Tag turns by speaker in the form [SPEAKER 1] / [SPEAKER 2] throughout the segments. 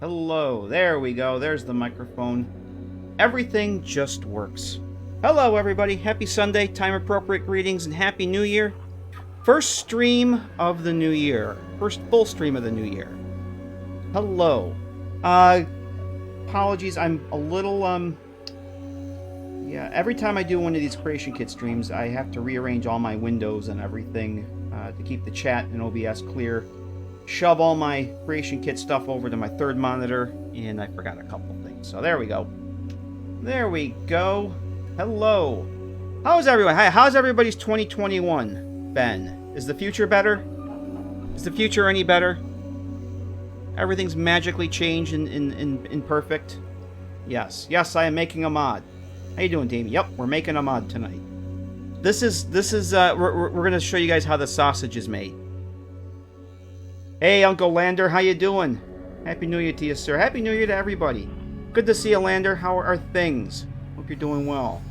[SPEAKER 1] Hello. There we go. There's the microphone. Everything just works. Hello, everybody. Happy Sunday. Time-appropriate greetings and Happy New Year. First stream of the new year. First full stream of the new year. Hello. Apologies. I'm a little, yeah, every time I do one of these Creation Kit streams, I have to rearrange all my windows and everything to keep the chat and OBS clear. Shove all my Creation Kit stuff over to my third monitor, and I forgot a couple things. So there we go. There we go. Hello. How's everyone? Hi, how's everybody's 2021 been? Is the future better? Is the future any better? Everything's magically changed and perfect? Yes. Yes, I am making a mod. How you doing, Damien? Yep, we're making a mod tonight. This is we're gonna show you guys how the sausage is made. Hey, Uncle Lander, how you doing? Happy New Year to you, sir. Happy New Year to everybody. Good to see you, Lander. How are things? Hope you're doing well.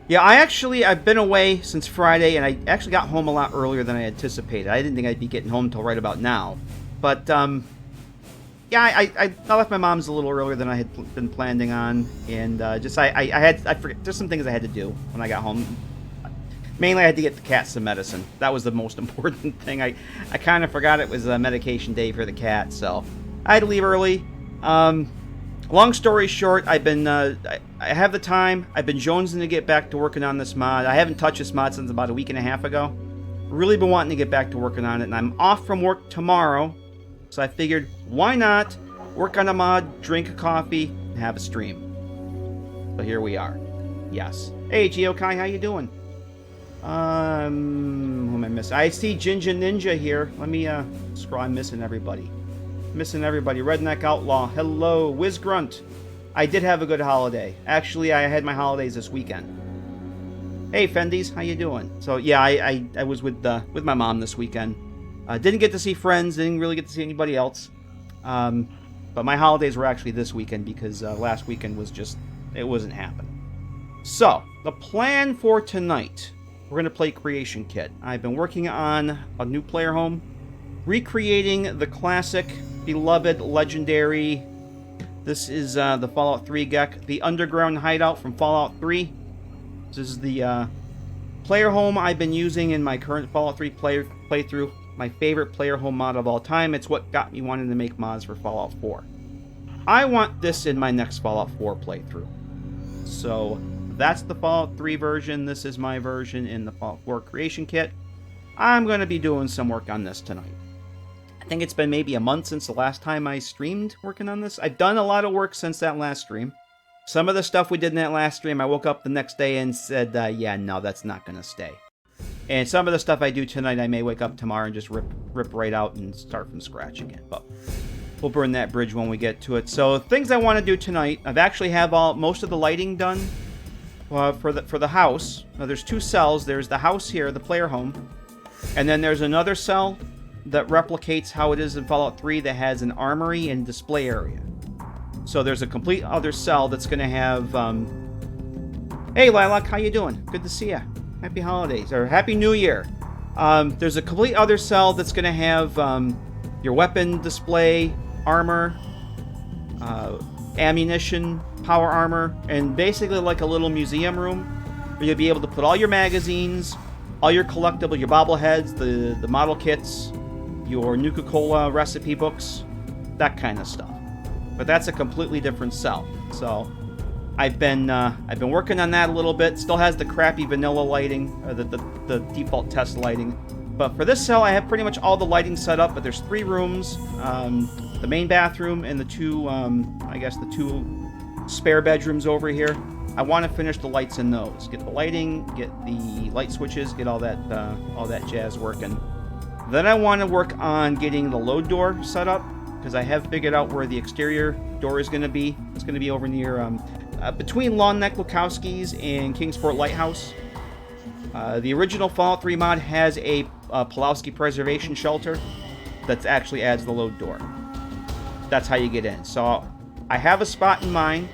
[SPEAKER 1] Yeah, I've been away since Friday, and I actually got home a lot earlier than I anticipated. I didn't think I'd be getting home until right about now. But, yeah, I left my mom's a little earlier than I had been planning on, and I forget, there's some things I had to do when I got home. Mainly, I had to get the cat some medicine. That was the most important thing. I kind of forgot it was a medication day for the cat, so I had to leave early. Long story short, I've been I have the time. I've been jonesing to get back to working on this mod. I haven't touched this mod since about a week and a half ago. Really been wanting to get back to working on it, and I'm off from work tomorrow, so I figured, why not work on a mod, drink a coffee, and have a stream. So here we are. Yes. Hey, Geokai, how you doing? Who am I missing? I see Jinja Ninja here. Let me scroll. I'm missing everybody. Redneck Outlaw. Hello, Whizgrunt. I did have a good holiday. Actually, I had my holidays this weekend. Hey, Fendies, how you doing? So yeah, I was with my mom this weekend. Didn't get to see friends. Didn't really get to see anybody else. But my holidays were actually this weekend because last weekend was just, it wasn't happening. So the plan for tonight. We're going to play Creation Kit. I've been working on a new player home, recreating the classic, beloved, legendary, this is the Fallout 3 GEC, the underground hideout from Fallout 3. This is the player home I've been using in my current Fallout 3 playthrough. My favorite player home mod of all time. It's what got me wanting to make mods for Fallout 4. I want this in my next Fallout 4 playthrough. So that's the Fallout 3 version. This is my version in the Fallout 4 Creation Kit. I'm going to be doing some work on this tonight. I think it's been maybe a month since the last time I streamed working on this. I've done a lot of work since that last stream. Some of the stuff we did in that last stream, I woke up the next day and said, yeah, no, that's not going to stay. And some of the stuff I do tonight, I may wake up tomorrow and just rip right out and start from scratch again. But we'll burn that bridge when we get to it. So things I want to do tonight, I've actually have most of the lighting done. For the house. Now there's two cells. There's the house here, the player home, and then there's another cell that replicates how it is in Fallout 3 that has an armory and display area. So there's a complete other cell that's going to have. Hey Lilac, how you doing? Good to see ya. Happy holidays or Happy New Year. There's a complete other cell that's going to have your weapon display, armor, ammunition, power armor, and basically like a little museum room where you'll be able to put all your magazines, all your collectible, your bobbleheads, the model kits, your Nuka-Cola recipe books, that kind of stuff. But that's a completely different cell. So I've been working on that a little bit. Still has the crappy vanilla lighting, the default test lighting. But for this cell, I have pretty much all the lighting set up. But there's 3 rooms, the main bathroom and the two, I guess the 2 spare bedrooms over here. I want to finish the lights in those. Get the lighting, get the light switches, get all that jazz working. Then I want to work on getting the load door set up because I have figured out where the exterior door is going to be. It's going to be over near between Long Neck Lukowski's and Kingsport Lighthouse. The original Fallout 3 mod has a Pulowski Preservation Shelter that actually adds the load door. That's how you get in. So I have a spot in mind,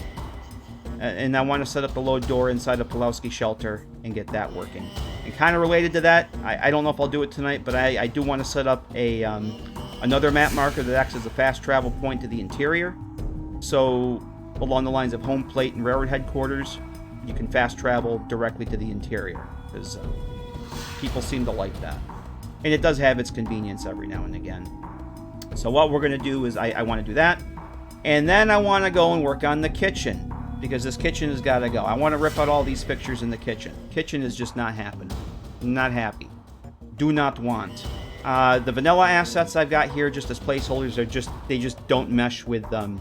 [SPEAKER 1] and I want to set up the load door inside a Pulowski shelter and get that working. And kind of related to that, I don't know if I'll do it tonight, but I do want to set up a another map marker that acts as a fast travel point to the interior. So along the lines of home plate and railroad headquarters, you can fast travel directly to the interior, because people seem to like that. And it does have its convenience every now and again. So what we're going to do is I want to do that. And then I want to go and work on the kitchen, because this kitchen has got to go. I want to rip out all these fixtures in the kitchen. Kitchen is just not happening. Not happy. Do not want. The vanilla assets I've got here just as placeholders they just don't mesh with the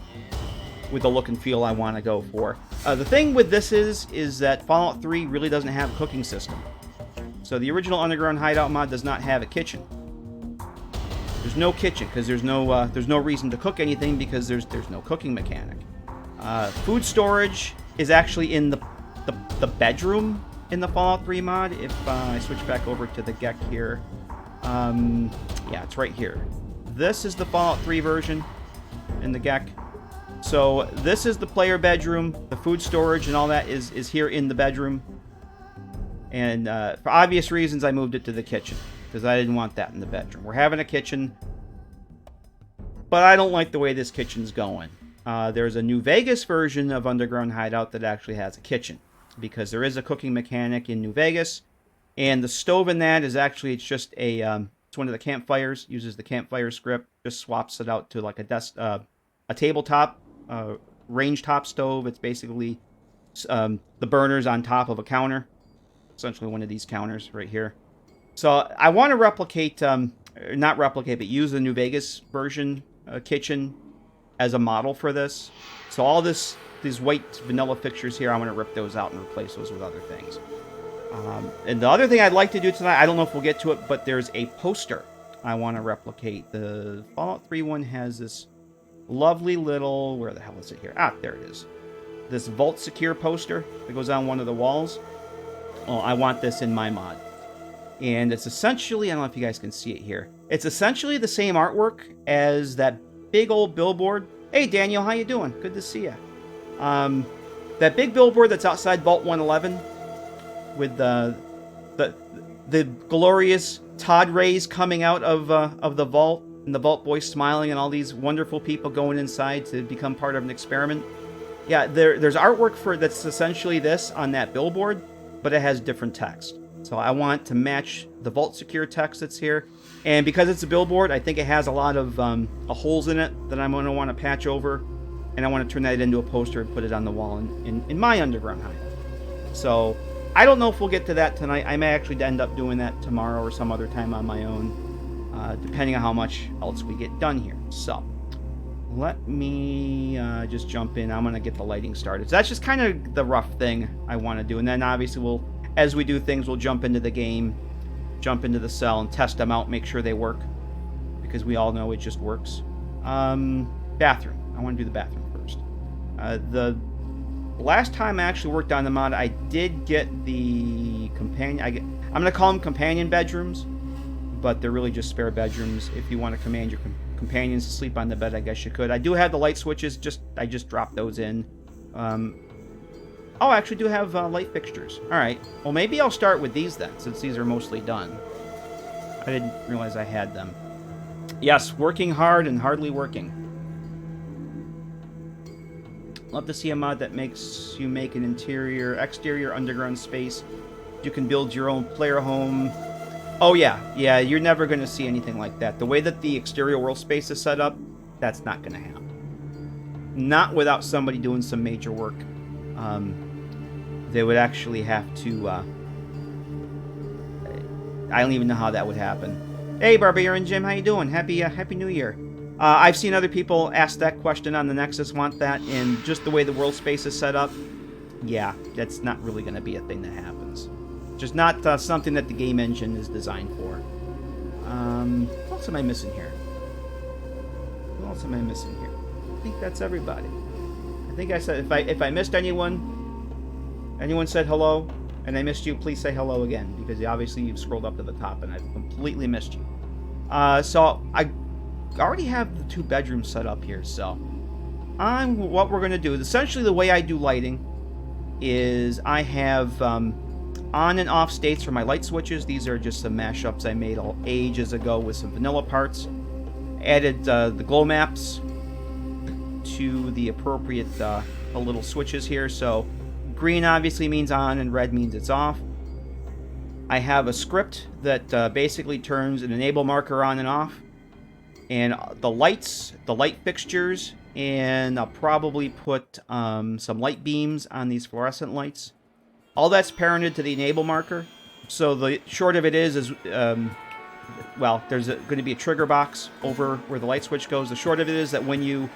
[SPEAKER 1] look and feel I want to go for. The thing with this is that Fallout 3 really doesn't have a cooking system. So the original Underground Hideout mod does not have a kitchen. There's no kitchen because there's no reason to cook anything, because there's no cooking mechanic. Food storage is actually in the bedroom in the Fallout 3 mod. If I switch back over to the GEC here, yeah, it's right here. This is the Fallout 3 version in the GEC. So this is the player bedroom. The food storage and all that is here in the bedroom. And for obvious reasons, I moved it to the kitchen, because I didn't want that in the bedroom. We're having a kitchen, but I don't like the way this kitchen's going. There's a New Vegas version of Underground Hideout that actually has a kitchen, because there is a cooking mechanic in New Vegas, and the stove in that is actually, it's just it's one of the campfires, uses the campfire script, just swaps it out to like a tabletop, range top stove. It's basically the burners on top of a counter, essentially one of these counters right here. So I want to replicate, not replicate, but use the New Vegas version kitchen as a model for this. So all these white vanilla fixtures here, I'm going to rip those out and replace those with other things. And the other thing I'd like to do tonight, I don't know if we'll get to it, but there's a poster I want to replicate. The Fallout 3 one has this lovely little, where the hell is it here? Ah, there it is. This Vault Secure poster that goes on one of the walls. Well, I want this in my mod. And it's essentially, I don't know if you guys can see it here. It's essentially the same artwork as that big old billboard. Hey, Daniel, how you doing? Good to see you. That big billboard that's outside Vault 111 with the glorious Todd rays coming out of the vault, and the Vault Boy smiling, and all these wonderful people going inside to become part of an experiment. Yeah, there's artwork for that's essentially this on that billboard, but it has different text. So I want to match the Vault Secure text that's here. And because it's a billboard, I think it has a lot of holes in it that I'm going to want to patch over. And I want to turn that into a poster and put it on the wall in my Underground Hideout. So I don't know if we'll get to that tonight. I may actually end up doing that tomorrow or some other time on my own, depending on how much else we get done here. So let me just jump in. I'm going to get the lighting started. So that's just kind of the rough thing I want to do. And then obviously as we do things, we'll jump into the game, jump into the cell, and test them out, make sure they work, because we all know it just works. Bathroom. I want to do the bathroom first. The last time I actually worked on the mod, I did get the companion. I'm going to call them companion bedrooms, but they're really just spare bedrooms. If you want to command your companions to sleep on the bed, I guess you could. I do have the light switches. I just dropped those in. Oh, I actually do have light fixtures. All right. Well, maybe I'll start with these then, since these are mostly done. I didn't realize I had them. Yes, working hard and hardly working. Love to see a mod that makes you make an exterior underground space. You can build your own player home. Oh, yeah, you're never going to see anything like that. The way that the exterior world space is set up, that's not going to happen. Not without somebody doing some major work. They would actually have to, I don't even know how that would happen. Hey, Barbarian Jim, how you doing? Happy New Year. I've seen other people ask that question on the Nexus, want that, and just the way the world space is set up, yeah, that's not really going to be a thing that happens. Just not something that the game engine is designed for. What else am I missing here? Who else am I missing here? I think that's everybody. I think I said, if I missed anyone said hello, and I missed you, please say hello again, because obviously you've scrolled up to the top, and I've completely missed you. So I already have the 2 bedrooms set up here, so what we're going to do, essentially the way I do lighting is I have on and off states for my light switches. These are just some mashups I made ages ago with some vanilla parts. Added the glow maps to the appropriate the little switches here. So green obviously means on and red means it's off. I have a script that basically turns an enable marker on and off. And the lights, the light fixtures, and I'll probably put some light beams on these fluorescent lights. All that's parented to the enable marker. So the short of it is well, there's going to be a trigger box over where the light switch goes. The short of it is that when you,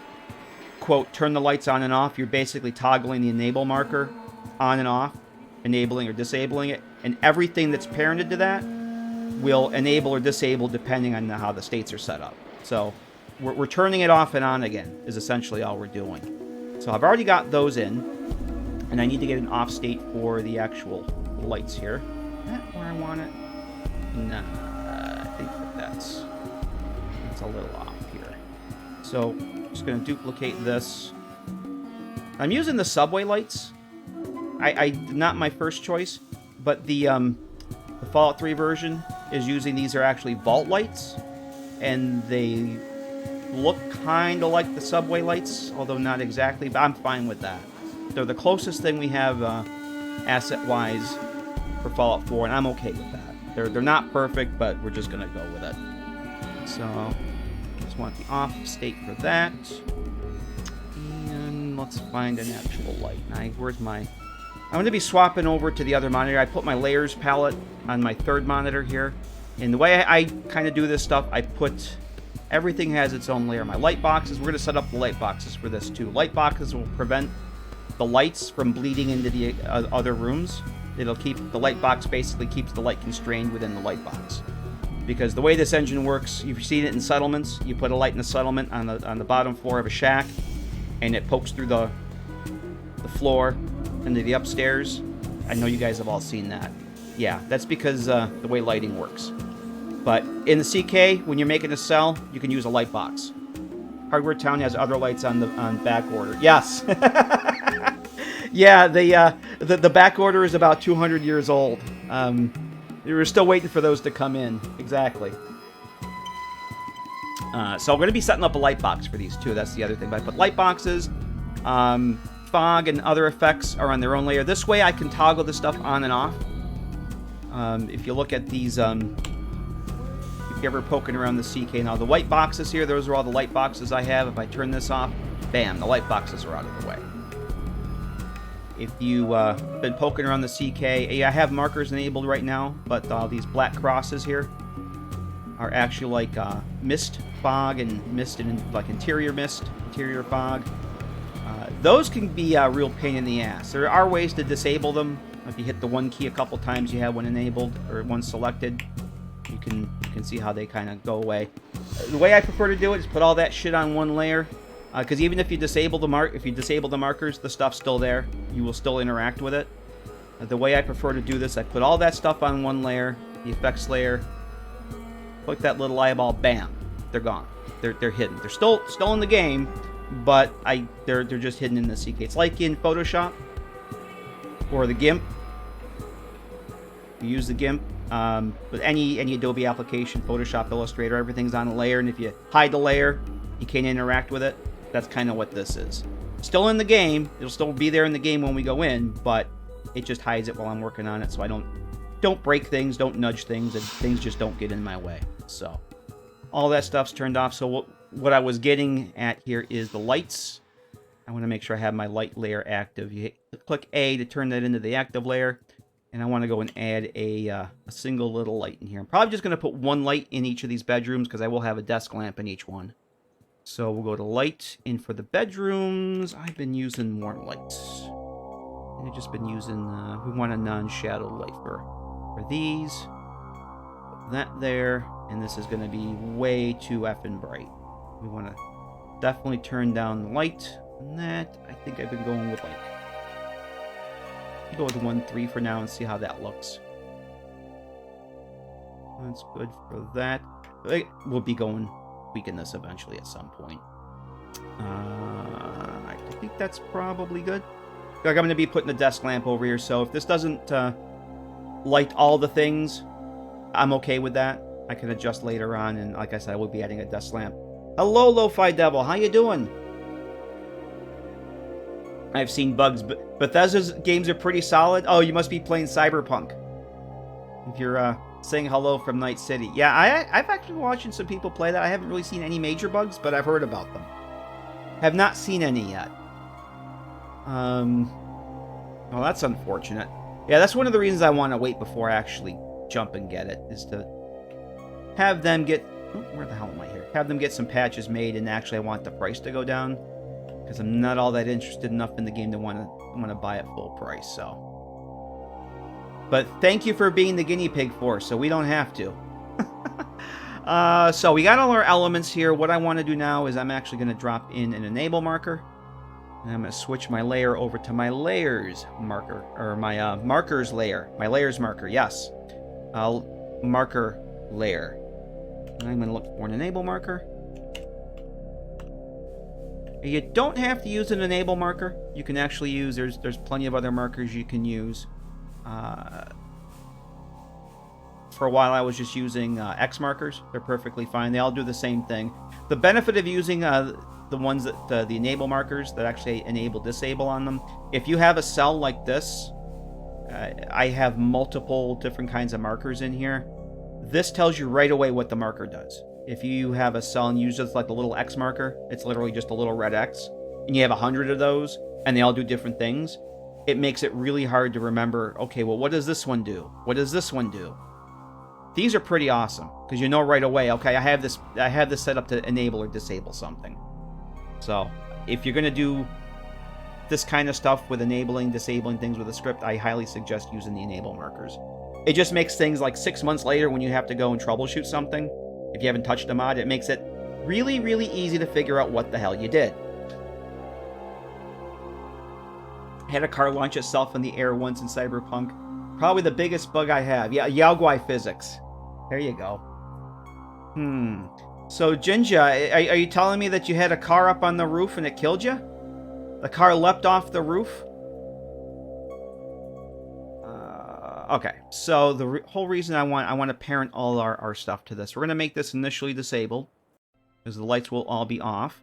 [SPEAKER 1] quote, turn the lights on and off, you're basically toggling the enable marker on and off, enabling or disabling it. And everything that's parented to that will enable or disable depending on how the states are set up. So we're turning it off and on again is essentially all we're doing. So I've already got those in, and I need to get an off state for the actual lights here. Is that where I want it? No, I think that's a little off here. So I'm just going to duplicate this. I'm using the subway lights. Not my first choice, but the Fallout 3 version is using these are actually vault lights. And they look kind of like the subway lights, although not exactly, but I'm fine with that. They're the closest thing we have asset-wise for Fallout 4, and I'm okay with that. They're not perfect, but we're just going to go with it. So, just want the off state for that. And let's find an actual light. Now, where's my... I'm going to be swapping over to the other monitor. I put my layers palette on my third monitor here. And the way I kind of do this stuff, I put... Everything has its own layer. My light boxes, we're going to set up the light boxes for this too. Light boxes will prevent the lights from bleeding into the other rooms. It'll keep... The light box basically keeps the light constrained within the light box. Because the way this engine works, you've seen it in settlements. You put a light in a settlement on the bottom floor of a shack, and it pokes through the floor into the upstairs. I know you guys have all seen that. Yeah, that's because the way lighting works. But in the CK, when you're making a cell, you can use a light box. Hardware Town has other lights on back order. Yes. Yeah, the back order is about 200 years old. We're still waiting for those to come in. Exactly. So I'm going to be setting up a light box for these too. That's the other thing. But I put light boxes. Fog and other effects are on their own layer. This way I can toggle the stuff on and off. If you look at these, if you're ever poking around the CK now, the white boxes here, those are all the light boxes I have. If I turn this off, bam, the light boxes are out of the way. If you've been poking around the CK, I have markers enabled right now, but these black crosses here are actually like mist, fog, and mist, and like interior mist, interior fog. Those can be a real pain in the ass. There are ways to disable them. If you hit the one key a couple times, you have one enabled or one selected. You can see how they kind of go away. The way I prefer to do it is put all that shit on one layer, because even if you disable the markers, the stuff's still there. You will still interact with it. The way I prefer to do this, I put all that stuff on one layer, the effects layer. Click that little eyeball, bam, they're gone. They're hidden. They're still in the game, but they're just hidden in the CK. It's like in Photoshop or the GIMP. You use the GIMP. With any Adobe application, Photoshop, Illustrator, everything's on a layer, and if you hide the layer, you can't interact with it. That's kind of what this is. Still in the game, it'll still be there in the game when we go in, but it just hides it while I'm working on it, so I don't break things, don't nudge things, and things just don't get in my way. So all that stuff's turned off. So what I was getting at here is the lights. I want to make sure I have my light layer active. You click A to turn that into the active layer. And I want to go and add a single little light in here. I'm probably just going to put one light in each of these bedrooms because I will have a desk lamp in each one. So we'll go to light. And for the bedrooms, I've been using more lights. I've just been using, we want a non-shadow light for these. Put that there. And this is going to be way too effing bright. We want to definitely turn down the light on that. I think I've been going with like... Go with 1.3 for now and see how that looks. That's good for that. We'll be tweaking this eventually at some point. I think that's probably good. Like I'm going to be putting the desk lamp over here, so if this doesn't light all the things, I'm okay with that. I can adjust later on, and like I said, I will be adding a desk lamp Hello, Lo-Fi Devil. How you doing? I've seen bugs, but Bethesda's games are pretty solid. Oh, you must be playing Cyberpunk. If you're saying hello from Night City. Yeah, I've actually been watching some people play that. I haven't really seen any major bugs, but I've heard about them. Have not seen any yet. Well, that's unfortunate. Yeah, that's one of the reasons I want to wait before I actually jump and get it, is to have them get... Oh, where the hell am I here? Have them get some patches made, and actually I want the price to go down. Because I'm not all that interested enough in the game to want to buy it full price, so. But thank you for being the guinea pig for us, so we don't have to. So we got all our elements here. What I want to do now is I'm actually going to drop in an enable marker. And I'm going to switch my layer over to my layers marker, or my markers layer. My layers marker, yes. Marker layer. And I'm going to look for an enable marker. You don't have to use an enable marker. You can actually use, there's plenty of other markers you can use. For a while I was just using X markers. They're perfectly fine. They all do the same thing. The benefit of using the ones that, the enable markers that actually enable disable on them, if you have a cell like this, I have multiple different kinds of markers in here. This tells you right away what the marker does. If you have a cell and use just like the little X marker, it's literally just a little red X, and you have 100 of those, and they all do different things, it makes it really hard to remember, okay, well, what does this one do? What does this one do? These are pretty awesome, because you know right away, okay, I have this set up to enable or disable something. So, if you're going to do this kind of stuff with enabling, disabling things with a script, I highly suggest using the enable markers. It just makes things like 6 months later when you have to go and troubleshoot something, if you haven't touched a mod, it makes it really, really easy to figure out what the hell you did. Had a car launch itself in the air once in Cyberpunk. Probably the biggest bug I have. Yeah, Yaogwai physics. There you go. So, Jinja, are you telling me that you had a car up on the roof and it killed you? The car leapt off the roof? Okay, so the whole reason I want to parent all our stuff to this. We're going to make this initially disabled, because the lights will all be off.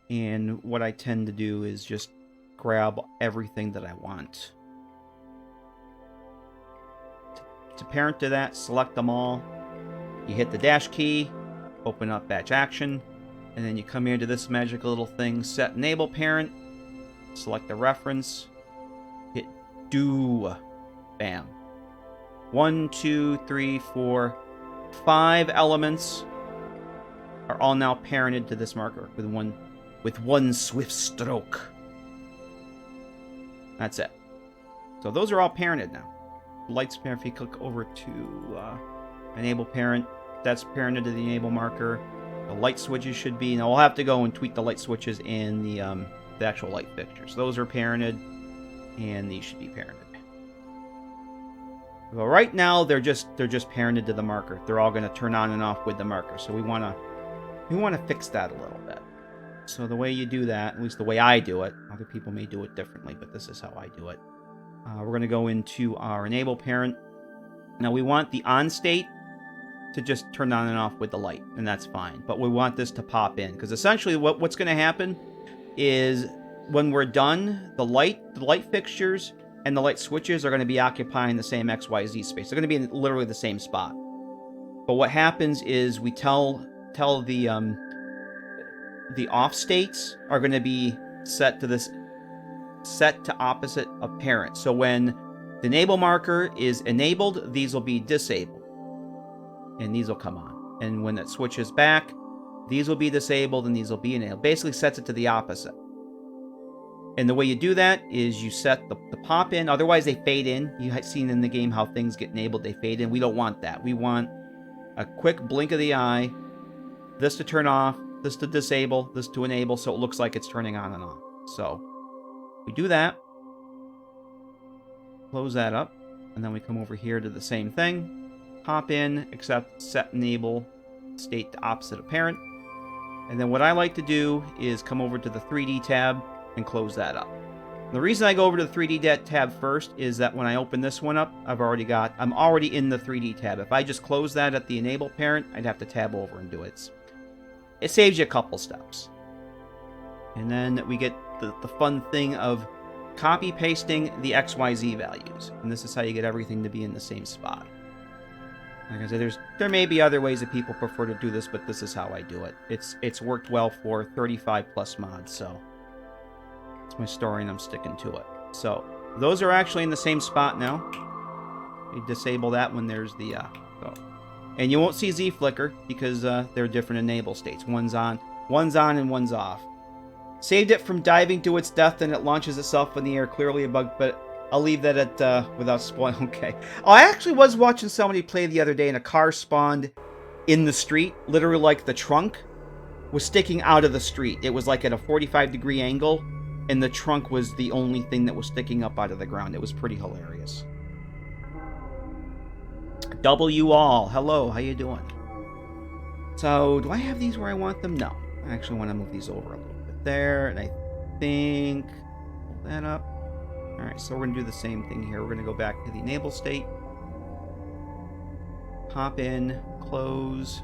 [SPEAKER 1] And what I tend to do is just grab everything that I want. To parent to that, select them all. You hit the dash key, open up batch action, and then you come here to this magical little thing, set enable parent, select the reference, hit do. Bam. 1, 2, 3, 4, 5 elements are all now parented to this marker with one swift stroke. That's it. So those are all parented now. Lights parent, if you click over to enable parent, that's parented to the enable marker. The light switches should be, now we'll have to go and tweak the light switches and the actual light fixtures. Those are parented, and these should be parented. Well, right now they're just parented to the marker. They're all going to turn on and off with the marker. So we want to fix that a little bit. So the way you do that, at least the way I do it, other people may do it differently, but this is how I do it. We're going to go into our enable parent. Now we want the on state to just turn on and off with the light, and that's fine. But we want this to pop in, because essentially what's going to happen is when we're done, the light fixtures and the light switches are going to be occupying the same XYZ space. They're going to be in literally the same spot. But what happens is we tell the off states are going to be set to opposite of parent. So when the enable marker is enabled, these will be disabled, and these will come on. And when it switches back, these will be disabled and these will be enabled. Basically sets it to the opposite. And the way you do that is you set the pop in. Otherwise, they fade in. You've seen in the game how things get enabled. They fade in. We don't want that. We want a quick blink of the eye. This to turn off. This to disable. This to enable. So it looks like it's turning on and off. So we do that. Close that up. And then we come over here to the same thing. Pop in, except set enable state to opposite of parent. And then what I like to do is come over to the 3D tab and close that up. The reason I go over to the 3D tab first is that when I open this one up, I'm already in the 3D tab. If I just close that at the enable parent, I'd have to tab over and do it. it saves you a couple steps. And then we get the fun thing of copy pasting the XYZ values. And this is how you get everything to be in the same spot. Like I said, there may be other ways that people prefer to do this, but this is how I do it. It's worked well for 35 plus mods, so it's my story and I'm sticking to it. So those are actually in the same spot now. You disable that when there's the and you won't see Z flicker because they're different enable states. One's on and one's off. Saved it from diving to its death and it launches itself in the air. Clearly a bug, but I'll leave that at without spoiling. Okay. Oh, I actually was watching somebody play the other day and a car spawned in the street. Literally like the trunk was sticking out of the street. It was like at a 45-degree angle and the trunk was the only thing that was sticking up out of the ground. It was pretty hilarious. W all. Hello, how you doing? So, do I have these where I want them? No. I actually want to move these over a little bit there, and I think pull that up. Alright, so we're going to do the same thing here. We're going to go back to the enable state. Pop in, close.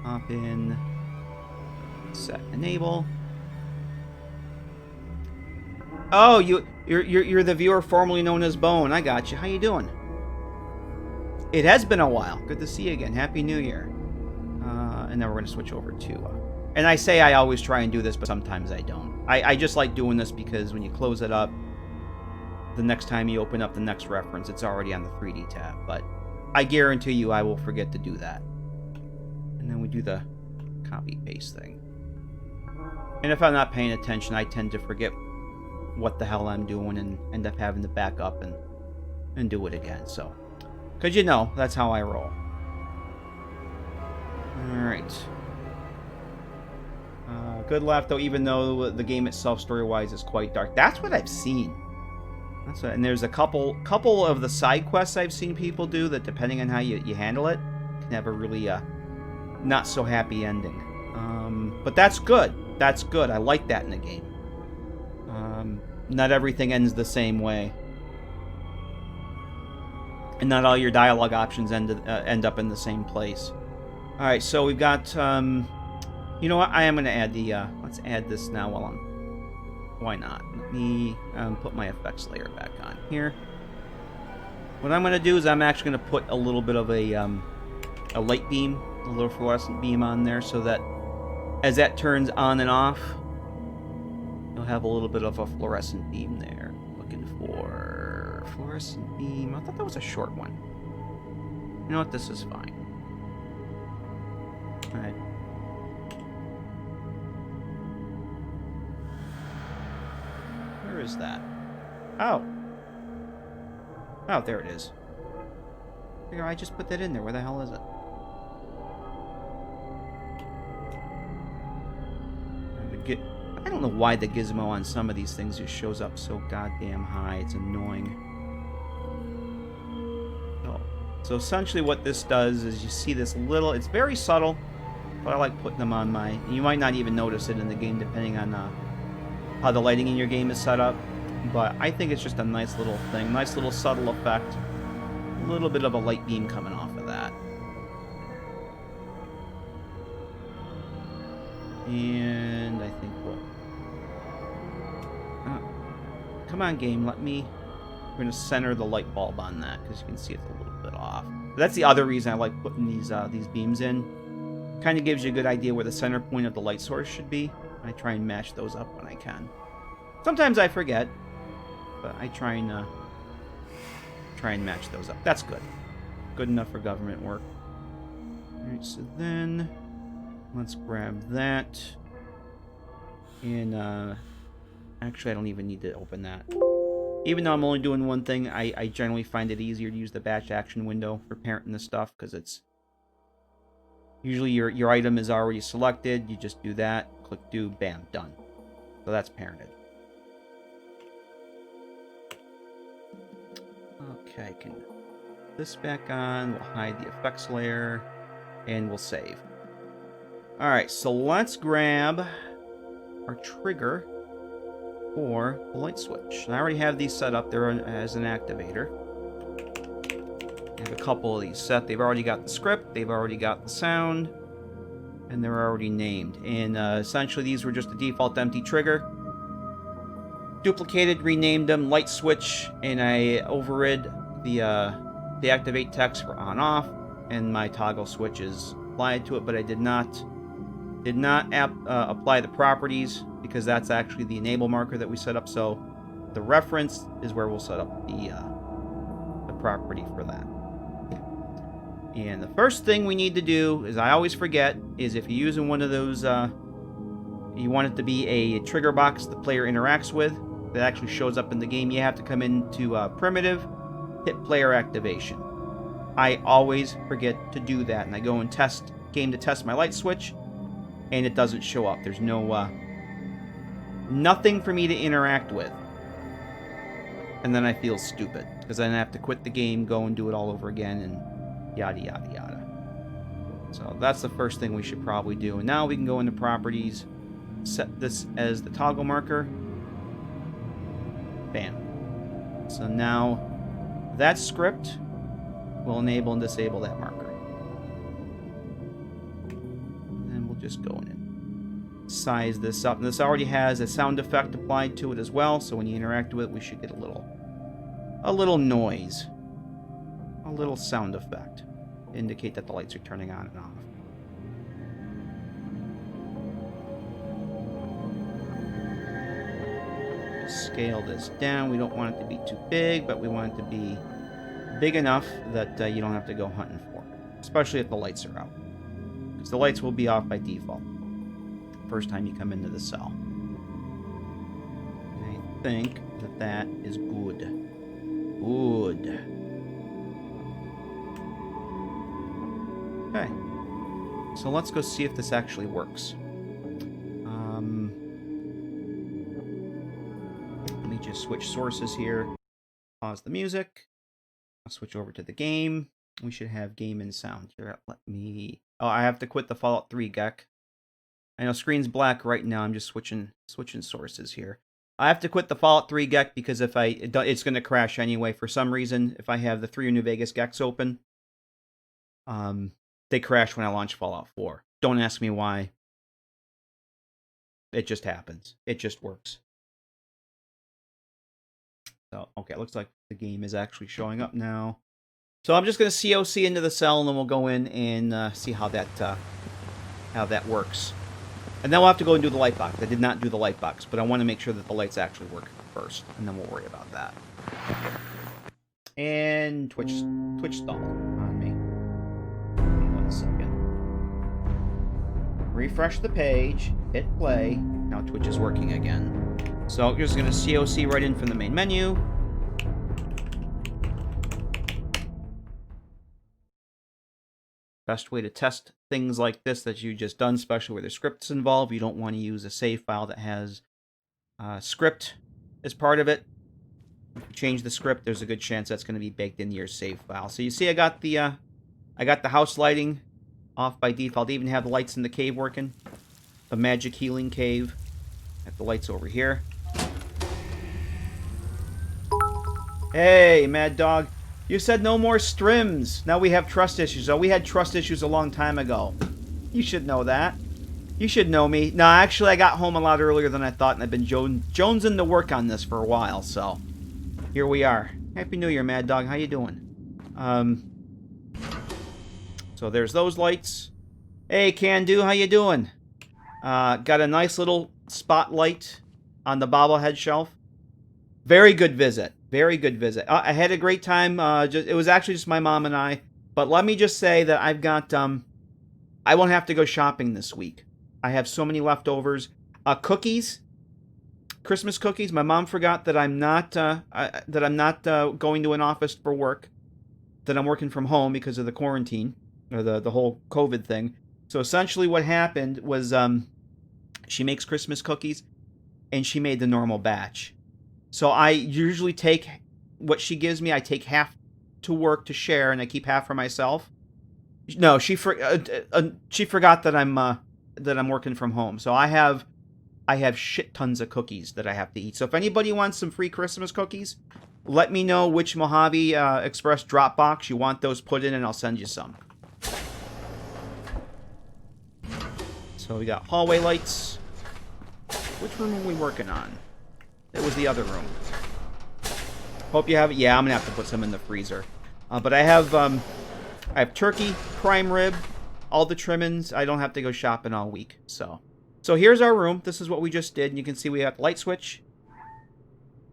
[SPEAKER 1] Pop in, set enable. Oh, you're the viewer formerly known as Bone. I got you. How you doing? It has been a while. Good to see you again. Happy New Year. And then we're going to switch over to... and I say I always try and do this, but sometimes I don't. I just like doing this because when you close it up, the next time you open up the next reference, it's already on the 3D tab. But I guarantee you I will forget to do that. And then we do the copy-paste thing. And if I'm not paying attention, I tend to forget what the hell I'm doing and end up having to back up and do it again. So, because you know, that's how I roll. Alright. Good laugh, though, even though the game itself, story-wise, is quite dark. That's what I've seen. That's what, and there's a couple of the side quests I've seen people do that, depending on how you handle it, can have a really not so happy ending. But that's good. That's good. I like that in the game. Not everything ends the same way. And not all your dialogue options end up in the same place. Alright, so we've got... you know what? I am going to add the... let's add this now while I'm... Why not? Let me put my effects layer back on here. What I'm going to do is I'm actually going to put a little bit of a light beam, a little fluorescent beam on there so that as that turns on and off, you'll have a little bit of a fluorescent beam there. Looking for fluorescent beam. I thought that was a short one. You know what? This is fine. Alright. Where is that? Oh. Oh, there it is. Here, I just put that in there. Where the hell is it? I don't know why the gizmo on some of these things just shows up so goddamn high. It's annoying. So essentially what this does is you see this little... It's very subtle, but I like putting them on my... You might not even notice it in the game depending on how the lighting in your game is set up. But I think it's just a nice little thing. Nice little subtle effect. A little bit of a light beam coming off of that. And I think we'll... come on, game. Let me... We're going to center the light bulb on that because you can see it's a little bit off. But that's the other reason I like putting these beams in. Kind of gives you a good idea where the center point of the light source should be. I try and match those up when I can. Sometimes I forget, but I try and match those up. That's good. Good enough for government work. Alright, so then let's grab that. And actually I don't even need to open that. Even though I'm only doing one thing, I generally find it easier to use the batch action window for parenting this stuff, because it's usually your item is already selected. You just do that, click do, bam, done. So that's parented. Okay, can put this back on. We'll hide the effects layer, and we'll save. Alright, so let's grab our trigger for the light switch. And I already have these set up there as an activator. I have a couple of these set. They've already got the script. They've already got the sound. And they're already named. And essentially these were just the default empty trigger. Duplicated, renamed them, light switch, and I overrid the activate text for on off, and my toggle switch is applied to it, but I did not apply the properties because that's actually the enable marker that we set up. So the reference is where we'll set up the property for that. And the first thing we need to do is, I always forget, is if you're using one of those, you want it to be a trigger box the player interacts with that actually shows up in the game, you have to come into primitive, hit player activation. I always forget to do that, and I go and test game to test my light switch, and it doesn't show up. There's no nothing for me to interact with. And then I feel stupid, because then I have to quit the game, go and do it all over again, and yada yada yada. So that's the first thing we should probably do. And now we can go into properties, set this as the toggle marker. Bam. So now that script will enable and disable that marker. And then we'll just go in and size this up. And this already has a sound effect applied to it as well, so when you interact with it, we should get a little noise. A little sound effect. Indicate that the lights are turning on and off. Scale this down. We don't want it to be too big, but we want it to be big enough that you don't have to go hunting for it, especially if the lights are out, because the lights will be off by default first time you come into the cell. And I think that is good. Good. Okay, so let's go see if this actually works. Let me just switch sources here. Pause the music. I'll switch over to the game. We should have game and sound here. Let me... Oh, I have to quit the Fallout 3 GEC. I know screen's black right now. I'm just switching sources here. I have to quit the Fallout 3 GEC because if it's going to crash anyway. For some reason, if I have the 3 New Vegas GECs open, they crash when I launch Fallout 4. Don't ask me why. It just happens. It just works. So, okay, it looks like the game is actually showing up now. So I'm just going to COC into the cell, and then we'll go in and see how that works. And then we'll have to go and do the light box. I did not do the light box, but I want to make sure that the lights actually work first, and then we'll worry about that. And Twitch stalled on me. 1 second. Refresh the page, hit play. Now Twitch is working again. So you're just going to COC right in from the main menu. Best way to test things like this that you just done, especially where there's scripts involved. You don't want to use a save file that has script as part of it. If you change the script, there's a good chance that's going to be baked into your save file. So you see I got the house lighting off by default. I even have the lights in the cave working. The magic healing cave. Got the lights over here. Hey, Mad Dog. You said no more strims. Now we have trust issues. Oh, we had trust issues a long time ago. You should know that. You should know me. No, actually, I got home a lot earlier than I thought, and I've been jonesing to work on this for a while, so here we are. Happy New Year, Mad Dog. How you doing? So there's those lights. Hey, Can Do. How you doing? Got a nice little spotlight on the bobblehead shelf. Very good visit. Very good visit. I had a great time. It was actually just my mom and I. But let me just say that I've got... I won't have to go shopping this week. I have so many leftovers. Cookies. Christmas cookies. My mom forgot that I'm not going to an office for work. That I'm working from home because of the quarantine. Or the whole COVID thing. So essentially what happened was she makes Christmas cookies. And she made the normal batch. So I usually take what she gives me. I take half to work to share, and I keep half for myself. No, she forgot that I'm working from home. So I have shit tons of cookies that I have to eat. So if anybody wants some free Christmas cookies, let me know which Mojave Express Dropbox you want those put in, and I'll send you some. So we got hallway lights. Which room are we working on? It was the other room. Hope you have it. Yeah, I'm gonna have to put some in the freezer. But I have turkey, prime rib, all the trimmings. I don't have to go shopping all week. So here's our room. This is what we just did. And you can see we have the light switch.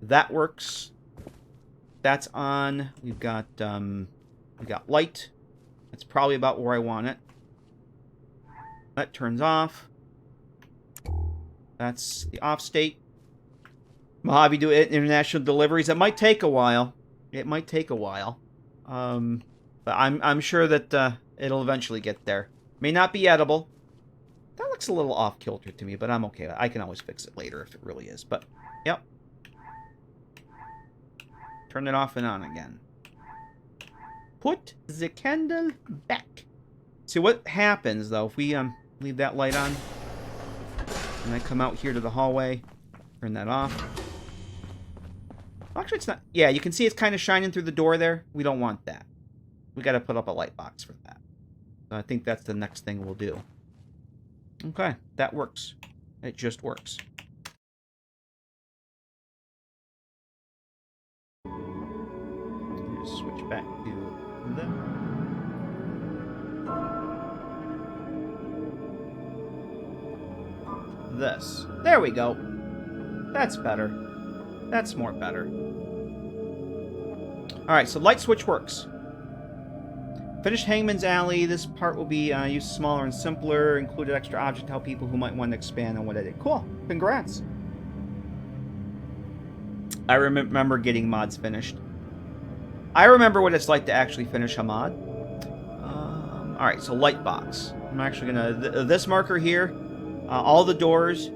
[SPEAKER 1] That works. That's on. We got light. That's probably about where I want it. That turns off. That's the off state. Mojave do international deliveries. It might take a while. It might take a while. But I'm sure that it'll eventually get there. May not be edible. That looks a little off kilter to me, but I'm okay. I can always fix it later if it really is. But yep. Turn it off and on again. Put the candle back. See what happens though if we leave that light on, and I come out here to the hallway, turn that off. Actually, it's not. Yeah, you can see it's kind of shining through the door there. We don't want that. We got to put up a light box for that. So I think that's the next thing we'll do. Okay, that works. It just works. Just switch back to that. This. There we go. That's better. That's more better. Alright, so light switch works. Finished Hangman's Alley. This part will be used smaller and simpler. Included extra object to help people who might want to expand on what I did. Cool. Congrats. I remember getting mods finished. I remember what it's like to actually finish a mod. Alright, so light box. I'm actually going to... This marker here, all the doors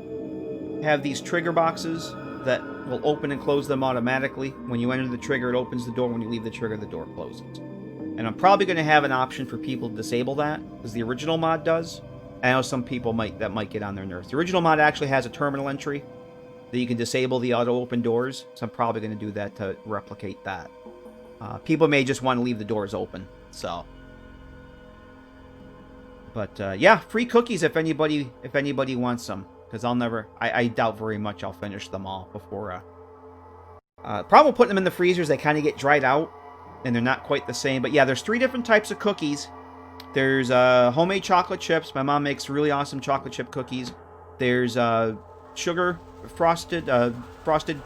[SPEAKER 1] have these trigger boxes that will open and close them automatically. When you enter the trigger, it opens the door. When you leave the trigger, the door closes. And I'm probably going to have an option for people to disable that, as the original mod does. I know some people might get on their nerves. The original mod actually has a terminal entry that you can disable the auto-open doors, so I'm probably going to do that to replicate that. People may just want to leave the doors open, so... But, yeah, free cookies if anybody wants them. Because I'll never... I doubt very much I'll finish them all before... problem with putting them in the freezer is they kind of get dried out. And they're not quite the same. But yeah, there's 3 different types of cookies. There's homemade chocolate chips. My mom makes really awesome chocolate chip cookies. There's sugar frosted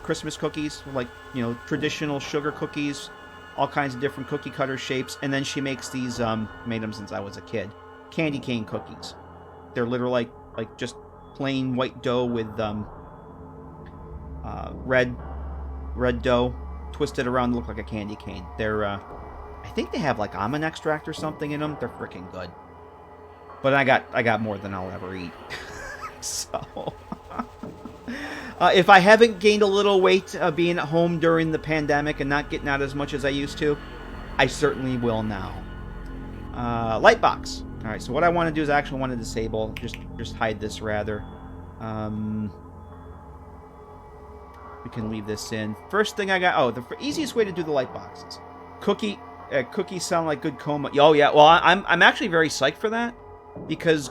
[SPEAKER 1] Christmas cookies. Like, you know, traditional sugar cookies. All kinds of different cookie cutter shapes. And then she makes these, made them since I was a kid. Candy cane cookies. They're literally like just plain white dough with red dough twisted around to look like a candy cane. They're I think they have like almond extract or something in them. They're freaking good. But I got more than I'll ever eat. So if I haven't gained a little weight being at home during the pandemic and not getting out as much as I used to, I certainly will now. Light box. All right, so what I want to do is I actually want to disable, just hide this rather. We can leave this in. First thing I got, oh, the easiest way to do the light boxes. Cookies sound like good coma. Oh yeah, well I'm actually very psyched for that because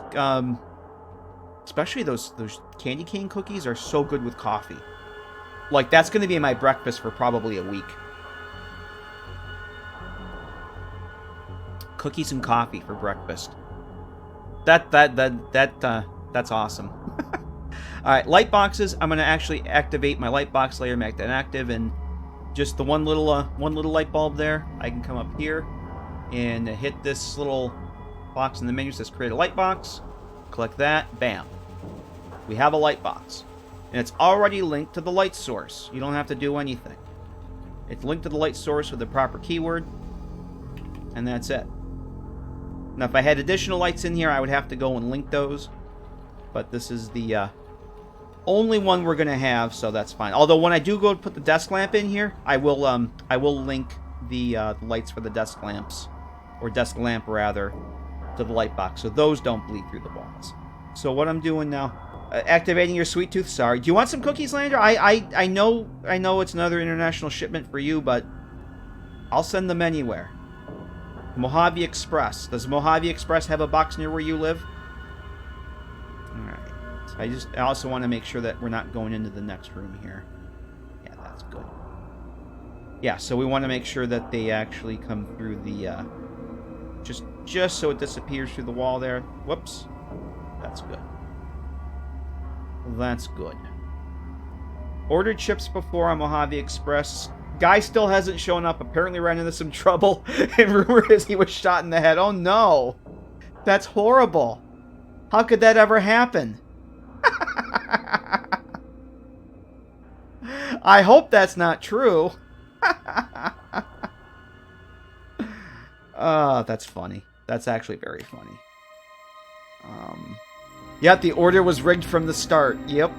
[SPEAKER 1] especially those candy cane cookies are so good with coffee. Like that's going to be my breakfast for probably a week. Cookies and coffee for breakfast. That's awesome. Alright, light boxes. I'm going to actually activate my light box layer, make that active, and just the one little light bulb there. I can come up here and hit this little box in the menu that says create a light box. Click that. Bam. We have a light box. And it's already linked to the light source. You don't have to do anything. It's linked to the light source with the proper keyword. And that's it. Now, if I had additional lights in here, I would have to go and link those. But this is the only one we're going to have, so that's fine. Although, when I do go to put the desk lamp in here, I will link the lights for the desk lamps, or desk lamp, rather, to the light box. So those don't bleed through the walls. So what I'm doing now, activating your sweet tooth. Sorry. Do you want some cookies, Lander? I know it's another international shipment for you, but I'll send them anywhere. Mojave Express. Does Mojave Express have a box near where you live? Alright. So I also want to make sure that we're not going into the next room here. Yeah, that's good. Yeah, so we want to make sure that they actually come through the, just so it disappears through the wall there. Whoops. That's good. That's good. Ordered chips before on Mojave Express. Guy still hasn't shown up. Apparently ran into some trouble. And rumor is he was shot in the head. Oh no. That's horrible. How could that ever happen? I hope that's not true. That's funny. That's actually very funny. Yep, the order was rigged from the start. Yep.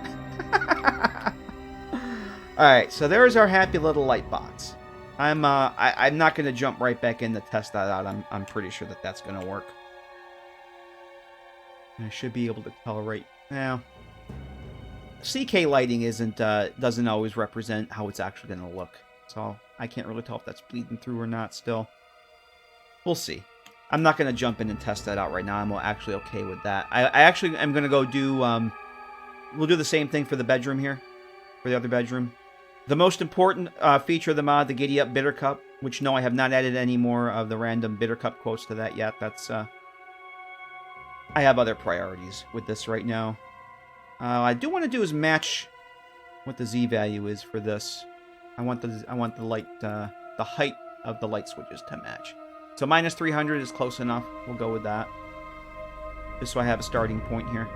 [SPEAKER 1] Alright, so there's our happy little light box. I'm not going to jump right back in to test that out. I'm pretty sure that that's going to work. I should be able to tell right now. CK lighting doesn't always represent how it's actually going to look. So I can't really tell if that's bleeding through or not still. We'll see. I'm not going to jump in and test that out right now. I'm actually okay with that. I actually am going to go do... we'll do the same thing for the bedroom here. For the other bedroom. The most important feature of the mod, the Giddy-Up Bitter Cup. Which, no, I have not added any more of the random Bitter Cup quotes to that yet. That's... I have other priorities with this right now. I do want to do is match what the Z value is for this. I want the light, the height of the light switches to match. So minus 300 is close enough. We'll go with that. Just so I have a starting point here.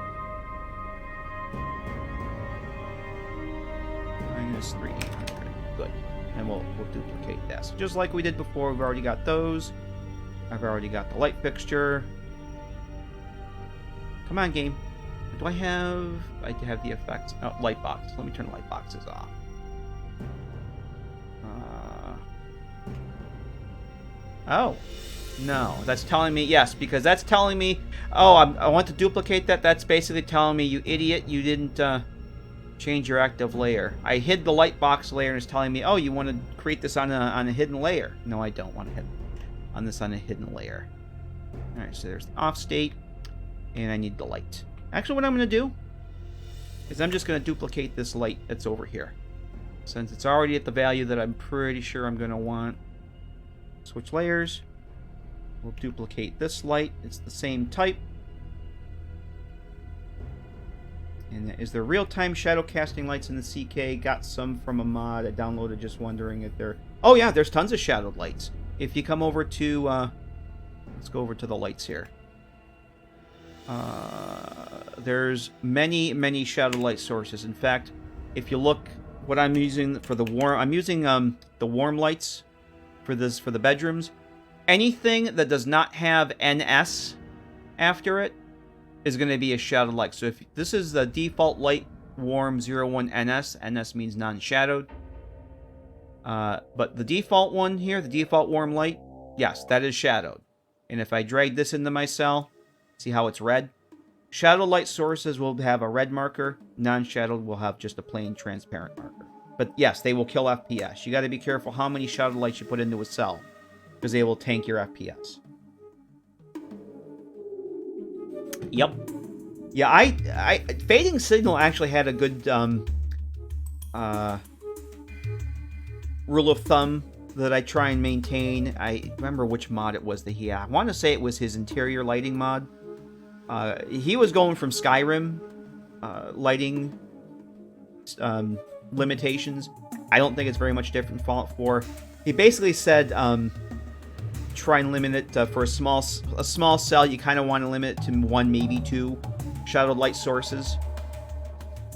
[SPEAKER 1] Minus 300. Good. And we'll duplicate that. So just like we did before, we've already got those. I've already got the light fixture. Come on, game. Do I have... I have the effects. Oh, light box. Let me turn light boxes off. Oh. No. That's telling me... Yes, because that's telling me... Oh, I want to duplicate that. That's basically telling me, you idiot, you didn't change your active layer. I hid the light box layer and it's telling me, oh, you want to create this on a hidden layer. No, I don't want to hit on this on a hidden layer. Alright, so there's the off state. And I need the light. Actually, what I'm going to do is I'm just going to duplicate this light that's over here. Since it's already at the value that I'm pretty sure I'm going to want. Switch layers. We'll duplicate this light. It's the same type. And is there real-time shadow casting lights in the CK? Got some from a mod I downloaded, just wondering if they're... Oh yeah, there's tons of shadowed lights. If you come over to... let's go over to the lights here. There's many shadow light sources. In fact, if you look, what I'm using for the warm, I'm using the warm lights for the bedrooms. Anything that does not have NS after it is going to be a shadow light. So if this is the default light warm 01 NS, NS means non-shadowed. But the default one here, the default warm light, yes, that is shadowed. And if I drag this into my cell, see how it's red? Shadow light sources will have a red marker. Non-shadowed will have just a plain transparent marker. But yes, they will kill FPS. You got to be careful how many shadow lights you put into a cell, because they will tank your FPS. Yep. Yeah, Fading Signal actually had a good rule of thumb that I try and maintain. I remember which mod it was that he had. I want to say it was his interior lighting mod. He was going from Skyrim lighting limitations. I don't think it's very much different from Fallout 4. He basically said try and limit it for a small cell. You kind of want to limit it to 1, maybe 2 shadowed light sources.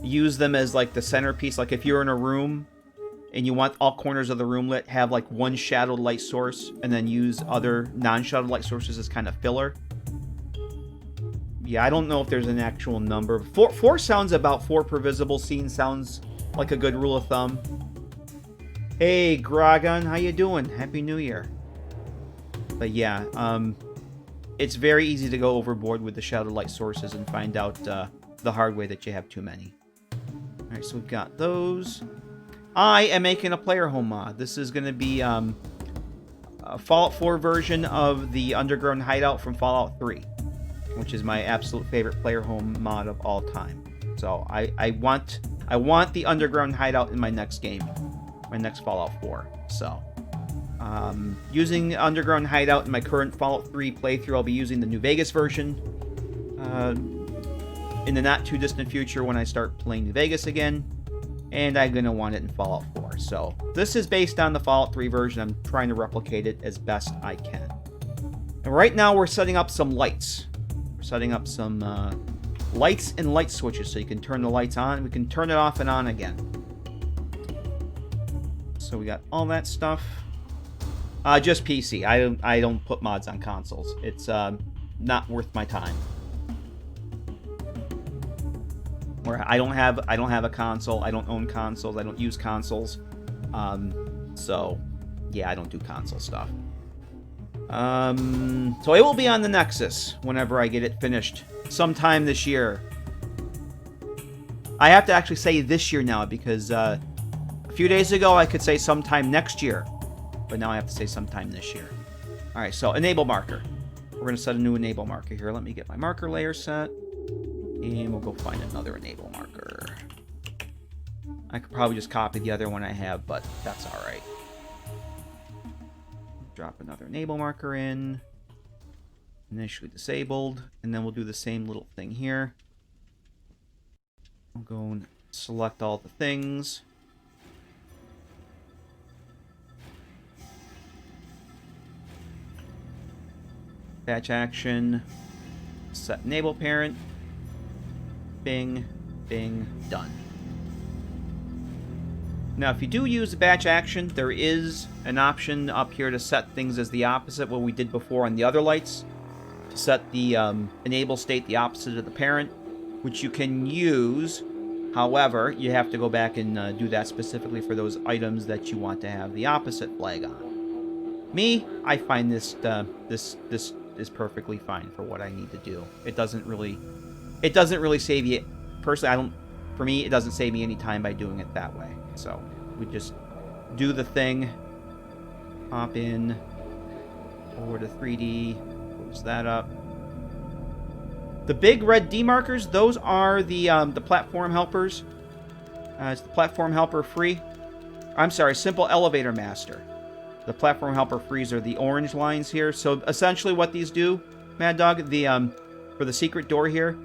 [SPEAKER 1] Use them as like the centerpiece. Like if you're in a room and you want all corners of the room lit, have like 1 shadowed light source and then use other non-shadowed light sources as kind of filler. Yeah, I don't know if there's an actual number. 4 sounds about 4 per visible scene. Sounds like a good rule of thumb. Hey, Gragon, how you doing? Happy New Year. But yeah, it's very easy to go overboard with the shadow light sources and find out the hard way that you have too many. Alright, so we've got those. I am making a player home mod. This is going to be a Fallout 4 version of the underground hideout from Fallout 3. which is my absolute favorite player home mod of all time. So I want the underground hideout in my next game, my next Fallout 4. So using underground hideout in my current Fallout 3 playthrough, I'll be using the New Vegas version in the not too distant future when I start playing New Vegas again, and I'm gonna want it in Fallout 4. So this is based on the Fallout 3 version. I'm trying to replicate it as best I can. And right now we're setting up some lights. We're setting up some lights and light switches so you can turn the lights on. We can turn it off and on again. So we got all that stuff. Just PC. I don't put mods on consoles. It's not worth my time. Or I don't have a console. I don't own consoles. I don't use consoles. So yeah, I don't do console stuff. So it will be on the Nexus whenever I get it finished sometime this year. I have to actually say this year now because a few days ago I could say sometime next year, but now I have to say sometime this year. All right, so enable marker. We're going to set a new enable marker here. Let me get my marker layer set, and we'll go find another enable marker. I could probably just copy the other one I have, but that's all right. Drop another enable marker in. Initially disabled, and then we'll do the same little thing here. I'll go and select all the things. Batch action. Set enable parent. Bing, bing, done. Now, if you do use the batch action, there is an option up here to set things as the opposite, what we did before on the other lights. To set the enable state the opposite of the parent, which you can use. However, you have to go back and do that specifically for those items that you want to have the opposite flag on. Me, I find this is perfectly fine for what I need to do. It doesn't really save you. Personally, for me, it doesn't save me any time by doing it that way. So we just do the thing, pop in over to 3D, close that up. The big red D markers, those are the platform helpers. It's the platform helper free. I'm sorry, simple elevator master. The platform helper frees are the orange lines here. So essentially, what these do, Mad Dog, for the secret door here.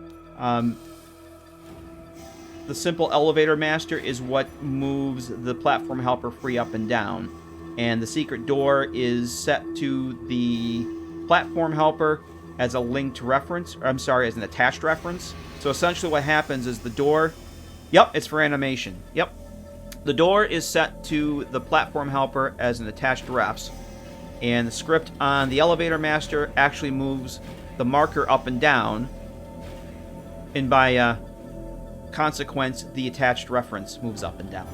[SPEAKER 1] The simple elevator master is what moves the platform helper free up and down. And the secret door is set to the platform helper as a linked reference. Or, I'm sorry, as an attached reference. So essentially what happens is the door... Yep, it's for animation. Yep. The door is set to the platform helper as an attached refs. And the script on the elevator master actually moves the marker up and down. And by... consequence, the attached reference moves up and down.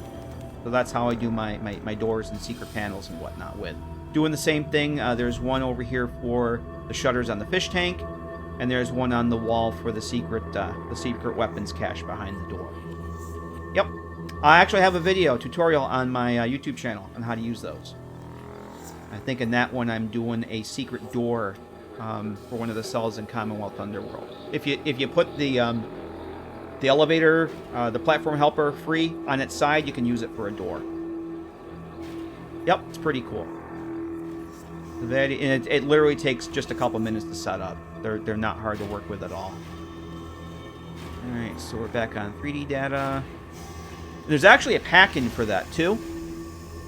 [SPEAKER 1] So that's how I do my doors and secret panels and whatnot with. Doing the same thing, there's one over here for the shutters on the fish tank, and there's one on the wall for the secret weapons cache behind the door. Yep. I actually have a video tutorial on my YouTube channel on how to use those. I think in that one I'm doing a secret door for one of the cells in Commonwealth Underworld. If you put the elevator, the platform helper free on its side, you can use it for a door. Yep, it's pretty cool. And it literally takes just a couple minutes to set up. They're not hard to work with at all. Alright, so we're back on 3D data. There's actually a pack-in for that too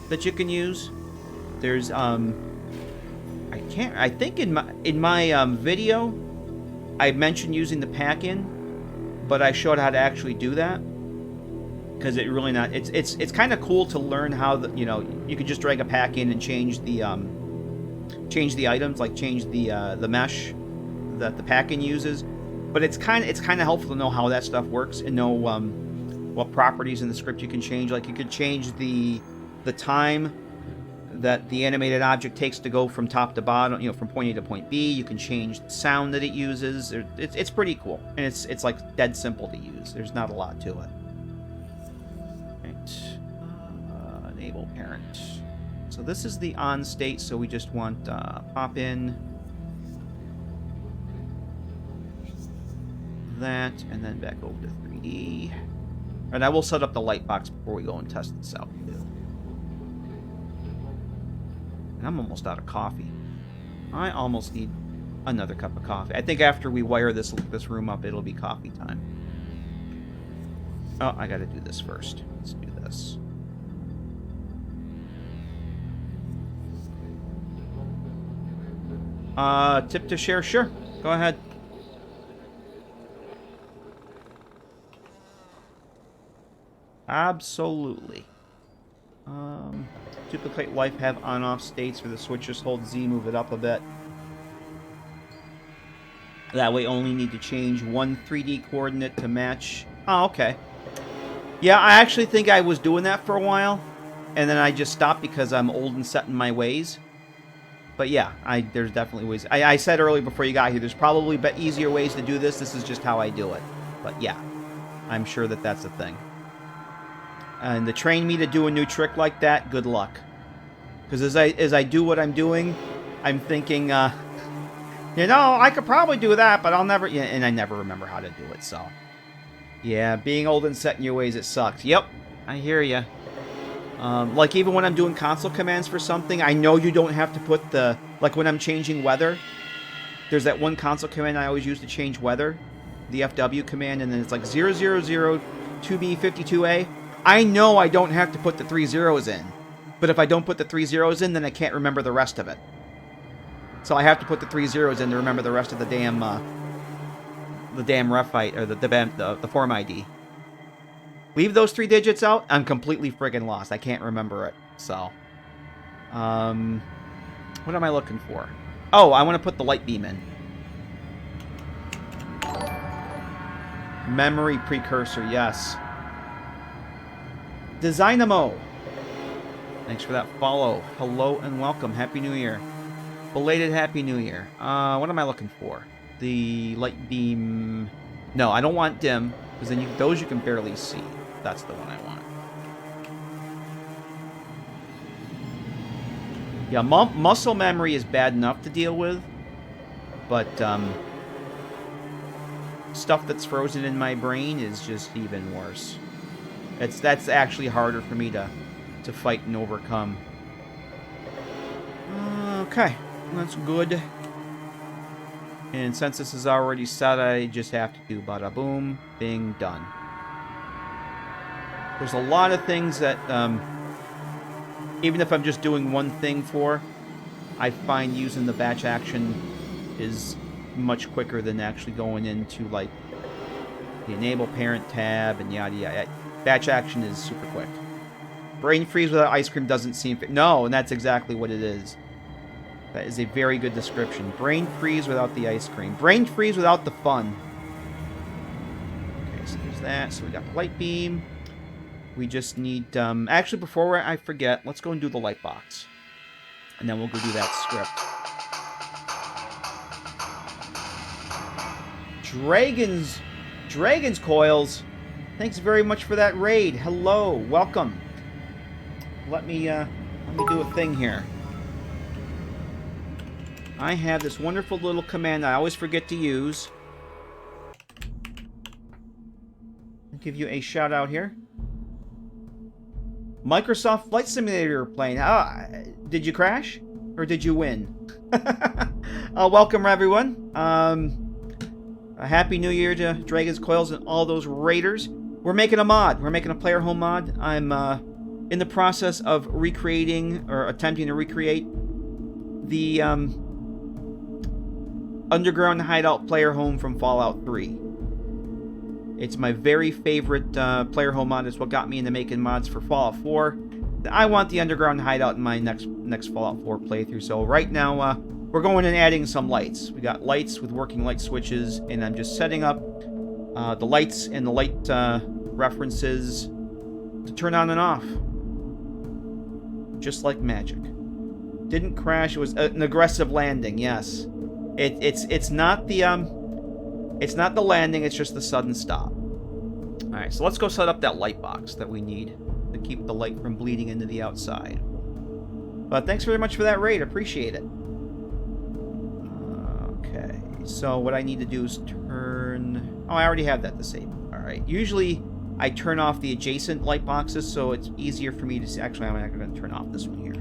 [SPEAKER 1] that you can use. There's I think in my video I mentioned using the pack-in, but I showed how to actually do that because it really not. It's kind of cool to learn how you could just drag a pack in and change the items, like change the mesh that the pack-in uses. But it's kind of helpful to know how that stuff works and know what properties in the script you can change. Like you could change the time that the animated object takes to go from top to bottom, from point A to point B. You can change the sound that it uses. It's pretty cool, and it's like dead simple to use. There's not a lot to it. Right. Enable parent. So this is the on state. So we just want pop in. that, and then back over to 3D. And I will set up the light box before we go and test this out, too. And I'm almost out of coffee. I almost need another cup of coffee. I think after we wire this room up, it'll be coffee time. Oh, I gotta do this first. Let's do this. Tip to share? Sure. Go ahead. Absolutely. Duplicate life have on-off states for the switches. Hold Z, move it up a bit. That way only need to change one 3D coordinate to match. Oh, okay. Yeah, I actually think I was doing that for a while, and then I just stopped because I'm old and set in my ways. But yeah, there's definitely ways. I said earlier before you got here, there's probably easier ways to do this. This is just how I do it. But yeah, I'm sure that that's a thing. And to train me to do a new trick like that, good luck. Because as I do what I'm doing, I'm thinking, you know, I could probably do that, but I'll never... Yeah, and I never remember how to do it, so... Yeah, being old and set in your ways, it sucks. Yep, I hear ya. Like, even when I'm doing console commands for something, I know you don't have to put the... Like, when I'm changing weather, there's that one console command I always use to change weather. The FW command, and then it's like 000-2B52A. I know I don't have to put the 3 zeros in. But if I don't put the 3 zeros in, then I can't remember the rest of it. So I have to put the 3 zeros in to remember the rest of the damn ref fight, or the form ID. Leave those 3 digits out, I'm completely friggin' lost. I can't remember it. So, what am I looking for? Oh, I want to put the light beam in. Memory precursor, yes. Designamo. Thanks for that follow. Hello and welcome. Happy New Year. Belated Happy New Year. What am I looking for? The light beam... No, I don't want dim, because then those you can barely see. That's the one I want. Yeah, muscle memory is bad enough to deal with, but stuff that's frozen in my brain is just even worse. That's actually harder for me to fight and overcome. Okay, that's good. And since this is already set, I just have to do bada boom, bing, done. There's a lot of things that, even if I'm just doing one thing for, I find using the batch action is much quicker than actually going into, like, the enable parent tab and yada yada. Batch action is super quick. Brain freeze without ice cream doesn't seem... No, and that's exactly what it is. That is a very good description. Brain freeze without the ice cream. Brain freeze without the fun. Okay, so there's that. So we got light beam. We just need... actually, before I forget, let's go and do the light box. And then we'll go do that script. Dragon's Coils. Thanks very much for that raid. Hello. Welcome. Let me do a thing here. I have this wonderful little command I always forget to use. I'll give you a shout out here. Microsoft Flight Simulator you're playing. Did you crash? Or did you win? Welcome, everyone. A Happy New Year to Dragon's Coils and all those raiders. We're making a mod. We're making a player home mod. I'm in the process of recreating, or attempting to recreate, the Underground Hideout player home from Fallout 3. It's my very favorite player home mod. It's what got me into making mods for Fallout 4. I want the Underground Hideout in my next Fallout 4 playthrough. So right now, we're going and adding some lights. We got lights with working light switches, and I'm just setting up the lights and the light references to turn on and off. Just like magic. Didn't crash. It was an aggressive landing. Yes, it's not the landing. It's just the sudden stop. All right, so let's go set up that light box that we need to keep the light from bleeding into the outside. But thanks very much for that raid. Appreciate it. Okay, So what I need to do is turn... Oh, I already have that disabled. All right. Usually I turn off the adjacent light boxes, so it's easier for me to see. Actually, I'm not going to turn off this one here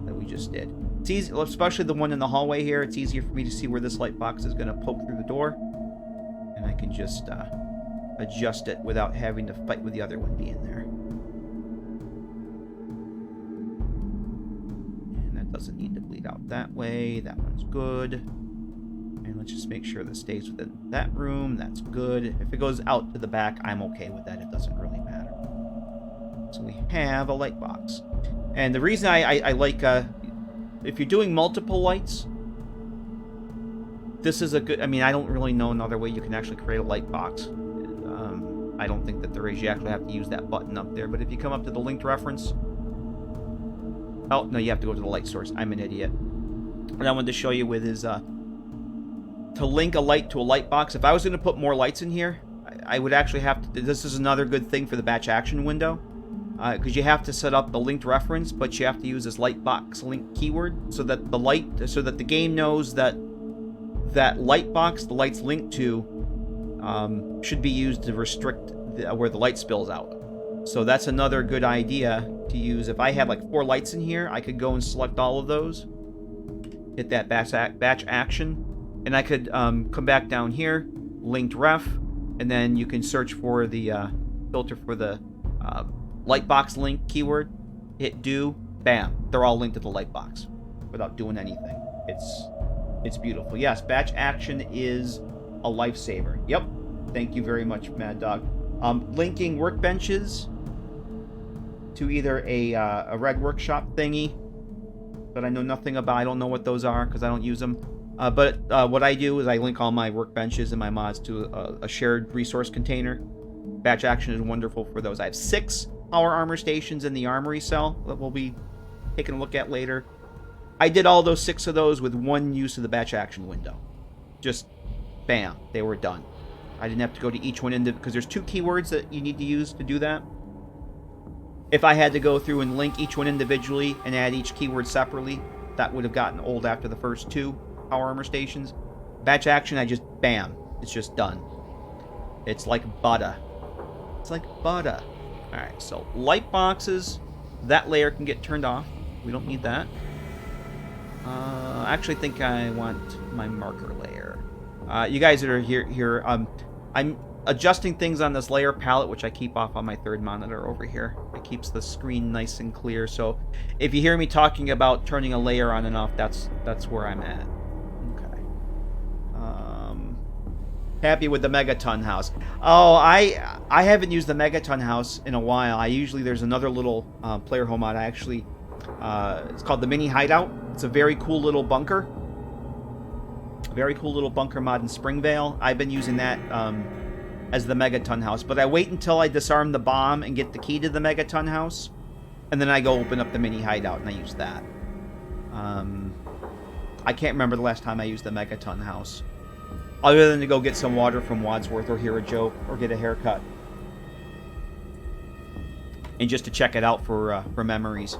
[SPEAKER 1] that we just did. It's easy, especially the one in the hallway here. It's easier for me to see where this light box is going to poke through the door. And I can just adjust it without having to fight with the other one being there. And that doesn't need to bleed out that way. That one's good. And let's just make sure this stays within that room. That's good. If it goes out to the back, I'm okay with that. It doesn't really matter. So we have a light box. And the reason I like... if you're doing multiple lights, this is a good... I mean, I don't really know another way you can actually create a light box. I don't think that there is. You actually have to use that button up there. But if you come up to the linked reference... Oh, no, you have to go to the light source. I'm an idiot. What I wanted to show you with is... to link a light to a light box. If I was going to put more lights in here, I would actually have to... This is another good thing for the batch action window. Because you have to set up the linked reference, but you have to use this light box link keyword so that the game knows that that light box the light's linked to should be used to restrict where the light spills out. So that's another good idea to use. If I had like 4 lights in here, I could go and select all of those, hit that batch action, and I could come back down here, linked ref, and then you can search for the filter for the light box link keyword, hit do, bam, they're all linked to the light box without doing anything. It's beautiful. Yes, batch action is a lifesaver. Yep, thank you very much, Mad Dog. Linking workbenches to either a red workshop thingy that I know nothing about. I don't know what those are because I don't use them. But what I do is I link all my workbenches and my mods to a shared resource container. Batch action is wonderful for those. I have 6 power armor stations in the armory cell that we'll be taking a look at later. I did all those 6 of those with one use of the batch action window. Just bam, they were done. I didn't have to go to each one because there's 2 keywords that you need to use to do that. If I had to go through and link each one individually and add each keyword separately, that would have gotten old after the first 2 power armor stations. Batch action, I just bam, it's just done. It's like butter. It's like butter. Alright, so light boxes, that layer can get turned off. We don't need that. I actually think I want my marker layer. You guys that are here, I'm adjusting things on this layer palette, which I keep off on my 3rd monitor over here. It keeps the screen nice and clear. So if you hear me talking about turning a layer on and off, that's where I'm at. Okay. Happy with the Megaton house. Oh, I haven't used the Megaton house in a while. There's another little player home mod. It's called the Mini Hideout. It's a very cool little bunker. Very cool little bunker mod in Springvale. I've been using that as the Megaton house, but I wait until I disarm the bomb and get the key to the Megaton house, and then I go open up the Mini Hideout and I use that. I can't remember the last time I used the Megaton house, other than to go get some water from Wadsworth or hear a joke or get a haircut, and just to check it out for memories.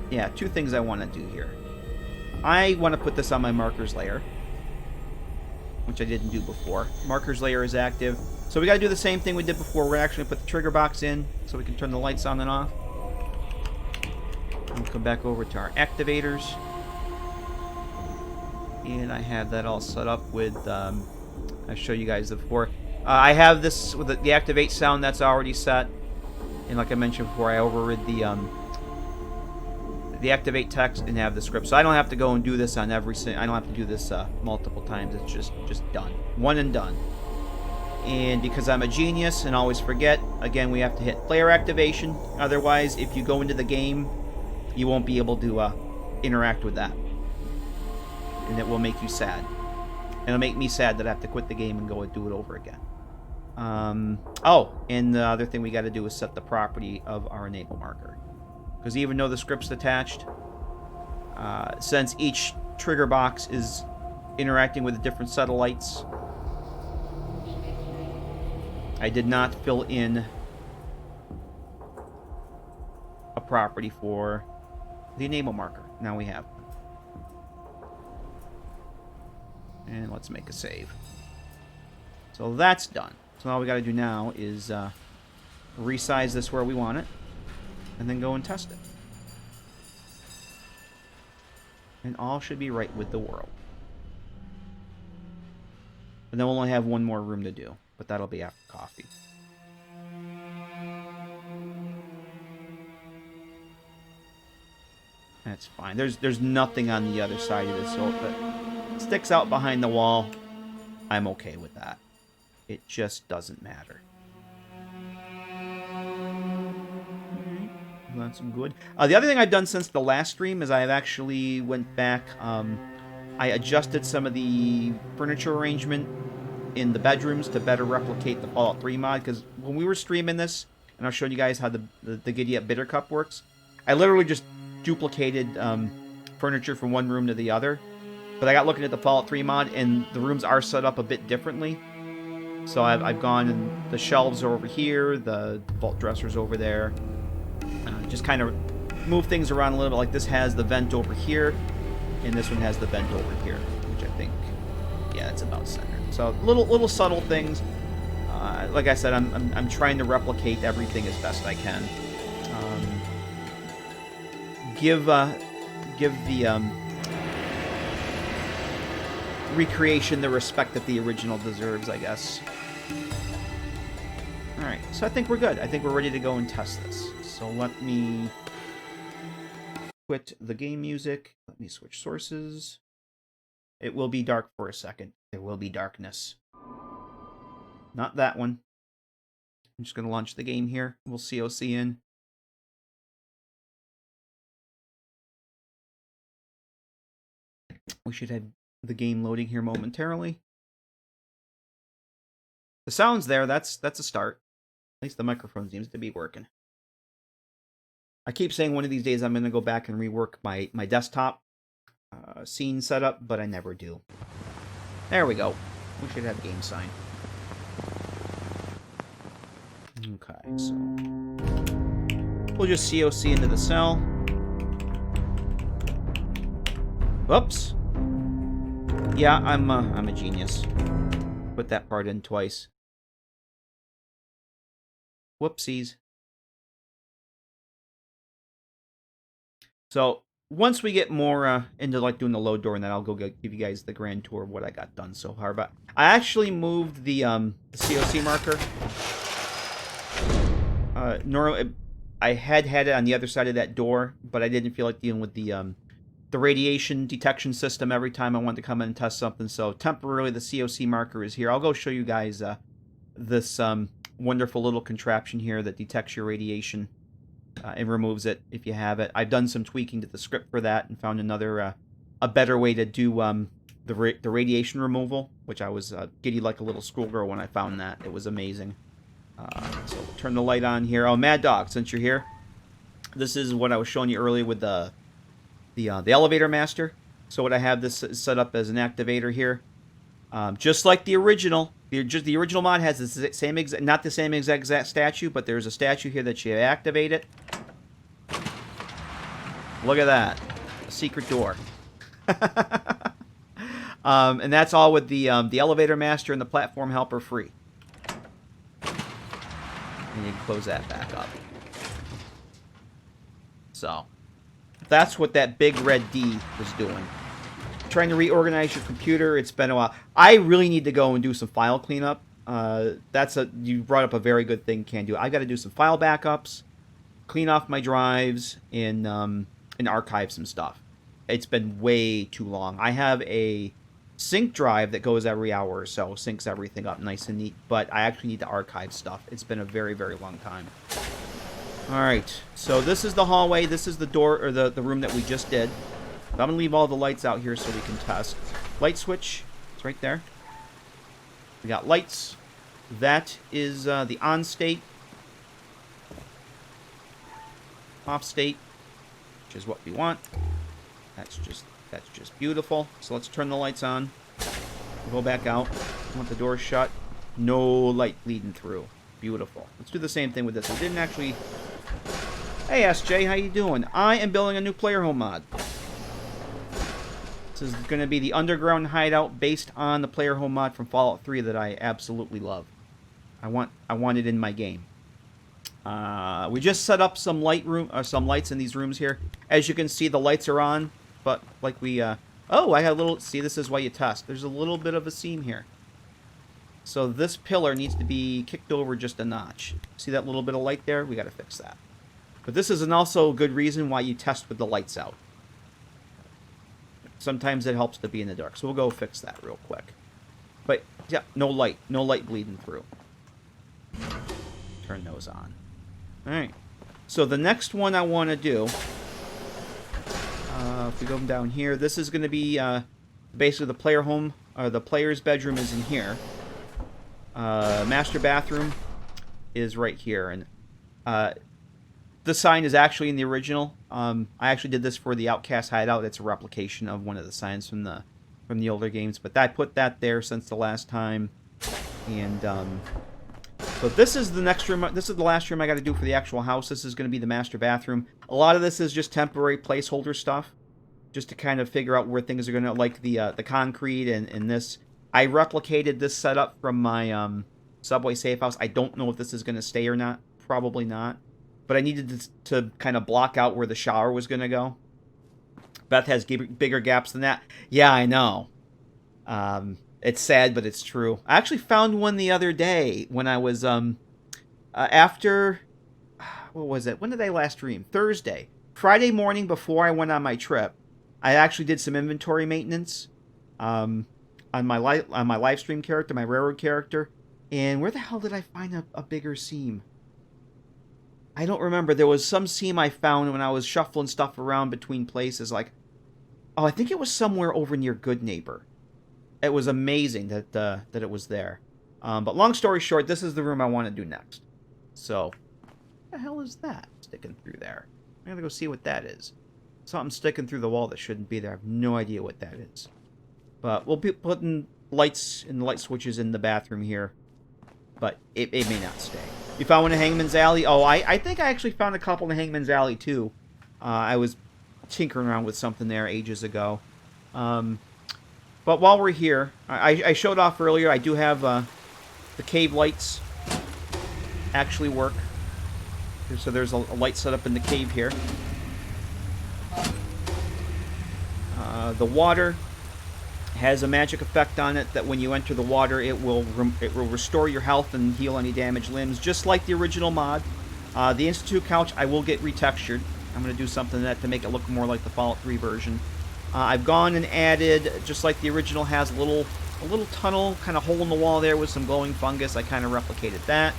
[SPEAKER 1] Yeah, 2 things I want to do here. I want to put this on my markers layer, which I didn't do before. Markers layer is active. So we got to do the same thing we did before. We're actually going to put the trigger box in so we can turn the lights on and off. And we'll come back over to our activators. And I have that all set up with, I showed you guys before. I have this with the activate sound that's already set. And like I mentioned before, I overrid the activate text and have the script. So I don't have to go and do this on I don't have to do this multiple times. It's just done. One and done. And because I'm a genius and always forget, again, we have to hit player activation. Otherwise, if you go into the game, you won't be able to interact with that. And it will make you sad. And it'll make me sad that I have to quit the game and go and do it over again. And the other thing we got to do is set the property of our enable marker. Because even though the script's attached, since each trigger box is interacting with a different set of lights, I did not fill in a property for the enable marker. Now we have. And let's make a save. So that's done. So all we got to do now is resize this where we want it. And then go and test it. And all should be right with the world. And then we'll only have one more room to do. But that'll be after coffee. That's fine. There's nothing on the other side of this, so if it sticks out behind the wall, I'm okay with that. It just doesn't matter. Alright, that's good. The other thing I've done since the last stream is I've actually went back. I adjusted some of the furniture arrangement in the bedrooms to better replicate the Fallout 3 mod, because when we were streaming this, and I was showing you guys how the Hideout Bitter Cup works, I literally just duplicated furniture from one room to the other. But I got looking at the Fallout 3 mod, and the rooms are set up a bit differently. So I've gone, and the shelves are over here, the vault dresser's over there. Just kind of move things around a little bit. Like this has the vent over here, and this one has the vent over here, which I think, yeah, it's about centered. So little subtle things. Like I said, I'm trying to replicate everything as best I can. Give the recreation the respect that the original deserves, I guess. Alright, so I think we're good. I think we're ready to go and test this. So let me quit the game music. Let me switch sources. It will be dark for a second. There will be darkness. Not that one. I'm just going to launch the game here. We'll COC in. We should have the game loading here momentarily. The sound's there. That's a start. At least the microphone seems to be working. I keep saying one of these days I'm going to go back and rework my desktop scene setup, but I never do. There we go. We should have game sign. Okay, so we'll just COC into the cell. Whoops. Yeah, I'm a genius. Put that part in twice. Whoopsies. So once we get more into like doing the load door, and then I'll go give you guys the grand tour of what I got done so far. But I actually moved the COC marker. Normally, I had it on the other side of that door, but I didn't feel like dealing with the radiation detection system every time I wanted to come in and test something. So temporarily, the COC marker is here. I'll go show you guys this wonderful little contraption here that detects your radiation and removes it if you have it. I've done some tweaking to the script for that and found another a better way to do the radiation removal, which I was giddy like a little schoolgirl when I found that. It was amazing. So turn the light on here. Oh, Mad Dog, since you're here, this is what I was showing you earlier with the elevator master. So what I have this set up as an activator here, just like the original. The original mod has the same exact, not the same exact statue, but there's a statue here that you activate it. Look at that, a secret door. And that's all with the elevator master and the platform helper free. And you can close that back up. So that's what that big red D was doing. Trying to reorganize your computer. It's been a while. I really need to go and do some file cleanup. You brought up a very good thing, Can Do. I got to do some file backups, clean off my drives, and archive some stuff. It's been way too long. I have a sync drive that goes every hour or so, syncs everything up nice and neat, but I actually need to archive stuff. It's been a very, very long time. Alright, so this is the hallway. This is the door, or the room that we just did. I'm going to leave all the lights out here so we can test. Light switch, it's right there. We got lights. That is the on state. Off state, which is what we want. That's just beautiful. So let's turn the lights on. Go back out. I want the door shut. No light bleeding through. Beautiful. Let's do the same thing with this. We didn't actually... Hey, SJ, how you doing? I am building a new player home mod. This is going to be the underground hideout based on the player home mod from Fallout 3 that I absolutely love. I want it in my game. We just set up some lights in these rooms here. As you can see, the lights are on, but like we oh, I had a little, see, this is why you test. There's a little bit of a seam here. So this pillar needs to be kicked over just a notch. See that little bit of light there? We got to fix that. But this is also a good reason why you test with the lights out. Sometimes it helps to be in the dark. So we'll go fix that real quick. But yeah, no light bleeding through. Turn those on. Alright. So the next one I want to do, if we go down here, this is going to be basically the player home, or the player's bedroom is in here. Master bathroom is right here. And the sign is actually in the original. I actually did this for the Outcast Hideout. It's a replication of one of the signs from the older games. But I put that there since the last time. And so this is the next room. This is the last room I got to do for the actual house. This is going to be the master bathroom. A lot of this is just temporary placeholder stuff, just to kind of figure out where things are going to, like the concrete and this. I replicated this setup from my Subway safe house. I don't know if this is going to stay or not. Probably not. But I needed to kind of block out where the shower was going to go. Beth has bigger gaps than that. Yeah, I know. It's sad, but it's true. I actually found one the other day when I was, after, what was it? When did I last stream? Thursday. Friday morning before I went on my trip, I actually did some inventory maintenance on my live stream character, my railroad character. And where the hell did I find a bigger seam? I don't remember. There was some seam I found when I was shuffling stuff around between places. Like, oh, I think it was somewhere over near Good Neighbor. It was amazing that it was there. But long story short, this is the room I want to do next. So, what the hell is that sticking through there? I gotta go see what that is. Something sticking through the wall that shouldn't be there. I have no idea what that is. But we'll be putting lights and light switches in the bathroom here. But it may not stay. You found one in Hangman's Alley? Oh, I think I actually found a couple in Hangman's Alley, too. I was tinkering around with something there ages ago. But while we're here, I showed off earlier, I do have the cave lights actually work. So there's a light set up in the cave here. The water has a magic effect on it that when you enter the water, it will restore your health and heal any damaged limbs, just like the original mod. The Institute couch, I will get retextured. I'm going to do something to that to make it look more like the Fallout 3 version. I've gone and added, just like the original has, a little tunnel, kind of hole in the wall there with some glowing fungus. I kind of replicated that.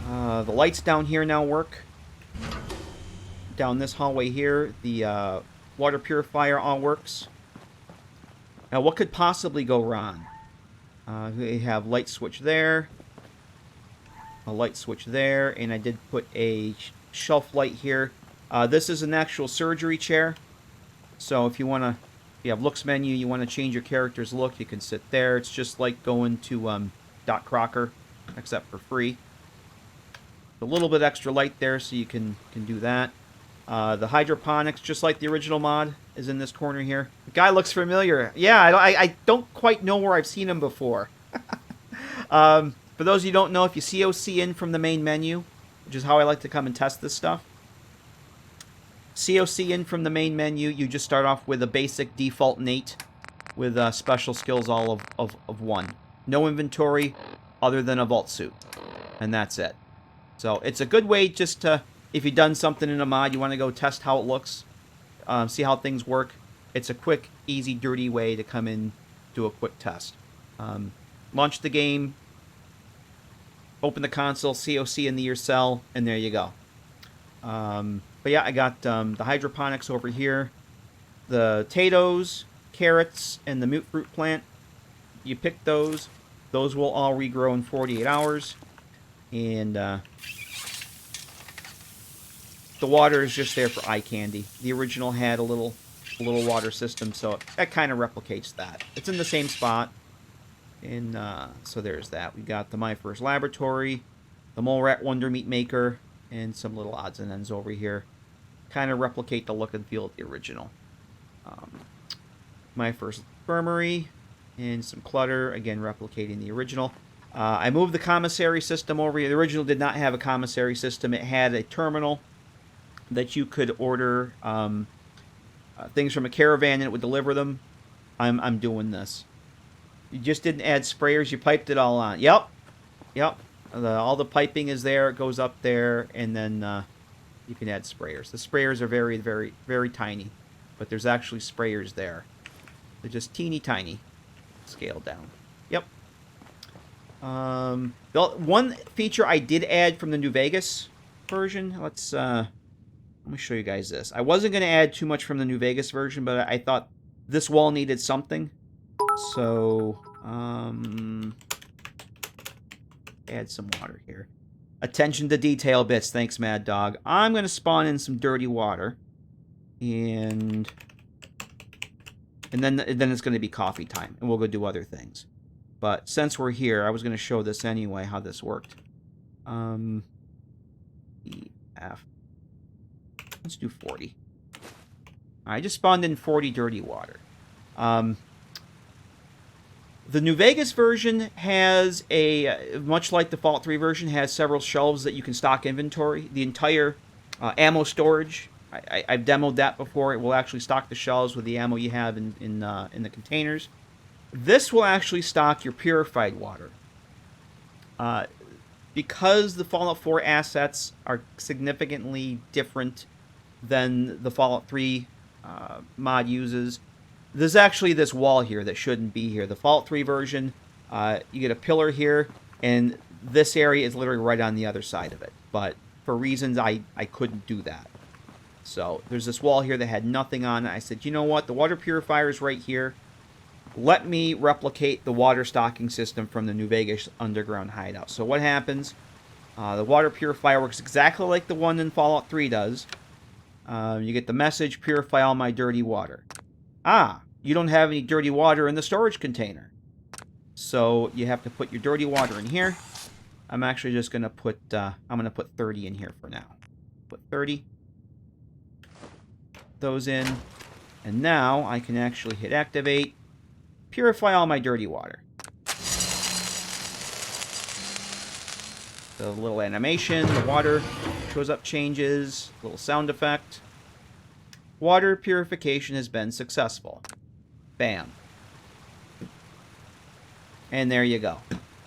[SPEAKER 1] The lights down here now work. Down this hallway here, the water purifier all works. Now, what could possibly go wrong? We have light switch there, a light switch there, and I did put a shelf light here. This is an actual surgery chair. So if you have looks menu, you want to change your character's look, you can sit there. It's just like going to Doc Crocker, except for free. A little bit extra light there, so you can do that. The hydroponics, just like the original mod, is in this corner here. The guy looks familiar. Yeah, I don't quite know where I've seen him before. For those of you who don't know, if you COC in from the main menu, which is how I like to come and test this stuff, COC in from the main menu, you just start off with a basic default Nate with special skills all of 1. No inventory other than a vault suit. And that's it. So it's a good way just to, if you've done something in a mod, you want to go test how it looks, see how things work. It's a quick, easy, dirty way to come in, do a quick test. Launch the game, open the console, COC into your cell, and there you go. But yeah, I got the hydroponics over here. The potatoes, carrots, and the mute fruit plant. You pick those. Those will all regrow in 48 hours. And the water is just there for eye candy. The original had a little water system, so that kind of replicates that. It's in the same spot. And so there's that. We got the My First Laboratory, the Mole Rat Wonder Meat Maker, and some little odds and ends over here. Kind of replicate the look and feel of the original. my first infirmary, and some clutter, again replicating the original. I moved the commissary system over here. The original did not have a commissary system. It had a terminal that you could order things from a caravan and it would deliver them. I'm doing this. You just didn't add sprayers. You piped it all on. Yep. All the piping is there. It goes up there, and then you can add sprayers. The sprayers are very, very, very tiny, but there's actually sprayers there. They're just teeny tiny, scaled down. Yep. The one feature I did add from the New Vegas version. Let me show you guys this. I wasn't going to add too much from the New Vegas version, but I thought this wall needed something. So, add some water here. Attention to detail bits. Thanks, Mad Dog. I'm going to spawn in some dirty water. And then it's going to be coffee time. And we'll go do other things. But since we're here, I was going to show this anyway, how this worked. EF. Let's do 40. I just spawned in 40 dirty water. The New Vegas version has much like the Fallout 3 version, has several shelves that you can stock inventory. The entire ammo storage, I've demoed that before. It will actually stock the shelves with the ammo you have in the containers. This will actually stock your purified water. Because the Fallout 4 assets are significantly different than the Fallout 3 mod uses, there's actually this wall here that shouldn't be here. The Fallout 3 version, you get a pillar here, and this area is literally right on the other side of it. But for reasons, I couldn't do that. So there's this wall here that had nothing on it. I said, you know what? The water purifier is right here. Let me replicate the water stocking system from the New Vegas underground hideout. So what happens? The water purifier works exactly like the one in Fallout 3 does. You get the message, purify all my dirty water. You don't have any dirty water in the storage container. So you have to put your dirty water in here. I'm actually just going to put, I'm going to put 30 in here for now. Put 30. Those in. And now I can actually hit activate. Purify all my dirty water. The little animation, the water shows up, changes, little sound effect. Water purification has been successful. Bam. And there you go.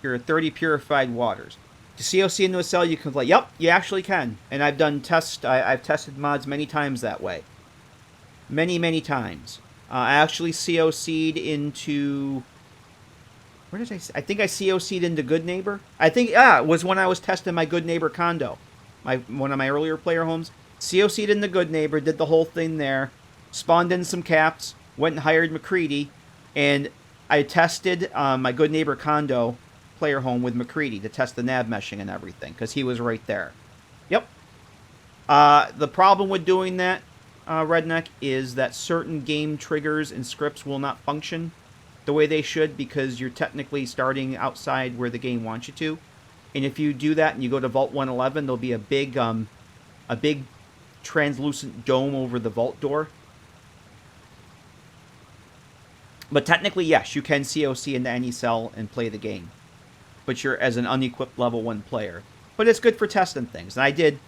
[SPEAKER 1] Your 30 purified waters. To COC into a cell, you can play. Yep, you actually can. And I've done tests. I've tested mods many times that way. Many, many times. I actually COC'd into... Where did I think I COC'd into Good Neighbor. I think, it was when I was testing my Good Neighbor condo. One of my earlier player homes. COC'd into Good Neighbor, did the whole thing there. Spawned in some caps. Went and hired McCready. And I tested my Good Neighbor condo player home with McCready to test the nav meshing and everything. Because he was right there. Yep. The problem with doing that, Redneck, is that certain game triggers and scripts will not function the way they should because you're technically starting outside where the game wants you to. And if you do that and you go to Vault 111, there'll be a big translucent dome over the vault door. But technically, yes, you can COC into any cell and play the game. But you're as an unequipped level 1 player. But it's good for testing things. And I did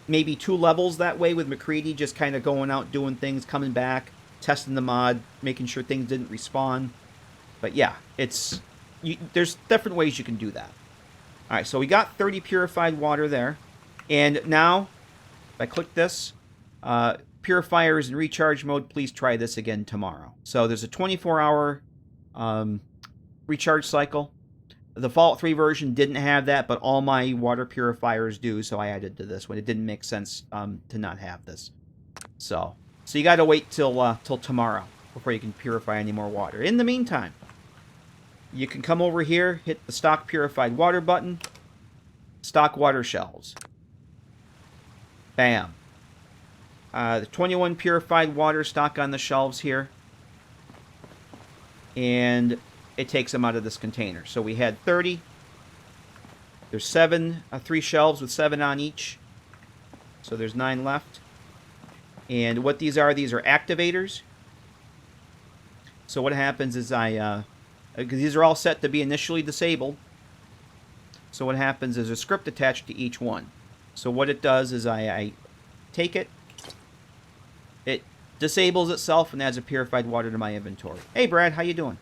[SPEAKER 1] maybe 2 levels that way with McCready, just kind of going out, doing things, coming back, testing the mod, making sure things didn't respawn. But yeah, there's different ways you can do that. Alright, so we got 30 purified water there. And now, if I click this, purifier is in recharge mode. Please try this again tomorrow. So there's a 24-hour recharge cycle. The Fallout 3 version didn't have that, but all my water purifiers do, so I added to this one. It didn't make sense to not have this. So you got to wait till tomorrow before you can purify any more water. In the meantime, you can come over here, hit the stock purified water button, stock water shelves. Bam. The 21 purified water stock on the shelves here. And it takes them out of this container. So we had 30. There's 3 shelves with 7 on each. So there's 9 left. And what these are activators. So what happens is because these are all set to be initially disabled. So what happens is a script attached to each one. So what it does is I take it, it disables itself and adds a purified water to my inventory. Hey Brad, how you doing?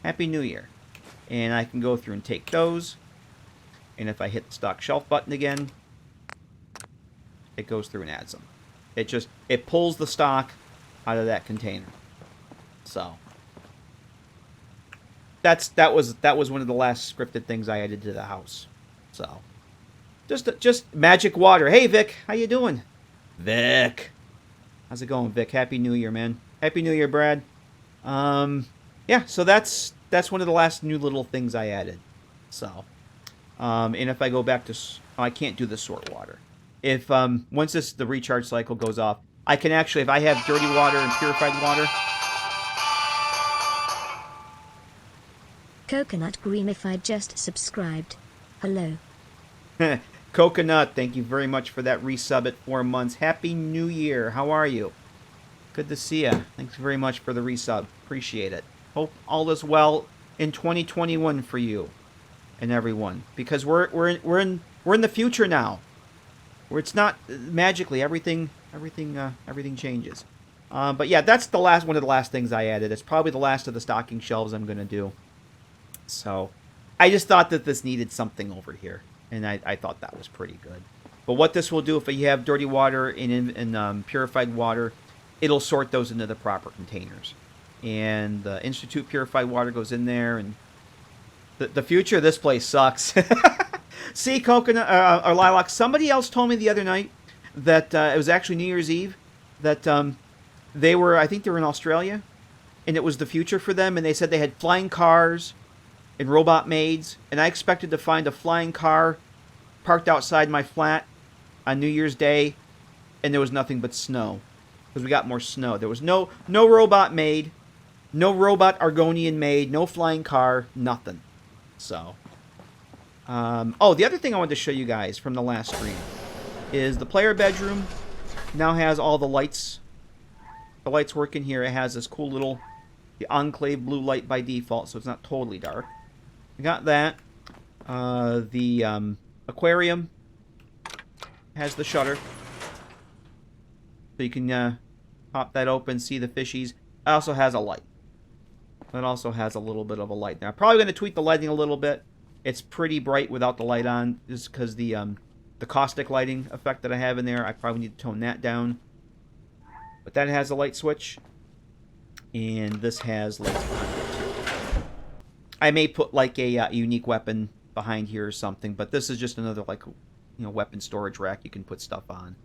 [SPEAKER 1] Happy New Year. And I can go through and take those. And if I hit the stock shelf button again, it goes through and adds them. It pulls the stock out of that container. So that was one of the last scripted things I added to the house. So just magic water. Hey Vic, how you doing? Vic, how's it going, Vic? Happy New Year, man. Happy New Year, Brad. Yeah. So that's one of the last new little things I added. So, and if I go back to, I can't do the sort water. If once the recharge cycle goes off, I can actually, if I have dirty water and purified water.
[SPEAKER 2] Coconut Creamified just subscribed. Hello.
[SPEAKER 1] Coconut, thank you very much for that resub at 4 months. Happy New Year. How are you? Good to see you. Thanks very much for the resub. Appreciate it. Hope all is well in 2021 for you and everyone, because we're in the future now, where it's not magically everything changes. But yeah, that's one of the last things I added. It's probably the last of the stocking shelves I'm gonna do. So I just thought that this needed something over here, and I thought that was pretty good. But what this will do, if you have dirty water and purified water, it'll sort those into the proper containers. And the Institute purified water goes in there, and the future of this place sucks. See, Coconut or Lilac, somebody else told me the other night that it was actually New Year's Eve, that I think they were in Australia, and it was the future for them, and they said they had flying cars and robot maids, and I expected to find a flying car parked outside my flat on New Year's Day, and there was nothing but snow, because we got more snow. There was no robot maid, no robot Argonian maid, no flying car, nothing. So, oh, the other thing I wanted to show you guys from the last stream is the player bedroom now has all the lights. The lights work in here. It has this cool little the enclave blue light by default, so it's not totally dark. We got that. The aquarium has the shutter, so you can pop that open, see the fishies. It also has a light. It also has a little bit of a light. Now, I'm probably going to tweak the lighting a little bit. It's pretty bright without the light on, just because the caustic lighting effect that I have in there. I probably need to tone that down. But that has a light switch, and this has lights behind it too. I may put like a unique weapon behind here or something, but this is just another weapon storage rack you can put stuff on.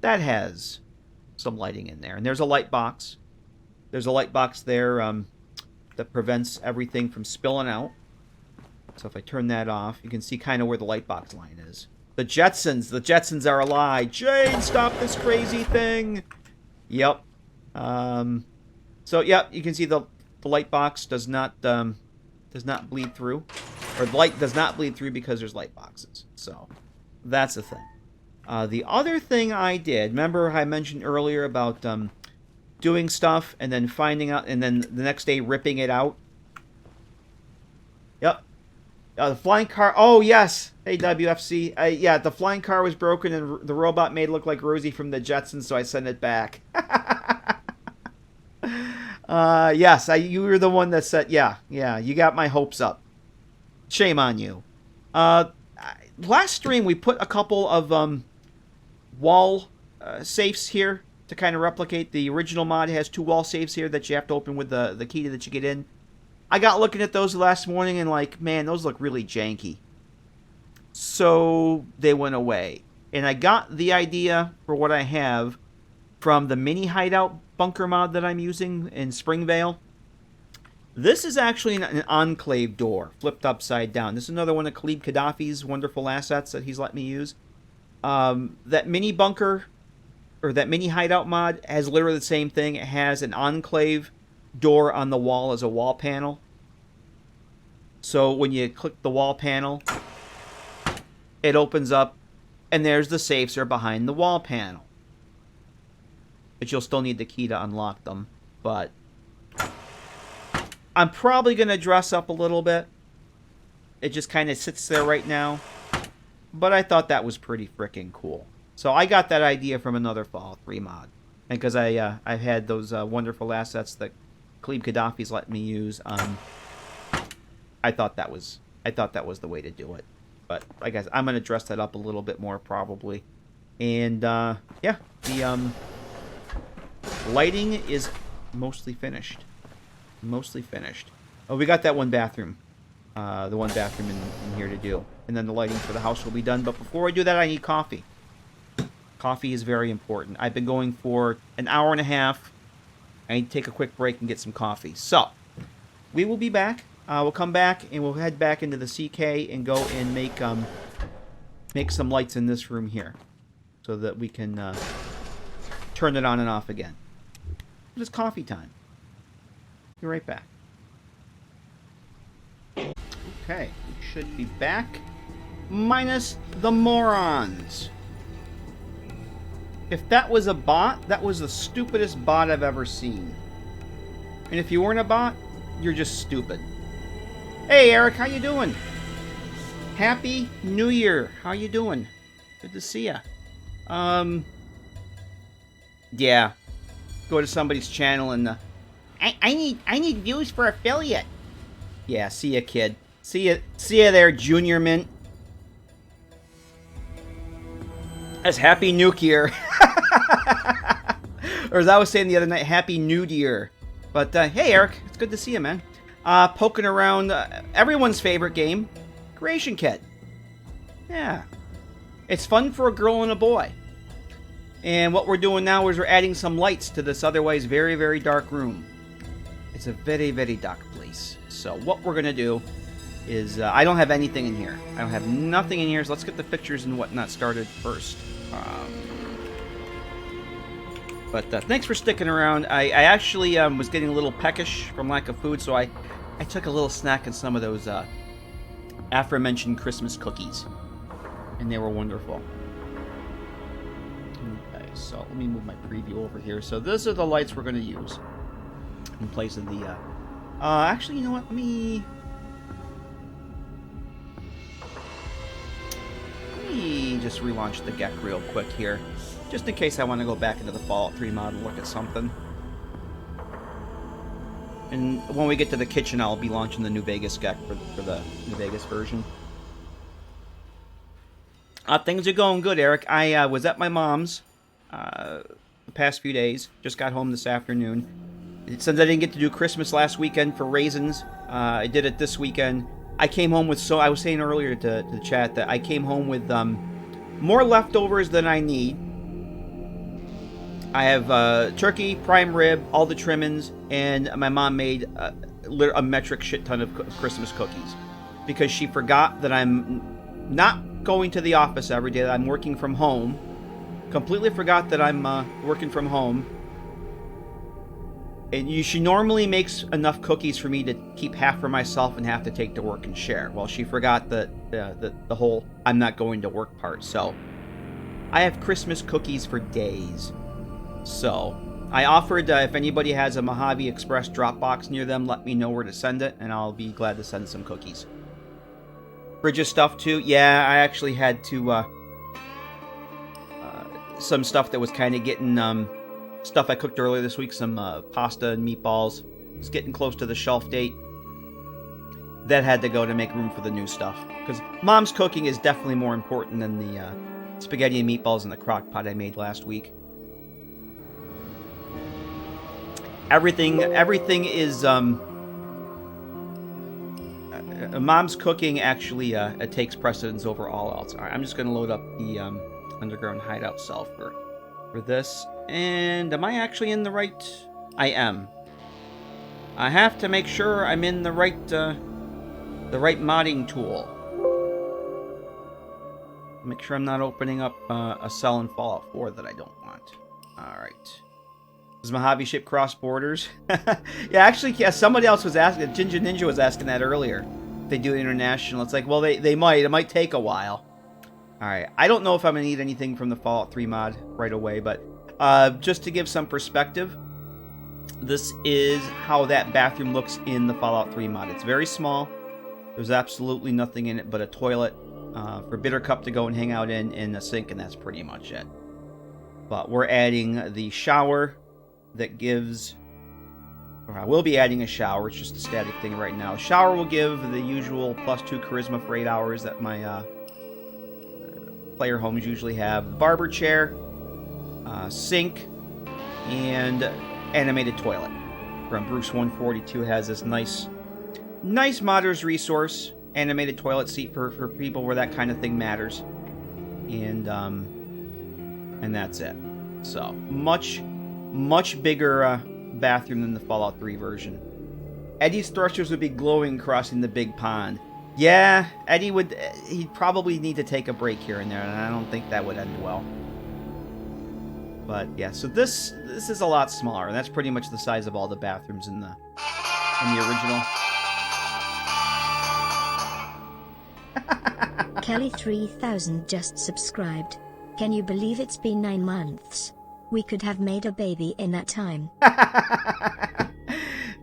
[SPEAKER 1] That has some lighting in there, and there's a light box. There's a light box there that prevents everything from spilling out. So if I turn that off, you can see kind of where the light box line is. The Jetsons are a lie. Jane, stop this crazy thing. Yep. So yeah, you can see the light box does not bleed through, or the light does not bleed through because there's light boxes. So that's the thing. The other thing I did, remember I mentioned earlier about doing stuff and then finding out, and then the next day ripping it out. Yep. The flying car. Oh yes. Hey WFC. Yeah, the flying car was broken and the robot made it look like Rosie from the Jetsons, so I sent it back. Yes, you were the one that said, yeah, you got my hopes up. Shame on you. Last stream we put a couple of wall safes here to kind of replicate the original mod. It has 2 wall safes here that you have to open with the key that you get in. I got looking at those last morning and like, man, those look really janky. So they went away. And I got the idea for what I have from the mini hideout bunker mod that I'm using in Springvale. This is actually an enclave door flipped upside down. This is another one of Khalid Gaddafi's wonderful assets that he's let me use. That mini bunker, or that mini hideout mod, has literally the same thing. It has an enclave door on the wall as a wall panel. So when you click the wall panel, it opens up, and there's the safes are behind the wall panel. But you'll still need the key to unlock them. But I'm probably going to dress up a little bit. It just kind of sits there right now. But I thought that was pretty freaking cool. So I got that idea from another Fallout 3 mod. And because I've had those wonderful assets that Khalib Gaddafi's let me use, I thought that was the way to do it. But I guess I'm going to dress that up a little bit more probably. And yeah, the lighting is mostly finished. Mostly finished. Oh, we got that one bathroom. The one bathroom in here to do. And then the lighting for the house will be done. But before I do that, I need coffee. Coffee is very important. I've been going for an hour and a half. I need to take a quick break and get some coffee. So, we will be back. We'll come back and we'll head back into the CK and go and make some lights in this room here. So that we can turn it on and off again. It's coffee time. Be right back. Okay, we should be back. Minus the morons. If that was a bot, that was the stupidest bot I've ever seen. And if you weren't a bot, you're just stupid. Hey Eric, how you doing? Happy New Year. How you doing? Good to see ya. Yeah. Go to somebody's channel and I need views for affiliate. Yeah, see ya, kid. See ya there, Junior Mint. That's Happy Nuke Year. Or as I was saying the other night, Happy New Year. But hey, Eric, it's good to see you, man. Poking around everyone's favorite game, Creation Kit. Yeah. It's fun for a girl and a boy. And what we're doing now is we're adding some lights to this otherwise very, very dark room. It's a very, very dark place. So what we're going to do is... I don't have anything in here. I don't have nothing in here, so let's get the pictures and whatnot started first. But thanks for sticking around. I actually was getting a little peckish from lack of food, so I took a little snack in some of those aforementioned Christmas cookies. And they were wonderful. Okay, so let me move my preview over here. So those are the lights we're going to use in place of the... actually, you know what? Let me just relaunch the GEC real quick here. Just in case I want to go back into the Fallout 3 mod and look at something. And when we get to the kitchen, I'll be launching the New Vegas GEC for the New Vegas version. Things are going good, Eric. I was at my mom's the past few days. Just got home this afternoon. Since I didn't get to do Christmas last weekend for raisins, I did it this weekend. I came home with, I was saying earlier to the chat that I came home with more leftovers than I need. I have turkey, prime rib, all the trimmings, and my mom made a metric shit ton of Christmas cookies. Because she forgot that I'm not going to the office every day, that I'm working from home. Completely forgot that I'm working from home. And she normally makes enough cookies for me to keep half for myself and half to take to work and share. Well, she forgot the whole I'm not going to work part. So I have Christmas cookies for days. So I offered if anybody has a Mojave Express Dropbox near them, let me know where to send it, and I'll be glad to send some cookies. Bridget's stuff too. Yeah, I actually had to some stuff that was kind of getting stuff I cooked earlier this week, some pasta and meatballs. It's getting close to the shelf date. That had to go to make room for the new stuff. Because Mom's cooking is definitely more important than the spaghetti and meatballs in the crock pot I made last week. Everything is... Mom's cooking actually it takes precedence over all else. Alright, I'm just going to load up the underground hideout cell for this. And am I actually in the right... I am. I have to make sure I'm in the right modding tool. Make sure I'm not opening up a cell in Fallout 4 that I don't want. Alright. Does Mojave ship cross borders? Yeah, actually, yeah, somebody else was asking. Ginger Ninja was asking that earlier. If they do international. It's like, well, they might. It might take a while. Alright. I don't know if I'm going to need anything from the Fallout 3 mod right away, but just to give some perspective, this is how that bathroom looks in the Fallout 3 mod. It's very small. There's absolutely nothing in it but a toilet for Bittercup to go and hang out in, and a sink, and that's pretty much it. But we're adding the shower that gives... Or I will be adding a shower. It's just a static thing right now. Shower will give the usual +2 charisma for 8 hours that my player homes usually have. Barber chair, sink, and animated toilet. From Bruce 142 has this nice modders resource, animated toilet seat for people where that kind of thing matters, and that's it. So much bigger bathroom than the Fallout 3 version. Eddie's thrusters would be glowing crossing the big pond. Yeah, Eddie he'd probably need to take a break here and there, and I don't think that would end well. But yeah, so this is a lot smaller, and that's pretty much the size of all the bathrooms in the original.
[SPEAKER 2] Kelly 3000 just subscribed. Can you believe it's been 9 months? We could have made a baby in that time.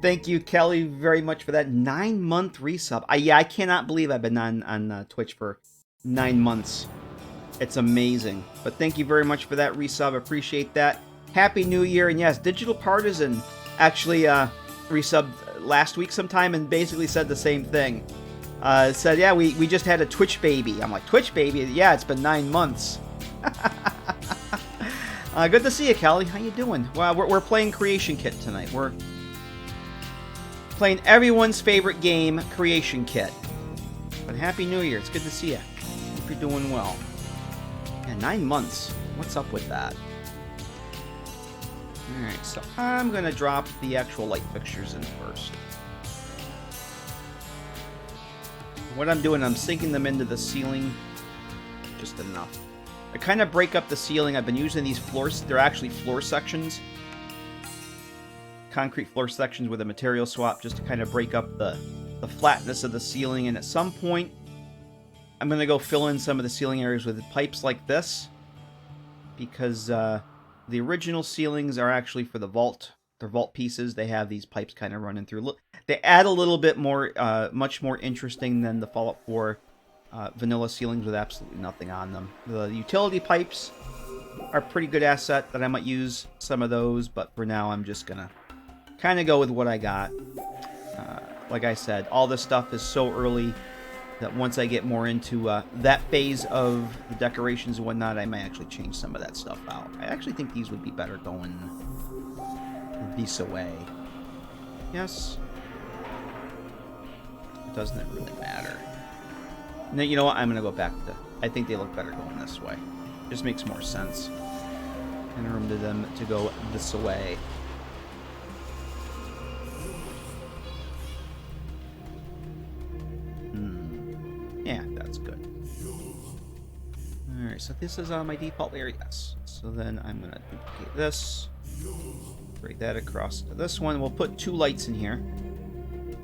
[SPEAKER 1] Thank you, Kelly, very much for that 9-month resub. Yeah, I cannot believe I've been on Twitch for 9 months. It's amazing. But thank you very much for that resub. Appreciate that. Happy New Year. And yes, Digital Partisan actually resubbed last week sometime and basically said the same thing. Said, yeah, we just had a Twitch baby. I'm like, Twitch baby? Yeah, it's been 9 months. Good to see you, Kelly. How you doing? Well, we're playing Creation Kit tonight. We're playing everyone's favorite game, Creation Kit. But Happy New Year. It's good to see you. Hope you're doing well. Yeah, 9 months. What's up with that? Alright, so I'm going to drop the actual light fixtures in first. What I'm doing, I'm sinking them into the ceiling. Just enough. I kind of break up the ceiling. I've been using these floors. They're actually floor sections. Concrete floor sections with a material swap just to kind of break up the flatness of the ceiling. And at some point, I'm going to go fill in some of the ceiling areas with pipes like this. Because the original ceilings are actually for the vault. They're vault pieces. They have these pipes kind of running through. They add a little bit more, much more interesting than the Fallout 4 vanilla ceilings with absolutely nothing on them. The utility pipes are a pretty good asset that I might use some of those, but for now I'm just gonna kind of go with what I got. Like I said, all this stuff is so early that once I get more into that phase of the decorations and whatnot, I might actually change some of that stuff out. I actually think these would be better going this away. Yes. Doesn't it really matter? No, you know what? I'm going to go back to... I think they look better going this way. Just makes more sense. And room to them to go this way. Yeah, that's good. Alright, so this is my default area. Yes. So then I'm going to duplicate this. Break that across to this one. We'll put 2 lights in here.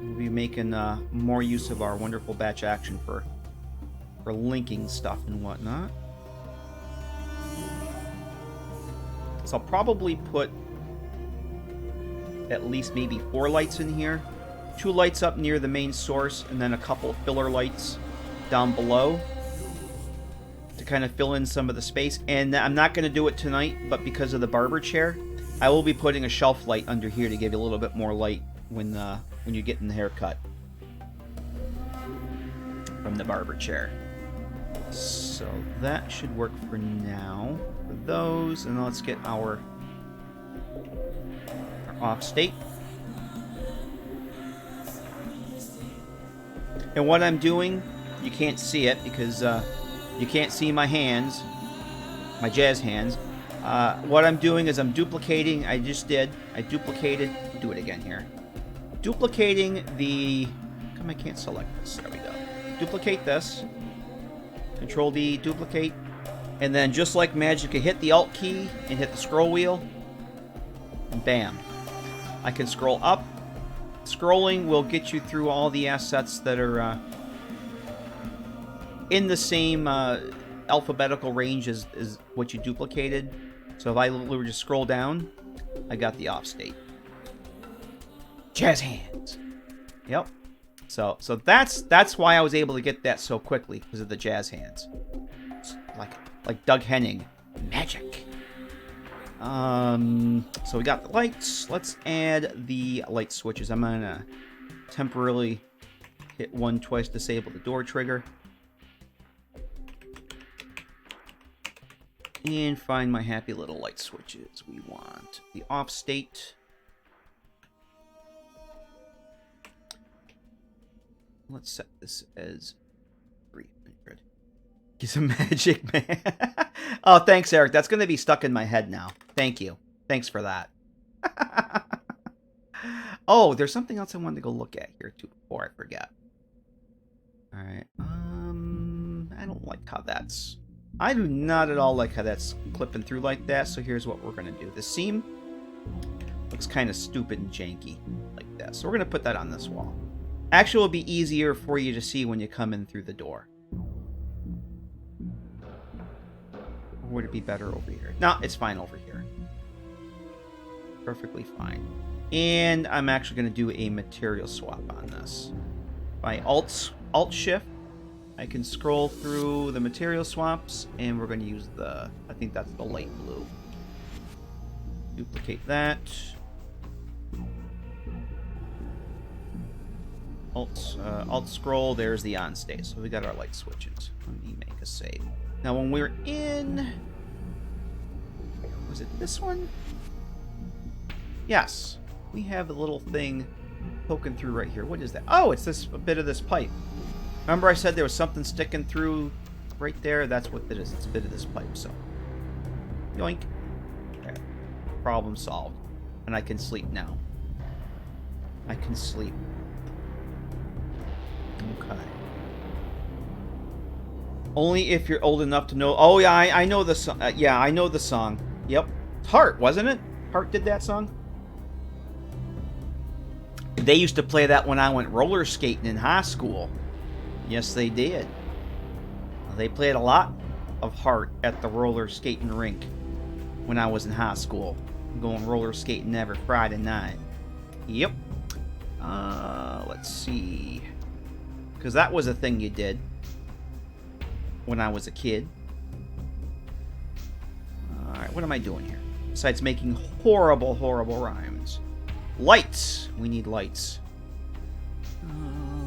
[SPEAKER 1] We'll be making more use of our wonderful batch action for linking stuff and whatnot. So I'll probably put at least maybe 4 lights in here. 2 lights up near the main source, and then a couple filler lights down below to kind of fill in some of the space. And I'm not going to do it tonight, but because of the barber chair, I will be putting a shelf light under here to give you a little bit more light when you're getting the haircut from the barber chair. So that should work for now for those, and let's get our off state. And what I'm doing, you can't see it because you can't see my hands, my jazz hands. What I'm doing is I'm duplicating. I duplicated. Do it again here. Duplicating the. Come, I can't select this. There we go. Duplicate this. Control D, duplicate, and then just like magic, I hit the Alt key and hit the scroll wheel, and bam, I can scroll up. Scrolling will get you through all the assets that are in the same alphabetical range as what you duplicated. So if I were to scroll down, I got the off state. Jazz hands. Yep. So that's why I was able to get that so quickly, because of the jazz hands. Like Doug Henning. Magic. So we got the lights. Let's add the light switches. I'm gonna temporarily hit 1 twice, disable the door trigger. And find my happy little light switches. We want the off state. Let's set this as 300. He's a magic man. Oh, thanks, Eric. That's going to be stuck in my head now. Thank you. Thanks for that. Oh, there's something else I wanted to go look at here, too, before I forget. All right. I don't like how that's... I do not at all like how that's clipping through like that, so here's what we're going to do. The seam looks kind of stupid and janky like that, so we're going to put that on this wall. Actually, it'll be easier for you to see when you come in through the door. Or would it be better over here? No, it's fine over here. Perfectly fine. And I'm actually going to do a material swap on this. By Alt-Shift, I can scroll through the material swaps, and we're going to use the, I think that's the light blue. Duplicate that. Alt-Scroll, there's the on state. So we got our light switches. Let me make a save. Now when we're in... Was it this one? Yes. We have a little thing poking through right here. What is that? Oh, it's this a bit of this pipe. Remember I said there was something sticking through right there? That's what it is. It's a bit of this pipe, so. Yoink. Okay. Problem solved. And I can sleep now. I can sleep. Okay. Only if you're old enough to know. Oh, yeah, I know the song. Yeah, I know the song. Yep. Heart, wasn't it? Heart did that song? They used to play that when I went roller skating in high school. Yes, they did. They played a lot of Heart at the roller skating rink when I was in high school. Going roller skating every Friday night. Yep. Let's see. Because that was a thing you did when I was a kid. Alright, what am I doing here? Besides making horrible, horrible rhymes. Lights! We need lights.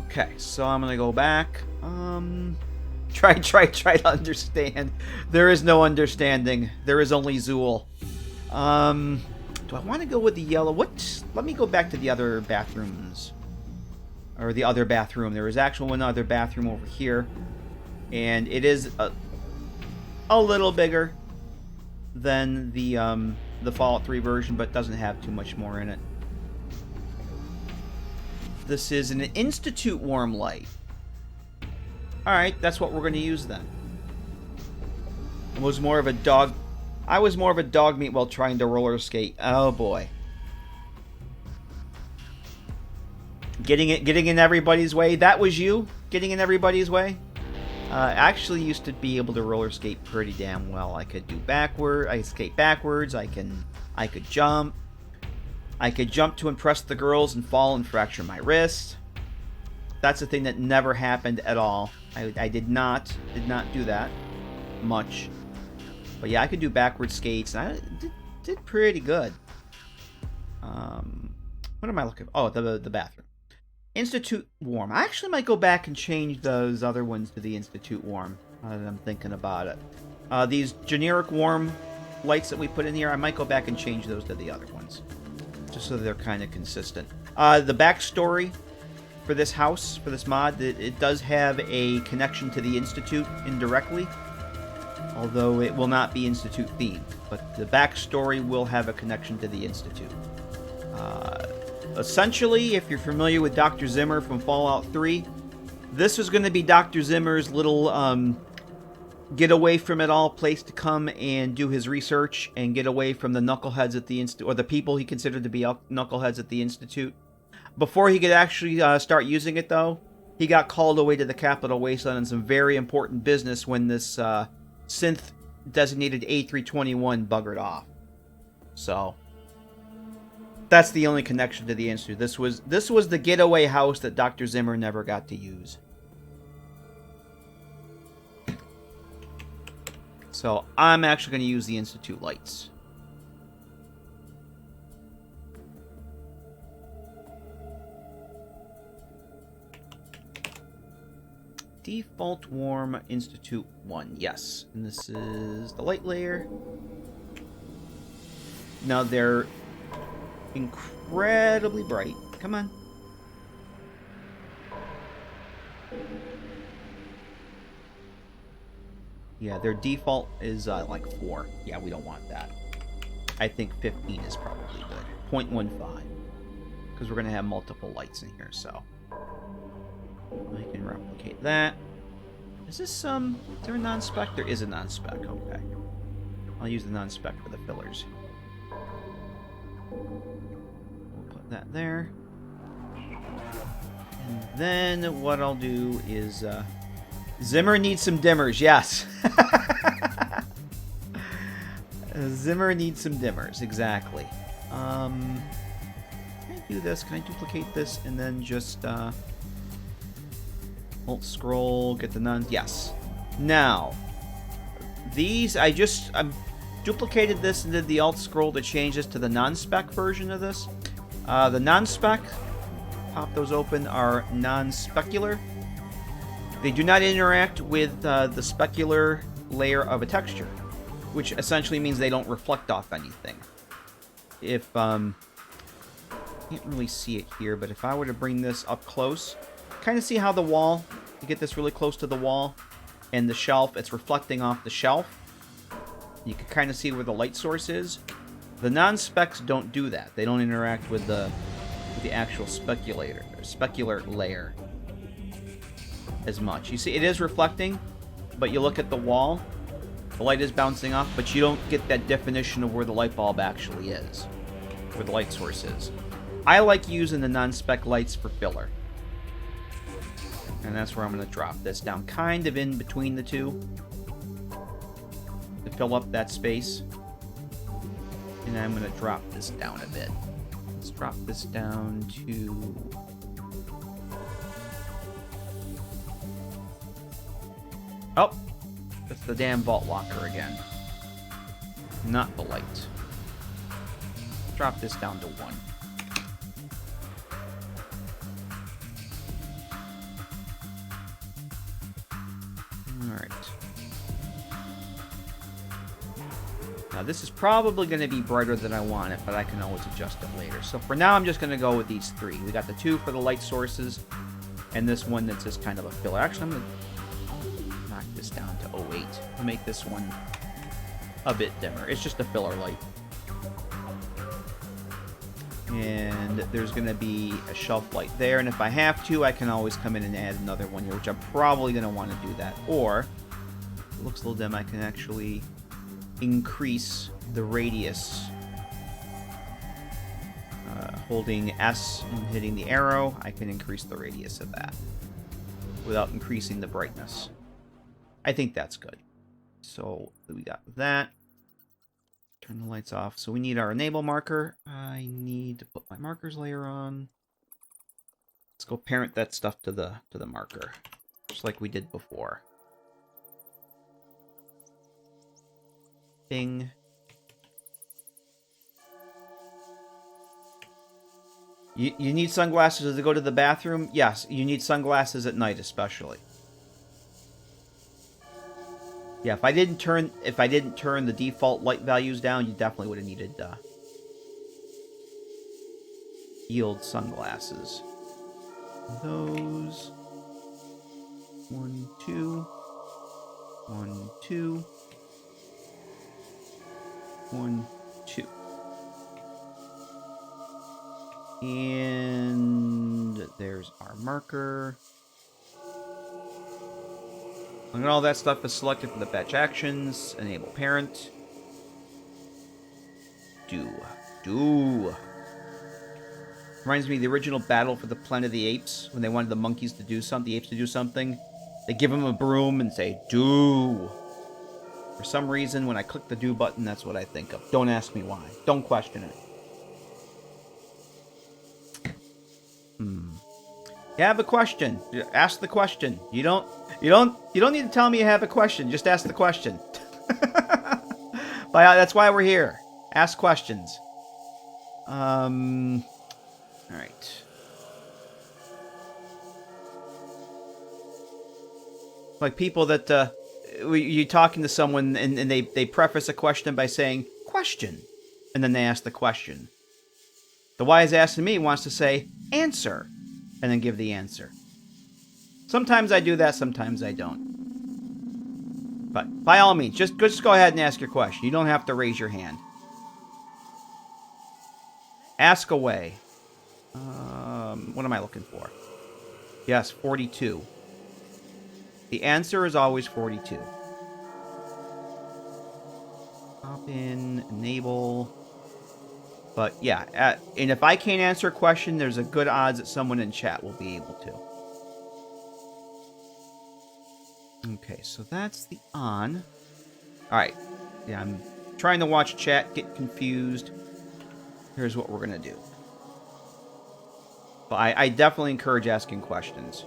[SPEAKER 1] Okay, so I'm gonna go back. Try to understand. There is no understanding. There is only Zool. Do I want to go with the yellow? What? Let me go back to the other bathrooms. Or the other bathroom. There is actually one other bathroom over here. And it is a little bigger than the Fallout 3 version, but doesn't have too much more in it. This is an Institute warm light. Alright, that's what we're going to use then. I was more of a dog meat while trying to roller skate. Oh boy. Getting in everybody's way. That was you? Getting in everybody's way? I actually used to be able to roller skate pretty damn well. I could do backward. I could skate backwards. I could jump. I could jump to impress the girls and fall and fracture my wrist. That's a thing that never happened at all. I did not do that much. But yeah, I could do backward skates, and I did pretty good. What am I looking for? Oh, the bathroom. Institute warm. I actually might go back and change those other ones to the Institute warm, now that I'm thinking about it. These generic warm lights that we put in here, I might go back and change those to the other ones, just so they're kind of consistent. The backstory for this house, for this mod, it does have a connection to the Institute indirectly, although it will not be Institute themed, but the backstory will have a connection to the Institute. Essentially, if you're familiar with Dr. Zimmer from Fallout 3, this is going to be Dr. Zimmer's little get away from it all place to come and do his research and get away from the knuckleheads at the Institute, or the people he considered to be knuckleheads at the Institute. Before he could actually start using it, though, he got called away to the Capital Wasteland on some very important business when this synth designated A321 buggered off. So, That's the only connection to the Institute. This was the getaway house that Dr. Zimmer never got to use. So I'm actually going to use the Institute lights. Default warm Institute 1. Yes. And this is the light layer. Now they're incredibly bright. Come on. Yeah, their default is like 4. Yeah, we don't want that. I think 15 is probably good. 0.15. Because we're going to have multiple lights in here, so. I can replicate that. Is this is there a non-spec? There is a non-spec, okay. I'll use the non-spec for the fillers. We'll put that there. And then what I'll do is, Zimmer needs some dimmers, yes. Zimmer needs some dimmers, exactly. Can I do this? Can I duplicate this and then just, Alt scroll, get the non... Yes. Now, these, I duplicated this and did the Alt scroll to change this to the non-spec version of this. The non-spec, pop those open, are non-specular. They do not interact with the specular layer of a texture, which essentially means they don't reflect off anything. If, can't really see it here, but if I were to bring this up close, kind of see how the wall, you get this really close to the wall, and the shelf, it's reflecting off the shelf. You can kind of see where the light source is. The non-specs don't do that. They don't interact with the actual specular layer as much. You see, it is reflecting, but you look at the wall, the light is bouncing off, but you don't get that definition of where the light bulb actually is, where the light source is. I like using the non-spec lights for filler. And that's where I'm going to drop this down, kind of in between the two, to fill up that space. And I'm going to drop this down a bit. Let's drop this down to... Oh! That's the damn vault locker again. Not the light. Drop this down to 1. Alright. Now this is probably going to be brighter than I want it, but I can always adjust it later. So for now I'm just going to go with these 3. We got the 2 for the light sources, and this one that's just kind of a filler. Actually, I'm going to knock this down to 08 to make this one a bit dimmer. It's just a filler light. And there's going to be a shelf light there, and if I have to, I can always come in and add another one here, which I'm probably going to want to do that. Or, it looks a little dim, I can actually increase the radius. Holding S and hitting the arrow, I can increase the radius of that without increasing the brightness. I think that's good. So, we got that. Turn the lights off. So we need our enable marker. I need to put my markers layer on. Let's go parent that stuff to the marker, just like we did before. Bing. You need sunglasses to go to the bathroom? Yes, you need sunglasses at night especially. Yeah, if I didn't turn the default light values down, you definitely would have needed field sunglasses. Those 1, 2, 1, 2, 1, 2, and there's our marker. And all that stuff is selected for the batch actions. Enable parent. Do. Reminds me of the original Battle for the Planet of the Apes, when they wanted the monkeys to do something, the apes to do something. They give them a broom and say, do. For some reason, when I click the do button, that's what I think of. Don't ask me why. Don't question it. You have a question. Ask the question. You don't need to tell me you have a question. Just ask the question. But that's why we're here. Ask questions. All right. Like people that you're talking to someone and they preface a question by saying question, and then they ask the question. The wise ass in me wants to say answer, and then give the answer. Sometimes I do that, sometimes I don't. But by all means, just go ahead and ask your question. You don't have to raise your hand. Ask away. What am I looking for? Yes, 42. The answer is always 42. Hop in, enable. But yeah, and if I can't answer a question, there's a good odds that someone in chat will be able to. Okay, so that's the on. Alright. Yeah, I'm trying to watch chat, get confused. Here's what we're going to do. But I definitely encourage asking questions.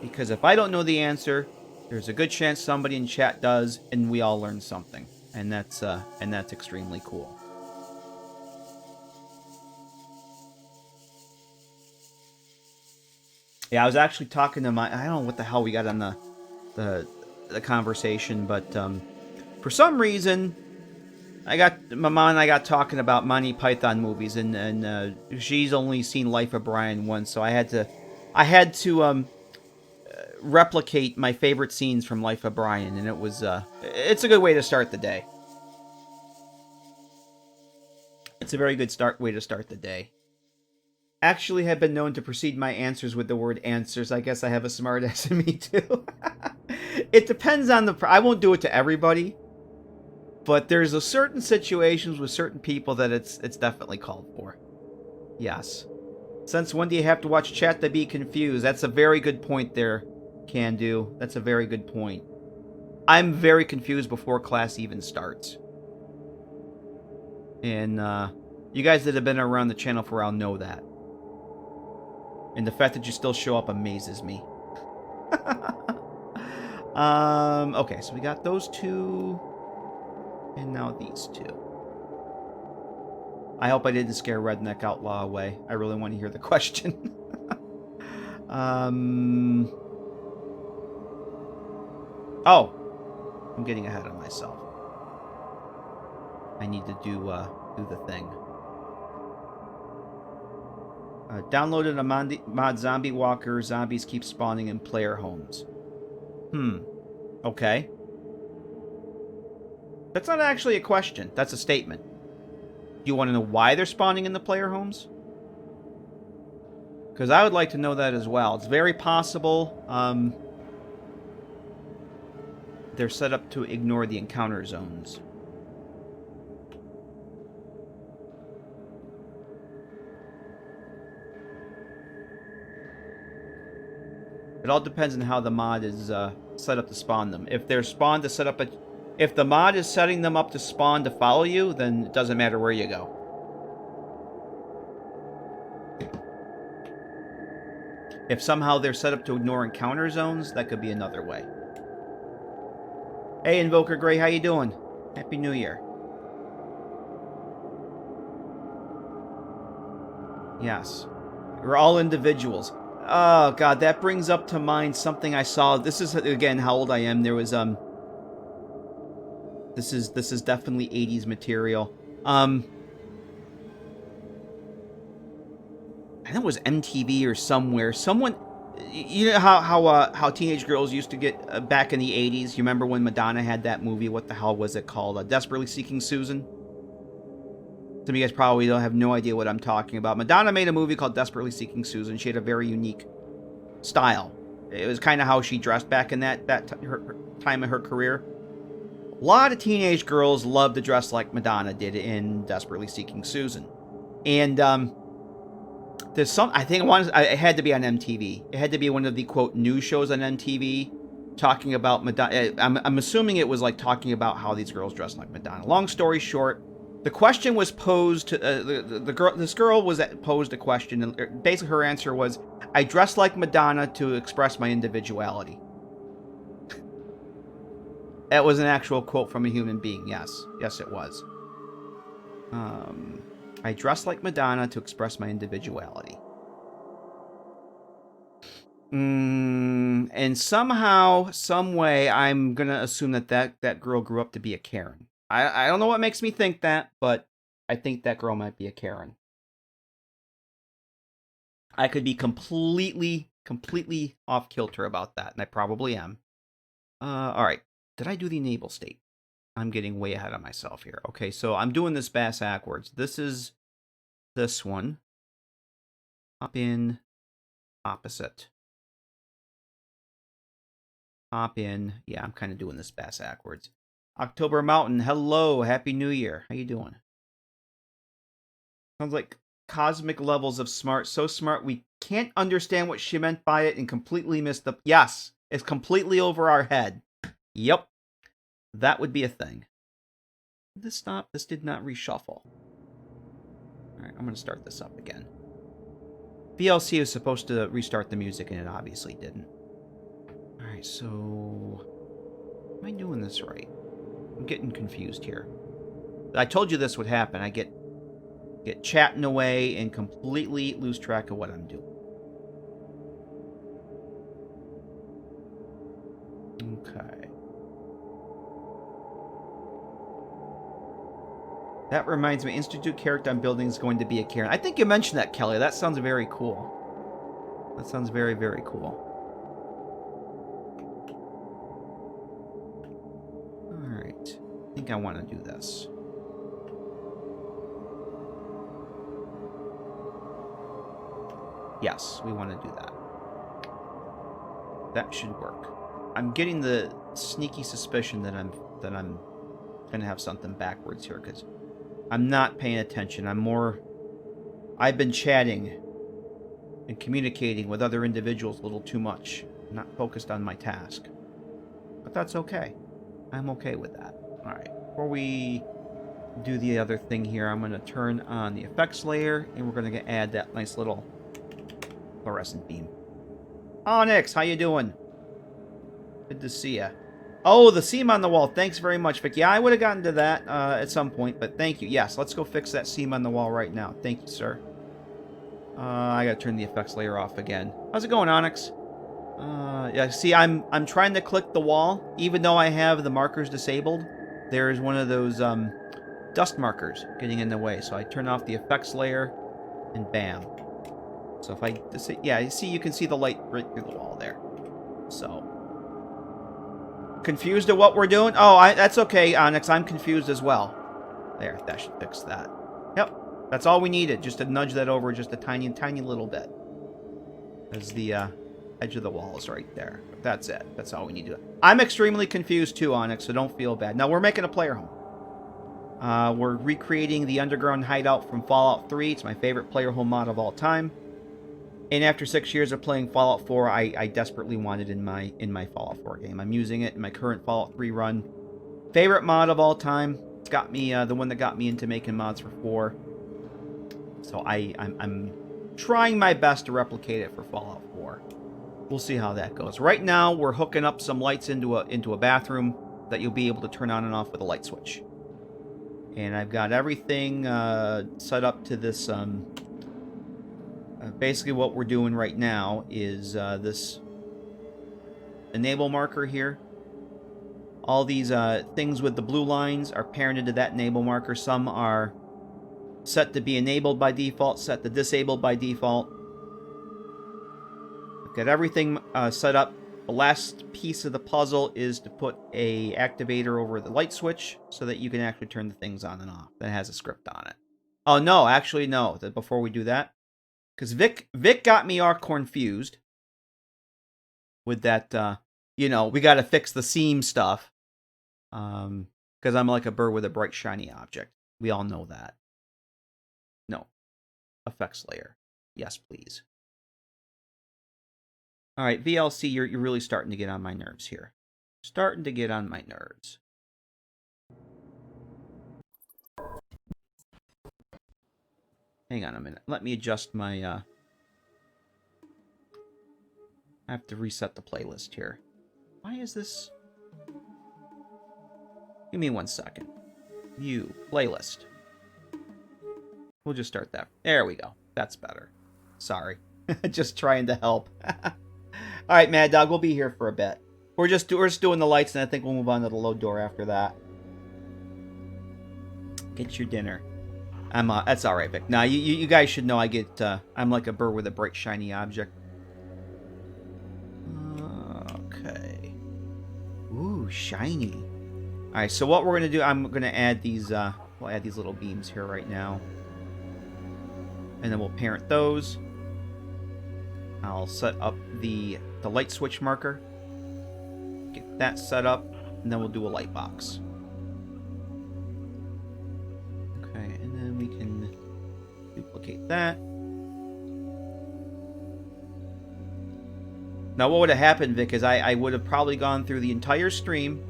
[SPEAKER 1] Because if I don't know the answer, there's a good chance somebody in chat does, and we all learn something. And that's extremely cool. Yeah, I was actually talking to I don't know what the hell we got on the conversation, but for some reason, my mom and I got talking about Monty Python movies, and she's only seen Life of Brian once, so I had to replicate my favorite scenes from Life of Brian, and it's a good way to start the day. It's a very good way to start the day. Actually have been known to precede my answers with the word answers. I guess I have a smart ass in me too. It depends on I won't do it to everybody, but there's a certain situations with certain people that it's definitely called for. Yes. Since when do you have to watch chat to be confused? That's a very good point there, Can Do. That's a very good point. I'm very confused before class even starts. And you guys that have been around the channel for a while know that. And the fact that you still show up amazes me. Okay, so we got those two. And now these two. I hope I didn't scare Redneck Outlaw away. I really want to hear the question. Oh. I'm getting ahead of myself. I need to do the thing. Downloaded a mod Zombie Walker. Zombies keep spawning in player homes. Okay. That's not actually a question. That's a statement. Do you want to know why they're spawning in the player homes? Because I would like to know that as well. It's very possible they're set up to ignore the encounter zones. It all depends on how the mod is set up to spawn them. If they're spawned to set up if the mod is setting them up to spawn to follow you, then it doesn't matter where you go. If somehow they're set up to ignore encounter zones, that could be another way. Hey, Invoker Gray, how you doing? Happy New Year. Yes. We're all individuals. Oh, God, that brings up to mind something I saw. This is, again, how old I am. There was, This is definitely 80s material. I think it was MTV or somewhere. Someone, you know how teenage girls used to get back in the 80s. You remember when Madonna had that movie? What the hell was it called? Desperately Seeking Susan. Some of you guys probably don't have no idea what I'm talking about. Madonna made a movie called Desperately Seeking Susan. She had a very unique style. It was kind of how she dressed back in her time of her career. A lot of teenage girls loved to dress like Madonna did in Desperately Seeking Susan. And there's I think it had to be on MTV. It had to be one of the, quote, news shows on MTV talking about Madonna. I'm assuming it was like talking about how these girls dress like Madonna. Long story short, The question was posed to the girl. This girl was posed a question, and basically her answer was, "I dress like Madonna to express my individuality." That was an actual quote from a human being. Yes, yes, it was. I dress like Madonna to express my individuality. And somehow, some way, I'm gonna assume that girl grew up to be a Karen. I don't know what makes me think that, but I think that girl might be a Karen. I could be completely off kilter about that, and I probably am. All right. Did I do the enable state? I'm getting way ahead of myself here. Okay, so I'm doing this backwards. This is this one. Hop in, opposite. Hop in. Yeah, I'm kind of doing this backwards. October Mountain, hello, Happy New Year. How you doing? Sounds like cosmic levels of smart. So smart we can't understand what she meant by it and completely missed the... Yes, it's completely over our head. Yep, that would be a thing. Did this stop? This did not reshuffle. Alright, I'm going to start this up again. VLC was supposed to restart the music and it obviously didn't. Alright, so... Am I doing this right? I'm getting confused here. I told you this would happen. I get chatting away and completely lose track of what I'm doing. Okay. That reminds me, Institute character I'm building is going to be a Karen. I think you mentioned that, Kelly. That sounds very cool. That sounds very, very cool. Alright. I think I want to do this. Yes, we want to do that. That should work. I'm getting the sneaky suspicion that I'm gonna have something backwards here because I'm not paying attention. I've been chatting and communicating with other individuals a little too much. I'm not focused on my task. But that's okay. I'm okay with that. Alright, before we do the other thing here, I'm going to turn on the effects layer, and we're going to add that nice little fluorescent beam. Onyx, how you doing? Good to see ya. Oh, the seam on the wall. Thanks very much, Vic. Yeah, I would have gotten to that at some point, but thank you. Yes, let's go fix that seam on the wall right now. Thank you, sir. I gotta turn the effects layer off again. How's it going, Onyx? Yeah, see, I'm trying to click the wall, even though I have the markers disabled. There's one of those dust markers getting in the way, so I turn off the effects layer, and bam. So if I, yeah, you see, you can see the light right through the wall there. So, confused at what we're doing? Oh, that's okay, Onyx. I'm confused as well. There, that should fix that. Yep, that's all we needed, just to nudge that over just a tiny little bit. As the edge of the wall is right there. That's it. That's all we need to do. I'm extremely confused too, Onyx, so don't feel bad. Now, we're making a player home. We're recreating the underground hideout from Fallout 3. It's my favorite player home mod of all time. And after 6 years of playing Fallout 4, I desperately want it in my Fallout 4 game. I'm using it in my current Fallout 3 run. Favorite mod of all time. It's got me the one that got me into making mods for 4. So I'm trying my best to replicate it for Fallout 4. We'll see how that goes. Right now, we're hooking up some lights into a bathroom that you'll be able to turn on and off with a light switch. And I've got everything set up to this. Basically, what we're doing right now is this enable marker here. All these things with the blue lines are parented to that enable marker. Some are set to be enabled by default, set to disabled by default. I've got everything set up. The last piece of the puzzle is to put a activator over the light switch so that you can actually turn the things on and off. That has a script on it. Oh, no, actually, no. Before we do that, because Vic got me all confused with that, you know, we got to fix the seam stuff. Because I'm like a bird with a bright, shiny object. We all know that. No. Effects layer. Yes, please. All right, VLC, you're really starting to get on my nerves here. Starting to get on my nerves. Hang on a minute. Let me adjust my, I have to reset the playlist here. Why is this? Give me 1 second. View. Playlist. We'll just start that. There we go. That's better. Sorry. Just trying to help. Alright, Mad Dog. We'll be here for a bit. We're just doing the lights, and I think we'll move on to the load door after that. Get your dinner. That's alright, Vic. Now, you guys should know I get, I'm like a bird with a bright, shiny object. Okay. Ooh, shiny. Alright, so what we're going to do, I'm going to add these, we'll add these little beams here right now. And then we'll parent those. I'll set up the light switch marker. Get that set up, and then we'll do a light box. Okay, and then we can duplicate that. Now, what would have happened, Vic, is I would have probably gone through the entire stream,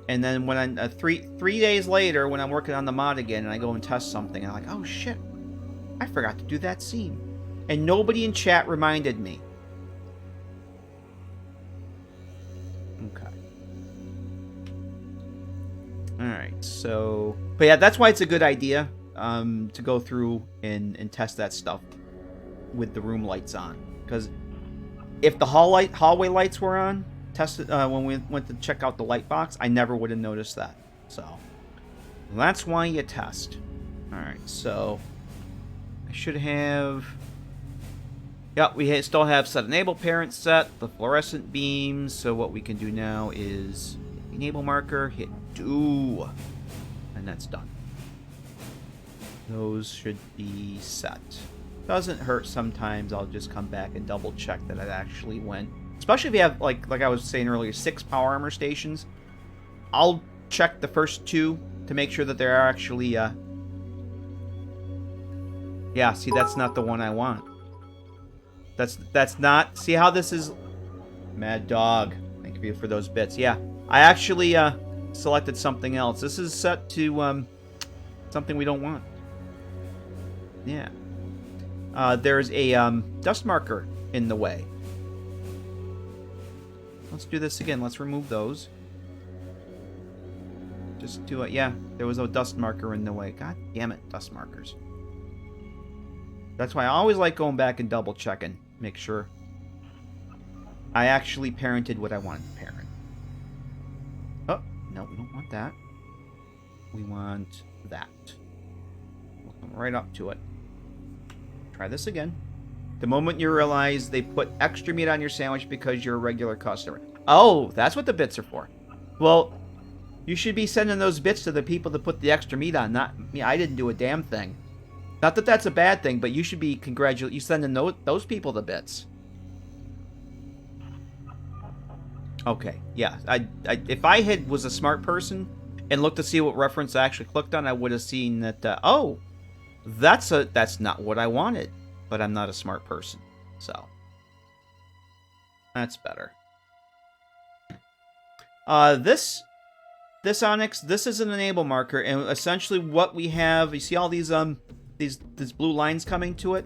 [SPEAKER 1] and then when I, three days later, when I'm working on the mod again, and I go and test something, I'm like, oh shit, I forgot to do that scene. And nobody in chat reminded me. Okay. Alright, so... But yeah, that's why it's a good idea to go through and test that stuff with the room lights on. Because if the hallway lights were on, tested when we went to check out the light box, I never would have noticed that. So, that's why you test. Alright, so... I should have... Yep, we still have set enable parent set, the fluorescent beams, so what we can do now is enable marker, hit do, and that's done. Those should be set. Doesn't hurt sometimes, I'll just come back and double check that it actually went. Especially if you have, like I was saying earlier, 6 power armor stations. I'll check the first 2 to make sure that they're actually, yeah, see, that's not the one I want. That's not... See how this is... Mad Dog. Thank you for those bits. Yeah. I actually selected something else. This is set to something we don't want. Yeah. There's a dust marker in the way. Let's do this again. Let's remove those. Just do it. Yeah. There was a dust marker in the way. God damn it. Dust markers. That's why I always like going back and double checking. Make sure I actually parented what I wanted to parent. Oh, no, we don't want that. We want that. We'll come right up to it. Try this again. The moment you realize they put extra meat on your sandwich because you're a regular customer. Oh, that's what the bits are for. Well, you should be sending those bits to the people that put the extra meat on, not me. I didn't do a damn thing. Not that that's a bad thing, but you should be you sending those people the bits. Okay, yeah. If I was a smart person and looked to see what reference I actually clicked on, I would have seen that. Oh, that's not what I wanted. But I'm not a smart person, so that's better. This Onyx, this is an enable marker, and essentially what we have, you see all these these blue lines coming to it.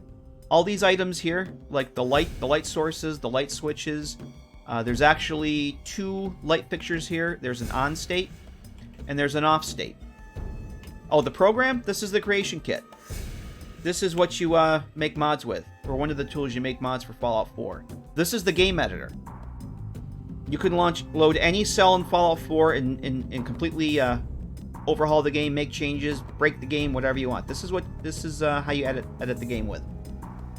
[SPEAKER 1] All these items here, like the light sources, the light switches. There's actually 2 light fixtures here. There's an on state, and there's an off state. Oh, the program? This is the creation kit. This is what you make mods with, or one of the tools you make mods for Fallout 4. This is the game editor. You can load any cell in Fallout 4 and completely overhaul the game, make changes, break the game, whatever you want. This is how you edit the game with.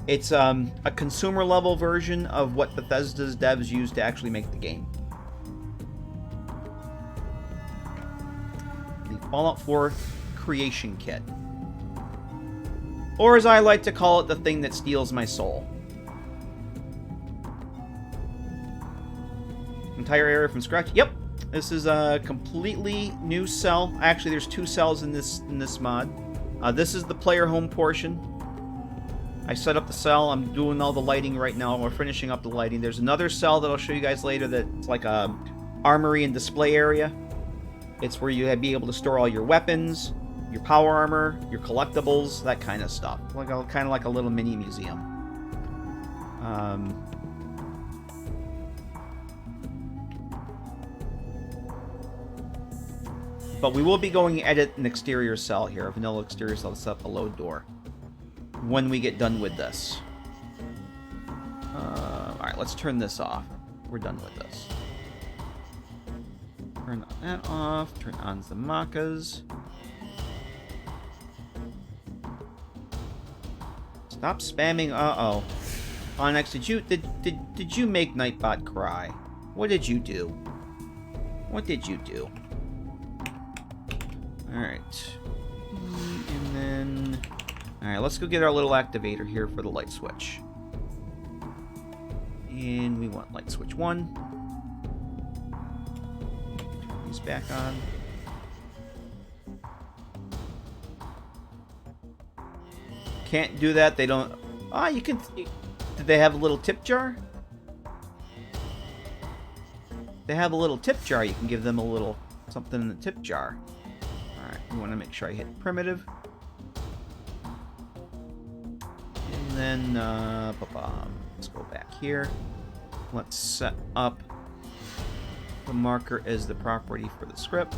[SPEAKER 1] It's a consumer level version of what Bethesda's devs use to actually make the game. The Fallout 4 creation kit. Or as I like to call it, the thing that steals my soul. Entire area from scratch. Yep. This is a completely new cell. Actually, there's 2 cells in this mod. This is the player home portion. I set up the cell. I'm doing all the lighting right now. We're finishing up the lighting. There's another cell that I'll show you guys later that's like a armory and display area. It's where you be able to store all your weapons. your power armor, your collectibles, that kind of stuff. Like kind of like a little mini museum. But we will be going to edit an exterior cell here, a vanilla exterior cell to set up a load door when we get done with this. Alright, let's turn this off. We're done with this. Turn that off. Turn on the Makas. Stop spamming. Uh-oh. Onyx, did you make Nightbot cry? What did you do? What did you do? Alright. And then... Alright, let's go get our little activator here for the light switch. And we want light switch 1. Turn these back on. Can't do that. They don't... Ah, you can... Did they have a little tip jar? They have a little tip jar. You can give them a little something in the tip jar. Alright, we want to make sure I hit primitive. And then, let's go back here. Let's set up the marker as the property for the script.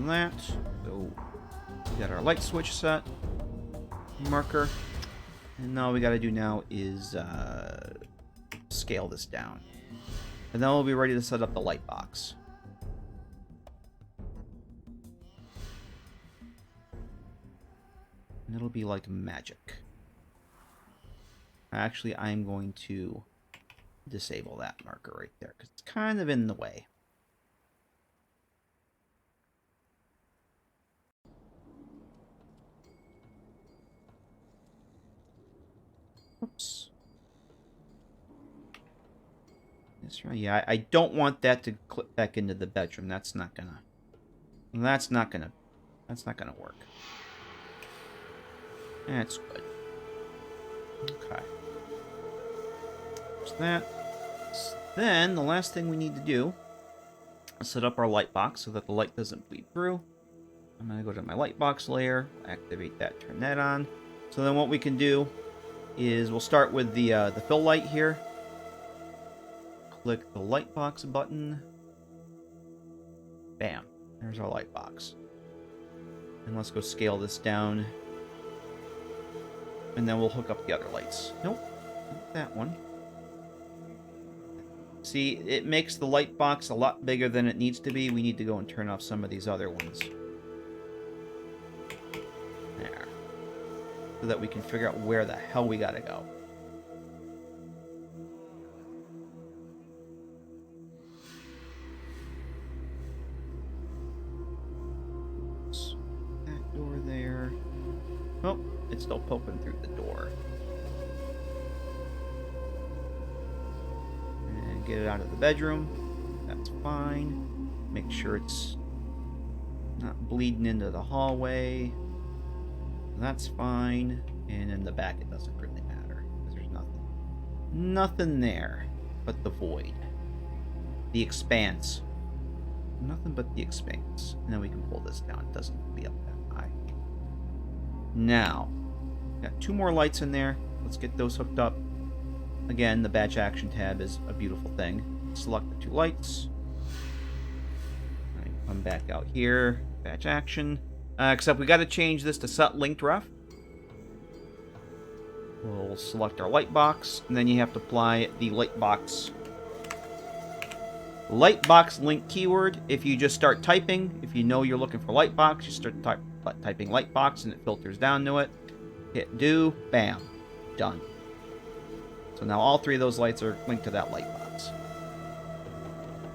[SPEAKER 1] That. So we got our light switch set, marker, and all we got to do now is scale this down, and then we'll be ready to set up the light box. And it'll be like magic. Actually, I'm going to disable that marker right there because it's kind of in the way. Oops. That's right. Yeah, I don't want that to clip back into the bedroom. That's not gonna work. That's good. Okay. There's that. Then the last thing we need to do is set up our light box so that the light doesn't bleed through. I'm gonna go to my light box layer, activate that, turn that on. So then what we can do is we'll start with the fill light here. Click the light box button. Bam. There's our light box. And let's go scale this down. And then we'll hook up the other lights. Nope. Not that one. See, it makes the light box a lot bigger than it needs to be. We need to go and turn off some of these other ones. There. So that we can figure out where the hell we gotta go. Oops. That door there. Oh, it's still poking through the door. And get it out of the bedroom. That's fine. Make sure it's not bleeding into the hallway. That's fine. And in the back, it doesn't really matter. Because there's nothing there but the void. The expanse. Nothing but the expanse. And then we can pull this down. It doesn't need to be up that high. Now, got 2 more lights in there. Let's get those hooked up. Again, the batch action tab is a beautiful thing. Select the 2 lights. Right, come back out here. Batch action. Except we got to change this to set linked ref. We'll select our light box, and then you have to apply the light box link keyword. If you just start typing, if you know you're looking for light box, you start typing light box, and it filters down to it. Hit do, bam, done. So now all 3 of those lights are linked to that light box.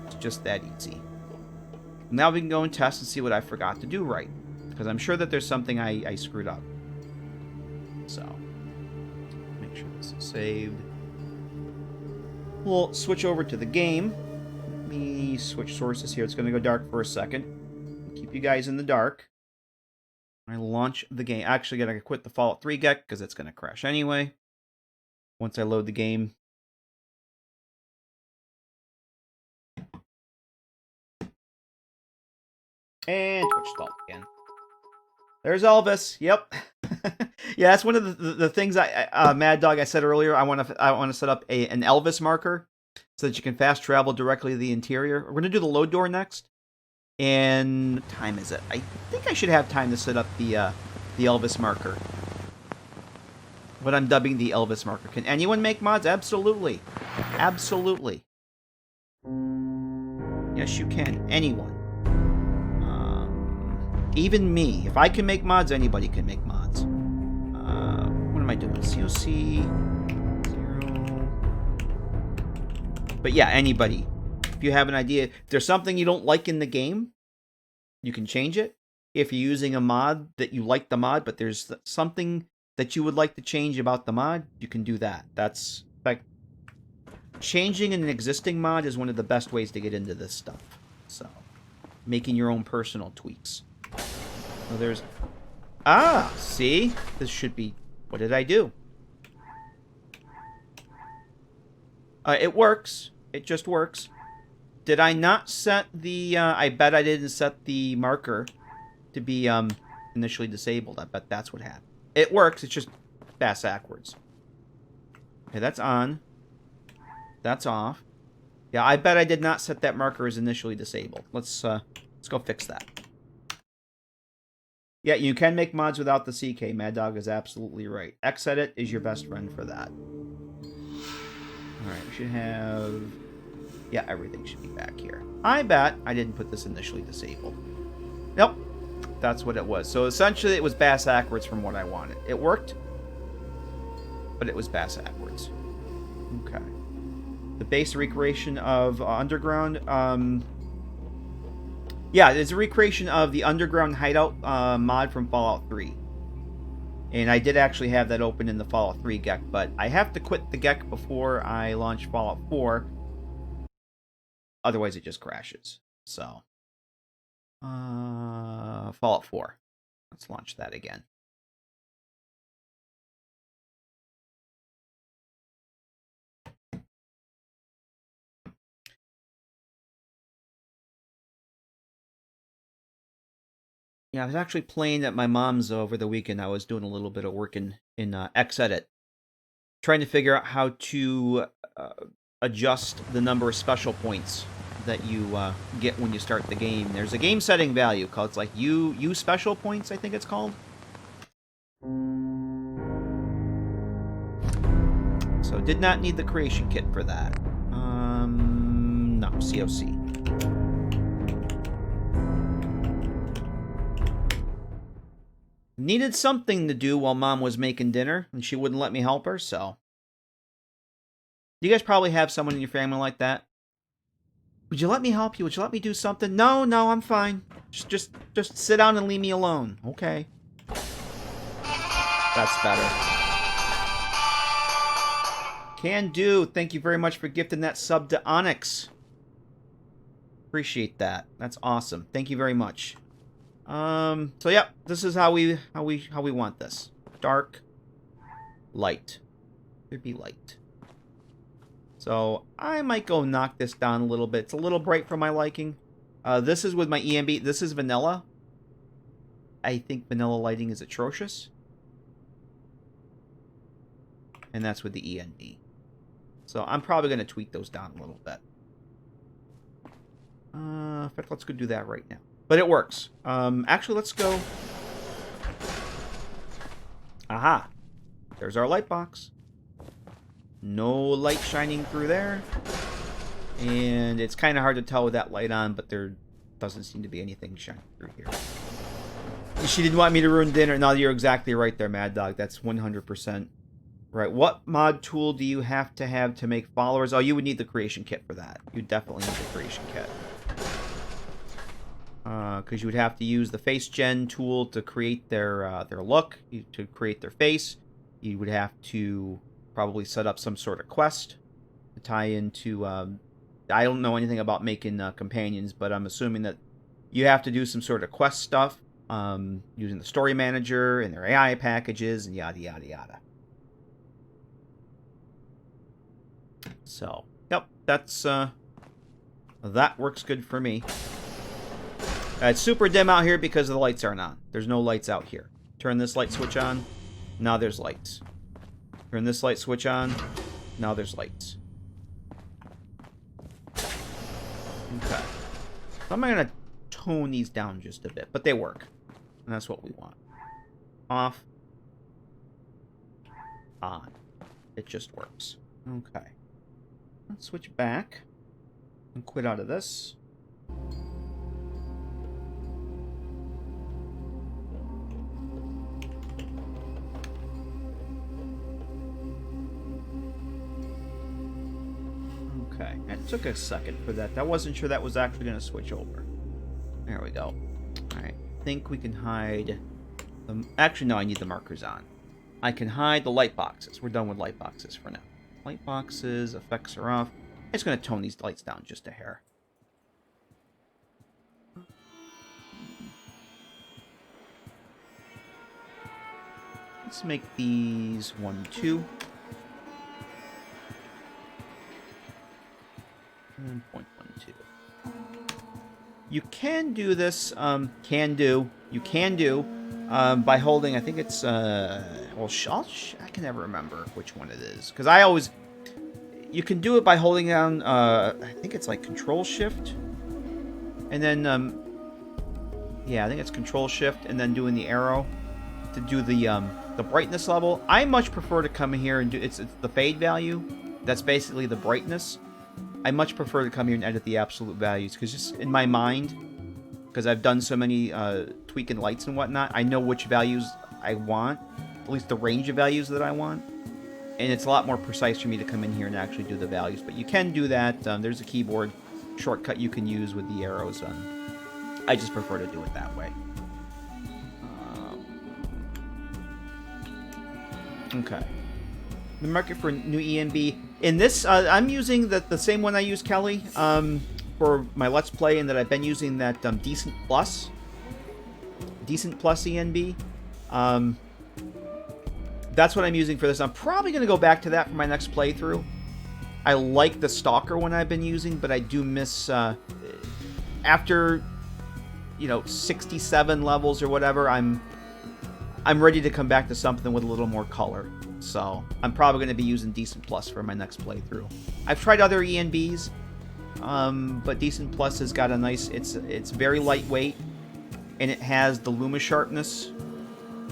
[SPEAKER 1] It's just that easy. Now we can go and test and see what I forgot to do right. Because I'm sure that there's something I screwed up. So, make sure this is saved. We'll switch over to the game. Let me switch sources here. It's going to go dark for a second. Keep you guys in the dark. I launch the game. Actually, I'm going to quit the Fallout 3 GEC because it's going to crash anyway. Once I load the game. And Twitch stalled again. There's Elvis. Yep. Yeah, that's one of the things Mad Dog, I said earlier. I want to set up an Elvis marker so that you can fast travel directly to the interior. We're gonna do the load door next. And what time is it? I think I should have time to set up the Elvis marker. What I'm dubbing the Elvis marker. Can anyone make mods? Absolutely. Absolutely. Yes, you can. Anyone. Even me. If I can make mods, anybody can make mods. What am I doing? COC 0. But yeah, anybody. If you have an idea, if there's something you don't like in the game, you can change it. If you're using a mod that you like the mod, but there's something that you would like to change about the mod, you can do that. That's like changing an existing mod is one of the best ways to get into this stuff. So, making your own personal tweaks. So there's... Ah! See? This should be... What did I do? It works. It just works. Did I not set the... I bet I didn't set the marker to be initially disabled. I bet that's what happened. It works. It's just fast backwards. Okay, that's on. That's off. Yeah, I bet I did not set that marker as initially disabled. Let's go fix that. Yeah, you can make mods without the CK. Mad Dog is absolutely right. Xedit is your best friend for that. Alright, we should have... Yeah, everything should be back here. I bet I didn't put this initially disabled. Nope. That's what it was. So essentially it was bass backwards from what I wanted. It worked, but it was bass backwards. Okay. The base recreation of Underground... Yeah, it's a recreation of the Underground Hideout mod from Fallout 3. And I did actually have that open in the Fallout 3 GEC, but I have to quit the GEC before I launch Fallout 4. Otherwise, it just crashes. So, Fallout 4. Let's launch that again. Yeah, I was actually playing at my mom's over the weekend. I was doing a little bit of work in Xedit, trying to figure out how to adjust the number of special points that you get when you start the game. There's a game setting value called, it's like U special points, I think it's called. So did not need the creation kit for that. No, COC. Needed something to do while Mom was making dinner, and she wouldn't let me help her, so... You guys probably have someone in your family like that. Would you let me help you? Would you let me do something? No, I'm fine. Just sit down and leave me alone. Okay. That's better. Can do. Thank you very much for gifting that sub to Onyx. Appreciate that. That's awesome. Thank you very much. So yeah, this is how we want this. Dark, light. Could be light. So I might go knock this down a little bit. It's a little bright for my liking. This is with my ENB. This is vanilla. I think vanilla lighting is atrocious. And that's with the ENB. So I'm probably going to tweak those down a little bit. In fact, let's go do that right now. But it works. Actually, let's go... Aha! There's our light box. No light shining through there. And it's kind of hard to tell with that light on, but there doesn't seem to be anything shining through here. She didn't want me to ruin dinner. No, you're exactly right there, Mad Dog. That's 100% right. What mod tool do you have to make followers? Oh, you would need the creation kit for that. You definitely need the creation kit. Because you would have to use the face gen tool to create their look, to create their face. You would have to probably set up some sort of quest to tie into... I don't know anything about making companions, but I'm assuming that you have to do some sort of quest stuff using the story manager and their AI packages and yada, yada, yada. So, yep, that's... that works good for me. It's super dim out here because the lights aren't on. There's no lights out here. Turn this light switch on. Now there's lights. Turn this light switch on. Now there's lights. Okay. So I'm going to tone these down just a bit. But they work. And that's what we want. Off. On. It just works. Okay. Let's switch back. And quit out of this. Okay, and it took a second for that. I wasn't sure that was actually going to switch over. There we go. Alright, I think we can hide... Actually, no, I need the markers on. I can hide the light boxes. We're done with light boxes for now. Light boxes, effects are off. I'm just going to tone these lights down just a hair. Let's make these 1, 2. And 0.12. You can do this, by holding, I think it's, well, I can never remember which one it is. Because I always, you can do it by holding down, I think it's like Control-Shift. And then, yeah, I think it's Control-Shift and then doing the arrow to do the brightness level. I much prefer to come in here and do, it's the fade value. That's basically the brightness. I much prefer to come here and edit the absolute values, because just in my mind, because I've done so many tweaking lights and whatnot, I know which values I want, at least the range of values that I want, and it's a lot more precise for me to come in here and actually do the values. But you can do that. There's a keyboard shortcut you can use with the arrows. I just prefer to do it that way. Okay. The market for new ENB. In this, I'm using the same one I use, Kelly, for my Let's Play, and that I've been using that Decent Plus ENB. That's what I'm using for this. I'm probably going to go back to that for my next playthrough. I like the Stalker one I've been using, but I do miss, after, 67 levels or whatever, I'm ready to come back to something with a little more color. So I'm probably going to be using Decent Plus for my next playthrough. I've tried other ENBs, but Decent Plus has got a nice, it's very lightweight, and it has the luma sharpness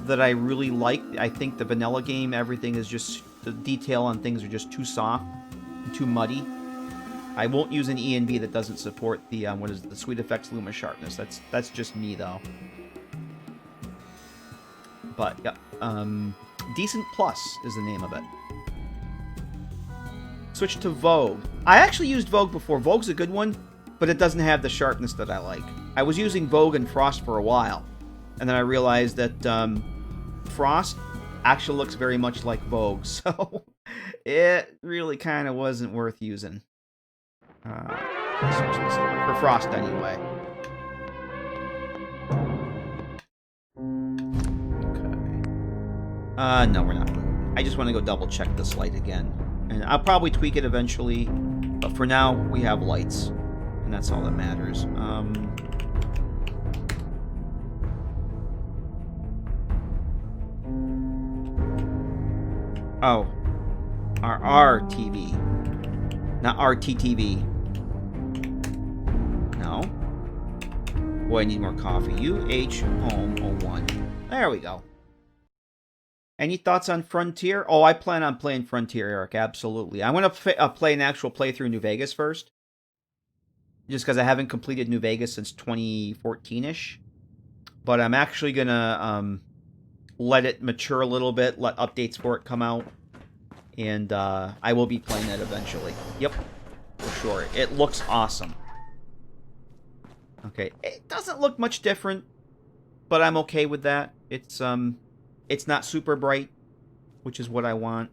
[SPEAKER 1] that I really like. I think the vanilla game, everything is just, the detail on things are just too soft, and too muddy. I won't use an ENB that doesn't support the, the Sweet Effects luma sharpness. That's just me, though. But, yeah, Decent Plus is the name of it. Switch to Vogue. I actually used Vogue before. Vogue's a good one, but it doesn't have the sharpness that I like. I was using Vogue and Frost for a while, and then I realized that Frost actually looks very much like Vogue, so it really kind of wasn't worth using. For Frost, anyway. No, we're not. I just want to go double check this light again. And I'll probably tweak it eventually. But for now, we have lights. And that's all that matters. Oh. Our TV. Not RTTV. No. Boy, I need more coffee. UH Home 01. There we go. Any thoughts on Frontier? Oh, I plan on playing Frontier, Eric. Absolutely. I'm going to play an actual playthrough New Vegas first. Just because I haven't completed New Vegas since 2014-ish. But I'm actually going to let it mature a little bit. Let updates for it come out. And I will be playing that eventually. Yep. For sure. It looks awesome. Okay. It doesn't look much different. But I'm okay with that. It's not super bright, which is what I want.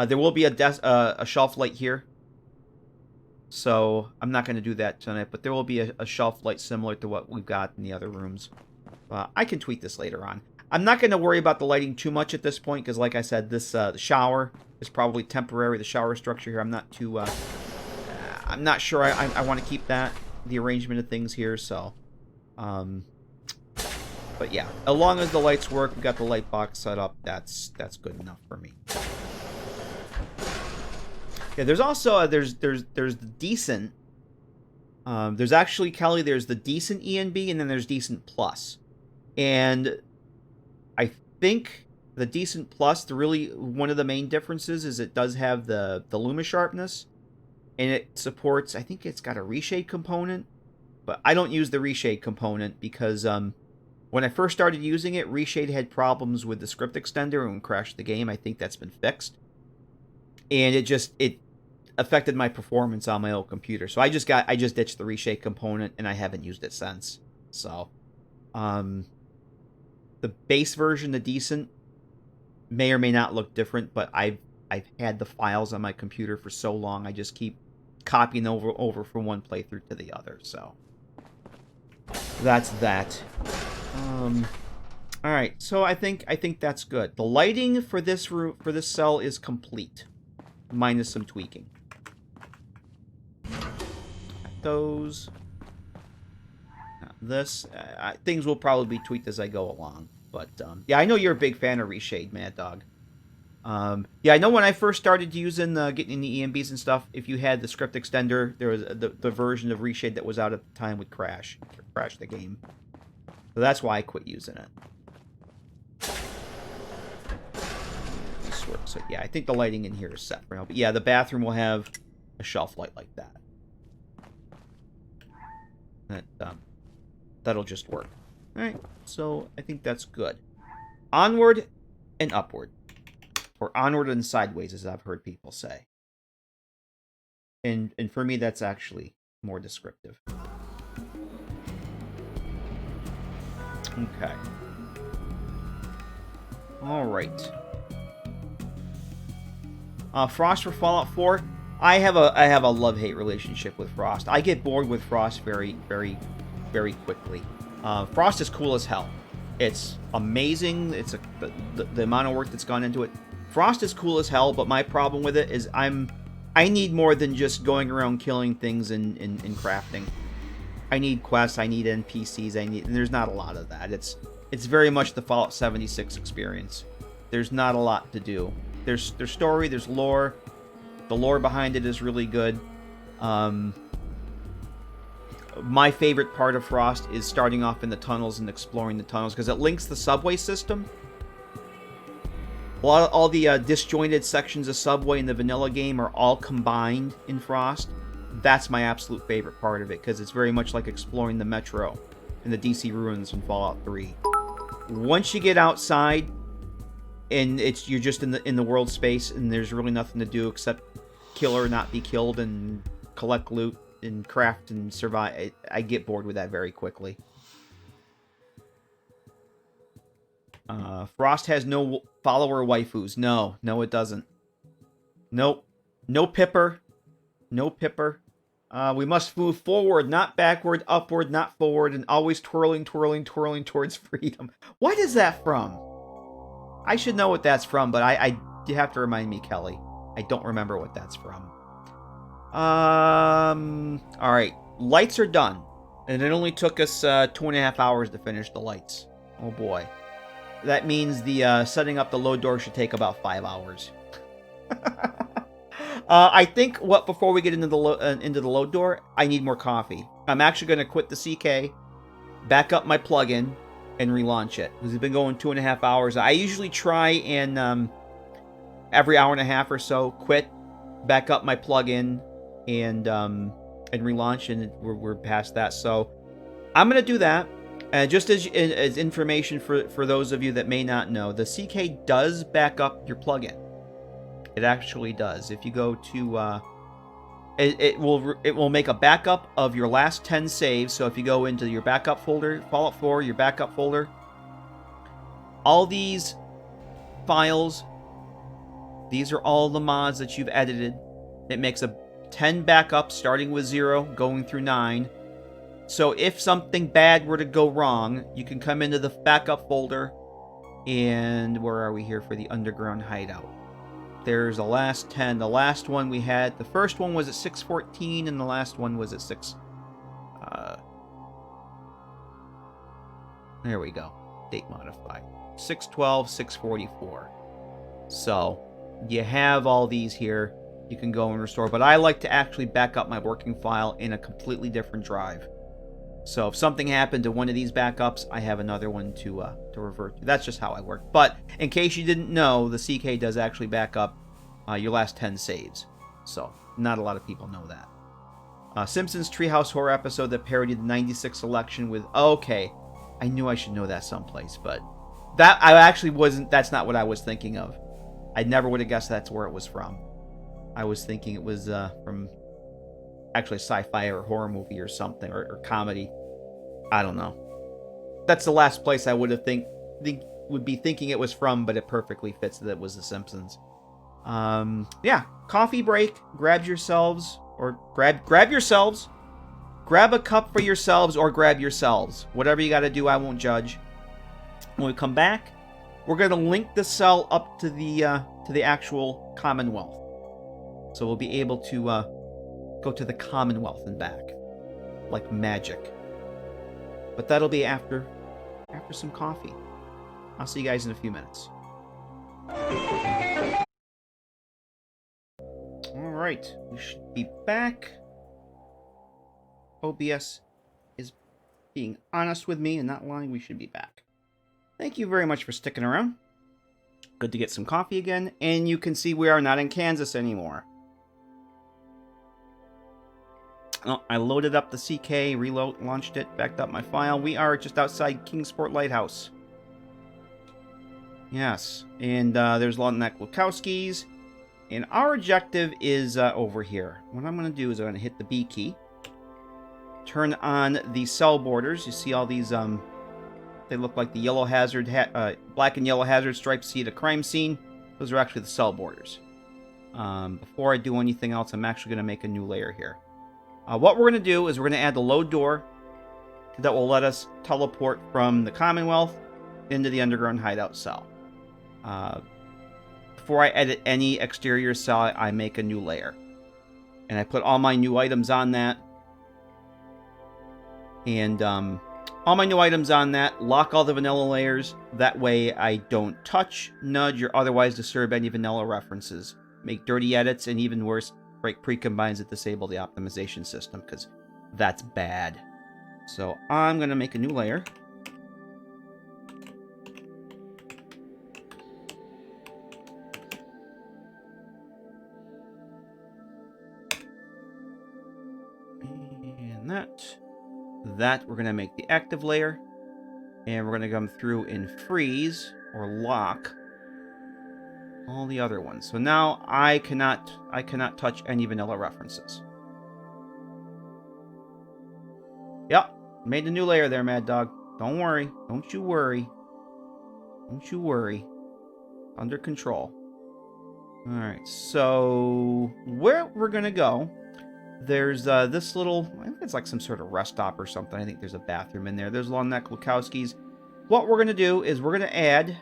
[SPEAKER 1] There will be a shelf light here. So I'm not going to do that tonight, but there will be a shelf light similar to what we've got in the other rooms. I can tweak this later on. I'm not going to worry about the lighting too much at this point, because like I said, this the shower is probably temporary. The shower structure here, I'm not too... I'm not sure I want to keep that, the arrangement of things here, so... But yeah, as long as the lights work, we got the light box set up. That's good enough for me. Yeah, there's also there's the decent. There's actually, Kelly, there's the decent ENB, and then there's decent plus. And I think the decent plus, one of the main differences is it does have the luma sharpness, and it supports, I think it's got a reshade component, but I don't use the reshade component because when I first started using it, reshade had problems with the script extender and crashed the game. I think that's been fixed. And it affected my performance on my old computer. So I just ditched the reshade component, and I haven't used it since. So the base version, the decent, may or may not look different, but I've had the files on my computer for so long, I just keep copying over from one playthrough to the other. So that's that. All right, so I think that's good. The lighting for this cell is complete, minus some tweaking. Those. This things will probably be tweaked as I go along, but yeah, I know you're a big fan of reshade, Mad Dog. Yeah, I know when I first started using getting the EMBs and stuff, if you had the script extender, there was the version of reshade that was out at the time would crash the game. So that's why I quit using it. So yeah, I think the lighting in here is set for now. But yeah, the bathroom will have a shelf light like that. That'll just work. All right, so I think that's good. Onward and upward, or onward and sideways, as I've heard people say. And for me, that's actually more descriptive. Okay. All right. Frost for Fallout 4. I have a love-hate relationship with Frost. I get bored with Frost very, very, very quickly. Frost is cool as hell. It's amazing. It's the amount of work that's gone into it. Frost is cool as hell, but my problem with it is I need more than just going around killing things and crafting. I need quests. I need NPCs. And there's not a lot of that. It's very much the Fallout 76 experience. There's not a lot to do. There's story. There's lore. The lore behind it is really good. My favorite part of Frost is starting off in the tunnels and exploring the tunnels, because it links the subway system. All the disjointed sections of subway in the vanilla game are all combined in Frost. That's my absolute favorite part of it, because it's very much like exploring the metro and the DC ruins in Fallout 3. Once you get outside and you're just in the world space, and there's really nothing to do except kill or not be killed and collect loot and craft and survive, I get bored with that very quickly. Frost has no follower waifus. No, it doesn't. Nope. No Pipper. No Pipper. We must move forward, not backward, upward, not forward, and always twirling towards freedom. What is that from? I should know what that's from, but you have to remind me, Kelly. I don't remember what that's from. Alright. Lights are done. And it only took us 2.5 hours to finish the lights. Oh boy. That means the setting up the load door should take about 5 hours. I think before we get into the load door, I need more coffee. I'm actually going to quit the CK, back up my plugin, and relaunch it, because it's been going 2.5 hours. I usually try and every hour and a half or so quit, back up my plugin, and relaunch, and we're past that. So I'm going to do that. Just as information for those of you that may not know, the CK does back up your plugin. It actually does. If you go to it will make a backup of your last 10 saves. So if you go into your backup folder, Fallout 4, your backup folder, all these files, these are all the mods that you've edited. It makes a 10 backups starting with 0 going through 9. So if something bad were to go wrong, you can come into the backup folder, and where are we here for the underground hideout? There's the last 10. The last one we had, the first one was at 6:14, and the last one was at 6. There we go. Date modified. 612, 644. So, you have all these here. You can go and restore. But I like to actually back up my working file in a completely different drive. So if something happened to one of these backups, I have another one to revert to. That's just how I work. But in case you didn't know, the CK does actually back up your last 10 saves. So not a lot of people know that. Simpsons Treehouse Horror episode that parodied the 96 selection with... Okay, I knew I should know that someplace, but... That I actually wasn't... That's not what I was thinking of. I never would have guessed that's where it was from. I was thinking it was from... actually sci-fi or horror movie or something, or comedy. I don't know. That's the last place I would have would be thinking it was from, but it perfectly fits that it was The Simpsons. Yeah, coffee break. Grab yourselves, or grab yourselves. Grab a cup for yourselves, or grab yourselves. Whatever you got to do, I won't judge. When we come back, we're going to link the cell up to the actual Commonwealth, so we'll be able to go to the Commonwealth and back, like magic. But that'll be after some coffee. I'll see you guys in a few minutes. Alright, we should be back. OBS is being honest with me and not lying. We should be back. Thank you very much for sticking around. Good to get some coffee again. And you can see we are not in Kansas anymore. Oh, I loaded up the CK, launched it, backed up my file. We are just outside Kingsport Lighthouse. Yes, and there's Lonneck Lukowski's. And our objective is over here. What I'm going to do is I'm going to hit the B key. Turn on the cell borders. You see all these, they look like the yellow hazard, black and yellow hazard stripes see at a crime scene. Those are actually the cell borders. Before I do anything else, I'm actually going to make a new layer here. What we're going to do is we're going to add the load door that will let us teleport from the Commonwealth into the underground hideout cell. Before I edit any exterior cell, I make a new layer. And I put all my new items on that. And all my new items on that, lock all the vanilla layers. That way I don't touch, nudge, or otherwise disturb any vanilla references. Make dirty edits, and even worse, break precombines that disable the optimization system, because that's bad. So I'm going to make a new layer. And that we're going to make the active layer. And we're going to come through and freeze or lock all the other ones. So now I cannot touch any vanilla references. Yep, made a new layer there, Mad Dog. Don't worry. Don't you worry. Don't you worry. Under control. Alright, so where we're gonna go, there's this little, I think it's like some sort of rest stop or something. I think there's a bathroom in there. There's Lonneck Lukowski's. What we're gonna do is we're gonna add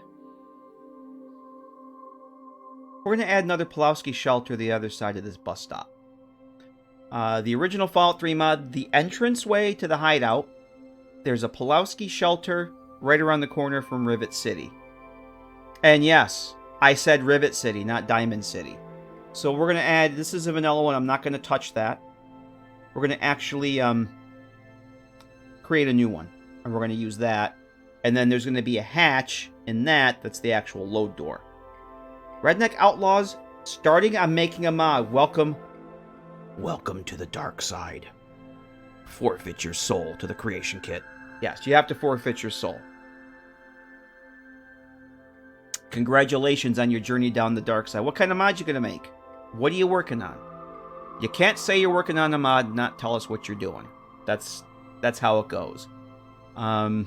[SPEAKER 1] another Pulowski shelter the other side of this bus stop. The original Fallout 3 mod, the entranceway to the hideout, there's a Pulowski shelter right around the corner from Rivet City. And yes, I said Rivet City, not Diamond City. So we're going to add, this is a vanilla one, I'm not going to touch that. We're going to actually create a new one. And we're going to use that. And then there's going to be a hatch in that's the actual load door. Redneck Outlaws, starting on making a mod. Welcome to the dark side. Forfeit your soul to the creation kit. Yes, you have to forfeit your soul. Congratulations on your journey down the dark side. What kind of mod you going to make? What are you working on? You can't say you're working on a mod and not tell us what you're doing. That's how it goes. The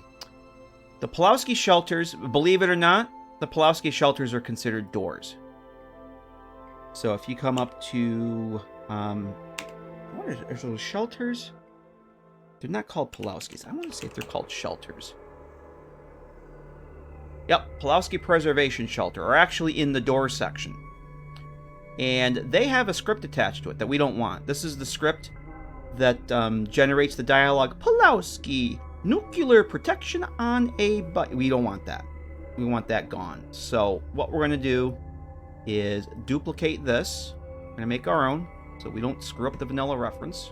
[SPEAKER 1] Pulowski shelters, believe it or not, the Pulowski shelters are considered doors. So if you come up to, what are those shelters? They're not called Pulowskis. I want to say if they're called shelters. Yep, Pulowski Preservation Shelter are actually in the door section. And they have a script attached to it that we don't want. This is the script that generates the dialogue, Pulowski, Nuclear protection on a button. We don't want that. We want that gone. So what we're going to do is duplicate this. We're going to make our own so we don't screw up the vanilla reference.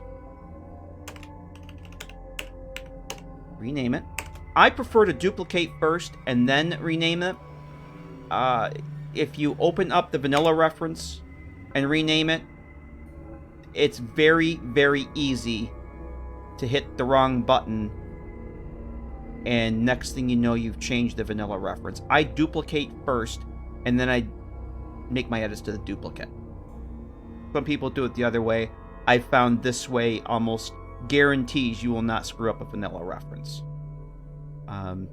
[SPEAKER 1] Rename it. I prefer to duplicate first and then rename it. If you open up the vanilla reference and rename it, it's very, very easy to hit the wrong button, and next thing you know, you've changed the vanilla reference. I duplicate first, and then I make my edits to the duplicate. Some people do it the other way. I found this way almost guarantees you will not screw up a vanilla reference.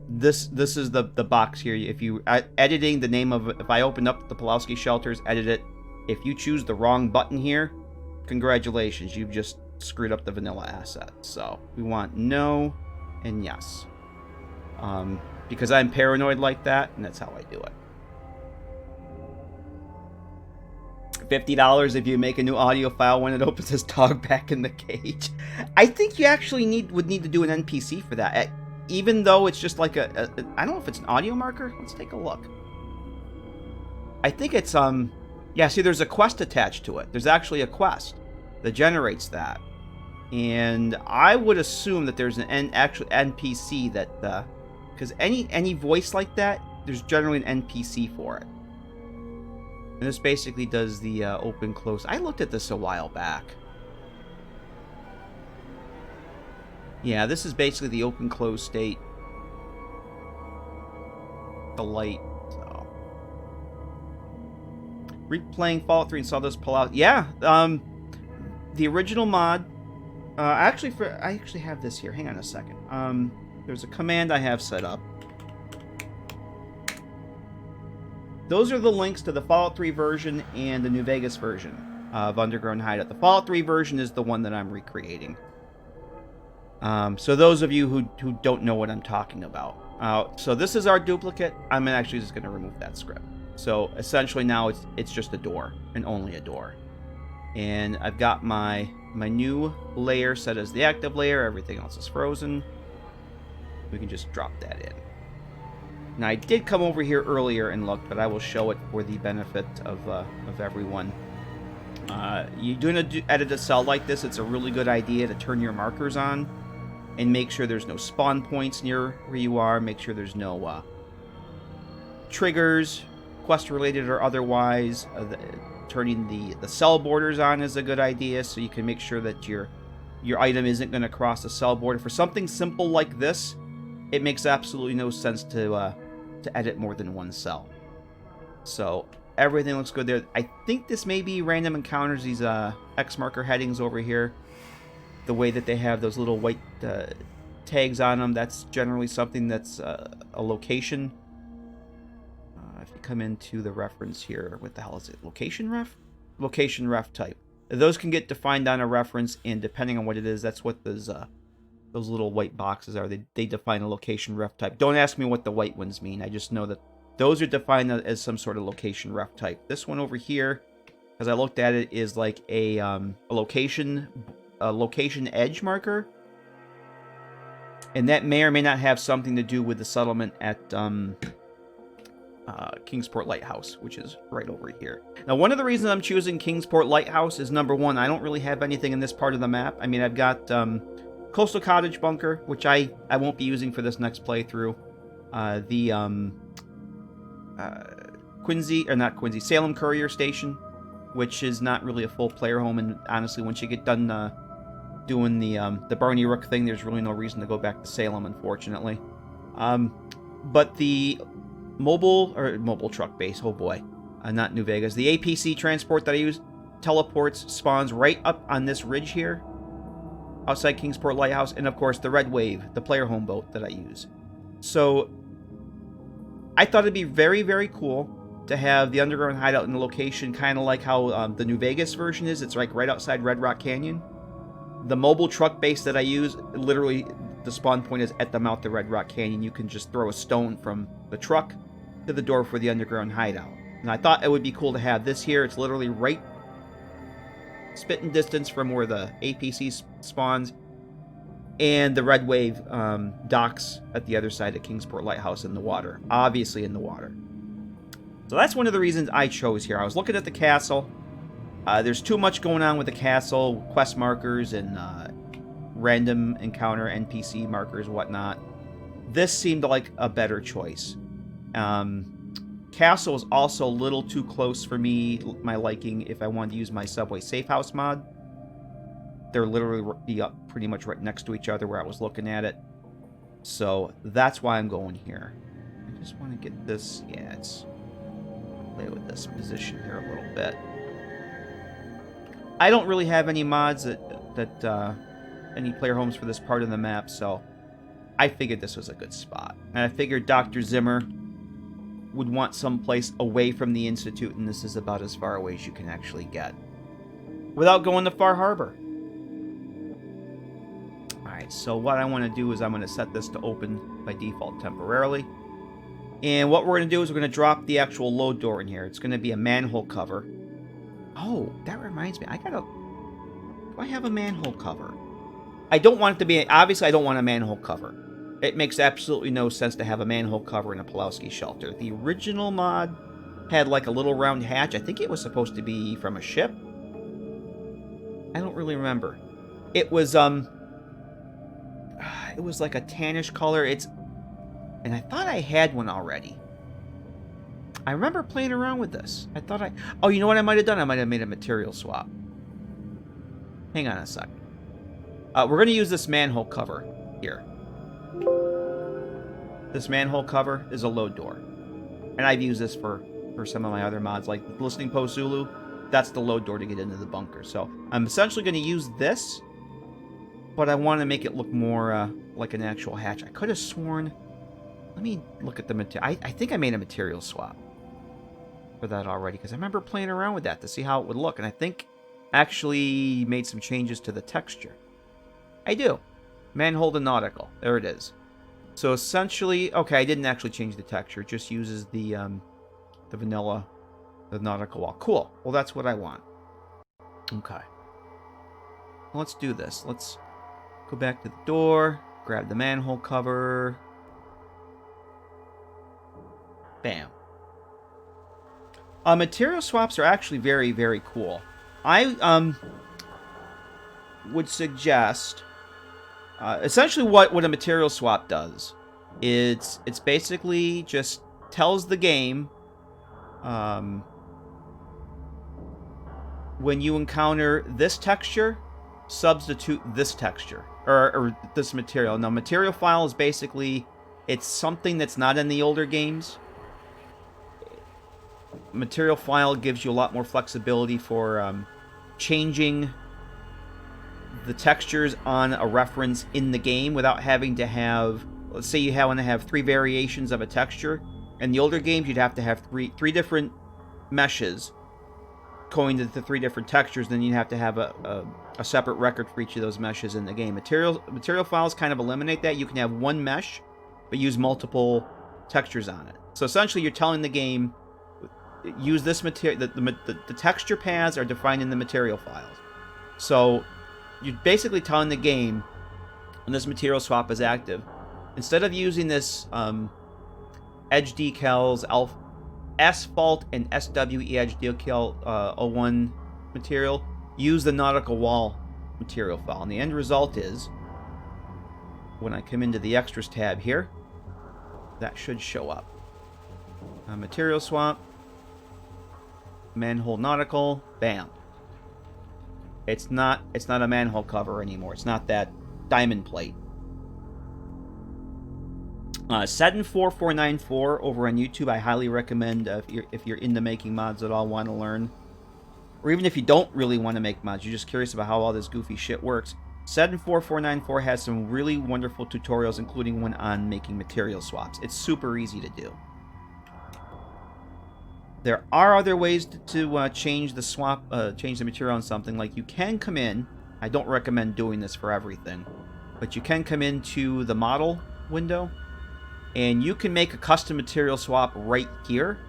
[SPEAKER 1] This is the box here. If you editing the name of, if I open up the Pulowski Shelters, edit it. If you choose the wrong button here, congratulations, you've just screwed up the vanilla asset. So we want no and yes, because I'm paranoid like that, and that's how I do it. $50 if you make a new audio file when it opens his dog back in the cage. I think you actually would need to do an NPC for that. Even though it's just like I don't know if it's an audio marker. Let's take a look. I think it's yeah, see, there's a quest attached to it. There's actually a quest that generates that, and I would assume that there's an actual NPC that because any voice like that, there's generally an NPC for it. And this basically does the open close. I looked at this a while back. Yeah, this is basically the open close state. The light. So. Replaying Fallout 3 and saw this pull out. Yeah, the original mod. I actually have this here. Hang on a second. There's a command I have set up. Those are the links to the Fallout 3 version and the New Vegas version of Underground Hideout. The Fallout 3 version is the one that I'm recreating. So those of you who don't know what I'm talking about. So this is our duplicate. I'm actually just going to remove that script. So essentially now it's just a door and only a door. And I've got my new layer set as the active layer. Everything else is frozen. We can just drop that in. Now, I did come over here earlier and look, but I will show it for the benefit of everyone. You're doing an edit a cell like this, it's a really good idea to turn your markers on and make sure there's no spawn points near where you are. Make sure there's no triggers, quest-related or otherwise. Turning the cell borders on is a good idea, so you can make sure that your item isn't going to cross the cell border. For something simple like this, it makes absolutely no sense to edit more than one cell. So everything looks good there. I think this may be random encounters, these X marker headings over here. The way that they have those little white tags on them, that's generally something that's a location. If you come into the reference here, what the hell is it? Location ref? Location ref type. Those can get defined on a reference, and depending on what it is, that's what those little white boxes are. They define a location ref type. Don't ask me what the white ones mean. I just know that those are defined as some sort of location ref type. This one over here, as I looked at it, is like a location edge marker, and that may or may not have something to do with the settlement at Kingsport Lighthouse, which is right over here. Now, one of the reasons I'm choosing Kingsport Lighthouse is, number one, I don't really have anything in this part of the map. I mean, I've got Coastal Cottage Bunker, which I won't be using for this next playthrough. Salem Courier Station, which is not really a full player home, and honestly, once you get done doing the Barney Rook thing, there's really no reason to go back to Salem, unfortunately. But the mobile truck base, oh boy, not New Vegas. The APC transport that I use teleports, spawns right up on this ridge here, outside Kingsport Lighthouse, and of course the Red Wave, the player home boat that I use. So I thought it'd be very, very cool to have the Underground Hideout in the location, kind of like how the New Vegas version is. It's like right outside Red Rock Canyon. The mobile truck base that I use, literally the spawn point is at the mouth of Red Rock Canyon. You can just throw a stone from the truck to the door for the Underground Hideout. And I thought it would be cool to have this here. It's literally right spitting distance from where the APC spawns. And the Red Wave docks at the other side of Kingsport Lighthouse in the water. Obviously in the water. So that's one of the reasons I chose here. I was looking at the castle. There's too much going on with the castle. Quest markers and random encounter NPC markers, whatnot. This seemed like a better choice. Castle is also a little too close for me, my liking, if I wanted to use my Subway Safe House mod. They're literally pretty much right next to each other where I was looking at it. So that's why I'm going here. I just want to get this, yeah, it's play with this position here a little bit. I don't really have any mods any player homes for this part of the map, so I figured this was a good spot. And I figured Dr. Zimmer would want someplace away from the Institute, and this is about as far away as you can actually get without going to Far Harbor. Alright, so what I want to do is I'm going to set this to open by default temporarily. And what we're going to do is we're going to drop the actual load door in here. It's going to be a manhole cover. Oh, that reminds me. Do I have a manhole cover? I don't want it to be... Obviously, I don't want a manhole cover. It makes absolutely no sense to have a manhole cover in a Pulowski shelter. The original mod had like a little round hatch. I think it was supposed to be from a ship. I don't really remember. It was like a tannish color. And I thought I had one already. I remember playing around with this. Oh, you know what I might have done? I might have made a material swap. Hang on a sec. We're going to use this manhole cover here. This manhole cover is a load door. And I've used this for some of my other mods, like Listening Post Zulu. That's the load door to get into the bunker. So I'm essentially going to use this, but I want to make it look more like an actual hatch. I could have sworn... Let me look at the material. I think I made a material swap for that already, because I remember playing around with that to see how it would look, and I think actually made some changes to the texture. I do. Manhole to nautical. There it is. So essentially, okay, I didn't actually change the texture. It just uses the vanilla, the nautical wall. Cool. Well, that's what I want. Okay. Let's do this. Let's go back to the door, grab the manhole cover. Bam. Material swaps are actually very, very cool. I would suggest... essentially what a material swap does, it's basically just tells the game when you encounter this texture, substitute this texture or this material. Now, material file is basically, it's something that's not in the older games. Material file gives you a lot more flexibility for changing the textures on a reference in the game without having to have, let's say you want to have 3 variations of a texture. In the older games, you'd have to have three different meshes going to the 3 different textures, then you'd have to have a separate record for each of those meshes in the game. Material files kind of eliminate that. You can have one mesh, but use multiple textures on it. So essentially, you're telling the game, use this material. The texture paths are defined in the material files. So you're basically telling the game, when this material swap is active, instead of using this edge decals, asphalt and SWE edge decal 01 material, use the nautical wall material file. And the end result is, when I come into the extras tab here, that should show up. Material swap, manhole nautical, bam. It's not a manhole cover anymore. It's not that diamond plate. Sedin4494 over on YouTube. I highly recommend if you're into making mods at all, want to learn, or even if you don't really want to make mods, you're just curious about how all this goofy shit works. Sedin4494 has some really wonderful tutorials, including one on making material swaps. It's super easy to do. There are other ways to change the swap, change the material on something. Like, you can come in. I don't recommend doing this for everything, but you can come into the model window, and you can make a custom material swap right here.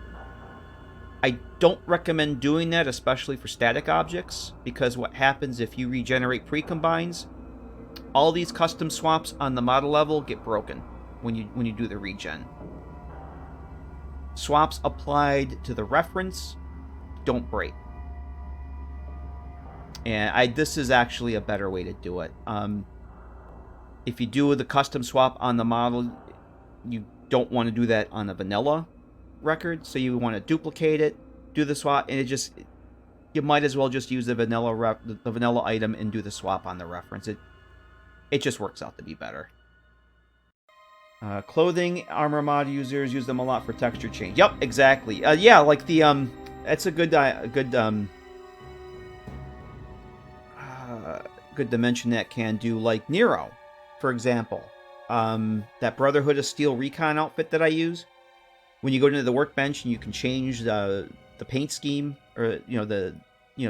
[SPEAKER 1] I don't recommend doing that, especially for static objects, because what happens if you regenerate precombines, all these custom swaps on the model level get broken when you do the regen. Swaps applied to the reference don't break. And this is actually a better way to do it. If you do the custom swap on the model, you don't want to do that on a vanilla record. So you want to duplicate it, do the swap, and you might as well just use the vanilla item and do the swap on the reference. It just works out to be better. Clothing, armor mod users use them a lot for texture change. Yep, exactly. Yeah, like the that's a good dimension that can do, like Nero, for example. That Brotherhood of Steel Recon outfit that I use. When you go into the workbench and you can change the paint scheme, or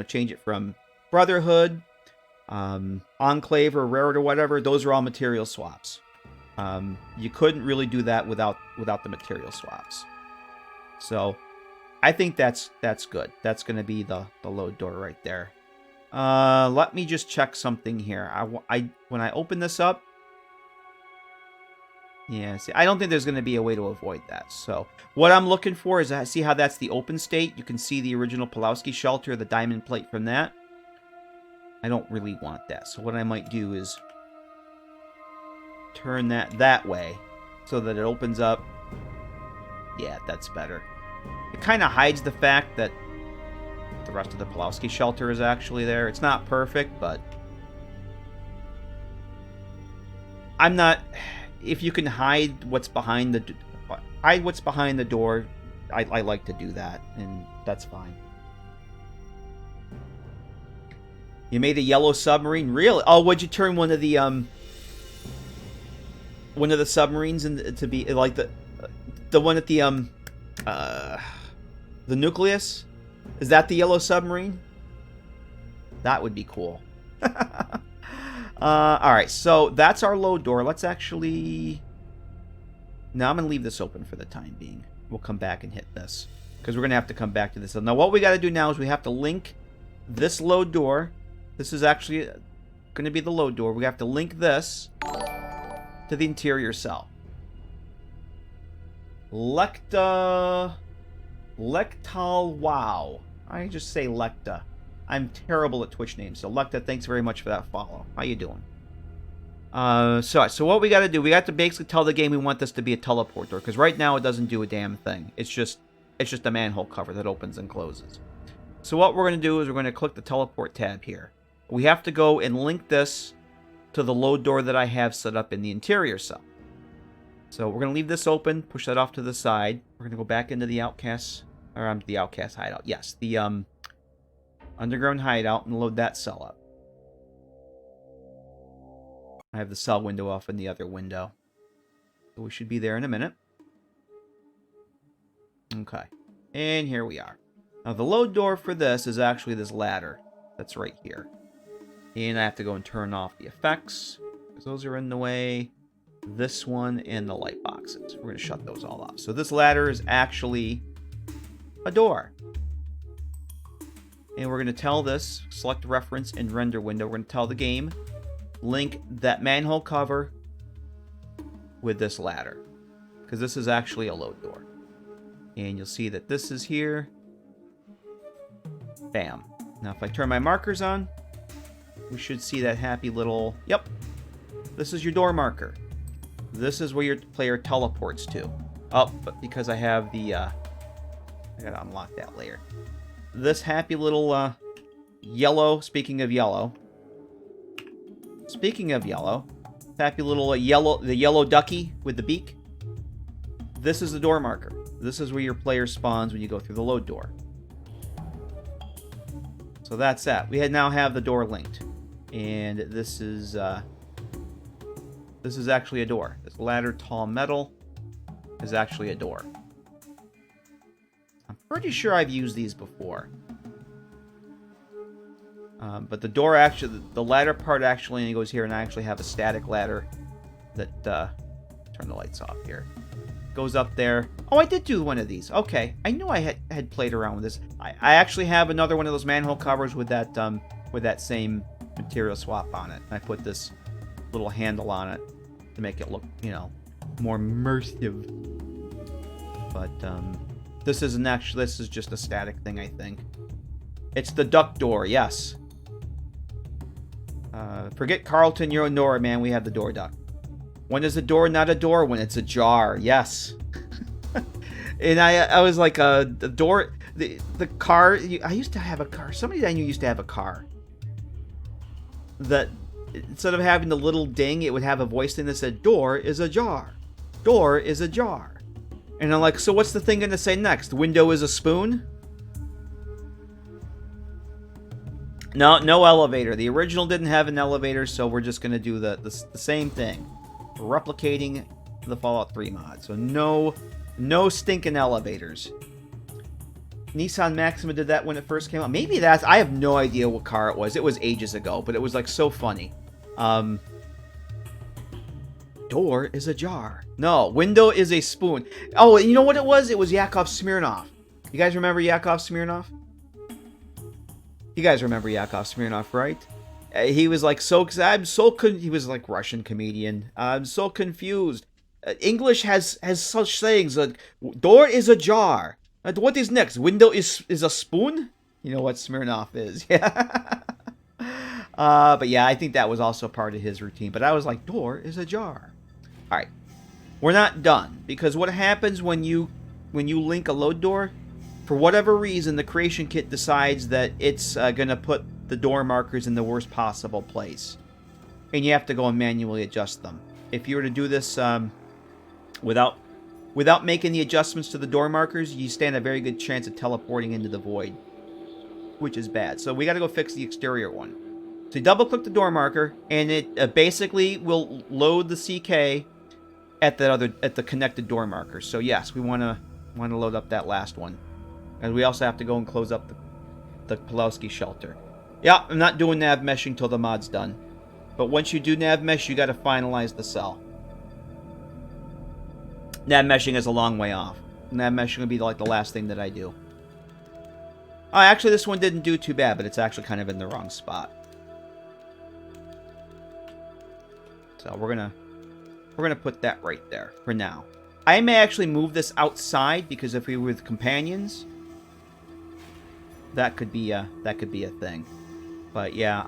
[SPEAKER 1] change it from Brotherhood, Enclave or Rarity or whatever. Those are all material swaps. You couldn't really do that without the material swaps. So I think that's good. That's going to be the load door right there. Let me just check something here. When I open this up, yeah, see, I don't think there's going to be a way to avoid that. So what I'm looking for is, see how that's the open state? You can see the original Pulowski shelter, the diamond plate from that. I don't really want that. So what I might do is turn that way so that it opens up. Yeah, that's better. It kind of hides the fact that the rest of the Pulowski shelter is actually there. It's not perfect, but I'm not... If you can hide what's behind the door, I like to do that, and that's fine. You made a yellow submarine? Really? Oh, would you turn one of the submarines to be like the one at the nucleus? Is that the yellow submarine? That would be cool. Alright, so that's our load door. Let's actually... Now I'm going to leave this open for the time being. We'll come back and hit this, because we're going to have to come back to this. Now what we got to do now is we have to link this load door. This is actually going to be the load door. We have to link this to the interior cell. Lectal Wow. I just say Lecta. I'm terrible at Twitch names, so Lecta, thanks very much for that follow. How you doing? So what we got to do, we got to basically tell the game we want this to be a teleport door, because right now it doesn't do a damn thing. It's just a manhole cover that opens and closes. So what we're going to do is we're going to click the teleport tab here. We have to go and link this to the load door that I have set up in the interior cell. So we're going to leave this open, push that off to the side. We're going to go back into the the Outcast hideout. Yes, the underground hideout, and load that cell up. I have the cell window off in the other window. So we should be there in a minute. Okay. And here we are. Now the load door for this is actually this ladder that's right here. And I have to go and turn off the effects, because those are in the way. This one and the light boxes. We're going to shut those all off. So this ladder is actually a door. And we're going to tell this, select reference and render window. We're going to tell the game, link that manhole cover with this ladder, because this is actually a load door. And you'll see that this is here. Bam. Now if I turn my markers on, we should see that happy little... Yep. This is your door marker. This is where your player teleports to. Oh, but because I have the... I gotta unlock that layer. This happy little yellow... Speaking of yellow, happy little the yellow ducky with the beak. This is the door marker. This is where your player spawns when you go through the load door. So that's that. We now have the door linked, and this is actually a door. This ladder, tall metal, is actually a door. I'm pretty sure I've used these before. But the door actually, the ladder part actually goes here, and I actually have a static ladder that, turn the lights off here. Goes up there. Oh, I did do one of these. Okay. I knew I had played around with this. I actually have another one of those manhole covers with that same material swap on it. I put this little handle on it to make it look, you know, more immersive. But this isn't actually. This is just a static thing, I think. It's the duck door. Yes. Forget Carlton, you're a Nora, man. We have the door duck. When is a door not a door? When it's ajar. Yes. And I was like, the door, the car. I used to have a car. Somebody I knew used to have a car that instead of having the little ding, it would have a voice thing that said, "Door is ajar. Door is ajar." And I'm like, so what's the thing going to say next? Window is a spoon? No, no elevator. The original didn't have an elevator, so we're just going to do the same thing. Replicating the Fallout 3 mod. So no stinking elevators. Nissan Maxima did that when it first came out. Maybe that's... I have no idea what car it was. It was ages ago, but it was like so funny. Door is ajar. No, window is a spoon. Oh, you know what it was? It was Yakov Smirnoff. You guys remember Yakov Smirnoff? You guys remember Yakov Smirnoff, right? He was like, he was like Russian comedian. I'm so confused. English has such sayings like, door is ajar. What is next? Window is a spoon? You know what Smirnoff is. Yeah. But yeah, I think that was also part of his routine. But I was like, door is ajar. All right. We're not done. Because what happens when you link a load door? For whatever reason, the creation kit decides that it's going to put the door markers in the worst possible place. And you have to go and manually adjust them. If you were to do this without making the adjustments to the door markers, you stand a very good chance of teleporting into the void. Which is bad. So we got to go fix the exterior one. So you double click the door marker, and it basically will load the CK at the connected door marker. So yes, we want to load up that last one. And we also have to go and close up the Pulowski shelter. Yeah, I'm not doing nav meshing till the mod's done. But once you do nav mesh, you got to finalize the cell. Nav meshing is a long way off. Nav meshing will be like the last thing that I do. Oh, actually, this one didn't do too bad, but it's actually kind of in the wrong spot. So we're gonna put that right there for now. I may actually move this outside because if we were with companions, that could be a thing. But yeah,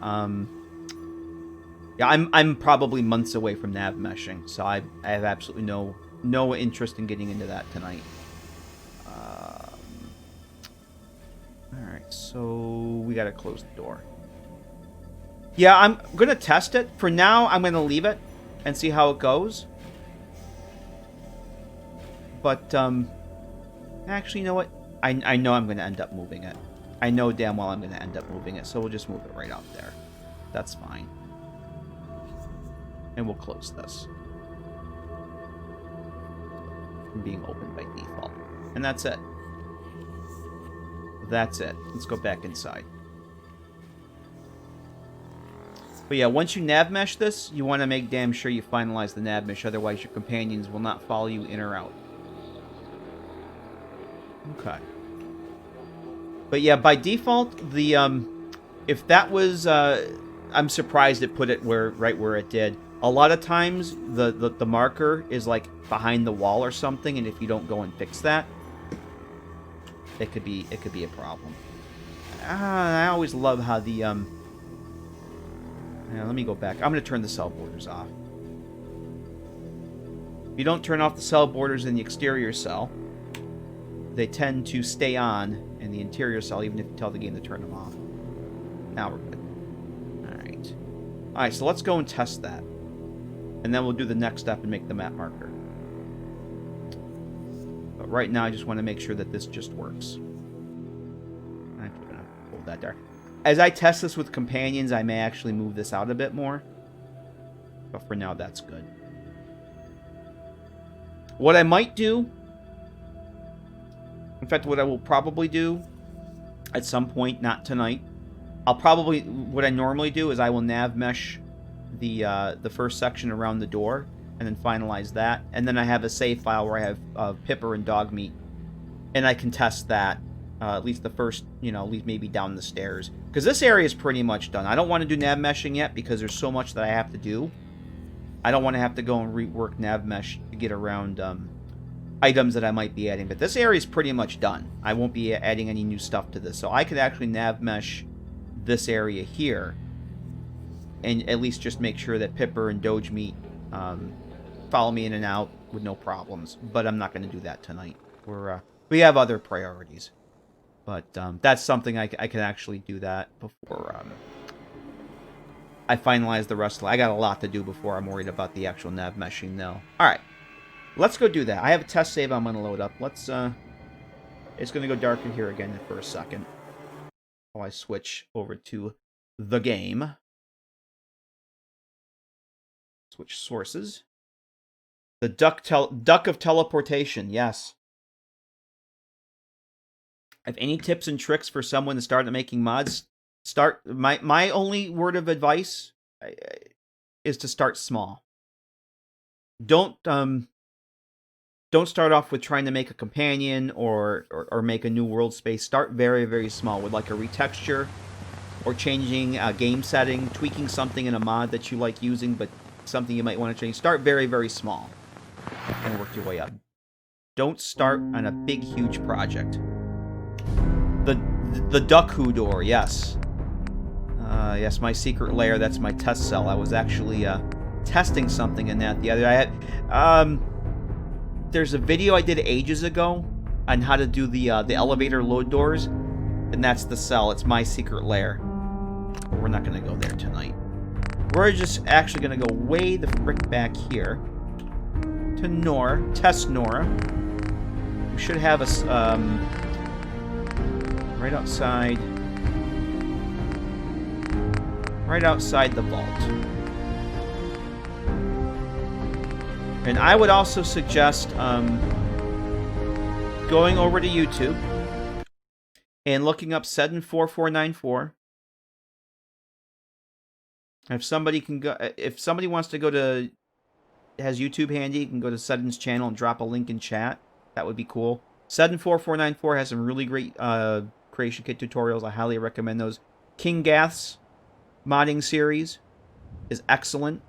[SPEAKER 1] yeah, I'm probably months away from nav meshing, so I have absolutely no interest in getting into that tonight. All right, so we gotta close the door. Yeah, I'm gonna test it. For now, I'm gonna leave it and see how it goes. But actually, you know what? I know I'm gonna end up moving it. I know damn well I'm gonna end up moving it, so we'll just move it right out there. That's fine. And we'll close this from being opened by default. And that's it. That's it. Let's go back inside. But yeah, once you nav mesh this, you want to make damn sure you finalize the nav mesh, otherwise your companions will not follow you in or out. Okay. But yeah, by default, the if that was I'm surprised it put it right where it did. A lot of times the marker is like behind the wall or something, and if you don't go and fix that, it could be a problem. I always love how the yeah, let me go back. I'm going to turn the cell borders off. If you don't turn off the cell borders in the exterior cell, they tend to stay on in the interior cell, even if you tell the game to turn them off. Now we're good. Alright. Alright, so let's go and test that. And then we'll do the next step and make the map marker. But right now, I just want to make sure that this just works. I'm actually going to hold that there. As I test this with companions, I may actually move this out a bit more. But for now, that's good. What I might do... In fact, what I will probably do at some point, not tonight, what I normally do is I will nav mesh the first section around the door and then finalize that. And then I have a save file where I have Pipper and Dogmeat. And I can test that, at least the first, at least maybe down the stairs. Because this area is pretty much done. I don't want to do nav meshing yet because there's so much that I have to do. I don't want to have to go and rework nav mesh to get around items that I might be adding. But this area is pretty much done. I won't be adding any new stuff to this. So I could actually nav mesh this area here. And at least just make sure that Pipper and Doge Meat follow me in and out with no problems. But I'm not going to do that tonight. We have other priorities. But that's something I can actually do that before I finalize the rest of it. I got a lot to do before I'm worried about the actual nav meshing, though. Alright. Let's go do that. I have a test save I'm going to load up. Let's, it's going to go dark in here again for a second. While I switch over to the game. Switch sources. The duck of teleportation, yes. If any tips and tricks for someone to start making mods, my only word of advice is to start small. Don't start off with trying to make a companion or make a new world space. Start very, very small with like a retexture or changing a game setting, tweaking something in a mod that you like using, but something you might want to change. Start very, very small and work your way up. Don't start on a big, huge project. The duck who door, yes. Yes, my secret lair, that's my test cell. I was actually testing something in that the other day. There's a video I did ages ago on how to do the elevator load doors, and that's the cell. It's my secret lair. But we're not going to go there tonight. We're just actually going to go way the frick back here to Nora, test Nora. We should have us right outside the vault. And I would also suggest going over to YouTube and looking up SEDDN4494. If somebody wants to go to, has YouTube handy, you can go to SEDDN's channel and drop a link in chat. That would be cool. SEDDN4494 has some really great creation kit tutorials. I highly recommend those. King Gath's modding series is excellent.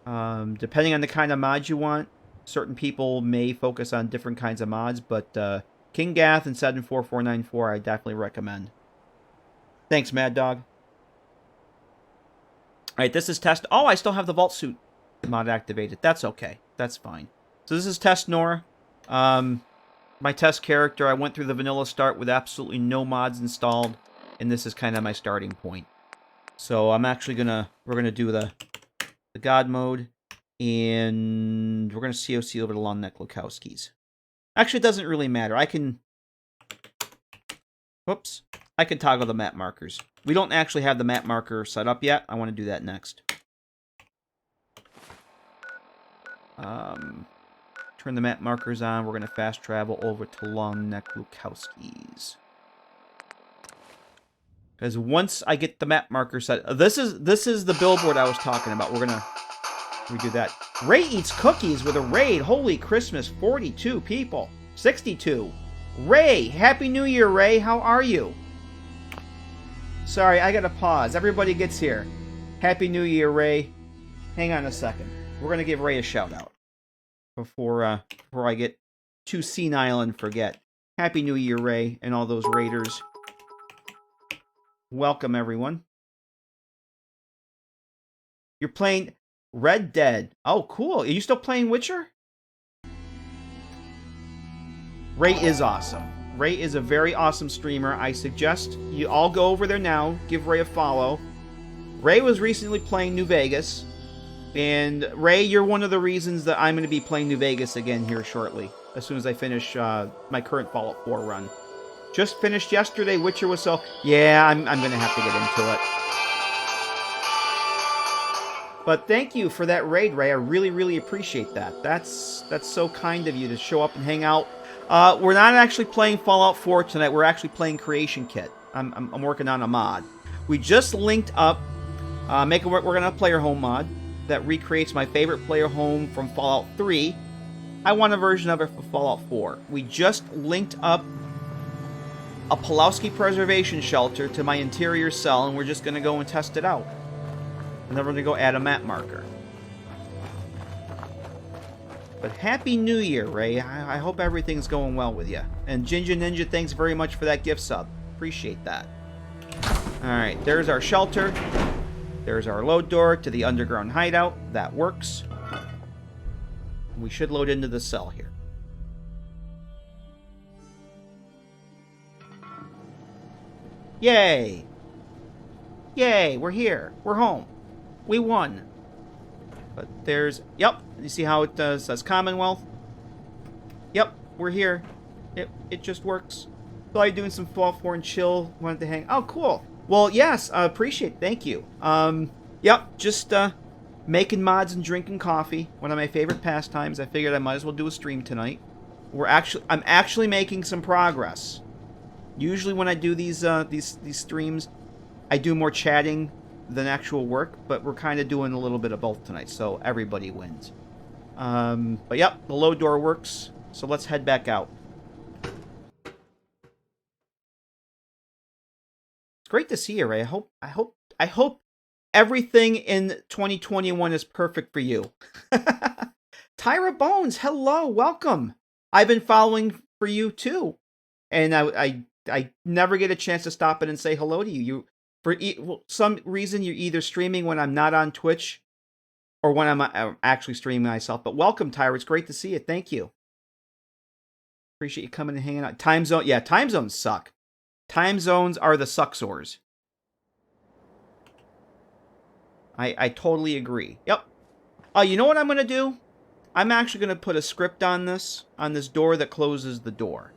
[SPEAKER 1] Depending on the kind of mod you want, certain people may focus on different kinds of mods, but King Gath and SEDDN4494 I definitely recommend. Thanks, Mad Dog. Alright, this is test. Oh, I still have the Vault Suit mod activated. That's okay. That's fine. So this is test Nora. My test character, I went through the vanilla start with absolutely no mods installed, and this is kind of my starting point. So I'm actually we're gonna do the God mode, and we're gonna COC over to Long Neck Lukowski's. Actually, it doesn't really matter. I can toggle the map markers. We don't actually have the map marker set up yet. I want to do that next. Turn the map markers on. We're going to fast travel over to Long Neck Lukowski's. Because once I get the map marker set... This is the billboard I was talking about. We're going to redo that. Ray eats cookies with a raid. Holy Christmas. 42 people. 62. Ray. Happy New Year, Ray. How are you? Sorry, I got to pause. Everybody gets here. Happy New Year, Ray. Hang on a second. We're going to give Ray a shout-out before I get too senile and forget. Happy New Year, Ray, and all those raiders. Welcome, everyone. You're playing Red Dead. Oh, cool. Are you still playing Witcher? Ray is awesome. Ray is a very awesome streamer. I suggest you all go over there now. Give Ray a follow. Ray was recently playing New Vegas. And Ray, you're one of the reasons that I'm going to be playing New Vegas again here shortly. As soon as I finish my current Fallout 4 run. Just finished yesterday. Witcher was so... Yeah, I'm going to have to get into it. But thank you for that raid, Ray. I really, really appreciate that. That's so kind of you to show up and hang out. We're not actually playing Fallout 4 tonight. We're actually playing Creation Kit. I'm working on a mod. We just linked up... we're going to player home mod that recreates my favorite player home from Fallout 3. I want a version of it for Fallout 4. We just linked up a Pulowski preservation shelter to my interior cell, and we're just going to go and test it out. And then we're going to go add a map marker. But Happy New Year, Ray. I hope everything's going well with you. And Ginger Ninja, thanks very much for that gift sub. Appreciate that. Alright, there's our shelter. There's our load door to the underground hideout. That works. We should load into the cell here. Yay! Yay, we're here. We're home. We won. But there's... Yep, you see how it says Commonwealth? Yep, we're here. It just works. So I'm doing some Fallout 4 and chill. Wanted to hang... Oh, cool. Well, yes, I appreciate it. Thank you. Yep, just making mods and drinking coffee. One of my favorite pastimes. I figured I might as well do a stream tonight. I'm actually making some progress. Usually when I do these streams, I do more chatting than actual work, but we're kind of doing a little bit of both tonight, so everybody wins. But yep, the load door works, so let's head back out. It's great to see you, Ray. I hope everything in 2021 is perfect for you. Tyra Bones, hello, welcome. I've been following for you too, and I never get a chance to stop in and say hello to you. For some reason, you're either streaming when I'm not on Twitch or when I'm actually streaming myself. But welcome, Tyra. It's great to see you. Thank you. Appreciate you coming and hanging out. Time zone. Yeah, time zones suck. Time zones are the sucksores. I totally agree. Yep. You know what I'm going to do? I'm actually going to put a script on this door that closes the door.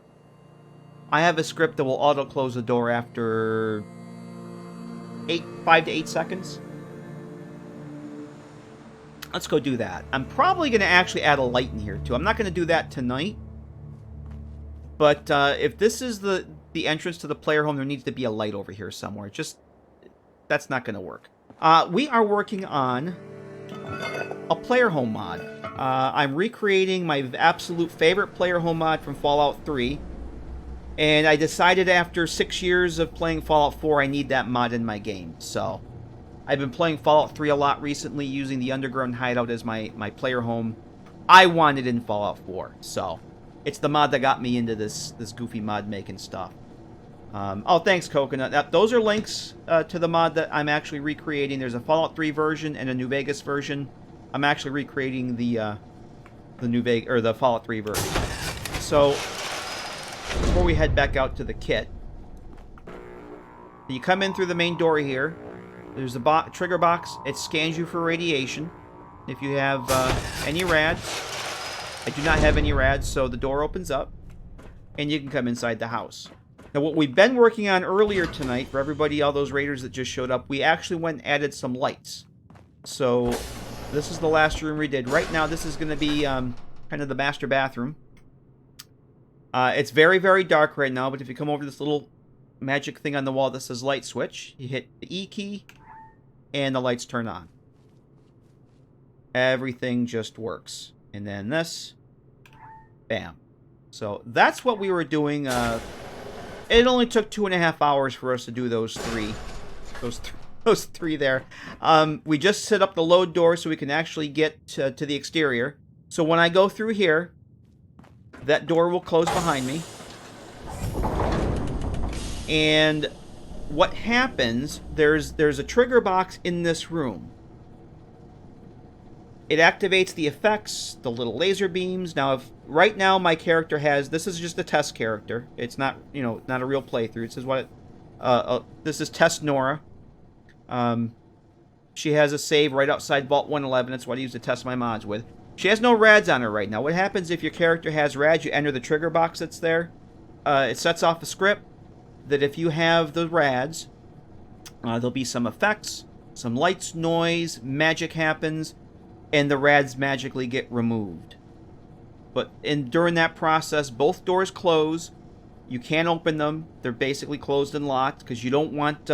[SPEAKER 1] I have a script that will auto-close the door after 5 to 8 seconds. Let's go do that. I'm probably going to actually add a light in here, too. I'm not going to do that tonight. But if this is the entrance to the player home, there needs to be a light over here somewhere. That's not going to work. We are working on a player home mod. I'm recreating my absolute favorite player home mod from Fallout 3. And I decided after 6 years of playing Fallout 4, I need that mod in my game. So, I've been playing Fallout 3 a lot recently, using the Underground Hideout as my player home. I wanted in Fallout 4, so it's the mod that got me into this goofy mod making stuff. Oh, thanks, Coconut. Those are links to the mod that I'm actually recreating. There's a Fallout 3 version and a New Vegas version. I'm actually recreating the Fallout 3 version. So, before we head back out to the kit, you come in through the main door here. There's a trigger box. It scans you for radiation. If you have any rads. I do not have any rads, so the door opens up, and you can come inside the house. Now, what we've been working on earlier tonight, for everybody, all those raiders that just showed up, we actually went and added some lights. So, this is the last room we did. Right now, this is going to be kind of the master bathroom. It's very, very dark right now, but if you come over this little magic thing on the wall that says light switch, you hit the E key, and the lights turn on. Everything just works. And then this, bam. So that's what we were doing. It only took 2.5 hours for us to do those three. Those three there. We just set up the load door so we can actually get to the exterior. So when I go through here, that door will close behind me. And what happens, there's a trigger box in this room. It activates the effects, the little laser beams. Now, right now my character has, this is just a test character. It's not, not a real playthrough. It says this is Test Nora. She has a save right outside Vault 111. That's what I use to test my mods with. She has no rads on her right now. What happens if your character has rads, you enter the trigger box that's there. It sets off a script that if you have the rads, there'll be some effects, some lights, noise, magic happens, and the rads magically get removed. But during that process, both doors close. You can't open them. They're basically closed and locked because you don't want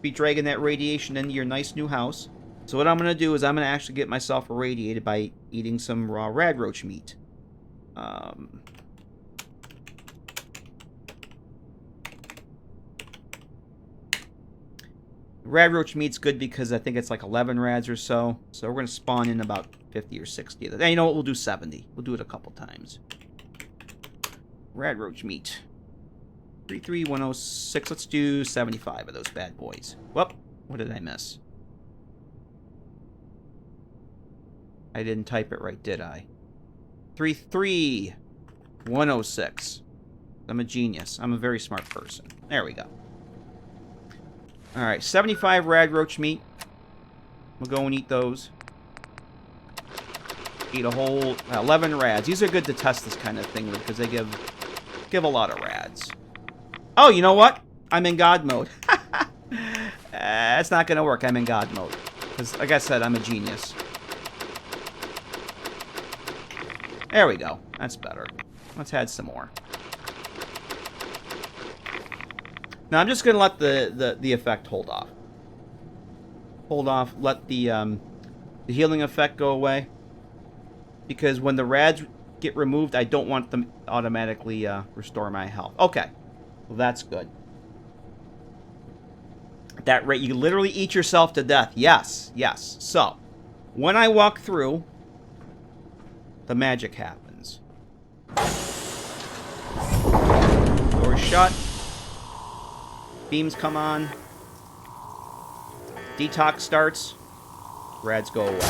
[SPEAKER 1] be dragging that radiation into your nice new house. So what I'm going to do is I'm going to actually get myself irradiated by eating some raw rad roach meat. Rad roach meat's good because I think it's like 11 rads or so. So we're going to spawn in about 50 or 60 of them. And you know what? We'll do 70. We'll do it a couple times. Rad roach meat. 33106. Let's do 75 of those bad boys. Whoop. What did I miss? I didn't type it right, did I? 33106. I'm a genius. I'm a very smart person. There we go. Alright, 75 rad roach meat. We'll go and eat those. Eat a whole 11 rads. These are good to test this kind of thing with because they give a lot of rads. Oh, you know what? I'm in God mode. It's not going to work. I'm in God mode. Because, like I said, I'm a genius. There we go. That's better. Let's add some more. Now, I'm just going to let the effect hold off. Hold off. Let the healing effect go away. Because when the rads get removed, I don't want them automatically restore my health. Okay. Well, that's good. At that rate, you literally eat yourself to death. Yes, yes. So, when I walk through, the magic happens. Doors shut. Beams come on. Detox starts. Rads go away.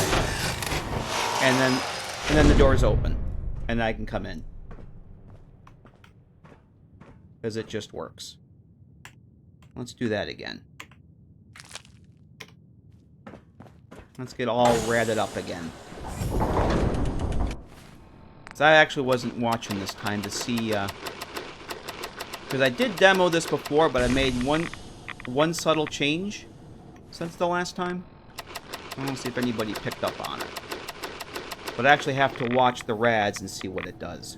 [SPEAKER 1] And then the doors open. And I can come in. Because it just works. Let's do that again. Let's get all ratted up again. So I actually wasn't watching this time to see... because I did demo this before, but I made one subtle change since the last time. I want to see if anybody picked up on it. But I actually have to watch the rads and see what it does.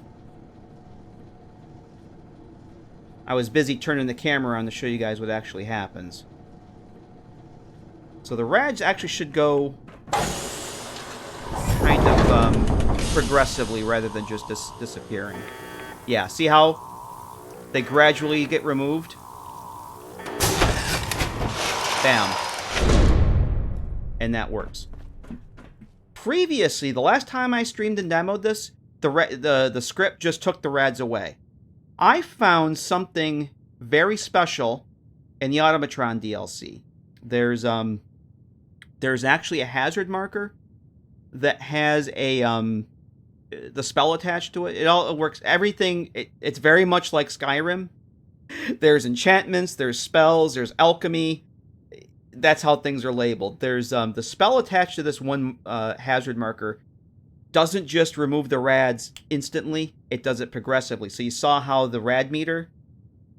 [SPEAKER 1] I was busy turning the camera on to show you guys what actually happens. So the rads actually should go kind of progressively rather than just disappearing. Yeah, see how they gradually get removed? Bam. And that works. Previously, the last time I streamed and demoed this, the script just took the rads away. I found something very special in the Automatron DLC. There's actually a hazard marker that has the spell attached to it. It works. Everything. It's very much like Skyrim. There's enchantments. There's spells. There's alchemy. That's how things are labeled. There's the spell attached to this one hazard marker doesn't just remove the rads instantly. It does it progressively. So you saw how the rad meter,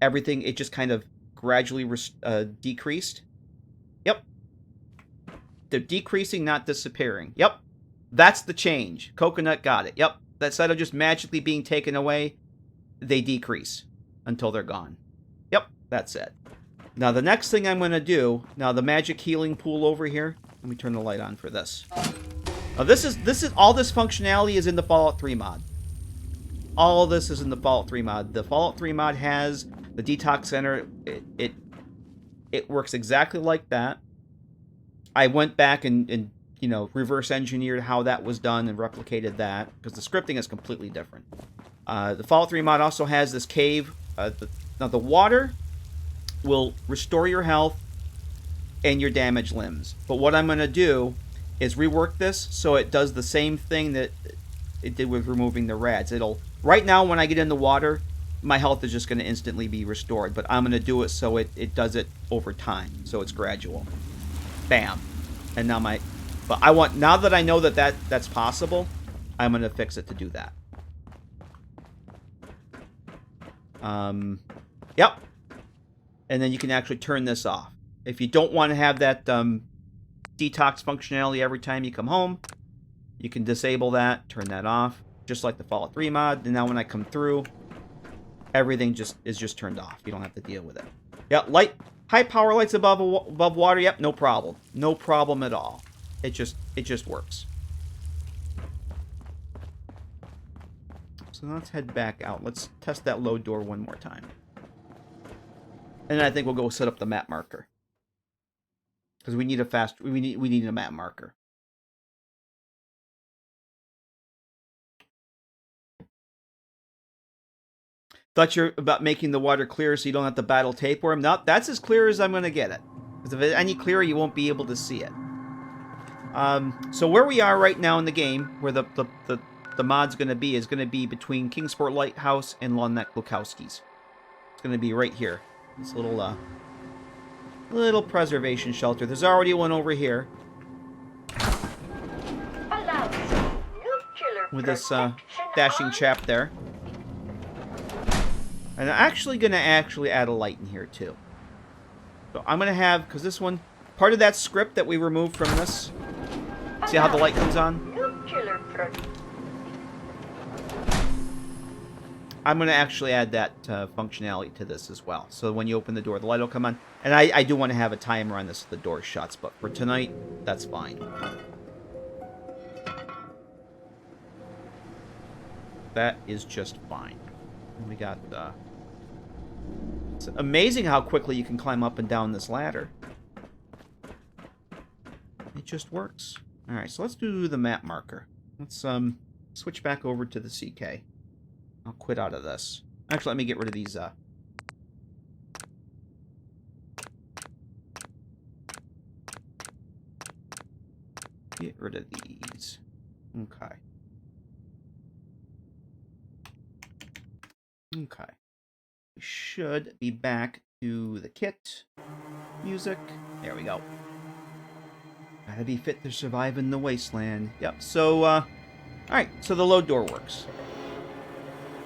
[SPEAKER 1] everything, it just kind of gradually decreased. Yep. They're decreasing, not disappearing. Yep. That's the change. Coconut got it. Yep. Instead of just magically being taken away, they decrease until they're gone. Yep. That's it. Now, the next thing I'm going to do, now the magic healing pool over here, let me turn the light on for this. Now, this is all this functionality is in the Fallout 3 mod. All of this is in the Fallout 3 mod. The Fallout 3 mod has the detox center. It works exactly like that. I went back and you know, reverse engineered how that was done and replicated that because the scripting is completely different. The Fallout 3 mod also has this cave. Now, the water will restore your health and your damaged limbs. But what I'm going to do is rework this so it does the same thing that it did with removing the rads. Right now, when I get in the water, my health is just going to instantly be restored. But I'm going to do it so it does it over time. So it's gradual. Bam. And now now that I know that's possible, I'm going to fix it to do that. Yep. And then you can actually turn this off. If you don't want to have that detox functionality every time you come home, you can disable that, turn that off, just like the Fallout 3 mod. And now when I come through, everything is just turned off. You don't have to deal with it. Yeah, high power lights above water. Yep, no problem. No problem at all. It just works. So let's head back out. Let's test that load door one more time. And then I think we'll go set up the map marker. Because we need a map marker. Thought you're about making the water clear so you don't have to battle tapeworm. Nope, that's as clear as I'm going to get it. Because if it's any clearer, you won't be able to see it. So where we are right now in the game, where the mod's going to be, is going to be between Kingsport Lighthouse and Long Neck Lukowski's. It's going to be right here. This little preservation shelter. There's already one over here. With this dashing chap there. And I'm actually going to add a light in here too. So I'm going to have, because this one, part of that script that we removed from this, see how the light comes on? I'm going to actually add that functionality to this as well. So when you open the door, the light will come on. And I do want to have a timer on this so the door shuts, but for tonight, that's fine. That is just fine. And we got, it's amazing how quickly you can climb up and down this ladder. It just works. Alright, so let's do the map marker. Let's, switch back over to the CK. I'll quit out of this. Actually, let me get rid of these, get rid of these. Okay. Okay. We should be back to the kit. Music. There we go. Gotta be fit to survive in the wasteland. Yep, so, alright, so the load door works.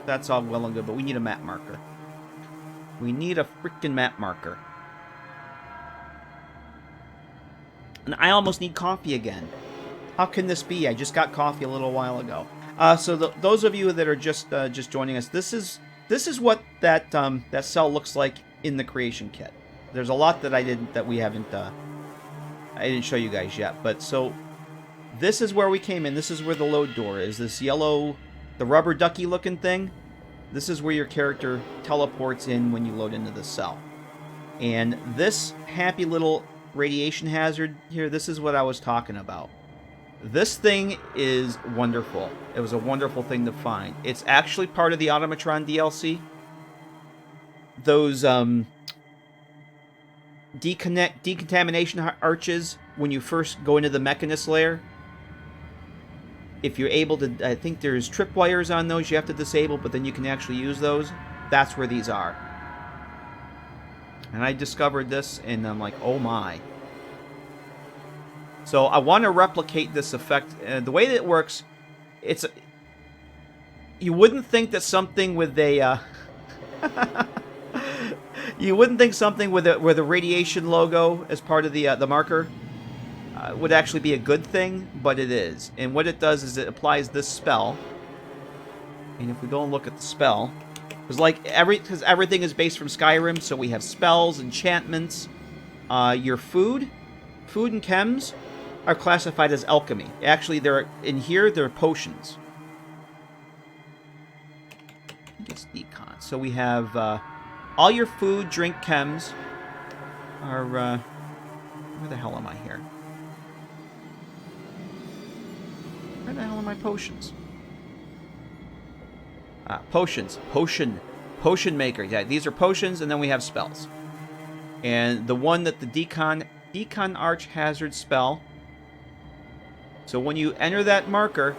[SPEAKER 1] That's all well and good, but we need a map marker. We need a freaking map marker. And I almost need coffee again. How can this be? I just got coffee a little while ago. So those of you that are just joining us, this is what that cell looks like in the creation kit. There's a lot that I didn't show you guys yet, but so this is where we came in. This is where the load door is. This yellow, the rubber ducky looking thing. This is where your character teleports in when you load into the cell. And this happy little radiation hazard here, this is what I was talking about. This thing is wonderful. It was a wonderful thing to find. It's actually part of the Automatron DLC. Those decontamination arches when you first go into the Mechanist layer. If you're able to, I think there's tripwires on those you have to disable, but then you can actually use those. That's where these are. And I discovered this, and I'm like, oh my. So I want to replicate this effect. The way that it works, it's... You wouldn't think that something with a... you wouldn't think something with a radiation logo as part of the marker would actually be a good thing, but it is. And what it does is it applies this spell. And if we go and look at the spell, because everything is based from Skyrim, so we have spells, enchantments, your food and chems are classified as alchemy. Actually, they're potions. I think it's decon. So we have all your food, drink, chems are where the hell am I here? Where the hell are my potions? Potions. Potion maker. Yeah, these are potions, and then we have spells. And the one that the decon arch hazard spell. So when you enter that marker,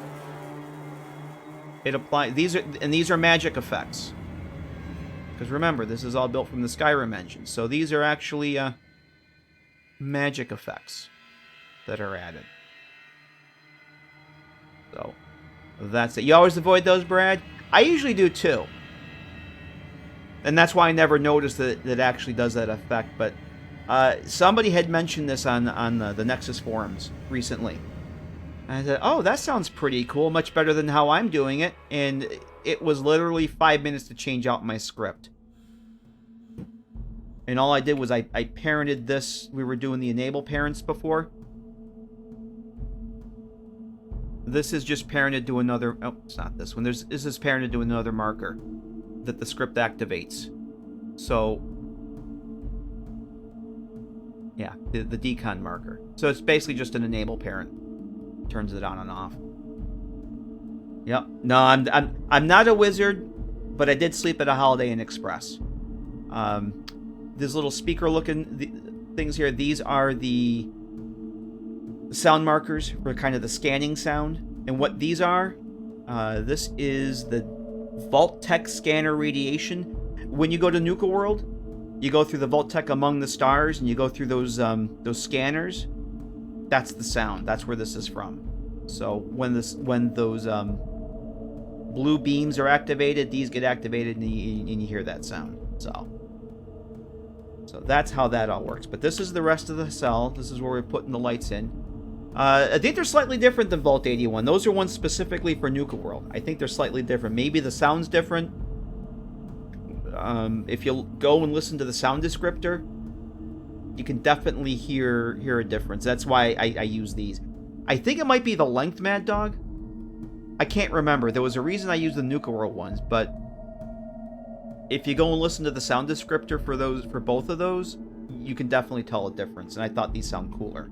[SPEAKER 1] it applies. These are magic effects. Because remember, this is all built from the Skyrim engine. So these are actually magic effects that are added. So that's it. You always avoid those, Brad? I usually do too. And that's why I never noticed that it actually does that effect. But somebody had mentioned this on the Nexus forums recently. And I said, oh, that sounds pretty cool. Much better than how I'm doing it. And it was literally 5 minutes to change out my script. And all I did was I parented this. We were doing the enable parents before. This is just parented to another... Oh, it's not this one. This is parented to another marker that the script activates. So, yeah, the decon marker. So it's basically just an enable parent. Turns it on and off. Yep. No, I'm not a wizard, but I did sleep at a Holiday Inn Express. These little speaker-looking things here, these are the sound markers for kind of the scanning sound. And what these are, this is the Vault-Tec scanner radiation. When you go to Nuka World, you go through the Vault-Tec Among the Stars, and you go through those scanners. That's the sound. That's where this is from. So when those blue beams are activated, these get activated, and you hear that sound. So that's how that all works. But this is the rest of the cell. This is where we're putting the lights in. I think they're slightly different than Vault 81. Those are ones specifically for Nuka World. I think they're slightly different. Maybe the sound's different. If you go and listen to the sound descriptor, you can definitely hear a difference. That's why I use these. I think it might be the length, Mad Dog. I can't remember. There was a reason I used the Nuka World ones, but if you go and listen to the sound descriptor for both of those, you can definitely tell a difference. And I thought these sound cooler.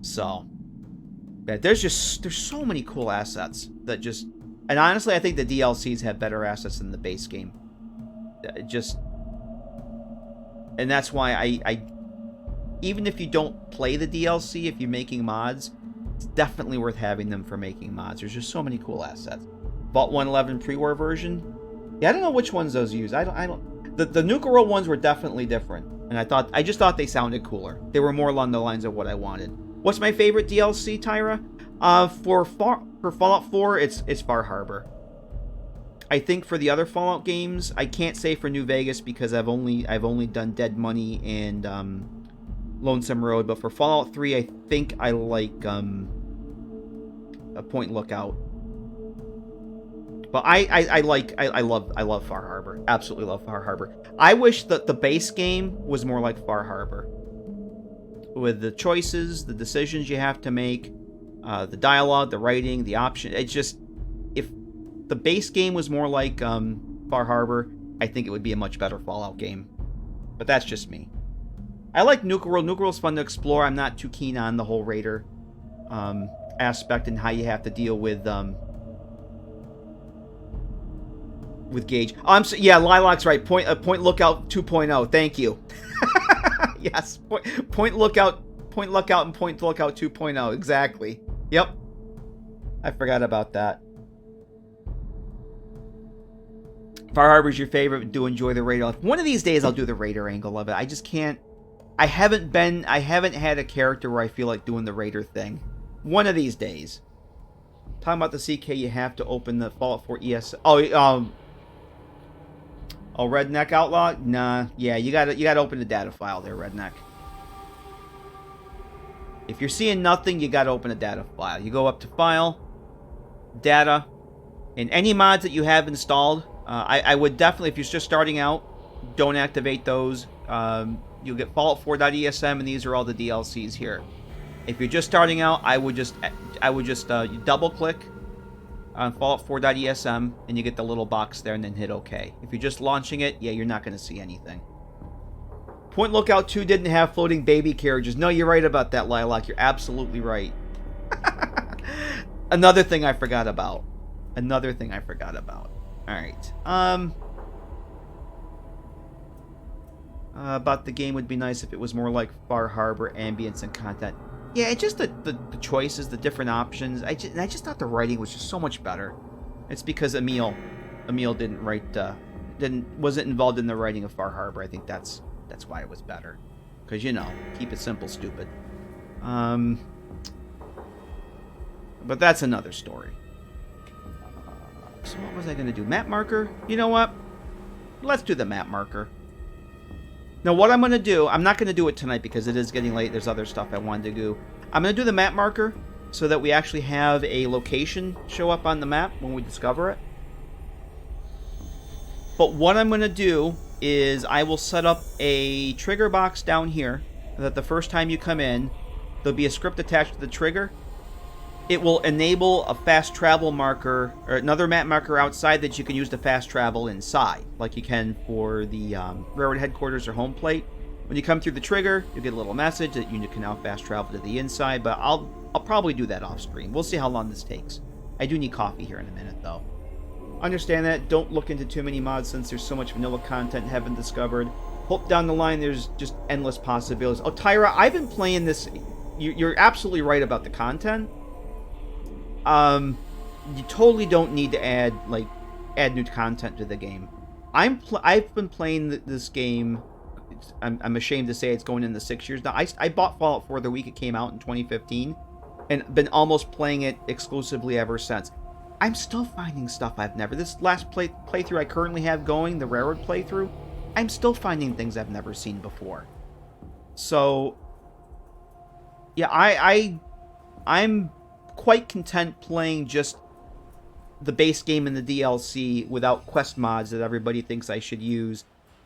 [SPEAKER 1] So, yeah, there's so many cool assets that just, and honestly, I think the DLCs have better assets than the base game. And that's why I even if you don't play the DLC, if you're making mods, it's definitely worth having them for making mods. There's just so many cool assets. Vault 111 pre-war version. Yeah, I don't know which ones those use. I don't. The Nuka World ones were definitely different, and I just thought they sounded cooler. They were more along the lines of what I wanted. What's my favorite DLC, Tyra? For Fallout 4, it's Far Harbor. I think for the other Fallout games, I can't say for New Vegas because I've only done Dead Money and Lonesome Road. But for Fallout 3, I think I like a Point Lookout. But I love Far Harbor. Absolutely love Far Harbor. I wish that the base game was more like Far Harbor, with the choices, the decisions you have to make, the dialogue, the writing, the option. It's just, if the base game was more like Far Harbor, I think it would be a much better Fallout game. But that's just me. I like Nuka World. Nuka World's fun to explore. I'm not too keen on the whole Raider aspect and how you have to deal with Gage. Yeah, Lilac's right. Point Lookout 2.0. Thank you. Yes, Point Lookout, and Point Lookout 2.0. Exactly. Yep. I forgot about that. Far Harbor's your favorite. Do enjoy the Raider. One of these days I'll do the Raider angle of it. I just can't. I haven't had a character where I feel like doing the Raider thing. One of these days. Talking about the CK, you have to open the Fallout 4 ES. Oh, Redneck Outlaw? Nah. Yeah, you gotta open the data file there, Redneck. If you're seeing nothing, you gotta open a data file. You go up to File, Data, and any mods that you have installed, I would definitely, if you're just starting out, don't activate those. You'll get Fallout 4.esm, and these are all the DLCs here. If you're just starting out, I would just double-click on Fallout 4.esm, and you get the little box there, and then hit OK. If you're just launching it, yeah, you're not going to see anything. Point Lookout 2 didn't have floating baby carriages. No, you're right about that, Lilac. You're absolutely right. Another thing I forgot about. Alright. About the game would be nice if it was more like Far Harbor, ambience, and content. Yeah, it's just the choices, the different options. I just thought the writing was just so much better. It's because Emil didn't write, wasn't involved in the writing of Far Harbor. I think that's why it was better. Because, you know, keep it simple, stupid. But that's another story. So what was I going to do? Map marker? You know what? Let's do the map marker. Now, what I'm going to do, I'm not going to do it tonight because it is getting late. There's other stuff I wanted to do. I'm going to do the map marker so that we actually have a location show up on the map when we discover it. But what I'm going to do is I will set up a trigger box down here that the first time you come in, there'll be a script attached to the trigger. It will enable a fast travel marker, or another map marker outside that you can use to fast travel inside, like you can for the railroad headquarters or home plate. When you come through the trigger, you'll get a little message that you can now fast travel to the inside, but I'll probably do that off screen. We'll see how long this takes. I do need coffee here in a minute, though. Understand that. Don't look into too many mods since there's so much vanilla content haven't discovered. Hope down the line there's just endless possibilities. Oh, Tyra, I've been playing this. You're absolutely right about the content. You totally don't need to add new content to the game. I've been playing this game. I'm ashamed to say it's going into 6 years now. I bought Fallout 4 the week it came out in 2015, and been almost playing it exclusively ever since. I'm still finding stuff I've never. This last playthrough I currently have going, the Railroad playthrough, I'm still finding things I've never seen before. So, yeah, I'm quite content playing just the base game and the DLC without quest mods that everybody thinks I should use.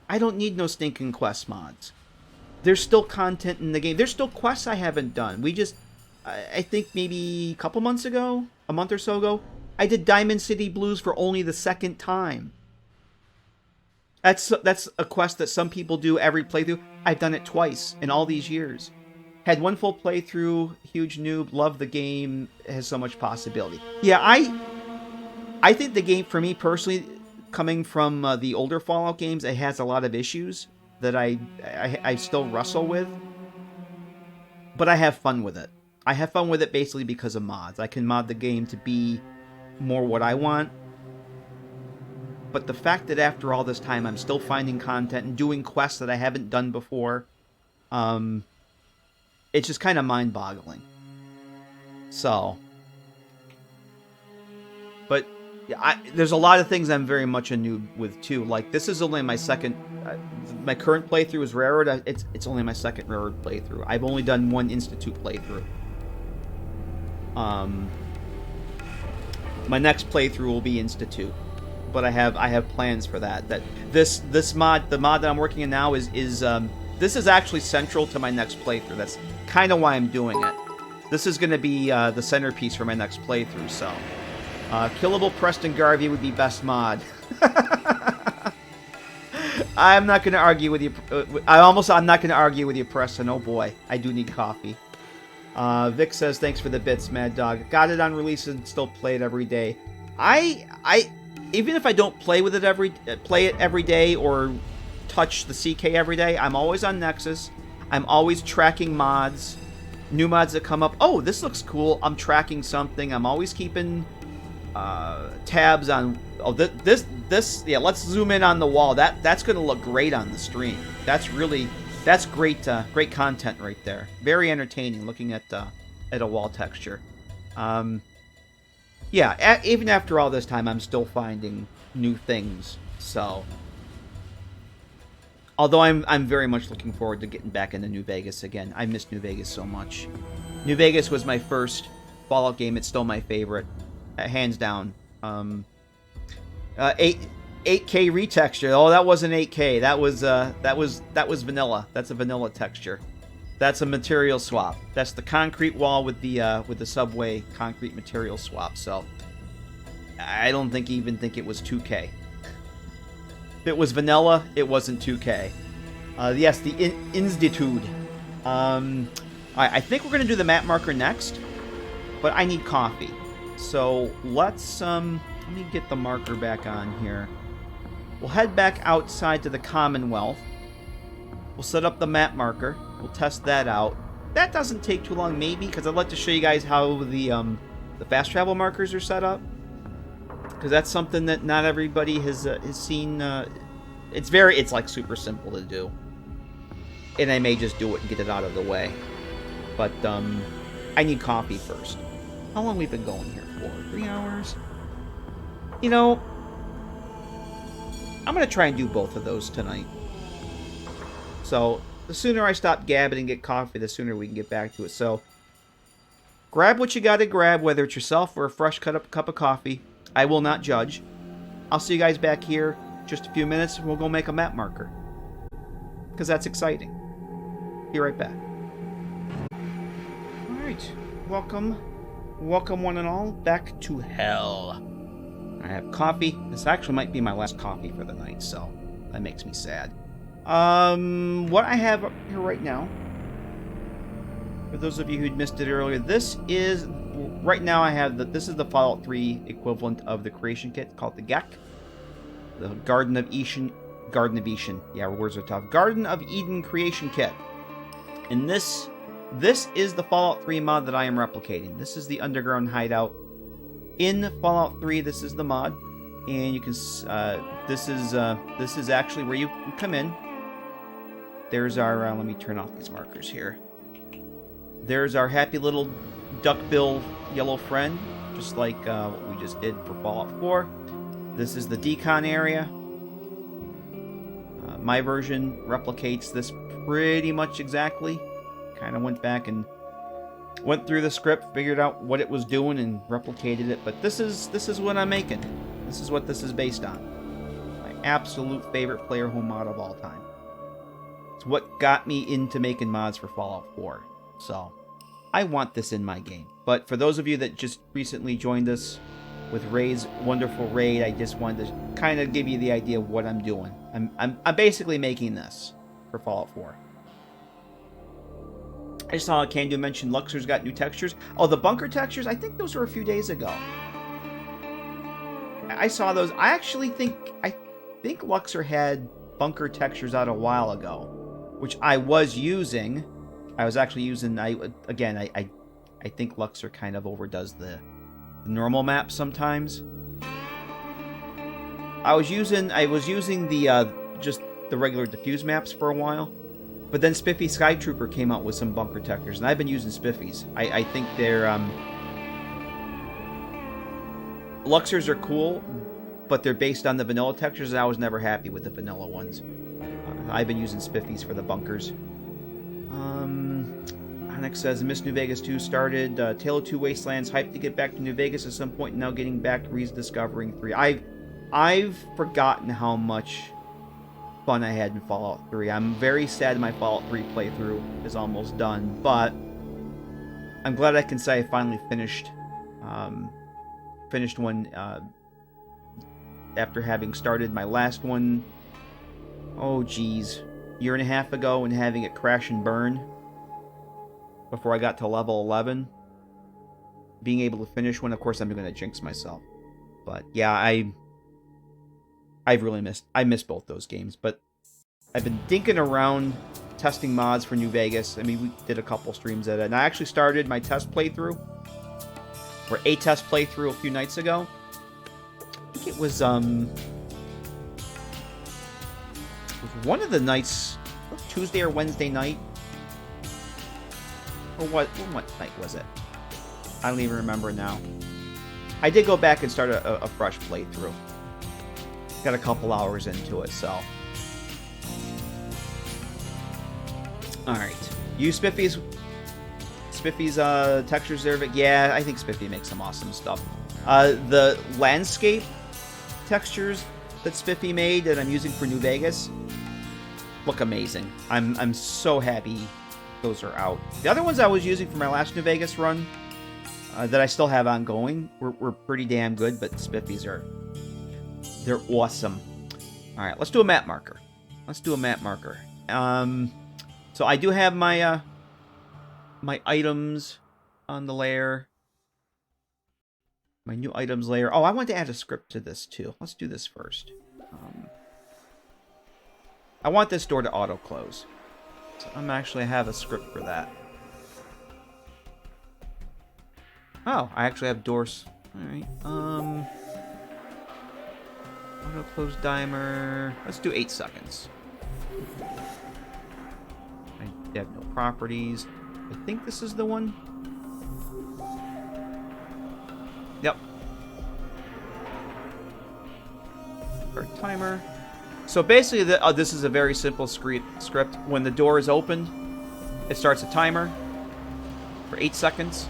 [SPEAKER 1] I don't need no stinking quest mods. There's still content in the game. There's still quests I haven't done. I think maybe a couple months ago, a month or so ago, I did Diamond City Blues for only the second time. That's a quest that some people do every playthrough. I've done it twice in all these years. Had one full playthrough, huge noob, love the game, has so much possibility. Yeah, I think the game, for me personally, coming from the older Fallout games, it has a lot of issues that I still wrestle with. But I have fun with it. I have fun with it basically because of mods. I can mod the game to be more what I want. But the fact that after all this time I'm still finding content and doing quests that I haven't done before, it's just kind of mind-boggling. So, but there's a lot of things I'm very much a noob with too. Like, this is only my second. My current playthrough is Railroad. It's only my second Railroad playthrough. I've only done one Institute playthrough. My next playthrough will be Institute, but I have plans for that. This mod, the mod that I'm working on now, is this is actually central to my next playthrough. That's kind of why I'm doing it. This is going to be the centerpiece for my next playthrough. So, Killable Preston Garvey would be best mod. I'm not going to argue with you. I'm not going to argue with you, Preston. Oh boy, I do need coffee. Vic says, thanks for the bits, Mad Dog. Got it on release and still play it every day. Even if I don't play it every day or touch the CK every day, I'm always on Nexus. I'm always tracking mods, new mods that come up. Oh, this looks cool. I'm tracking something. I'm always keeping tabs on. Oh, this. Yeah, let's zoom in on the wall. That's going to look great on the stream. That's great. Great content right there. Very entertaining looking at a wall texture. Yeah, even after all this time, I'm still finding new things. So, although I'm very much looking forward to getting back into New Vegas again. I miss New Vegas so much. New Vegas was my first Fallout game. It's still my favorite, hands down. 8K retexture. Oh, that wasn't 8K. That was vanilla. That's a vanilla texture. That's a material swap. That's the concrete wall with the subway concrete material swap. So I don't even think it was 2K. If it was vanilla, it wasn't 2K. Yes, the Institute. I think we're gonna do the map marker next, but I need coffee. So let's let me get the marker back on here. We'll head back outside to the Commonwealth. We'll set up the map marker. We'll test that out. That doesn't take too long, maybe, because I'd like to show you guys how the fast travel markers are set up. Because that's something that not everybody has seen. It's like super simple to do. And I may just do it and get it out of the way. But I need coffee first. How long we've been going here for? 3 hours? You know, I'm going to try and do both of those tonight. So, the sooner I stop gabbing and get coffee, the sooner we can get back to it. So, grab what you got to grab, whether it's yourself or a fresh cut up cup of coffee. I will not judge. I'll see you guys back here in just a few minutes, and we'll go make a map marker. Because that's exciting. Be right back. Alright. Welcome one and all, back to hell. I have coffee. This actually might be my last coffee for the night, so that makes me sad. What I have up here right now, for those of you who'd missed it earlier, this is right now I have this is the Fallout 3 equivalent of the creation kit called the GEC. The Garden of Eden. Yeah, words are tough. Garden of Eden creation kit. And this is the Fallout 3 mod that I am replicating. This is the underground hideout in Fallout 3. This is the mod, and you can this is actually where you come in. There's our let me turn off these markers here. There's our happy little duckbill yellow friend, just like what we just did for Fallout 4. This is the decon area. My version replicates this pretty much exactly. Kind of went back and went through the script, figured out what it was doing, and replicated it. But this is what I'm making. This is what this is based on. My absolute favorite player home mod of all time. It's what got me into making mods for Fallout 4. So I want this in my game. But for those of you that just recently joined us with Ray's wonderful raid, I just wanted to kind of give you the idea of what I'm doing. I'm basically making this for Fallout 4. I saw Can Do mention Luxor's got new textures. Oh, the bunker textures? I think those were a few days ago. I saw those. I think Luxor had bunker textures out a while ago, which I was using. I was actually using. I think Luxor kind of overdoes the normal map sometimes. I was using the just the regular diffuse maps for a while, but then Spiffy Skytrooper came out with some bunker textures, and I've been using Spiffys. I think they're Luxors are cool, but they're based on the vanilla textures, and I was never happy with the vanilla ones. I've been using Spiffys for the bunkers. Onyx says, Miss New Vegas 2 started. Tale of Two Wastelands, hyped to get back to New Vegas at some point, and now getting back to rediscovering 3. I've forgotten how much fun I had in Fallout 3. I'm very sad my Fallout 3 playthrough is almost done, but I'm glad I can say I finally finished one after having started my last one, oh geez, year and a half ago, and having it crash and burn before I got to level 11. Being able to finish one, of course I'm going to jinx myself, but yeah, I've really missed both those games. But I've been dinking around testing mods for New Vegas. I mean, we did a couple streams at it, and I actually started my test playthrough, or a test playthrough, a few nights ago. I think it was one of the nights, Tuesday or Wednesday night, or what night was it? I don't even remember now. I did go back and start a fresh playthrough. Got a couple hours into it, so. Alright. Use Spiffy's textures there, but yeah, I think Spiffy makes some awesome stuff. The landscape textures that Spiffy made that I'm using for New Vegas look amazing. I'm so happy those are out. The other ones I was using for my last New Vegas run that I still have ongoing were pretty damn good, but Spiffy's they're awesome. All right, let's do a map marker. So I do have my my items on the layer. My new items layer. Oh, I want to add a script to this too. Let's do this first. I want this door to auto close. So I'm actually have a script for that. Oh, I actually have doors. All right. Auto close timer. Let's do 8 seconds. I have no properties. I think this is the one. Yep. Start timer. So basically, this is a very simple script. When the door is opened, it starts a timer for 8 seconds.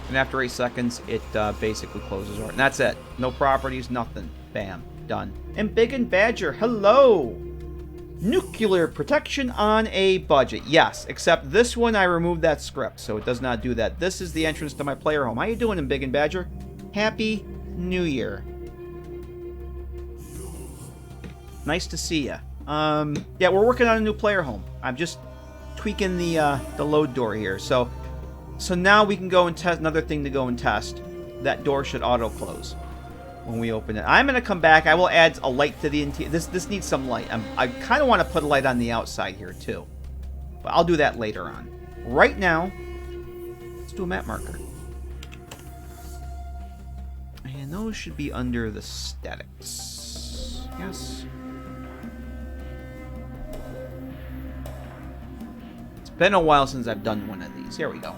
[SPEAKER 1] And after 8 seconds, it basically closes the door. And that's it. No properties, nothing. Bam. Done. And Big and Badger, hello! Nuclear protection on a budget. Yes, except this one I removed that script, so it does not do that. This is the entrance to my player home. How you doing, Big and Badger? Happy New Year. Nice to see ya. Yeah, we're working on a new player home. I'm just tweaking the load door here. So So now we can go and test. Another thing to go and test. That door should auto-close when we open it. I'm going to come back. I will add a light to the interior. This needs some light. I kind of want to put a light on the outside here, too. But I'll do that later on. Right now, let's do a map marker. And those should be under the statics. Yes. It's been a while since I've done one of these. Here we go.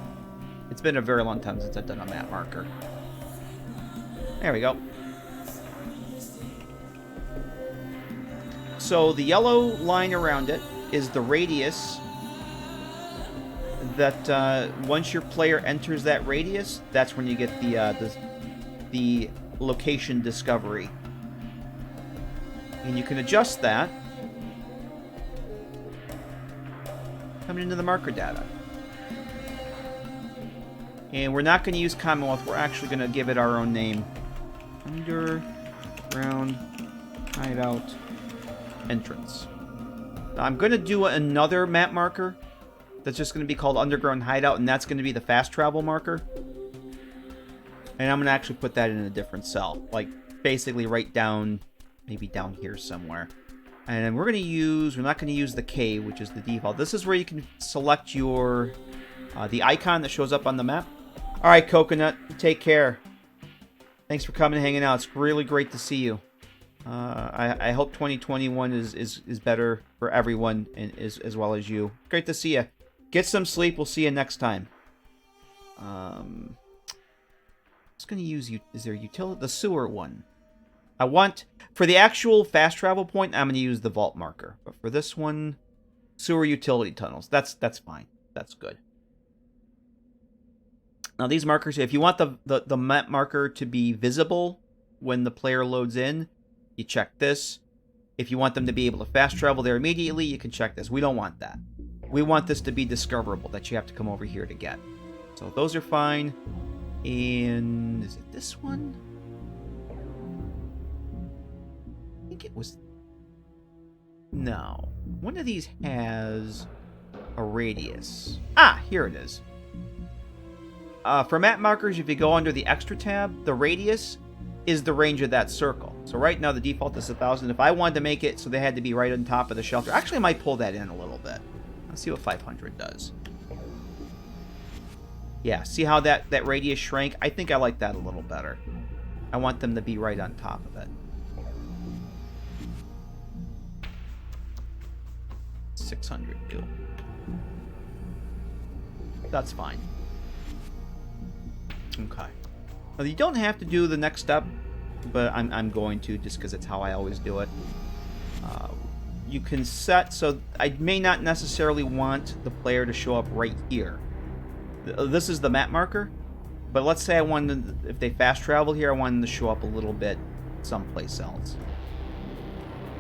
[SPEAKER 1] It's been a very long time since I've done a map marker. There we go. So the yellow line around it is the radius that once your player enters that radius, that's when you get the location discovery. And you can adjust that coming into the marker data. And we're not going to use Commonwealth. We're actually going to give it our own name. Underground Hideout Entrance. Now, I'm going to do another map marker that's just going to be called Underground Hideout, and that's going to be the fast travel marker. And I'm going to actually put that in a different cell. Like, basically right down, maybe down here somewhere. And we're going to use, we're not going to use the K, which is the default. This is where you can select your, the icon that shows up on the map. All right, Coconut, take care. Thanks for coming and hanging out. It's really great to see you. I hope 2021 is better for everyone, and as well as you. Great to see you. Get some sleep. We'll see you next time. I'm just going to use, is there utility? The sewer one. I want, for the actual fast travel point, I'm going to use the vault marker. But for this one, sewer utility tunnels. That's fine. That's good. Now these markers, if you want the map marker to be visible when the player loads in, you check this. If you want them to be able to fast travel there immediately, you can check this. We don't want that. We want this to be discoverable, that you have to come over here to get. So those are fine. And is it this one? I think it was... No. One of these has a radius. Ah, here it is. For map markers, if you go under the extra tab, the radius is the range of that circle. So right now the default is 1,000. If I wanted to make it so they had to be right on top of the shelter, actually I might pull that in a little bit. Let's see what 500 does. Yeah, see how that radius shrank? I think I like that a little better. I want them to be right on top of it. 600 do. That's fine. Okay. Now, you don't have to do the next step, but I'm going to, just because it's how I always do it. You can set, so I may not necessarily want the player to show up right here. This is the map marker, but let's say I wanted, if they fast travel here, I want them to show up a little bit someplace else.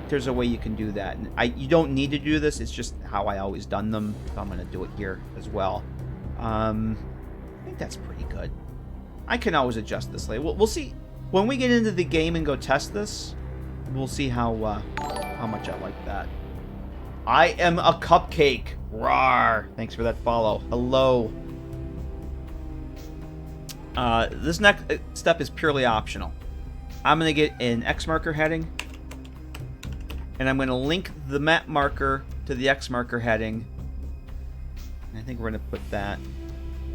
[SPEAKER 1] There's a way you can do that. And you don't need to do this, it's just how I always done them. So I'm going to do it here as well. I think that's pretty good. I can always adjust this later. We'll see. When we get into the game and go test this, we'll see how much I like that. I am a cupcake. Rawr. Thanks for that follow. Hello. This next step is purely optional. I'm going to get an X marker heading, and I'm going to link the map marker to the X marker heading. And I think we're going to put that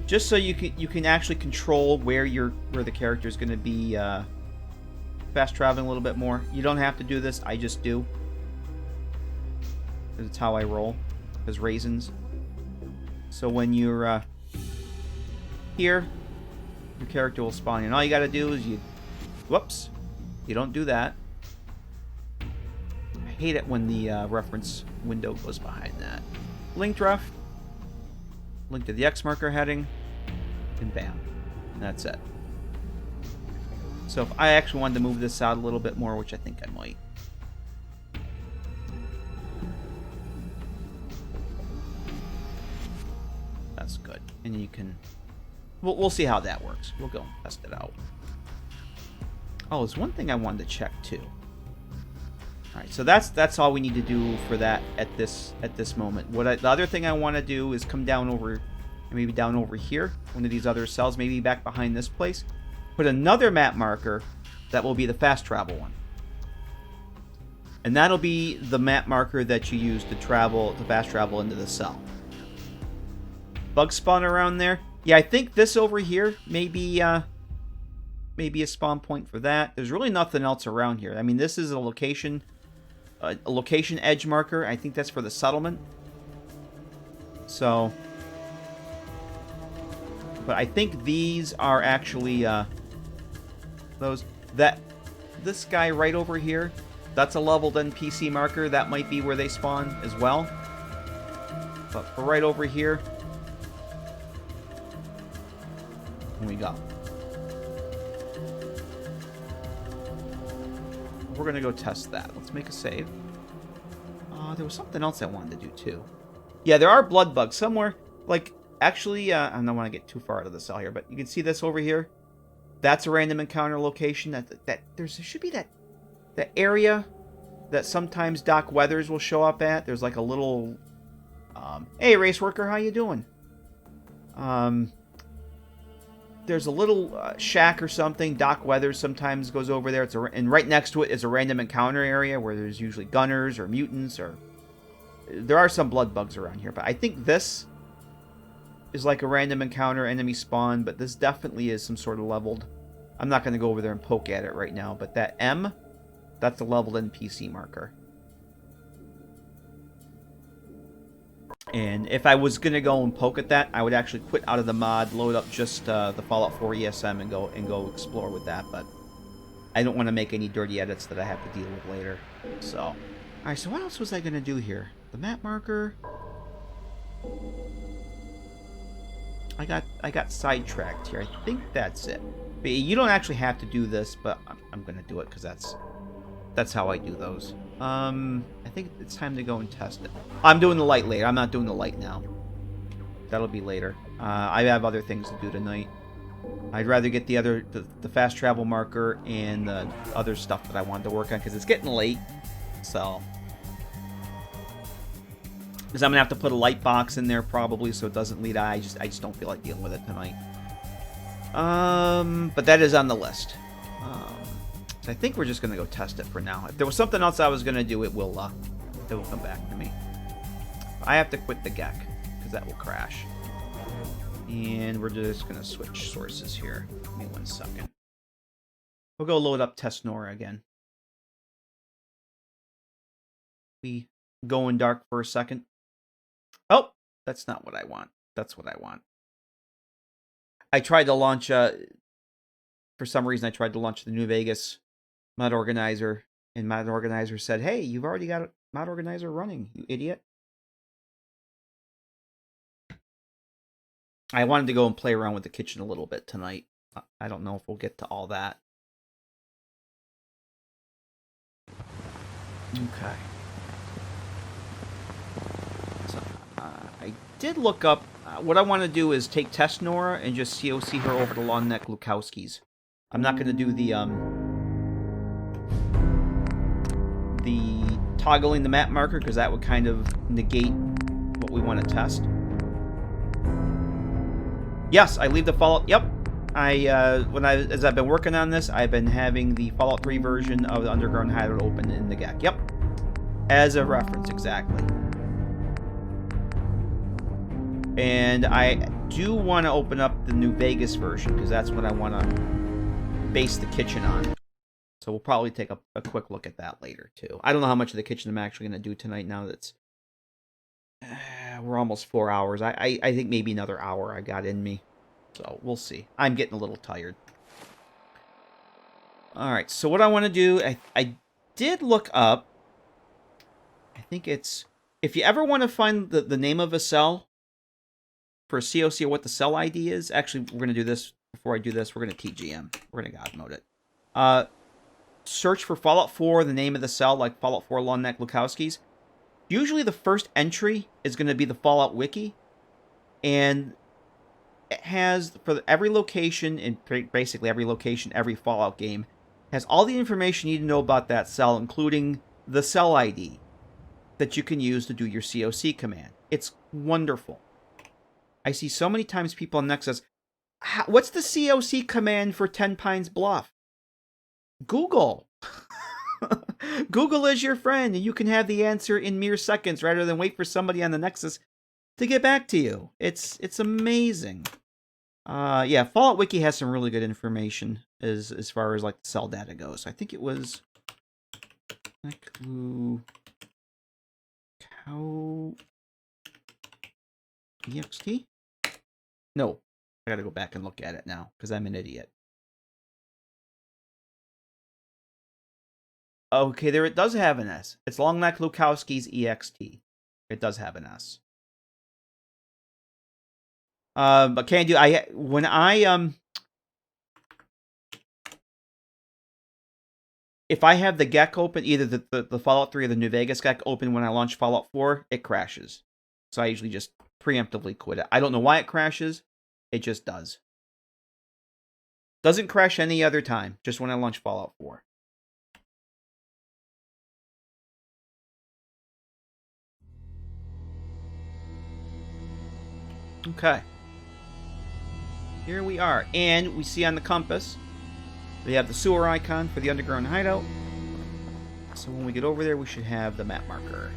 [SPEAKER 1] just so you can actually control where the character is going to be fast traveling a little bit more. You don't have to do this. I just do. It's how I roll. As raisins. So when you're here, your character will spawn in. All you got to do is whoops, you don't do that. I hate it when the reference window goes behind that. Linked ref. Link to the X marker heading, and bam, and that's it. So if I actually wanted to move this out a little bit more, which I think I might. That's good. And you can... We'll see how that works. We'll go and test it out. Oh, there's one thing I wanted to check too. Alright, so that's all we need to do for that at this moment. The other thing I want to do is come down over and maybe down over here, one of these other cells, maybe back behind this place. Put another map marker that will be the fast travel one. And that'll be the map marker that you use to fast travel into the cell. Bug spawn around there. Yeah, I think this over here may be a spawn point for that. There's really nothing else around here. I mean, this is a location edge marker. I think that's for the settlement. So, but I think these are actually this guy right over here. That's a leveled NPC marker. That might be where they spawn as well. But for right over here, here we go. We're going to go test that. Let's make a save. There was something else I wanted to do too. Yeah, there are blood bugs somewhere. Like, actually, I don't want to get too far out of the cell here, but you can see this over here. That's a random encounter location. There should be that area that sometimes Doc Weathers will show up at. There's like a little, hey, race worker, how you doing? There's a little shack or something. Doc Weathers sometimes goes over there. And right next to it is a random encounter area where there's usually gunners or mutants, or there are some blood bugs around here. But I think this is like a random encounter enemy spawn, but this definitely is some sort of leveled. I'm not going to go over there and poke at it right now, but that M, that's a leveled NPC marker. And if I was going to go and poke at that, I would actually quit out of the mod, load up just the Fallout 4 ESM and go explore with that, but I don't want to make any dirty edits that I have to deal with later. So, alright, so what else was I going to do here? The map marker. I got sidetracked here. I think that's it. But you don't actually have to do this, but I'm going to do it because that's how I do those. I think it's time to go and test it. I'm doing the light later. I'm not doing the light now. That'll be later. I have other things to do tonight. I'd rather get the fast travel marker and the other stuff that I wanted to work on because it's getting late. So, because I'm gonna have to put a light box in there probably so it doesn't lead eye. I just don't feel like dealing with it tonight. But that is on the list. So I think we're just gonna go test it for now. If there was something else I was gonna do, it will come back to me. I have to quit the GEC because that will crash. And we're just gonna switch sources here. Give me 1 second. We'll go load up Test Nora again. We go in dark for a second. Oh, that's not what I want. That's what I want. I tried to launch, for some reason I tried to launch the New Vegas mod organizer, and mod organizer said, hey, you've already got a mod organizer running, you idiot. I wanted to go and play around with the kitchen a little bit tonight. I don't know if we'll get to all that. Okay. So, I did look up, what I want to do is take Test Nora and just COC her over to Long Neck Lukowski's. I'm not going to do the toggling the map marker because that would kind of negate what we want to test. Yes, I leave the Fallout. Yep, as I've been working on this, I've been having the Fallout 3 version of the Underground Hideout open in the GEC. Yep, as a reference, exactly. And I do want to open up the New Vegas version because that's what I want to base the kitchen on. So we'll probably take a quick look at that later too. I don't know how much of the kitchen I'm actually going to do tonight now that's we're almost 4 hours. I think maybe another hour I got in me. So we'll see. I'm getting a little tired. Alright, so what I want to do, I did look up, I think it's, if you ever want to find the name of a cell for a COC or what the cell ID is, actually we're going to do this, before I do this, we're going to TGM. We're going to God mode it. Search for Fallout 4, the name of the cell, like Fallout 4 Long Neck Lukowski's. Usually the first entry is going to be the Fallout Wiki, and it has, for every location, in basically every location, every Fallout game, has all the information you need to know about that cell, including the cell ID that you can use to do your COC command. It's wonderful. I see so many times people on Nexus. What's the COC command for 10 Pines Bluff? Google. Google is your friend, and you can have the answer in mere seconds rather than wait for somebody on the Nexus to get back to you. It's amazing. Yeah, Fallout Wiki has some really good information as far as like the cell data goes. I think it was Cow EXT? No, I gotta go back and look at it now because I'm an idiot. Okay, there it does have an S. It's Long Neck Lukowski's EXT. It does have an S. But can do when I if I have the GEC open, either the Fallout 3 or the New Vegas GEC open when I launch Fallout 4, it crashes. So I usually just preemptively quit it. I don't know why it crashes. It just does. Doesn't crash any other time, just when I launch Fallout 4. Okay. Here we are. And we see on the compass, we have the sewer icon for the underground hideout. So when we get over there, we should have the map marker.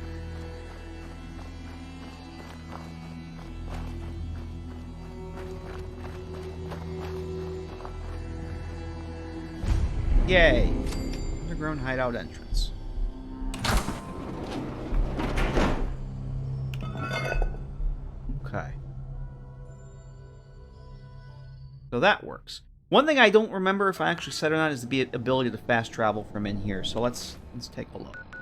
[SPEAKER 1] Yay! Underground hideout entrance. Okay. So that works. One thing I don't remember if I actually said or not is the ability to fast travel from in here. So let's take a look.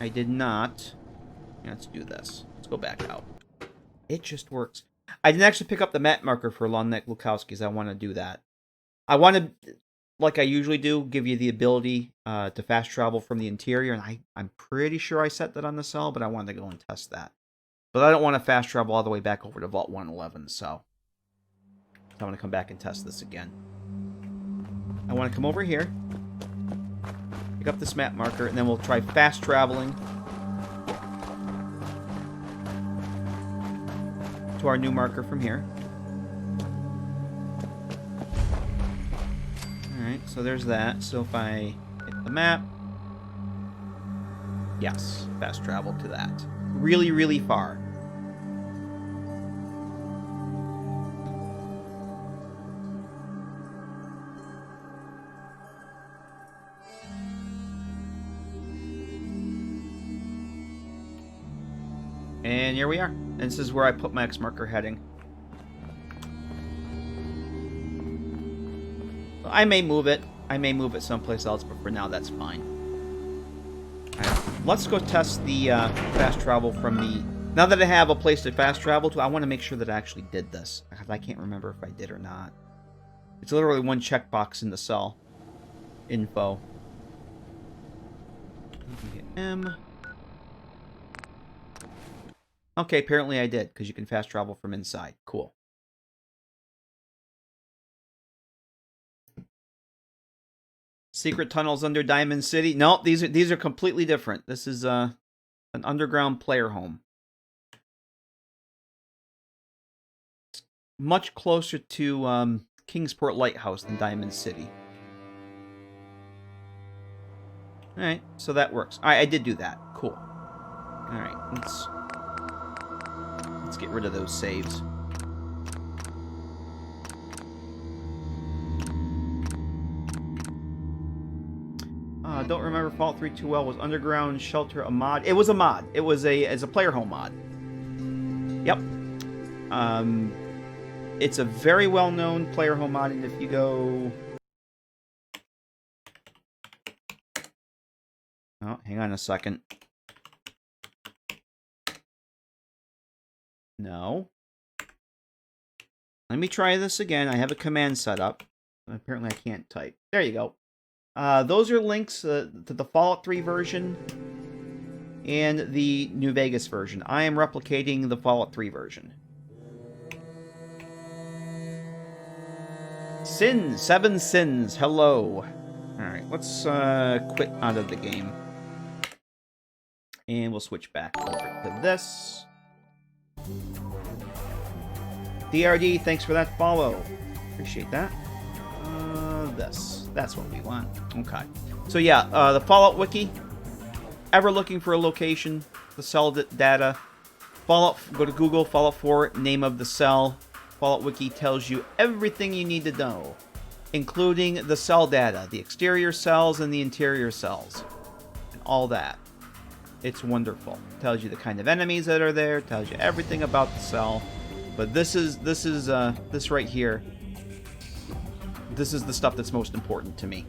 [SPEAKER 1] I did not. Let's do this. Let's go back out. It just works. I didn't actually pick up the map marker for Long Neck Lukowski's. I want to do that. I want to, like I usually do, give you the ability to fast travel from the interior. And I'm pretty sure I set that on the cell, but I wanted to go and test that. But I don't want to fast travel all the way back over to Vault 111, so I want to come back and test this again. I want to come over here, pick up this map marker, and then we'll try fast traveling to our new marker from here. Alright, so there's that. So if I hit the map, yes, fast travel to that. Really, really far. And here we are. And this is where I put my X marker heading. I may move it. I may move it someplace else, but for now that's fine. Alright, let's go test the fast travel from the... Now that I have a place to fast travel to, I want to make sure that I actually did this. I can't remember if I did or not. It's literally one checkbox in the cell. Info. M. Okay, apparently I did, because you can fast travel from inside. Cool. Secret tunnels under Diamond City. Nope, these are completely different. This is an underground player home. It's much closer to Kingsport Lighthouse than Diamond City. Alright, so that works. Alright, I did do that. Cool. Alright, let's get rid of those saves. Don't remember Fallout 3 too well. Was Underground Shelter a mod? It was a mod. It was as a player home mod. Yep. It's a very well-known player home mod, and if you go... Oh, hang on a second. No. Let me try this again. I have a command set up. Apparently I can't type. There you go. Those are links to the Fallout 3 version and the New Vegas version. I am replicating the Fallout 3 version. Sins. 7 sins. Hello. Alright, let's quit out of the game. And we'll switch back over to this. DRD, thanks for that follow. Appreciate that. That's what we want. Okay. So yeah, the Fallout Wiki. Ever looking for a location to sell data? Fallout, go to Google, Fallout 4, name of the cell. Fallout Wiki tells you everything you need to know, including the cell data, the exterior cells and the interior cells, and all that. It's wonderful. Tells you the kind of enemies that are there, tells you everything about the cell. But this right here. This is the stuff that's most important to me.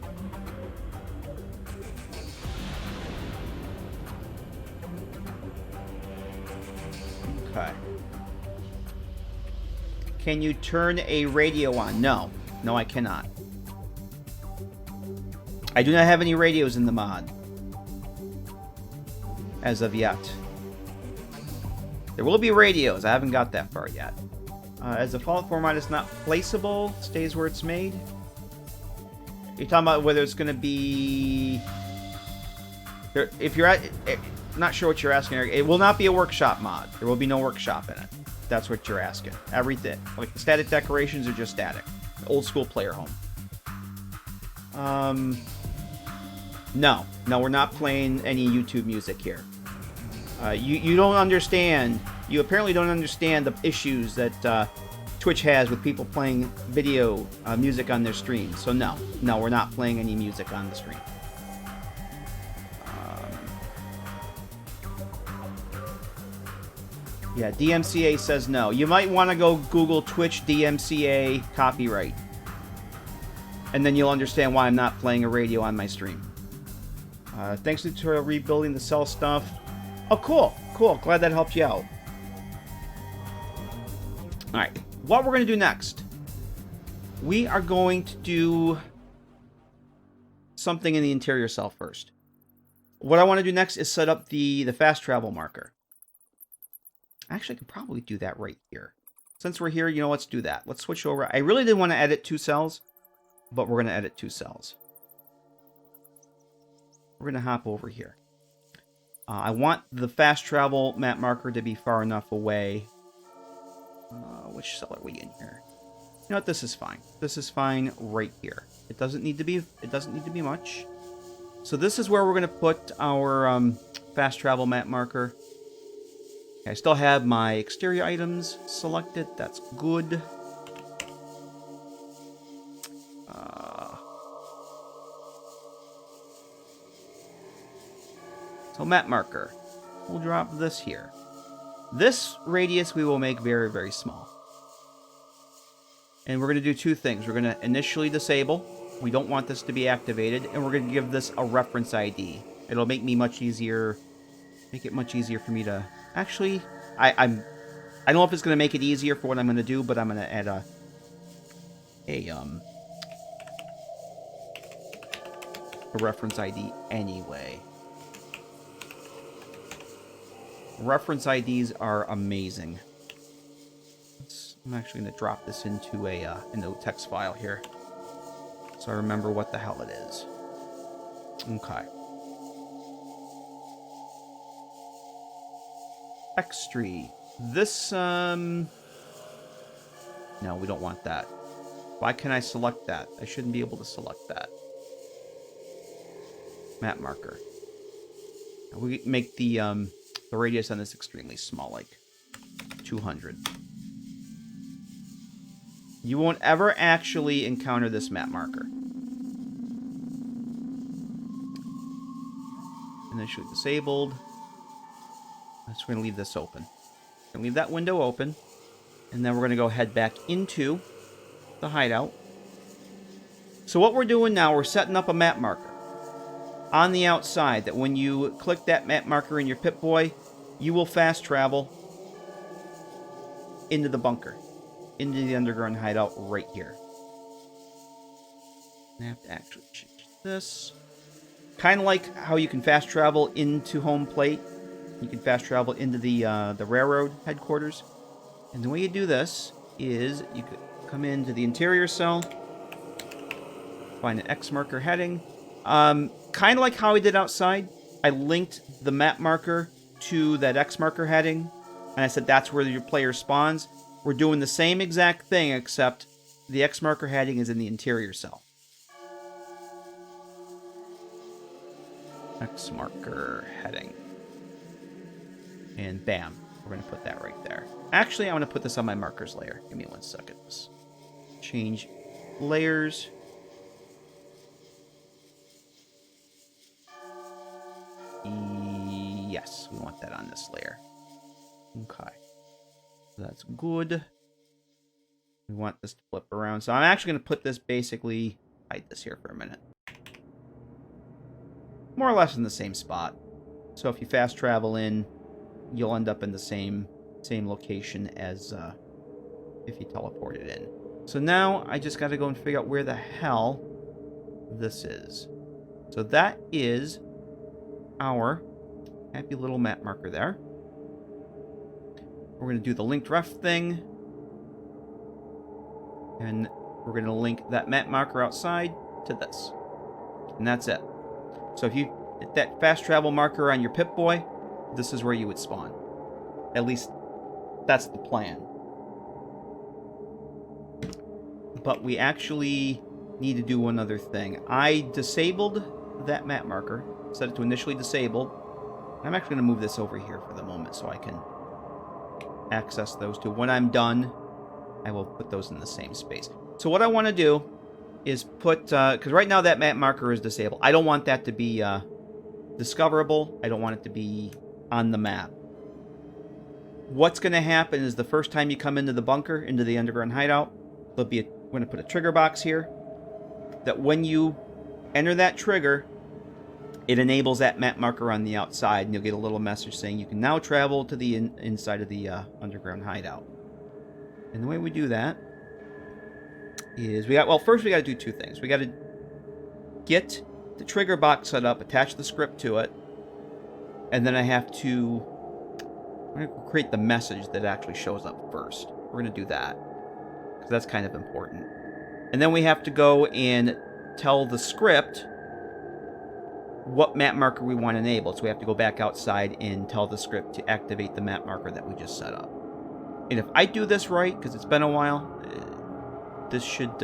[SPEAKER 1] Okay. Can you turn a radio on? No. No, I cannot. I do not have any radios in the mod. As of yet. There will be radios. I haven't got that far yet. As the Fallout 4 mod is not placeable, stays where it's made. You're talking about whether it's going to be... If you're not sure what you're asking, it will not be a workshop mod. There will be no workshop in it. That's what you're asking. Everything. Like the static decorations are just static. Old school player home. No, we're not playing any YouTube music here. You don't understand. You apparently don't understand the issues that Twitch has with people playing video music on their stream. So no, we're not playing any music on the stream. Yeah, DMCA says no. You might want to go Google Twitch DMCA copyright. And then you'll understand why I'm not playing a radio on my stream. Thanks to tutorial rebuilding the cell stuff. Oh, cool. Glad that helped you out. Alright, what we're going to do next. We are going to do something in the interior cell first. What I want to do next is set up the fast travel marker. Actually, I could probably do that right here. Since we're here, let's do that. Let's switch over. I really didn't want to edit 2 cells, but we're going to edit 2 cells. We're going to hop over here. I want the fast travel map marker to be far enough away. Which cell are we in here? You know what? This is fine. This is fine right here. It doesn't need to be. It doesn't need to be much. So this is where we're going to put our fast travel map marker. I still have my exterior items selected. That's good. So map marker. We'll drop this here. This radius we will make very, very small. And we're going to do 2 things. We're going to initially disable. We don't want this to be activated. And we're going to give this a reference ID. It'll make me much easier. Make it much easier for me to... Actually, I don't know if it's going to make it easier for what I'm going to do, but I'm going to add a reference ID anyway. Reference IDs are amazing. I'm actually going to drop this into a text file here, so I remember what the hell it is. Okay. X3. This, no, we don't want that. Why can I select that? I shouldn't be able to select that. Map marker. We make the radius on this extremely small, like 200. You won't ever actually encounter this map marker. Initially disabled. So we're going to leave this open. We're going to leave that window open. And then we're going to go head back into the hideout. So what we're doing now, we're setting up a map marker on the outside that when you click that map marker in your Pip-Boy, you will fast travel into the bunker, into the underground hideout right here. I have to actually change this. Kind of like how you can fast travel into home plate. You can fast travel into the railroad headquarters. And the way you do this is you could come into the interior cell, find an X marker heading. Kind of like how I did outside. I linked the map marker to that X marker heading and I said that's where your player spawns. We're doing the same exact thing, except the X marker heading is in the interior cell. X marker heading. And bam, we're going to put that right there. Actually, I'm going to put this on my markers layer. Give me 1 second. Let's change layers. Yes, we want that on this layer. Okay. That's good. We want this to flip around. So I'm actually going to put this basically... hide this here for a minute. More or less in the same spot. So if you fast travel in, you'll end up in the same location as if you teleported in. So now I just got to go and figure out where the hell this is. So that is our happy little map marker there. We're going to do the linked ref thing. And we're going to link that map marker outside to this. And that's it. So if you hit that fast travel marker on your Pip-Boy, this is where you would spawn. At least, that's the plan. But we actually need to do one other thing. I disabled that map marker. Set it to initially disabled. I'm actually going to move this over here for the moment so I can access those two. When I'm done, I will put those in the same space. So what I want to do is put... because right now that map marker is disabled. I don't want that to be discoverable. I don't want it to be on the map. What's going to happen is the first time you come into the bunker, into the underground hideout, there'll be we're going to put a trigger box here. That when you enter that trigger, it enables that map marker on the outside, and you'll get a little message saying you can now travel to the inside of the underground hideout. And the way we do that is first we got to do two things. We got to get the trigger box set up, attach the script to it, and then I'm going to create the message that actually shows up first. We're going to do that because that's kind of important. And then we have to go and tell the script what map marker we want to enable. So we have to go back outside and tell the script to activate the map marker that we just set up. And if I do this right, because it's been a while, this should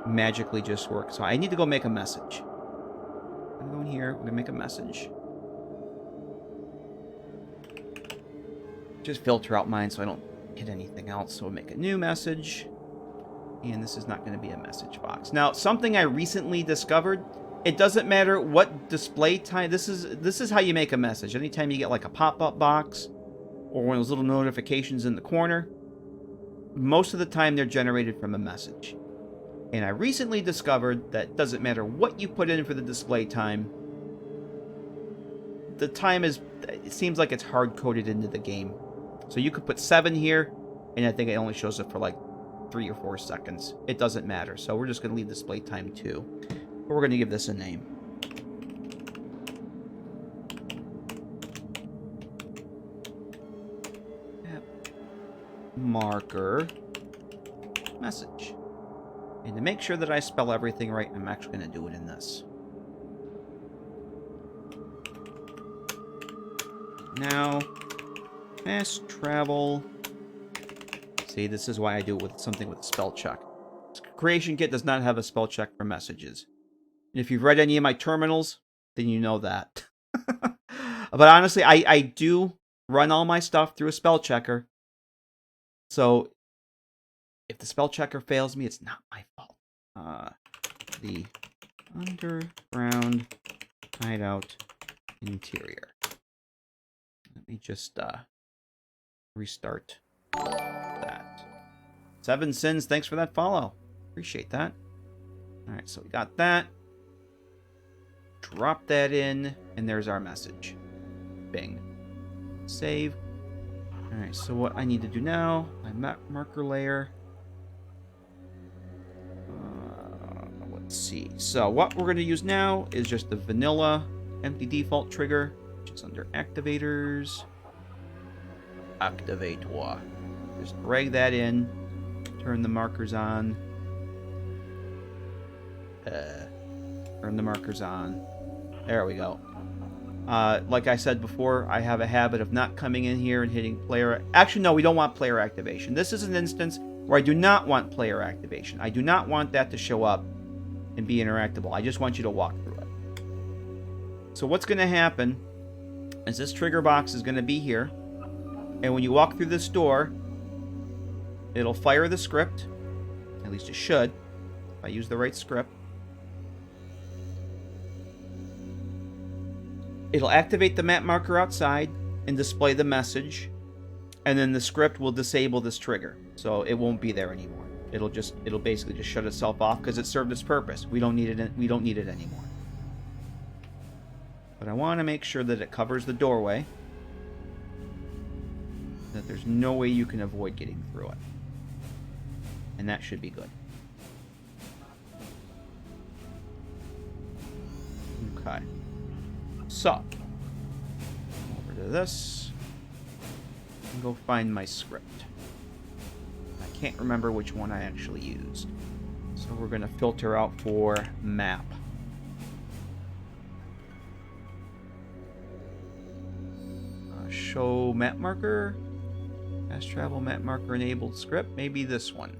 [SPEAKER 1] magically just work. So I need to go make a message. I'm going here. We're going to make a message. Just filter out mine so I don't hit anything else. So we'll make a new message. And this is not going to be a message box. Now, something I recently discovered... It doesn't matter what display time. This is how you make a message. Anytime you get like a pop-up box or one of those little notifications in the corner, most of the time they're generated from a message. And I recently discovered that it doesn't matter what you put in for the display time. The time is, it seems like it's hard-coded into the game. So you could put 7 here, and I think it only shows up for like 3 or 4 seconds. It doesn't matter. So we're just going to leave display time 2. But we're going to give this a name. Marker message. And to make sure that I spell everything right, I'm actually going to do it in this. Now, fast travel. See, this is why I do it with something with a spell check. Creation Kit does not have a spell check for messages. And if you've read any of my terminals, then you know that. But honestly, I do run all my stuff through a spell checker. So if the spell checker fails me, it's not my fault. The underground hideout interior. Let me just restart that. 7 Sins, thanks for that follow. Appreciate that. Alright, so we got that. Drop that in, and there's our message. Bing. Save. Alright, so what I need to do now, my map marker layer. Let's see. So what we're going to use now is just the vanilla empty default trigger, which is under activators. Activator. Just drag that in. Turn the markers on. Turn the markers on. There we go. Like I said before, I have a habit of not coming in here and hitting player... Actually, no, we don't want player activation. This is an instance where I do not want player activation. I do not want that to show up and be interactable. I just want you to walk through it. So what's going to happen is this trigger box is going to be here. And when you walk through this door, it'll fire the script. At least it should, if I use the right script. It'll activate the map marker outside and display the message. And then the script will disable this trigger. So it won't be there anymore. It'll basically just shut itself off because it served its purpose. We don't need it anymore. But I want to make sure that it covers the doorway. That there's no way you can avoid getting through it. And that should be good. Okay. So, over to this. And go find my script. I can't remember which one I actually used. So we're going to filter out for map. Show map marker. Fast travel map marker enabled script. Maybe this one.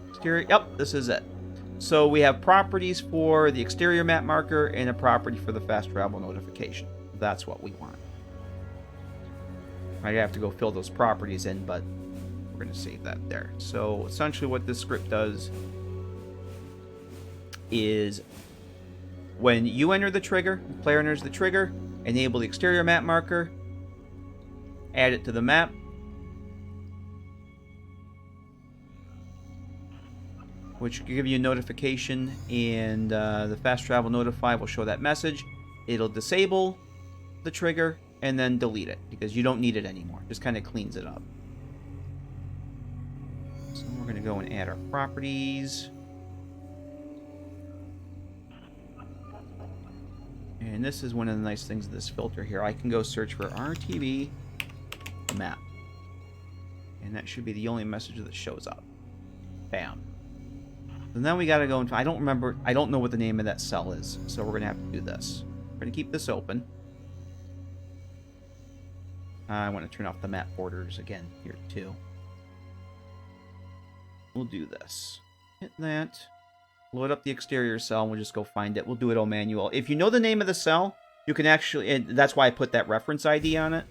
[SPEAKER 1] Exterior. Yep, this is it. So we have properties for the exterior map marker and a property for the fast travel notification. That's what we want. I have to go fill those properties in, but we're going to save that there. So essentially what this script does is when you enter the trigger, the player enters the trigger, enable the exterior map marker, add it to the map, which will give you a notification, and the fast travel notify will show that message. It'll disable the trigger and then delete it because you don't need it anymore. Just kind of cleans it up. So we're going to go and add our properties. And this is one of the nice things of this filter here. I can go search for RTV map. And that should be the only message that shows up. Bam. And then we got to go into... I don't know what the name of that cell is. So we're going to have to do this. We're going to keep this open. I want to turn off the map borders again here too. We'll do this. Hit that. Load up the exterior cell, and we'll just go find it. We'll do it all manual. If you know the name of the cell, you can actually... And that's why I put that reference ID on it.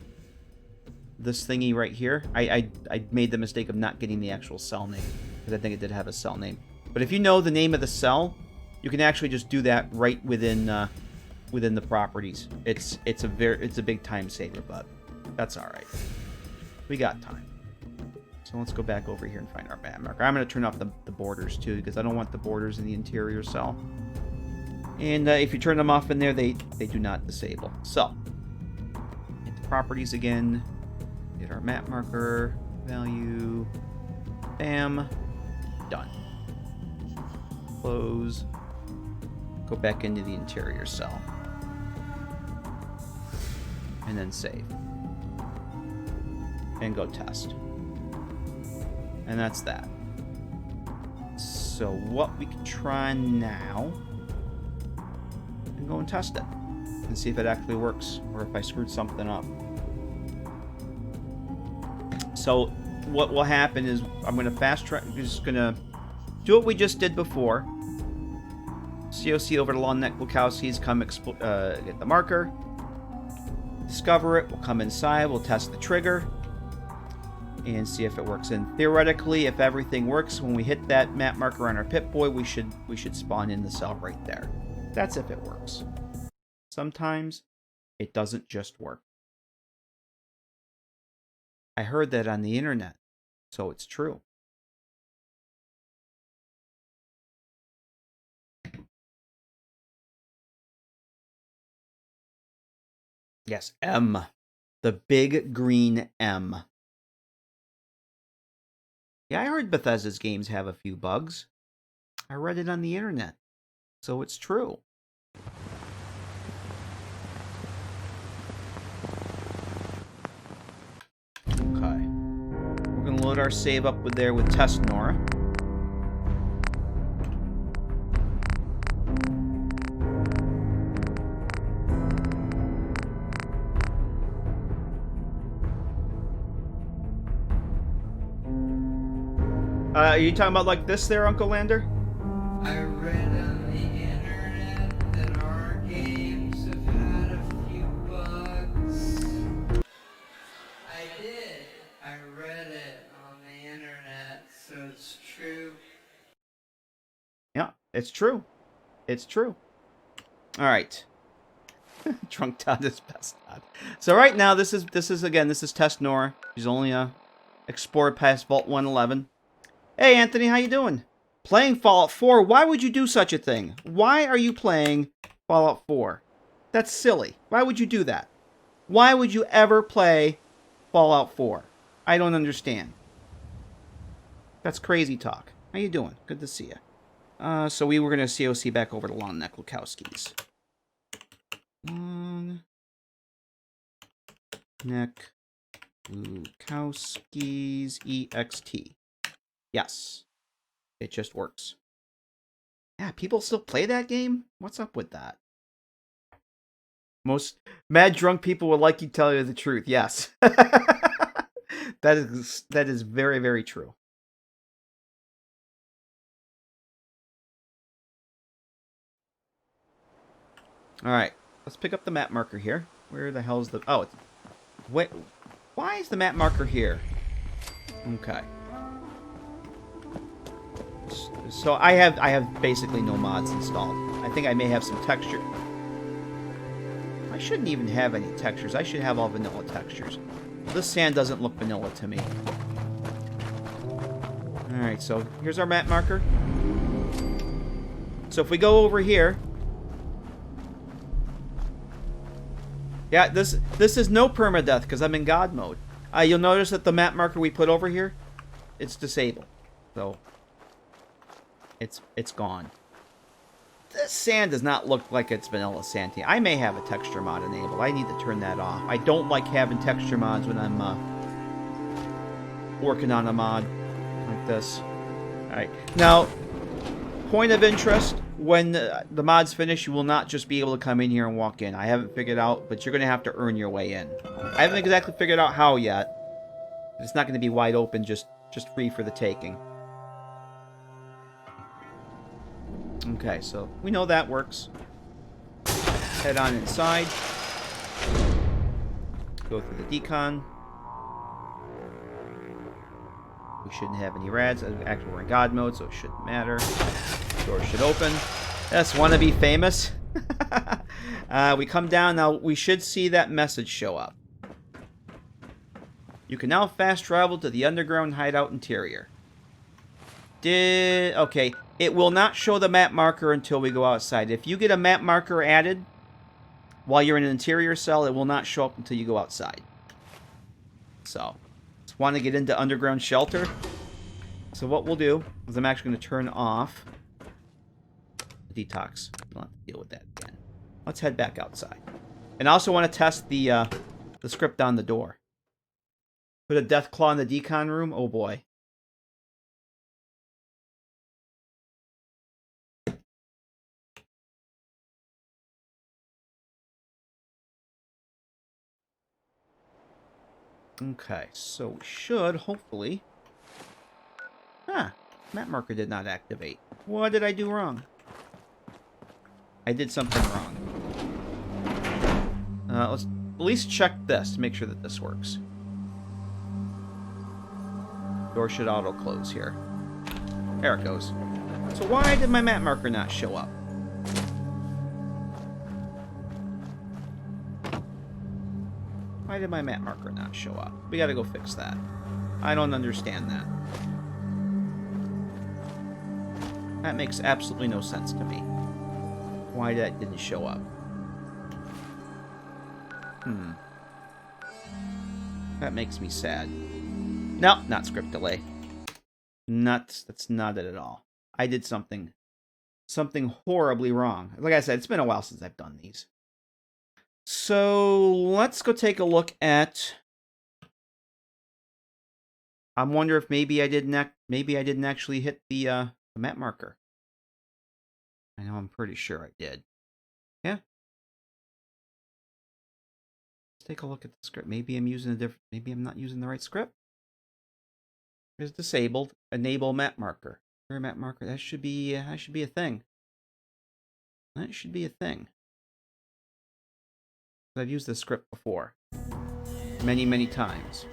[SPEAKER 1] This thingy right here. I made the mistake of not getting the actual cell name, because I think it did have a cell name. But if you know the name of the cell, you can actually just do that right within the properties. It's a big time saver, but that's all right. We got time. So let's go back over here and find our map marker. I'm going to turn off the borders too, because I don't want the borders in the interior cell. And if you turn them off in there, they do not disable. So, hit the properties again. Get our map marker value. Bam. Done. Close. Go back into the interior cell. And then save. And go test. And that's that. So what we can try now, and go and test it and see if it actually works or if I screwed something up. So what will happen is I'm going to fast track. We're just going to do what we just did before. COC over to Long Neck Wachowski's, come get the marker, discover it. We'll come inside. We'll test the trigger and see if it works. And theoretically, if everything works, when we hit that map marker on our Pip-Boy, we should spawn in the cell right there. That's if it works. Sometimes it doesn't just work. I heard that on the internet, so it's true. Yes, M. The big green M. Yeah, I heard Bethesda's games have a few bugs. I read it on the internet, so it's true. Okay. We're going to load our save up with Test Nora. Are you talking about like this there, Uncle Lander?
[SPEAKER 3] I read on the internet that our games have had a few bugs. I did. I read it on the internet, so it's true.
[SPEAKER 1] Yeah, it's true. It's true. All right. Drunk Todd is best Todd. So right now, this is Test Nora. She's only explored past Vault 111. Hey, Anthony, how you doing? Playing Fallout 4? Why would you do such a thing? Why are you playing Fallout 4? That's silly. Why would you do that? Why would you ever play Fallout 4? I don't understand. That's crazy talk. How you doing? Good to see you. So we were going to COC back over to Long Neck Lukowski's. Long Neck Lukowski's EXT. Yes. It just works. Yeah, people still play that game? What's up with that? Most mad drunk people would like you to tell you the truth. Yes. that is very, very true. All right. Let's pick up the map marker here. Where the hell is the... Oh, wait. Why is the map marker here? Okay. So I have basically no mods installed. I think I may have some texture. I shouldn't even have any textures. I should have all vanilla textures. This sand doesn't look vanilla to me. Alright, so here's our map marker. So if we go over here... Yeah, this is no permadeath because I'm in God mode. You'll notice that the map marker we put over here, it's disabled. So... It's gone. This sand does not look like it's vanilla sand. I may have a texture mod enabled. I need to turn that off. I don't like having texture mods when I'm working on a mod like this. Alright. Now, point of interest, when the mod's finished, you will not just be able to come in here and walk in. I haven't figured out, but you're going to have to earn your way in. I haven't exactly figured out how yet. It's not going to be wide open, just free for the taking. Okay, so we know that works. Head on inside. Go through the decon. We shouldn't have any rads. Actually, we're in God mode, so it shouldn't matter. Door should open. Yes, want to be famous? We come down. Now, we should see that message show up. You can now fast travel to the underground hideout interior. Okay, it will not show the map marker until we go outside. If you get a map marker added while you're in an interior cell, it will not show up until you go outside. So, just want to get into underground shelter. So what we'll do is I'm actually going to turn off the detox. We'll have to deal with that again. Let's head back outside. And I also want to test the script on the door. Put a death claw in the decon room. Oh boy. Okay, so we should, hopefully... map marker did not activate. What did I do wrong? I did something wrong. Let's at least check this to make sure that this works. Door should auto-close here. There it goes. So why did my map marker not show up? Why did my map marker not show up? We gotta go fix that. I don't understand that. That makes absolutely no sense to me. Why that didn't show up. That makes me sad. No, not script delay. That's not it at all. I did something horribly wrong. Like I said, it's been a while since I've done these. So let's go take a look at. I wonder if maybe I didn't actually hit the map marker. I know I'm pretty sure I did. Yeah. Let's take a look at the script. Maybe I'm using a different. Maybe I'm not using the right script. is disabled. Enable map marker. Map marker. That should be a thing. That should be a thing. I've used this script before. Many, many times.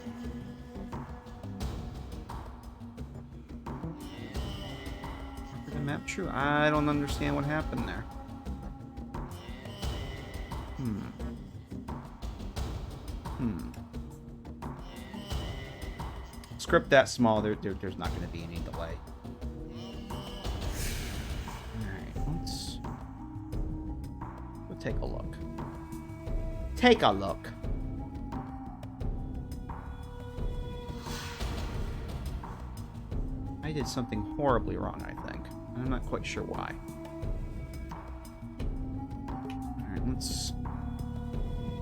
[SPEAKER 1] The map true? I don't understand what happened there. Script that small, there's not going to be any delay. Alright, we'll take a look. Take a look. I did something horribly wrong, I think. I'm not quite sure why. Alright, let's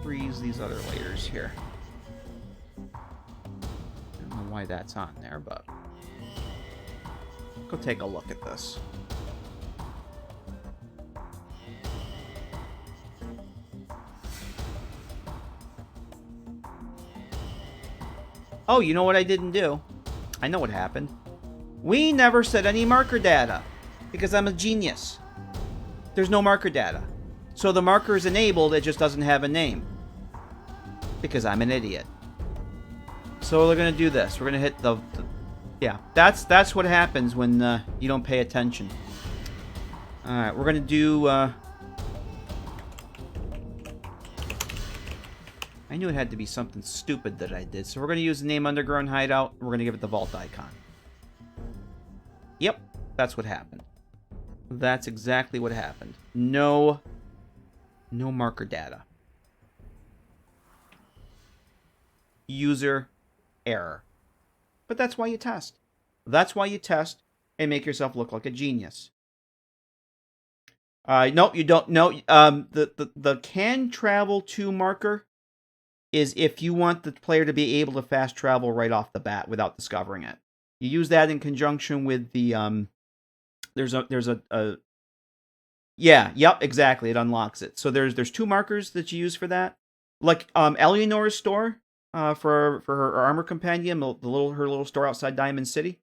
[SPEAKER 1] freeze these other layers here. I don't know why that's on there, but go take a look at this. Oh, you know what I didn't do? I know what happened. We never set any marker data because I'm a genius. There's no marker data. So the marker is enabled, it just doesn't have a name. Because I'm an idiot. So we're going to do this. We're going to hit the yeah, that's what happens when you don't pay attention. Alright, we're going to do... I knew it had to be something stupid that I did. So we're going to use the name Underground Hideout. We're going to give it the vault icon. Yep, that's what happened. That's exactly what happened. No marker data. User error. But that's why you test. That's why you test and make yourself look like a genius. No, you don't. No, the can travel to marker is if you want the player to be able to fast travel right off the bat without discovering it. You use that in conjunction with the yeah, yep, exactly. It unlocks it. So there's two markers that you use for that. Like Eleanor's store for her armor companion, her little store outside Diamond City.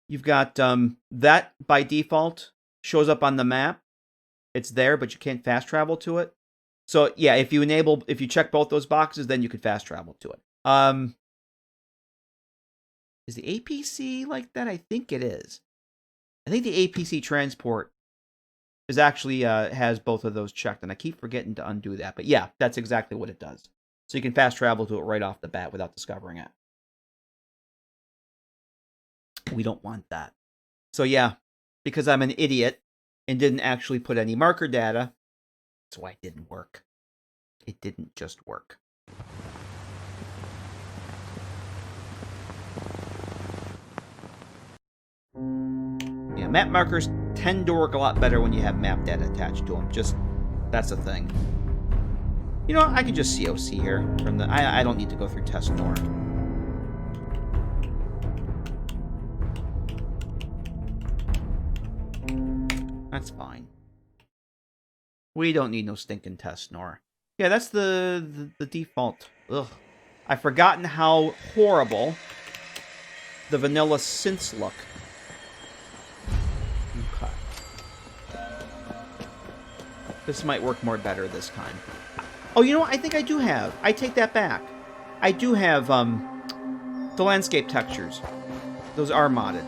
[SPEAKER 1] You've got that by default shows up on the map. It's there, but you can't fast travel to it. So yeah, if you check both those boxes, then you could fast travel to it. Is the APC like that? I think it is. I think the APC transport is actually has both of those checked, and I keep forgetting to undo that. But yeah, that's exactly what it does. So you can fast travel to it right off the bat without discovering it. We don't want that. So yeah, because I'm an idiot and didn't actually put any marker data, that's why it didn't work. It didn't just work. Yeah, map markers tend to work a lot better when you have map data attached to them. Just, that's the thing. You know, I can just COC here from the. I don't need to go through test nor. That's fine. We don't need no stinking test nor. Yeah, that's the default. Ugh, I've forgotten how horrible the vanilla synths look. Okay. This might work more better this time. Oh, you know what? I think I do have. I take that back. I do have the landscape textures. Those are modded.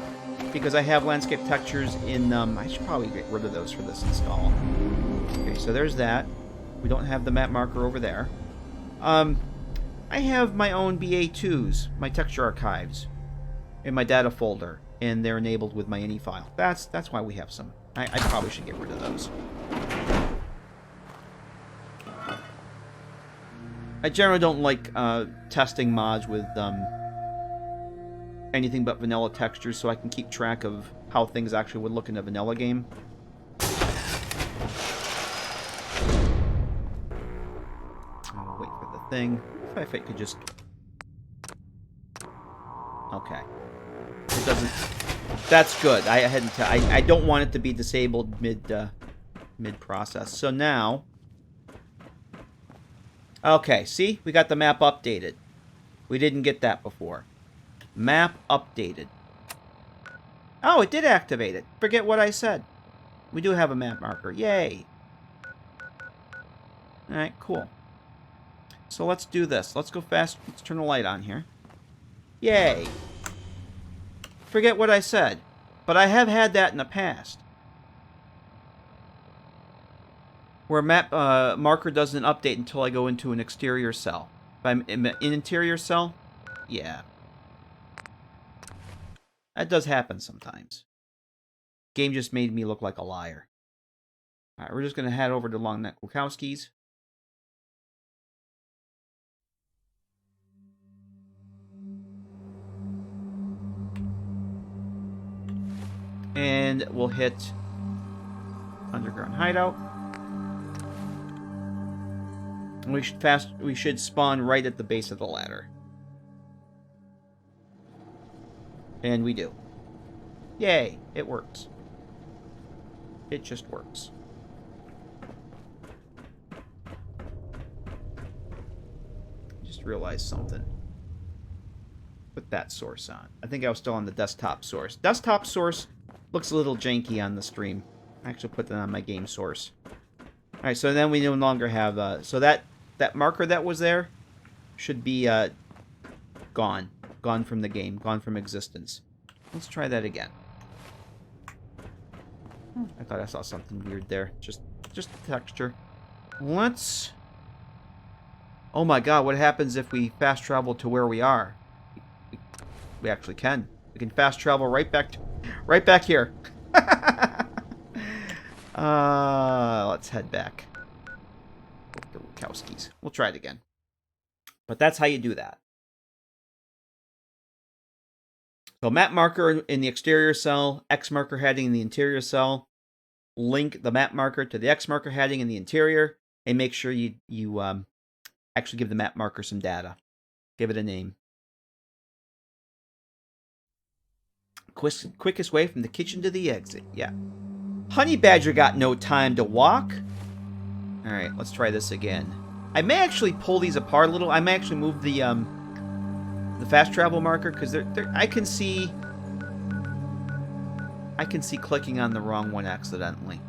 [SPEAKER 1] Because I have landscape textures in... I should probably get rid of those for this install. Okay, so there's that. We don't have the map marker over there. I have my own BA2s, my texture archives, in my data folder. And they're enabled with my ini file. That's why we have some. I probably should get rid of those. I generally don't like testing mods with anything but vanilla textures, so I can keep track of how things actually would look in a vanilla game. I'll wait for the thing. If it could just... Okay. It doesn't... That's good. I don't want it to be disabled mid-process. So now... Okay, see? We got the map updated. We didn't get that before. Map updated. Oh, it did activate it. Forget what I said. We do have a map marker. Yay. Alright, cool. So let's do this. Let's go fast. Let's turn the light on here. Yay. Forget what I said. But I have had that in the past. Where map marker doesn't update until I go into an exterior cell. If I'm in an interior cell, yeah. That does happen sometimes. Game just made me look like a liar. Alright, we're just going to head over to Long Neck Wachowski's. And we'll hit Underground Hideout. And we should spawn right at the base of the ladder. And we do. Yay, it works. It just works. Just realized something. Put that source on. I think I was still on the desktop source. Desktop source looks a little janky on the stream. I actually put that on my game source. Alright, so then we no longer have... so that marker that was there should be gone. Gone from the game. Gone from existence. Let's try that again. I thought I saw something weird there. Just texture. Let's... Oh my god, what happens if we fast travel to where we are? We actually can. We can fast travel right back here. Let's head back. The Wachowskis. We'll try it again. But that's how you do that. So map marker in the exterior cell, X marker heading in the interior cell. Link the map marker to the X marker heading in the interior, and make sure you actually give the map marker some data. Give it a name. Quickest way from the kitchen to the exit. Yeah. Honey Badger got no time to walk. All right, let's try this again. I may actually pull these apart a little. I may actually move the fast travel marker because I can see clicking on the wrong one accidentally.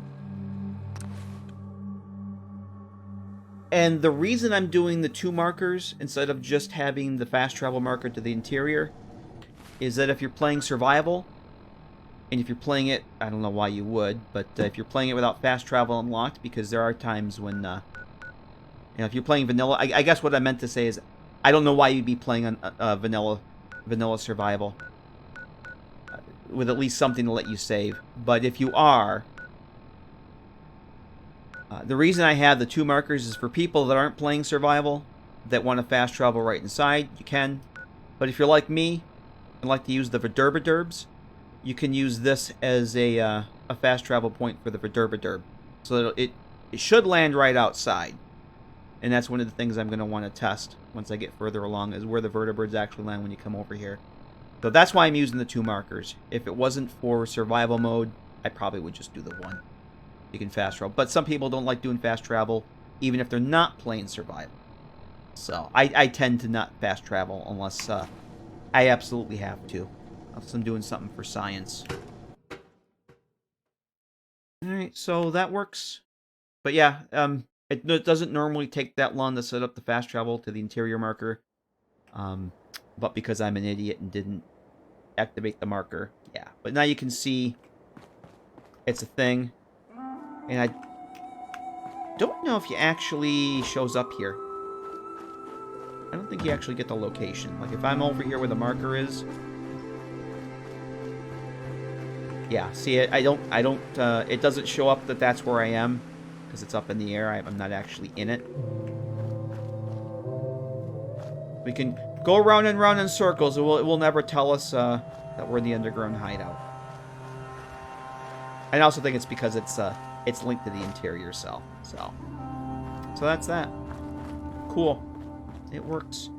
[SPEAKER 1] And the reason I'm doing the two markers instead of just having the fast travel marker to the interior is that if you're playing survival, and if you're playing it, I don't know why you would, but if you're playing it without fast travel unlocked, because there are times when, if you're playing vanilla, I guess what I meant to say is, I don't know why you'd be playing on vanilla survival with at least something to let you save. But if you are, the reason I have the two markers is for people that aren't playing survival, that want to fast travel right inside, you can. But if you're like me, and like to use the Verderbederbs, you can use this as a fast travel point for the Verderbederb. So that it should land right outside. And that's one of the things I'm going to want to test once I get further along, is where the vertebrates actually land when you come over here. So that's why I'm using the two markers. If it wasn't for survival mode, I probably would just do the one. You can fast travel. But some people don't like doing fast travel, even if they're not playing survival. So I tend to not fast travel unless I absolutely have to. Unless I'm doing something for science. Alright, so that works. But yeah, it doesn't normally take that long to set up the fast travel to the interior marker. But because I'm an idiot and didn't activate the marker, yeah. But now you can see it's a thing. And I don't know if he actually shows up here. I don't think you actually get the location. Like, if I'm over here where the marker is... Yeah, see, it doesn't show up that that's where I am, because it's up in the air. I'm not actually in it. We can go round and round in circles. It will never tell us that we're in the underground hideout. I also think it's because it's linked to the interior cell. So that's that. Cool. It works.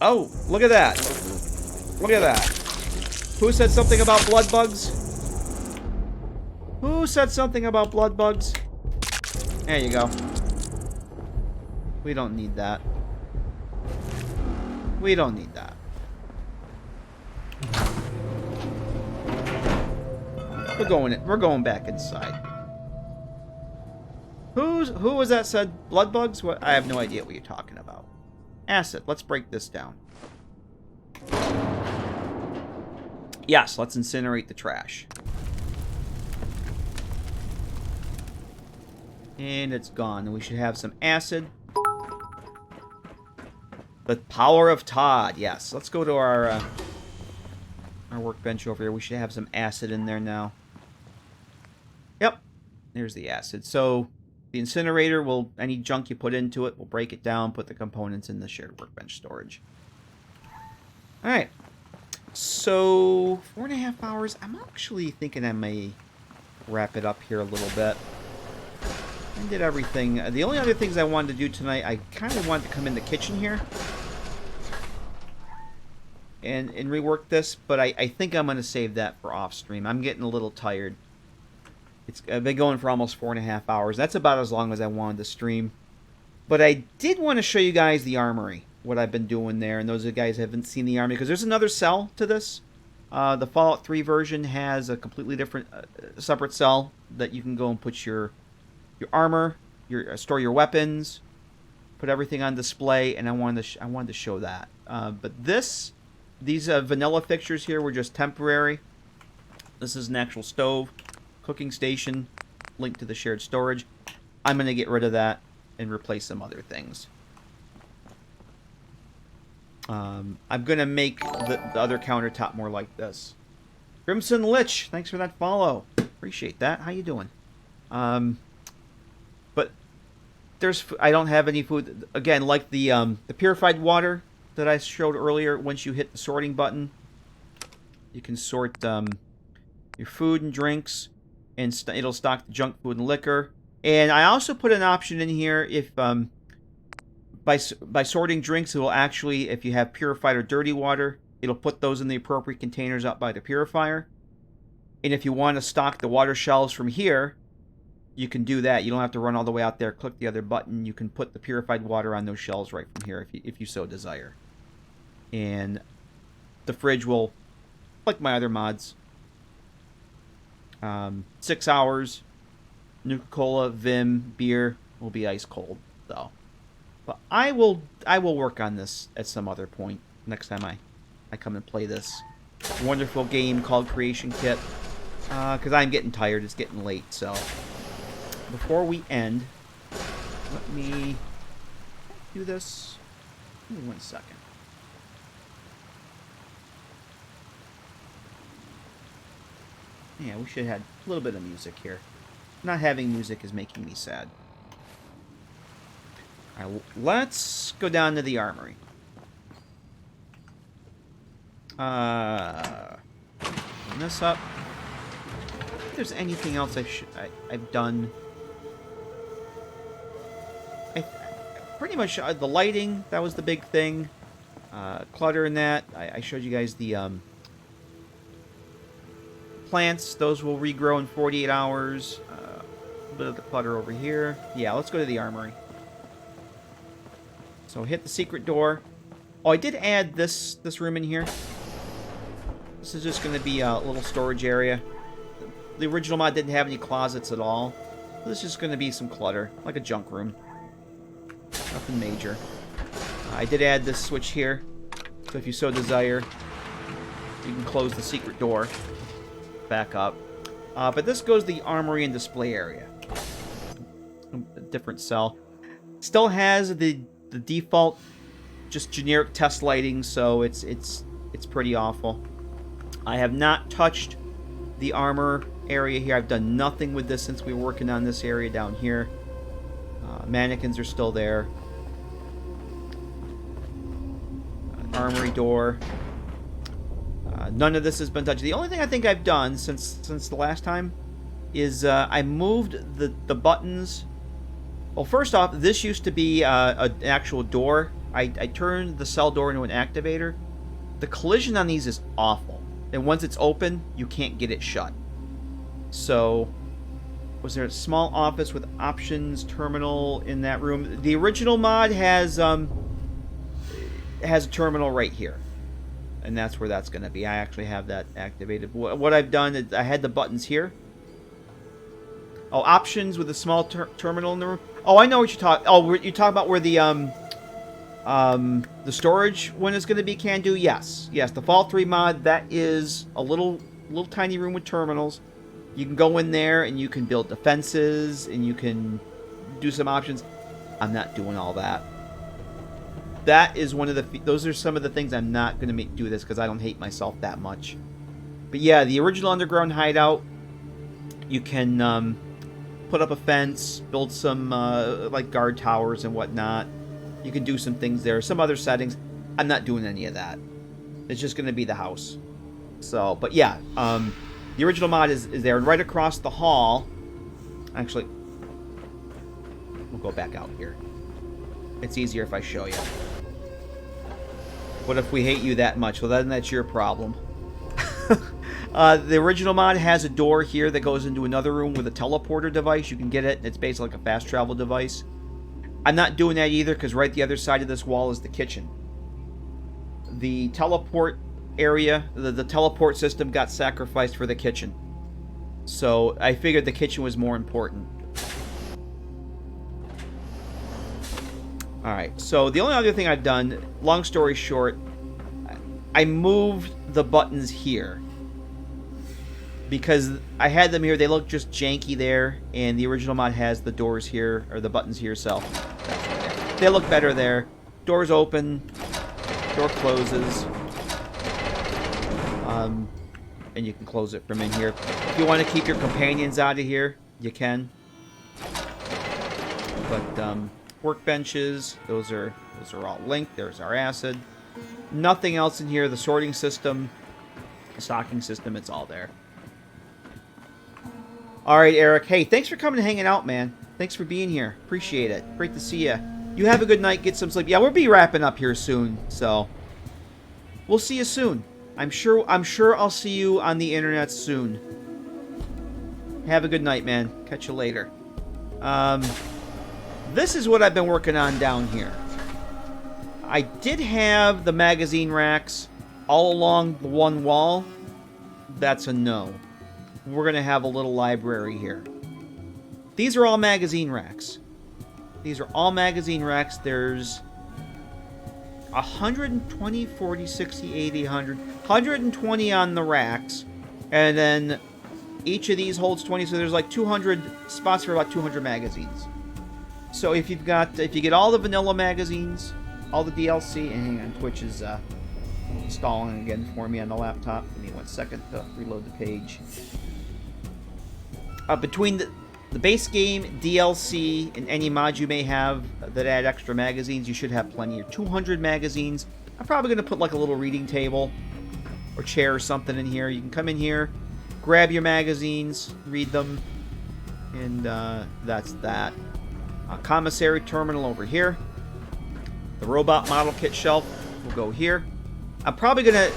[SPEAKER 1] Oh, look at that. Look at that. Who said something about blood bugs? Who said something about blood bugs? There you go. We don't need that. We don't need that. We're going back inside. Who was that said blood bugs? What? I have no idea what you're talking about. Acid. Let's break this down. Yes, let's incinerate the trash. And it's gone. And we should have some acid. The power of Todd. Yes. Let's go to our workbench over here. We should have some acid in there now. Yep. There's the acid. So the incinerator will, any junk you put into it, will break it down, put the components in the shared workbench storage. Alright. So 4.5 hours. I'm actually thinking I may wrap it up here a little bit. I did everything. The only other things I wanted to do tonight, I kind of wanted to come in the kitchen here and rework this, but I think I'm going to save that for off stream. I'm getting a little tired. I've been going for almost 4.5 hours. That's about as long as I wanted to stream. But I did want to show you guys the armory, what I've been doing there, and those of you guys who haven't seen the armory, because there's another cell to this. The Fallout 3 version has a completely different, separate cell that you can go and put your armor, store your weapons, put everything on display, and I wanted to show that. But these vanilla fixtures here were just temporary. This is an actual stove, cooking station, linked to the shared storage. I'm going to get rid of that and replace some other things. I'm going to make the other countertop more like this. Crimson Lich, thanks for that follow. Appreciate that. How you doing? But I don't have any food. Again, like the purified water that I showed earlier, once you hit the sorting button, you can sort your food and drinks, and it'll stock the junk food and liquor. And I also put an option in here if by sorting drinks, it will actually, if you have purified or dirty water, it'll put those in the appropriate containers out by the purifier. And if you want to stock the water shelves from here, you can do that. You don't have to run all the way out there, click the other button. You can put the purified water on those shelves right from here if you so desire. And the fridge will, like my other mods, 6 hours, Nuka-Cola, Vim, beer will be ice cold, though. But I will work on this at some other point next time I come and play this wonderful game called Creation Kit. Because I'm getting tired. It's getting late, so before we end, let me do this. Give me 1 second. Yeah, we should have had a little bit of music here. Not having music is making me sad. Alright, let's go down to the armory. Open this up. If there's anything else I've done. Pretty much the lighting, that was the big thing. Clutter in that. I showed you guys the plants. Those will regrow in 48 hours. A bit of the clutter over here. Yeah, let's go to the armory. So hit the secret door. Oh, I did add this room in here. This is just going to be a little storage area. The original mod didn't have any closets at all. This is just going to be some clutter, like a junk room. Nothing major. I did add this switch here, so if you so desire, you can close the secret door back up. But this goes to the armory and display area. A different cell. Still has the default, just generic test lighting, so it's pretty awful. I have not touched the armor area here. I've done nothing with this since we were working on this area down here. Mannequins are still there. Armory door. None of this has been touched. The only thing I think I've done since the last time is I moved the buttons. Well, first off, this used to be an actual door. I turned the cell door into an activator. The collision on these is awful. And once it's open, you can't get it shut. So, was there a small office with options terminal in that room? The original mod has a terminal right here. and that's where that's going to be. I actually have that activated. What I've done is I had the buttons here. Oh, options with a small terminal in the room. Oh, I know what you're talking. Oh, you talking about where the storage one is going to be? Can do. Yes, yes. The Fall 3 mod, that is a little tiny room with terminals. You can go in there and you can build defenses and you can do some options. I'm not doing all that. That is one of the. Those are some of the things I'm not going to do this because I don't hate myself that much. But yeah, the original underground hideout. You can put up a fence, build some like guard towers and whatnot. You can do some things there, some other settings. I'm not doing any of that. It's just going to be the house. So, but yeah, the original mod is there, and right across the hall. Actually, we'll go back out here. It's easier if I show you. What if we hate you that much? Well, then that's your problem. The original mod has a door here that goes into another room with a teleporter device. You can get it. It's basically like a fast travel device. I'm not doing that either because right the other side of this wall is the kitchen. The teleport area, the teleport system got sacrificed for the kitchen. So I figured the kitchen was more important. Alright, so the only other thing I've done, long story short, I moved the buttons here. Because I had them here, they look just janky there, and the original mod has the doors here, or the buttons here, so they look better there. Doors open, door closes, and you can close it from in here. If you want to keep your companions out of here, you can. But workbenches, those are all linked. There's our acid. Nothing else in here. The sorting system, the stocking system, it's all there. All right, Eric. Hey, thanks for coming and hanging out, man. Thanks for being here. Appreciate it. Great to see you. You have a good night. Get some sleep. Yeah, we'll be wrapping up here soon, so we'll see you soon. I'm sure I'll see you on the internet soon. Have a good night, man. Catch you later. This is what I've been working on down here. I did have the magazine racks all along the one wall. That's a no. We're going to have a little library here. These are all magazine racks. These are all magazine racks. There's 120, 40, 60, 80, 100. 120 on the racks. And then each of these holds 20. So there's like 200 spots for about 200 magazines. So if you get all the vanilla magazines, all the DLC, and hang on, Twitch is stalling again for me on the laptop. Give me 1 second to reload the page. Between the base game, DLC, and any mod you may have that add extra magazines, you should have plenty. 200 magazines. I'm probably going to put like a little reading table or chair or something in here. You can come in here, grab your magazines, read them, and that's that. Commissary terminal over here. The robot model kit shelf will go here. I'm probably going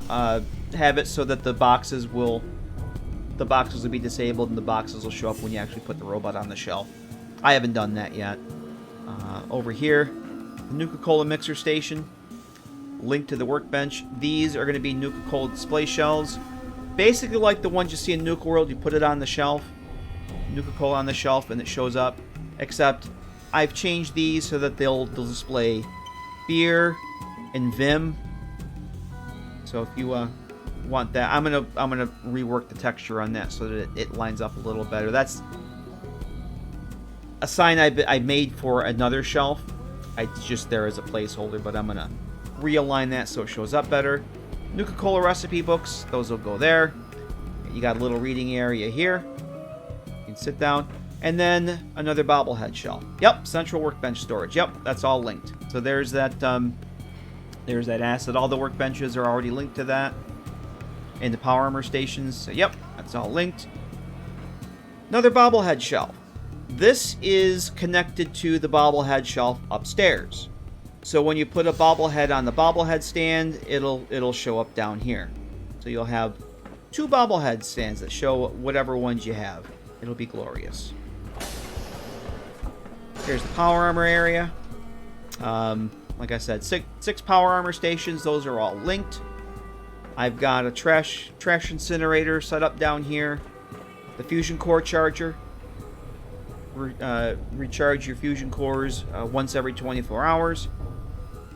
[SPEAKER 1] to have it so that the boxes will be disabled and the boxes will show up when you actually put the robot on the shelf. I haven't done that yet. Over here, the Nuka-Cola mixer station. Link to the workbench. These are going to be Nuka-Cola display shelves. Basically like the ones you see in Nuka World. You put it on the shelf. Nuka-Cola on the shelf and it shows up. Except I've changed these so that they'll display beer and Vim. So if you want that, I'm gonna rework the texture on that so that it lines up a little better. That's a sign I made for another shelf. It's just there as a placeholder, but I'm gonna realign that so it shows up better. Nuka-Cola recipe books, those will go there. You got a little reading area here. You can sit down. And then another bobblehead shelf. Yep, central workbench storage. Yep, that's all linked. So there's that asset. All the workbenches are already linked to that. And the power armor stations. So yep, that's all linked. Another bobblehead shelf. This is connected to the bobblehead shelf upstairs. So when you put a bobblehead on the bobblehead stand, it'll show up down here. So you'll have 2 bobblehead stands that show whatever ones you have. It'll be glorious. Here's the power armor area. like I said, six power armor stations. Those are all linked. I've got a trash incinerator set up down here. The fusion core charger. Recharge your fusion cores once every 24 hours.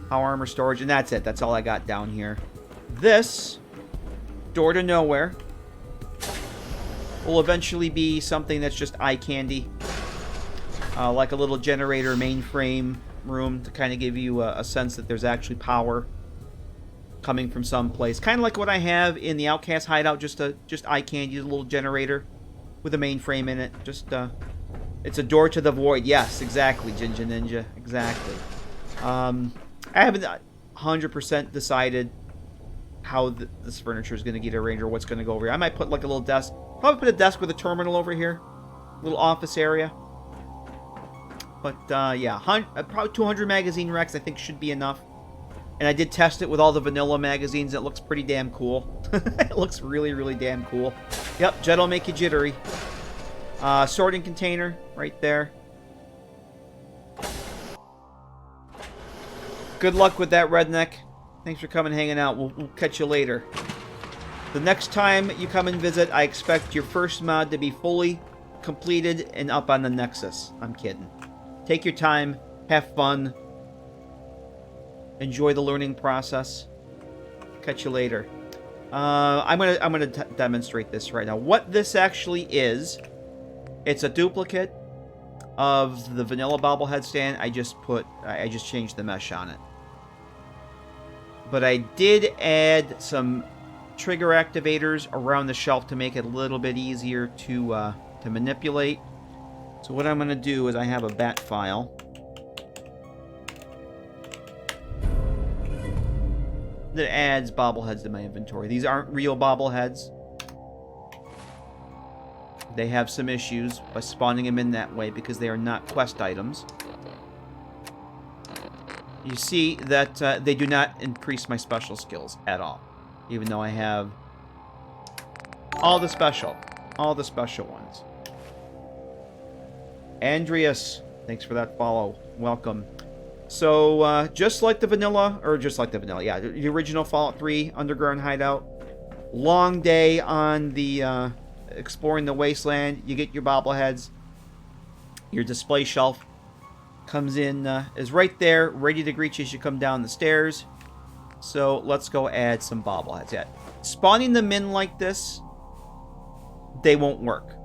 [SPEAKER 1] Power armor storage, and that's it. That's all I got down here. This door to nowhere will eventually be something that's just eye candy, like a little generator mainframe room to kind of give you a sense that there's actually power coming from someplace. Kind of like what I have in the Outcast hideout, just eye candy, a little generator with a mainframe in it. It's a door to the void. Yes, exactly, Jinja Ninja. Exactly. I haven't 100% decided how this furniture is going to get arranged or what's going to go over here. I might put like a little desk. Probably put a desk with a terminal over here. Little office area. But, yeah. Probably 200 magazine racks I think should be enough. And I did test it with all the vanilla magazines. It looks pretty damn cool. It looks really, really damn cool. Yep, Jet'll make you jittery. Sorting container right there. Good luck with that, Redneck. Thanks for coming and hanging out. We'll catch you later. The next time you come and visit, I expect your first mod to be fully completed and up on the Nexus. I'm kidding. Take your time. Have fun. Enjoy the learning process. Catch you later. I'm gonna demonstrate this right now. What this actually is, it's a duplicate of the vanilla bobblehead stand. I just changed the mesh on it. But I did add some trigger activators around the shelf to make it a little bit easier to manipulate. So what I'm going to do is I have a bat file that adds bobbleheads to my inventory. These aren't real bobbleheads. They have some issues by spawning them in that way because they are not quest items. You see that they do not increase my special skills at all, even though I have all the special ones. Andreas, thanks for that follow. Welcome. So, just like the vanilla, yeah, the original Fallout 3 Underground Hideout, long day on the exploring the wasteland. You get your bobbleheads. Your display shelf comes in, is right there, ready to greet you as you come down the stairs. So let's go add some bobbleheads. Yeah, spawning them in like this, they won't work.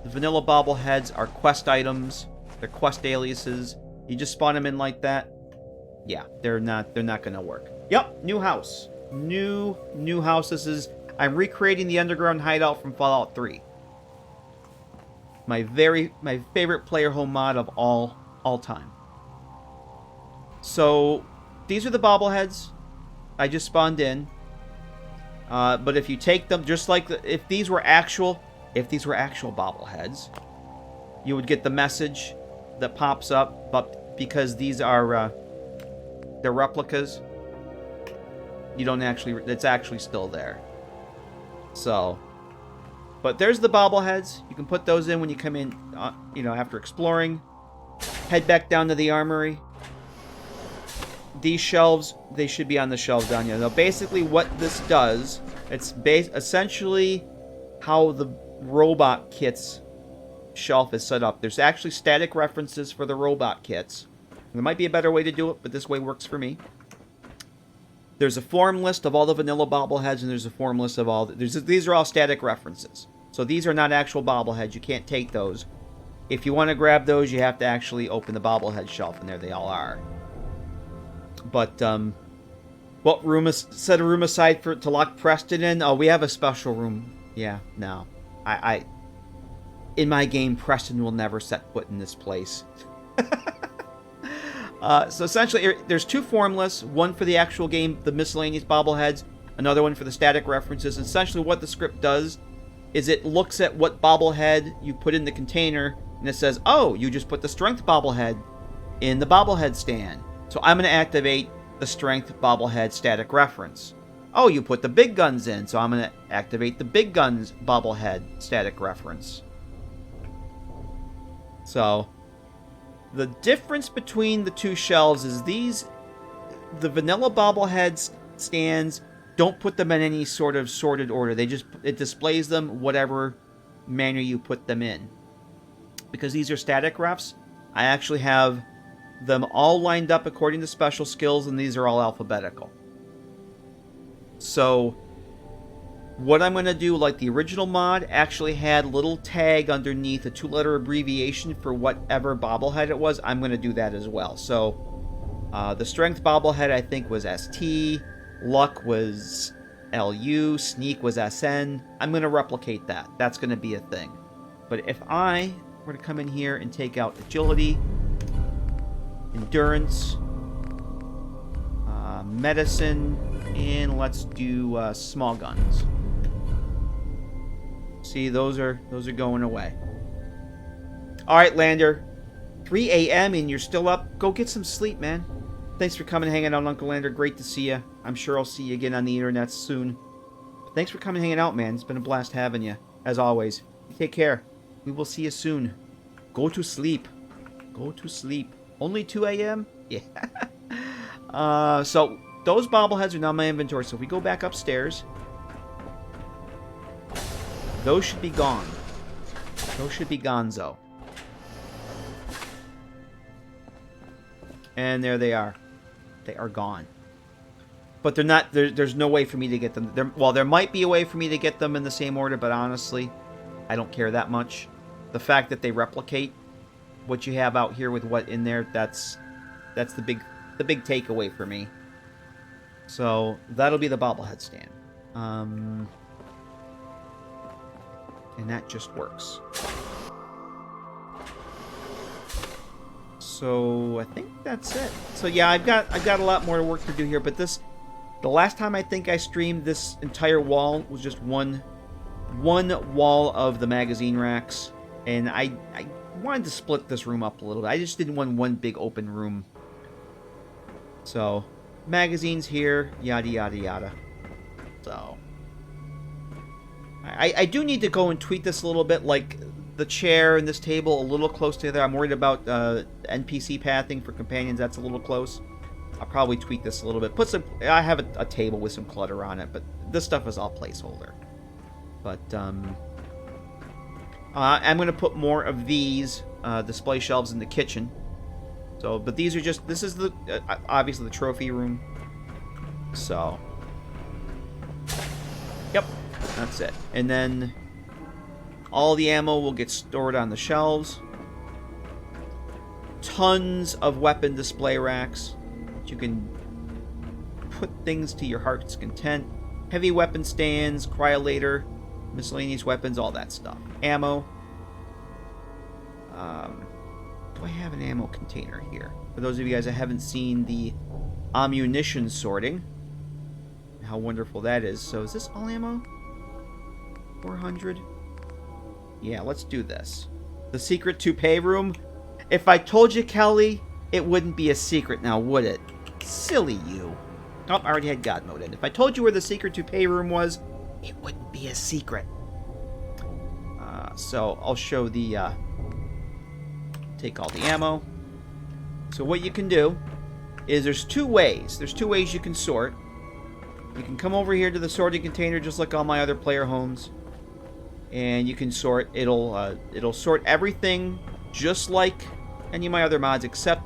[SPEAKER 1] The vanilla bobbleheads are quest items. They're quest aliases. You just spawn them in like that. Yeah, they're not gonna work. Yep, new house. New house. I'm recreating the underground hideout from Fallout 3. My favorite player home mod of all time. So these are the bobbleheads I just spawned in. But if you take them, just like if these were actual bobbleheads, you would get the message that pops up. But because these are they're replicas, you don't actually. It's actually still there. So, but there's the bobbleheads. You can put those in when you come in. After exploring. Head back down to the armory. These shelves, they should be on the shelves down here. Now, basically what this does, it's essentially how the robot kits shelf is set up. There's actually static references for the robot kits. There might be a better way to do it, but this way works for me. There's a form list of all the vanilla bobbleheads, and there's a form list of all... These are all static references. So these are not actual bobbleheads. You can't take those. If you want to grab those, you have to actually open the bobblehead shelf, and there they all are. But, what set a room aside to lock Preston in? Oh, we have a special room. Yeah, no. In my game, Preston will never set foot in this place. So essentially, there's two form lists. One for the actual game, the miscellaneous bobbleheads. Another one for the static references. Essentially, what the script does is it looks at what bobblehead you put in the container, and it says, oh, you just put the strength bobblehead in the bobblehead stand. So I'm going to activate the strength bobblehead static reference. Oh, you put the big guns in, so I'm going to activate the big guns bobblehead static reference. So the difference between the two shelves is these the vanilla bobbleheads stands, don't put them in any sort of sorted order. It displays them whatever manner you put them in. Because these are static refs, I actually have them all lined up according to special skills, and these are all alphabetical. So what I'm going to do, like the original mod, actually had a little tag underneath, a 2-letter abbreviation for whatever bobblehead it was. I'm going to do that as well. So the strength bobblehead, I think, was ST. Luck was LU. Sneak was SN. I'm going to replicate that. That's going to be a thing. But if I were to come in here and take out agility, endurance, medicine, and let's do small guns. See, those are going away. All right, Lander. 3 a.m. and you're still up. Go get some sleep, man. Thanks for coming and hanging out, Uncle Lander. Great to see you. I'm sure I'll see you again on the internet soon. Thanks for coming and hanging out, man. It's been a blast having you, as always. Take care. We will see you soon. Go to sleep. Go to sleep. Only 2 a.m.? Yeah. So, those bobbleheads are now in my inventory. So, if we go back upstairs, those should be gone. Those should be gonzo. And there they are. They are gone. But they're not... There's no way for me to get them. Well, there might be a way for me to get them in the same order, but honestly, I don't care that much. The fact that they replicate what you have out here with what in there, that's the big takeaway for me. So that'll be the bobblehead stand. And that just works. So I think that's it. So yeah, I've got a lot more work to do here, but the last time I think I streamed, this entire wall was just one wall of the magazine racks, and I wanted to split this room up a little bit. I just didn't want one big open room. So magazines here, yada yada yada. So I do need to go and tweak this a little bit, like the chair and this table a little close together. I'm worried about NPC pathing for companions. That's a little close. I'll probably tweak this a little bit. I have a table with some clutter on it, but this stuff is all placeholder. But I'm going to put more of these display shelves in the kitchen. So, but these are just, this is the obviously the trophy room. So, yep, that's it. And then all the ammo will get stored on the shelves. Tons of weapon display racks. You can put things to your heart's content. Heavy weapon stands, cryolator, miscellaneous weapons, all that stuff. Ammo. Do I have an ammo container here? For those of you guys that haven't seen the ammunition sorting, how wonderful that is. So is this all ammo? 400? Yeah, let's do this. The secret toupee room. If I told you, Kelly, it wouldn't be a secret now, would it? Silly you. Oh, I already had God mode in. If I told you where the secret toupee room was, it wouldn't be a secret. So I'll show the... take all the ammo. So what you can do is there's two ways. There's two ways you can sort. You can come over here to the sorting container just like all my other player homes. And you can sort. It'll sort everything just like any of my other mods except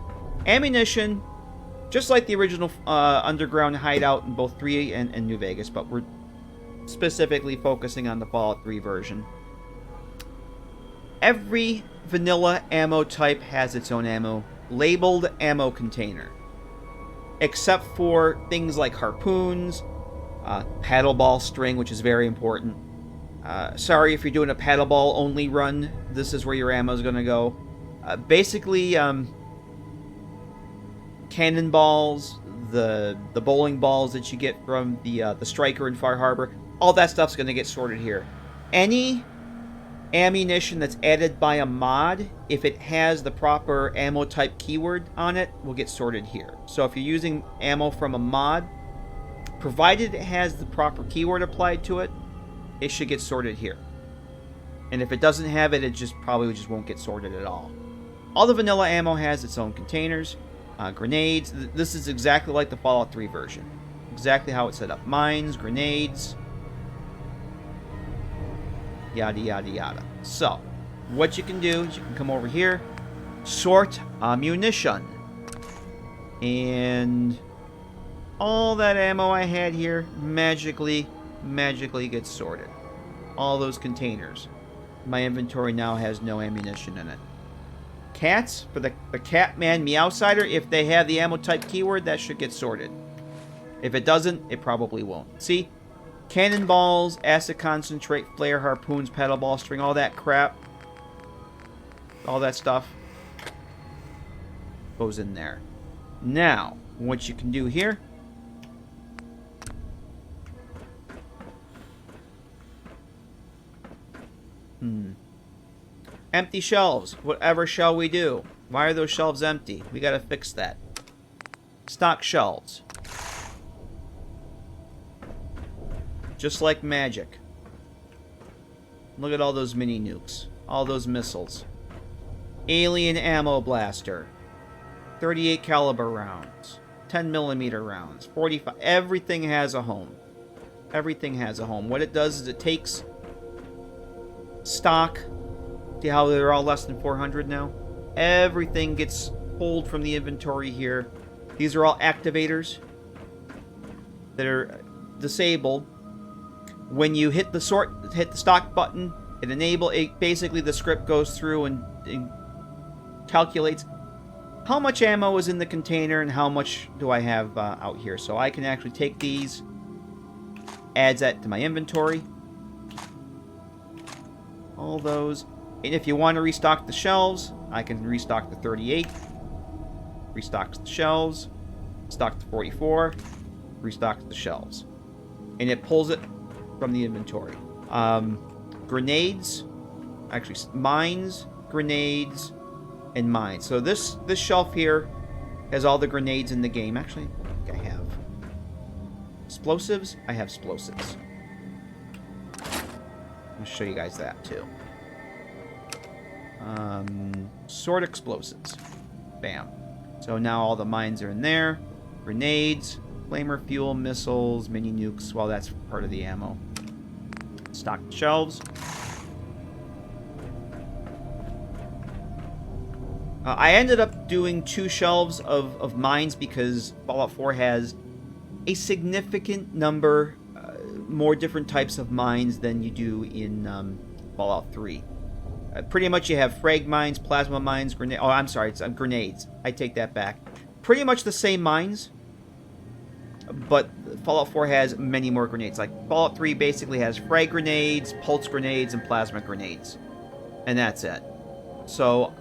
[SPEAKER 1] ammunition, just like the original underground hideout in both 3 and New Vegas, but we're specifically focusing on the Fallout 3 version. Every vanilla ammo type has its own labeled ammo container, except for things like harpoons, paddle ball string, which is very important. Sorry if you're doing a paddle ball only run, this is where your ammo is going to go. Basically, cannonballs, the bowling balls that you get from the Striker in Far Harbor, all that stuff's going to get sorted here. Any ammunition that's added by a mod, if it has the proper ammo type keyword on it, will get sorted here. So if you're using ammo from a mod, provided it has the proper keyword applied to it, it should get sorted here. And if it doesn't have it, it probably just won't get sorted at all. All the vanilla ammo has its own containers. Grenades. This is exactly like the Fallout 3 version. Exactly how it's set up. Mines, grenades, yada, yada, yada. So, what you can do is you can come over here, sort ammunition. And all that ammo I had here magically gets sorted. All those containers. My inventory now has no ammunition in it. Cats, for the Catman Meowsider, if they have the ammo type keyword, that should get sorted. If it doesn't, it probably won't. See? Cannonballs, acid concentrate, flare, harpoons, paddle ball string, all that crap. All that stuff goes in there. Now, what you can do here, empty shelves. Whatever shall we do? Why are those shelves empty? We gotta fix that. Stock shelves. Just like magic. Look at all those mini nukes. All those missiles. Alien ammo blaster. 38 caliber rounds. 10mm rounds. 45. Everything has a home. Everything has a home. What it does is it takes stock. See how they're all less than 400 now? Everything gets pulled from the inventory here. These are all activators that are disabled. When you hit the stock button, basically the script goes through and calculates how much ammo is in the container and how much do I have out here. So I can actually take these, adds that to my inventory. All those. And if you want to restock the shelves, I can restock the 38. Restock the shelves. Stock the 44. Restock the shelves. And it pulls it from the inventory. Grenades. Actually, mines, grenades, and mines. So this shelf here has all the grenades in the game. Actually, I think I have explosives. I have explosives. I'll show you guys that too. Sort explosives. Bam. So now all the mines are in there. Grenades, flamer fuel, missiles, mini nukes. Well, that's part of the ammo. Stock the shelves. I ended up doing 2 shelves of mines because Fallout 4 has a significant number, more different types of mines than you do in Fallout 3. Pretty much you have frag mines, plasma mines, grenade. Oh, I'm sorry, it's grenades. I take that back. Pretty much the same mines, but Fallout 4 has many more grenades. Like Fallout 3 basically has frag grenades, pulse grenades, and plasma grenades, and that's it. So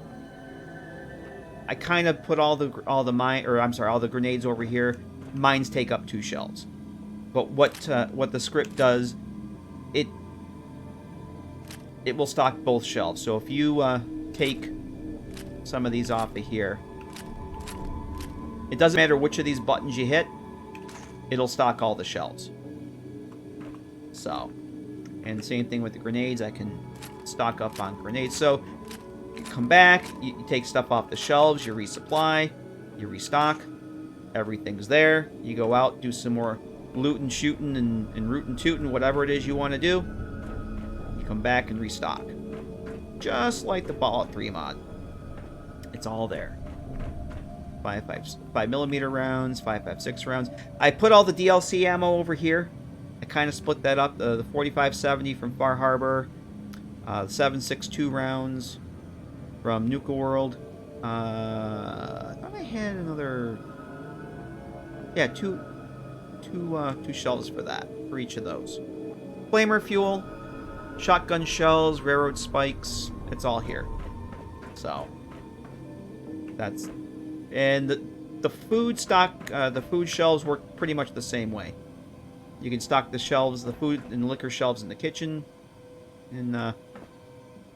[SPEAKER 1] I kind of put all the grenades over here. Mines take up 2 shelves. But what the script does, it will stock both shelves. So if you take some of these off of here, it doesn't matter which of these buttons you hit, it'll stock all the shelves. So, and same thing with the grenades. I can stock up on grenades. So you come back, you take stuff off the shelves, you resupply, you restock, everything's there. You go out, do some more looting, shooting, and rootin' tootin', whatever it is you want to do. Come back and restock. Just like the Fallout 3 mod. It's all there. 5mm rounds, 5.56 rounds. I put all the DLC ammo over here. I kind of split that up. The 4570 from Far Harbor. 7.62 rounds from Nuka World. I thought I had another... Yeah, two shells for that. For each of those. Flamer fuel. Shotgun shells, railroad spikes, it's all here. So that's, and the food stock, the food shelves work pretty much the same way. You can stock the shelves, the food and liquor shelves in the kitchen, and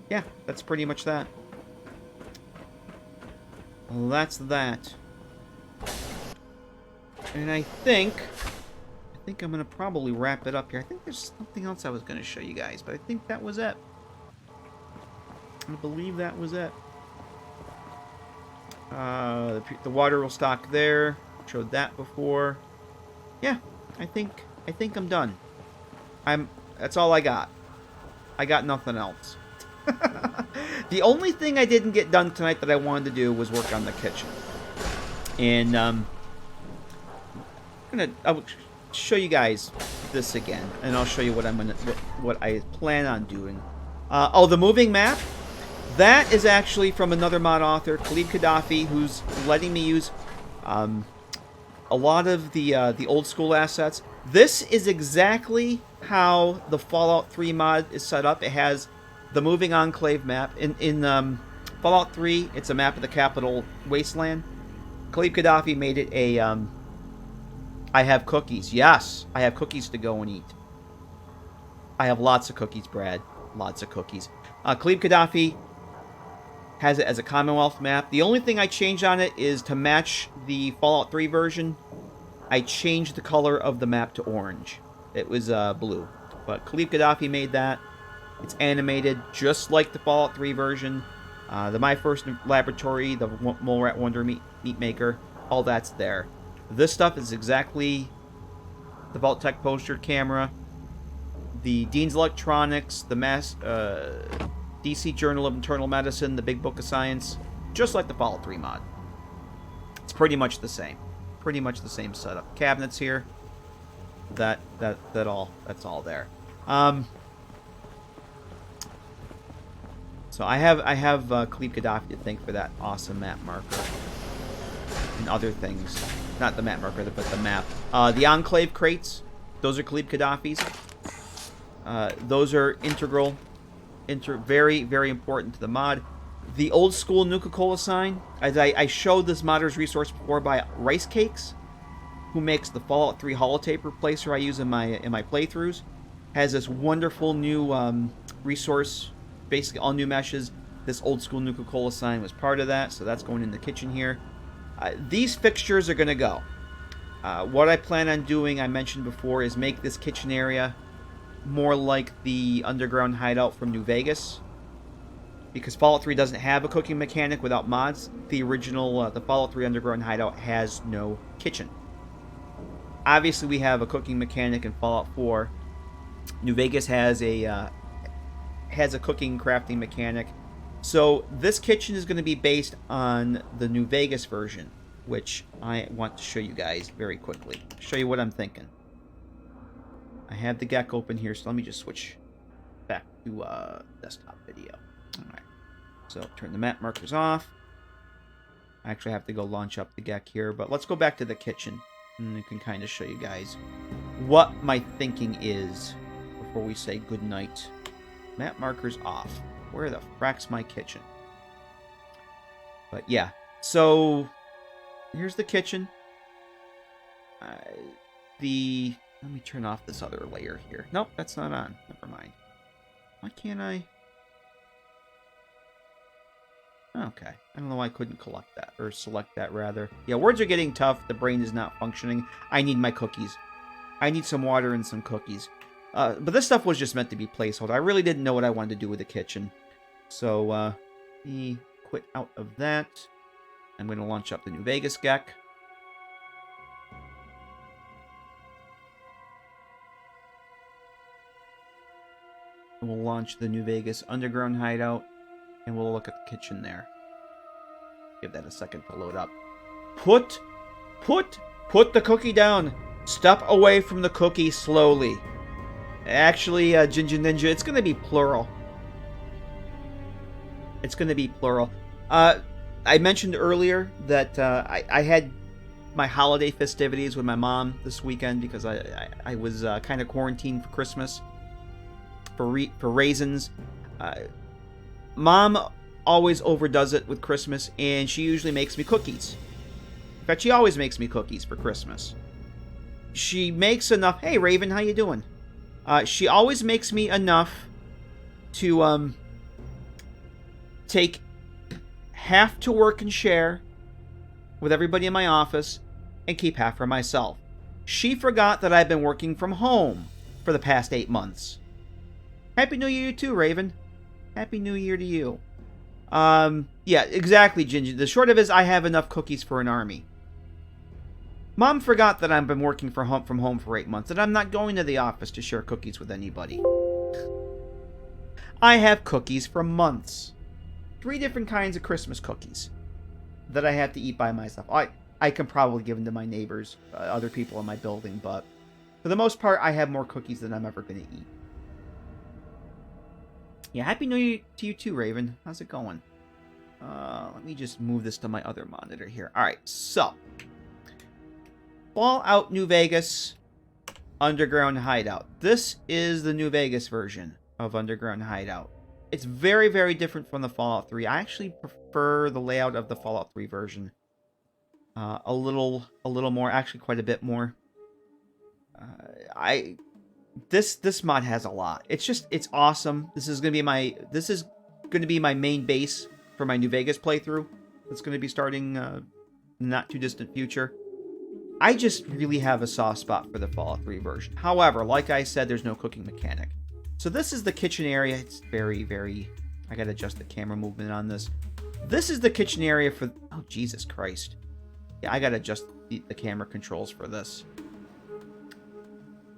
[SPEAKER 1] yeah, that's pretty much that. Well, that's that. And I think I'm going to probably wrap it up here. I think there's something else I was going to show you guys, but I think that was it. I believe that was it. The water will stock there. Showed that before. Yeah, I think I'm done. That's all I got. I got nothing else. The only thing I didn't get done tonight that I wanted to do was work on the kitchen. And I'll show you guys this again, and I'll show you what I plan on doing. The moving map. That is actually from another mod author, Khalid Gaddafi, who's letting me use a lot of the old school assets. This is exactly how the Fallout 3 mod is set up. It has the moving enclave map. In Fallout 3, it's a map of the capital wasteland. Khalid Gaddafi made it a I have cookies. Yes, I have cookies to go and eat. I have lots of cookies, Brad. Lots of cookies. Khalid Gaddafi has it as a Commonwealth map. The only thing I changed on it is to match the Fallout 3 version. I changed the color of the map to orange. It was blue. But Khalid Gaddafi made that. It's animated just like the Fallout 3 version. The My First Laboratory, the Mole Rat Wonder Meat Maker, all that's there. This stuff is exactly the Vault-Tec poster camera, the Dean's Electronics, the DC Journal of Internal Medicine, the Big Book of Science, just like the Fallout 3 mod. It's pretty much the same. Pretty much the same setup. Cabinets here. That's all there. So I have Khalid Gaddafi to thank for that awesome map marker and other things. Not the map marker, but the map. The Enclave crates, those are Khalid Gaddafi's. Those are integral, very, very important to the mod. The old school Nuka-Cola sign, as I showed this modder's resource before by Rice Cakes, who makes the Fallout 3 holotape replacer I use in my playthroughs, has this wonderful new resource, basically all new meshes. This old school Nuka-Cola sign was part of that, so that's going in the kitchen here. These fixtures are going to go. What I plan on doing, I mentioned before, is make this kitchen area more like the underground hideout from New Vegas. Because Fallout 3 doesn't have a cooking mechanic without mods. The original, the Fallout 3 underground hideout has no kitchen. Obviously, we have a cooking mechanic in Fallout 4. New Vegas has a cooking crafting mechanic. So this kitchen is going to be based on the New Vegas version, which I want to show you guys very quickly. Show you what I'm thinking. I have the GEC open here, so let me just switch back to desktop video. Alright, so turn the map markers off. I actually have to go launch up the GEC here, but let's go back to the kitchen, and I can kind of show you guys what my thinking is before we say goodnight. Map markers off. Where the frack's my kitchen? But yeah, so here's the kitchen. Let me turn off this other layer here. Nope, that's not on. Never mind. Why can't I? Okay, I don't know why I couldn't collect that, or select that rather. Yeah, words are getting tough. The brain is not functioning. I need my cookies. I need some water and some cookies. But this stuff was just meant to be placeholder. I really didn't know what I wanted to do with the kitchen. So, let me quit out of that. I'm going to launch up the New Vegas GEC. And we'll launch the New Vegas Underground Hideout. And we'll look at the kitchen there. Give that a second to load up. Put the cookie down. Step away from the cookie slowly. Actually, Ginger Ninja, it's going to be plural. It's going to be plural. I mentioned earlier that I had my holiday festivities with my mom this weekend because I was kind of quarantined for Christmas for raisins. Mom always overdoes it with Christmas, and she usually makes me cookies. In fact, she always makes me cookies for Christmas. She makes enough. Hey, Raven, how you doing? She always makes me enough to take half to work and share with everybody in my office and keep half for myself. She forgot that I've been working from home for the past 8 months. Happy New Year to you too, Raven. Happy New Year to you. Yeah, exactly, Ginger. The short of it is I have enough cookies for an army. Mom forgot that I've been working from home for 8 months, and I'm not going to the office to share cookies with anybody. I have cookies for months. 3 different kinds of Christmas cookies that I have to eat by myself. I can probably give them to my neighbors, other people in my building, but for the most part, I have more cookies than I'm ever going to eat. Yeah, Happy New Year to you too, Raven. How's it going? Let me just move this to my other monitor here. Alright, so. Fallout New Vegas Underground Hideout. This is the New Vegas version of Underground Hideout. It's very, very different from the Fallout 3. I actually prefer the layout of the Fallout 3 version. A little more, actually quite a bit more. This mod has a lot. It's awesome. This is gonna be my main base for my New Vegas playthrough. It's gonna be starting in the not too distant future. I just really have a soft spot for the Fallout 3 version. However, like I said, there's no cooking mechanic. So this is the kitchen area. It's very, very... I gotta adjust the camera movement on this. This is the kitchen area for... Oh, Jesus Christ. Yeah, I gotta adjust the camera controls for this.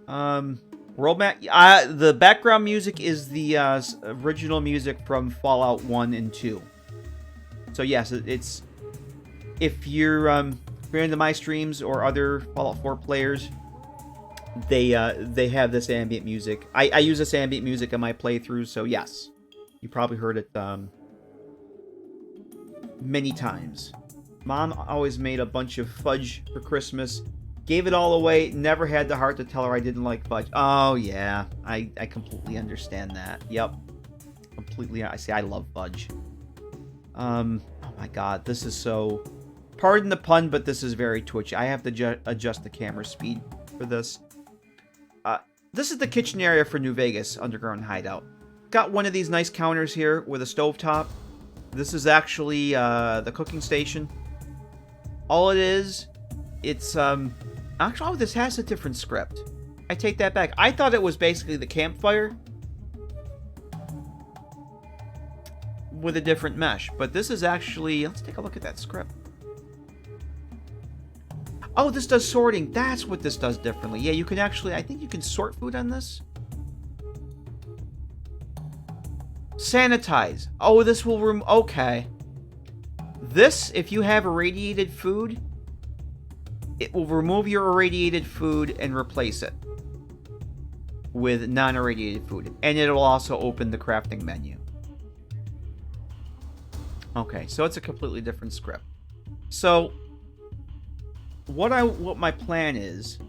[SPEAKER 1] World map... the background music is the original music from Fallout 1 and 2. So yes, it's... If you're into my streams or other Fallout 4 players, they have this ambient music. I use this ambient music in my playthroughs, so yes, you probably heard it many times. Mom always made a bunch of fudge for Christmas, gave it all away, never had the heart to tell her I didn't like fudge. Oh yeah, I completely understand that. Yep, completely. I say I love fudge. Oh my god, this is so... Pardon the pun, but this is very twitchy. I have to adjust the camera speed for this. This is the kitchen area for New Vegas Underground Hideout. Got one of these nice counters here with a stovetop. This is actually the cooking station. All it is, it's... Actually, this has a different script. I take that back. I thought it was basically the campfire with a different mesh. But this is actually... Let's take a look at that script. Oh, this does sorting. That's what this does differently. Yeah, you can actually... I think you can sort food on this. Sanitize. Oh, this will... Okay. This, if you have irradiated food, it will remove your irradiated food and replace it with non-irradiated food. And it'll also open the crafting menu. Okay, so it's a completely different script. So... What my plan is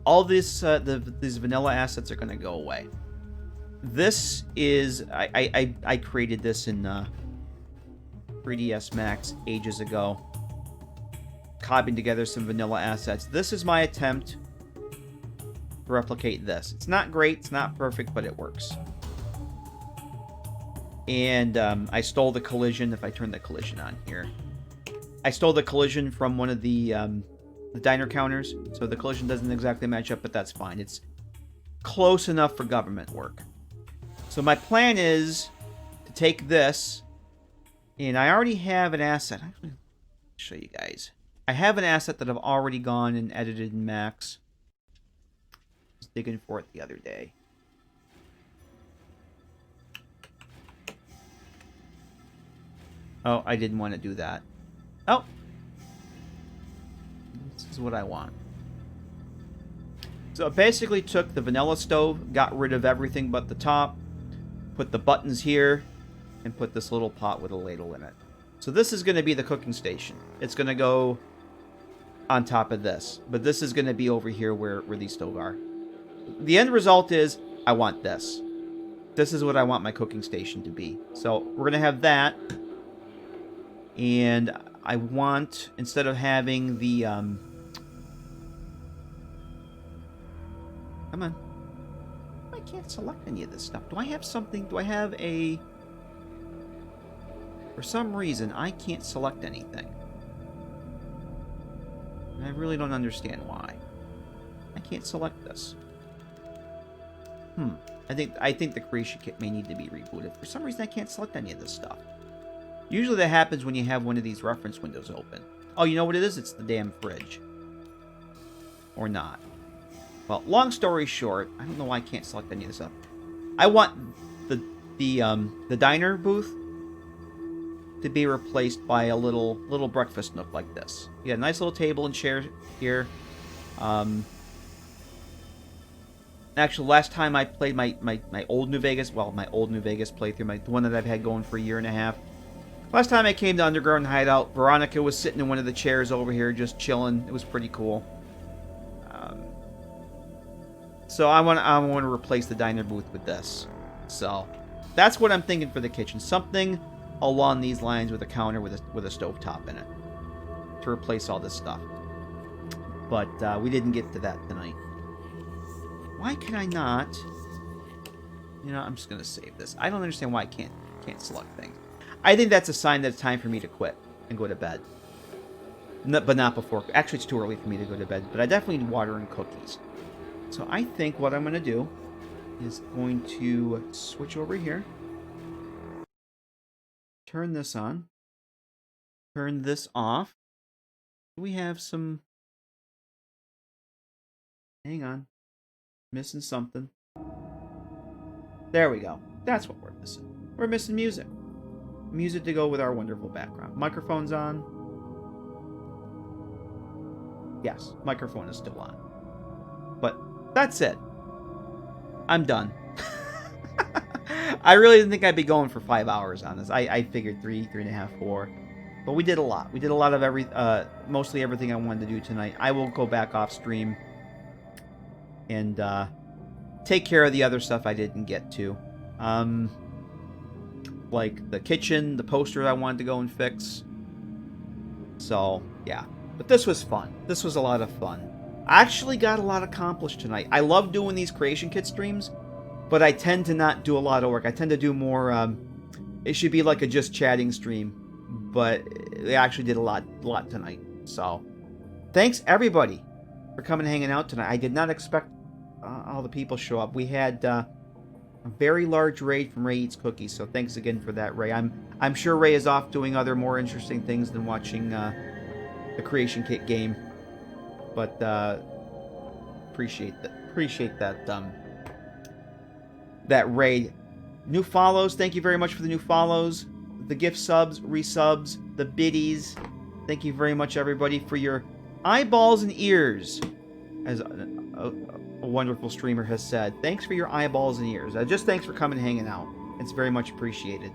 [SPEAKER 1] all this these vanilla assets are going to go away. This is I created this in 3ds Max ages ago, copied together some vanilla assets. This is my attempt to replicate this. It's not great, it's not perfect, but it works. And I stole the collision. If I turn the collision on here, I stole the collision from one of the diner counters, so the collision doesn't exactly match up, but that's fine. It's close enough for government work. So my plan is to take this, and I already have an asset. Actually, I'll show you guys. I have an asset that I've already gone and edited in Max. I was digging for it the other day. Oh, I didn't want to do that. Oh, this is what I want. So it basically took the vanilla stove, got rid of everything but the top, put the buttons here, and put this little pot with a ladle in it. So this is going to be the cooking station. It's going to go on top of this, but this is going to be over here where these stoves are. The end result is I want this. This is what I want my cooking station to be. So we're going to have that, and I want, instead of having the, come on. I can't select any of this stuff. Do I have something? Do I have a... For some reason, I can't select anything. And I really don't understand why. I can't select this. I think the creation kit may need to be rebooted. For some reason, I can't select any of this stuff. Usually that happens when you have one of these reference windows open. Oh, you know what it is? It's the damn fridge. Or not. Well, long story short, I don't know why I can't select any of this up. I want the diner booth to be replaced by a little breakfast nook like this. You got a nice little table and chair here. Actually, last time I played my old New Vegas, well, my old New Vegas playthrough, the one that I've had going for a year and a half. Last time I came to Underground Hideout, Veronica was sitting in one of the chairs over here just chilling. It was pretty cool. So I want to replace the diner booth with this. So that's what I'm thinking for the kitchen. Something along these lines with a counter with a stovetop in it to replace all this stuff. But we didn't get to that tonight. Why can I not? You know, I'm just gonna save this. I don't understand why I can't select things. I think that's a sign that it's time for me to quit and go to bed. But not before. Actually, it's too early for me to go to bed. But I definitely need water and cookies. So I think what I'm gonna do is going to switch over here. Turn this on. Turn this off. We have some... Hang on. Missing something. There we go. That's what we're missing. We're missing music. Music to go with our wonderful background. Microphone's on. Yes, microphone is still on. But that's it. I'm done. I really didn't think I'd be going for 5 hours on this. I figured 3.5, 4. But we did a lot. We did a lot of mostly everything I wanted to do tonight. I will go back off stream and take care of the other stuff I didn't get to. Like the kitchen, the poster I wanted to go and fix. So, yeah. But this was fun. This was a lot of fun. I actually got a lot accomplished tonight. I love doing these creation kit streams, but I tend to not do a lot of work. I tend to do more, it should be like a just chatting stream, but I actually did a lot tonight. So, thanks everybody for coming and hanging out tonight. I did not expect all the people show up. We had a very large raid from Ray Eats Cookies, so thanks again for that, Ray. I'm sure Ray is off doing other more interesting things than watching the creation kit game, but appreciate that that raid. New follows, thank you very much for the new follows, the gift subs, resubs, the biddies. Thank you very much, everybody, for your eyeballs and ears, as a wonderful streamer has said. Thanks for your eyeballs and ears. Just thanks for coming and hanging out. It's very much appreciated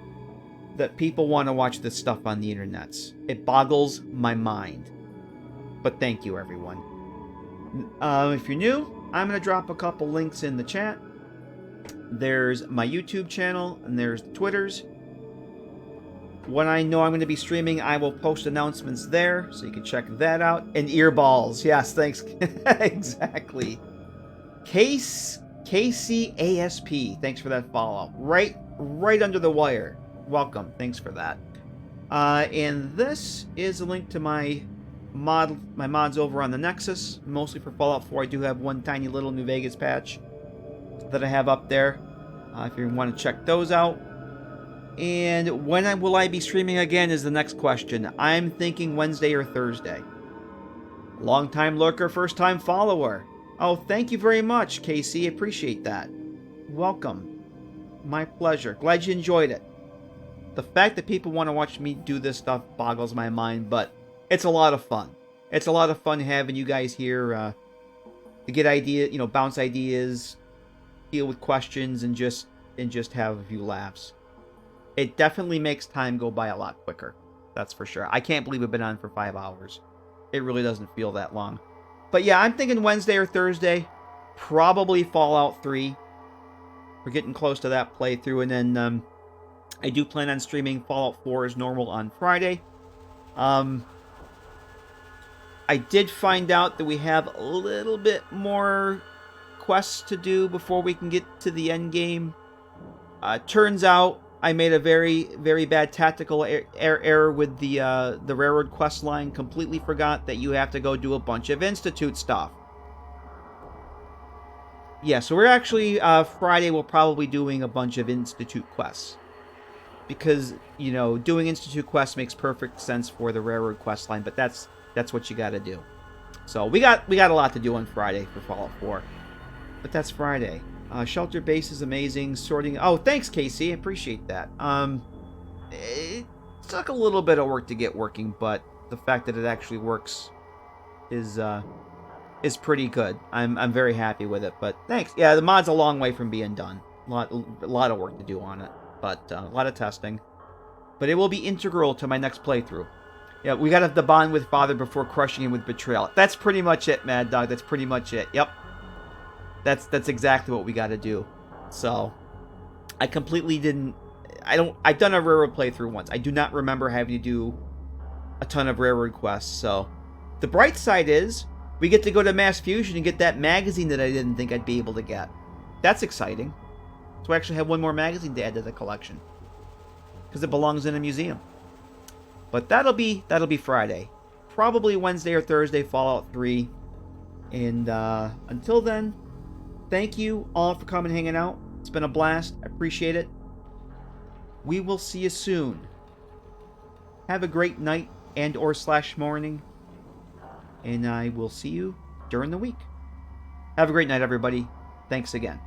[SPEAKER 1] that people want to watch this stuff on the internets. It boggles my mind. But thank you, everyone. If you're new, I'm going to drop a couple links in the chat. There's my YouTube channel, and there's the Twitters. When I know I'm going to be streaming, I will post announcements there, so you can check that out. And earballs. Yes, thanks. Exactly. KCASP, thanks for that follow. Right under the wire. Welcome. Thanks for that. And this is a link to my mods over on the Nexus, mostly for Fallout 4. I do have one tiny little New Vegas patch that I have up there, if you want to check those out. And when will I be streaming again is the next question. I'm thinking Wednesday or Thursday. Long time lurker, first time follower. Oh, thank you very much, Casey. Appreciate that. Welcome. My pleasure. Glad you enjoyed it. The fact that people want to watch me do this stuff boggles my mind, but it's a lot of fun. It's a lot of fun having you guys here to get ideas, bounce ideas, deal with questions, and just have a few laughs. It definitely makes time go by a lot quicker. That's for sure. I can't believe we've been on for 5 hours. It really doesn't feel that long. But yeah, I'm thinking Wednesday or Thursday. Probably Fallout 3. We're getting close to that playthrough. And then I do plan on streaming Fallout 4 as normal on Friday. I did find out that we have a little bit more quests to do before we can get to the end game. Turns out I made a very, very bad tactical error with the railroad quest line. Completely forgot that you have to go do a bunch of Institute stuff. Yeah, so we're actually, Friday we'll probably be doing a bunch of Institute quests. because, you know, doing Institute Quest makes perfect sense for the Railroad quest line, but that's what you got to do. So we got a lot to do on Friday for Fallout 4, but that's Friday. Shelter base is amazing. Sorting. Oh, thanks, Casey. I appreciate that. It took a little bit of work to get working, but the fact that it actually works is pretty good. I'm very happy with it. But thanks. Yeah, the mod's a long way from being done. A lot of work to do on it, but a lot of testing. But it will be integral to my next playthrough. Yeah, we gotta have the bond with Father before crushing him with betrayal. That's pretty much it, Mad Dog. That's pretty much it. Yep. That's exactly what we gotta do. So, I completely didn't... I've done a Railroad playthrough once. I do not remember having to do a ton of Railroad quests. So, the bright side is, we get to go to Mass Fusion and get that magazine that I didn't think I'd be able to get. That's exciting. So I actually have one more magazine to add to the collection. Because it belongs in a museum. But that'll be Friday. Probably Wednesday or Thursday, Fallout 3. And until then, thank you all for coming and hanging out. It's been a blast. I appreciate it. We will see you soon. Have a great night and or / morning. And I will see you during the week. Have a great night, everybody. Thanks again.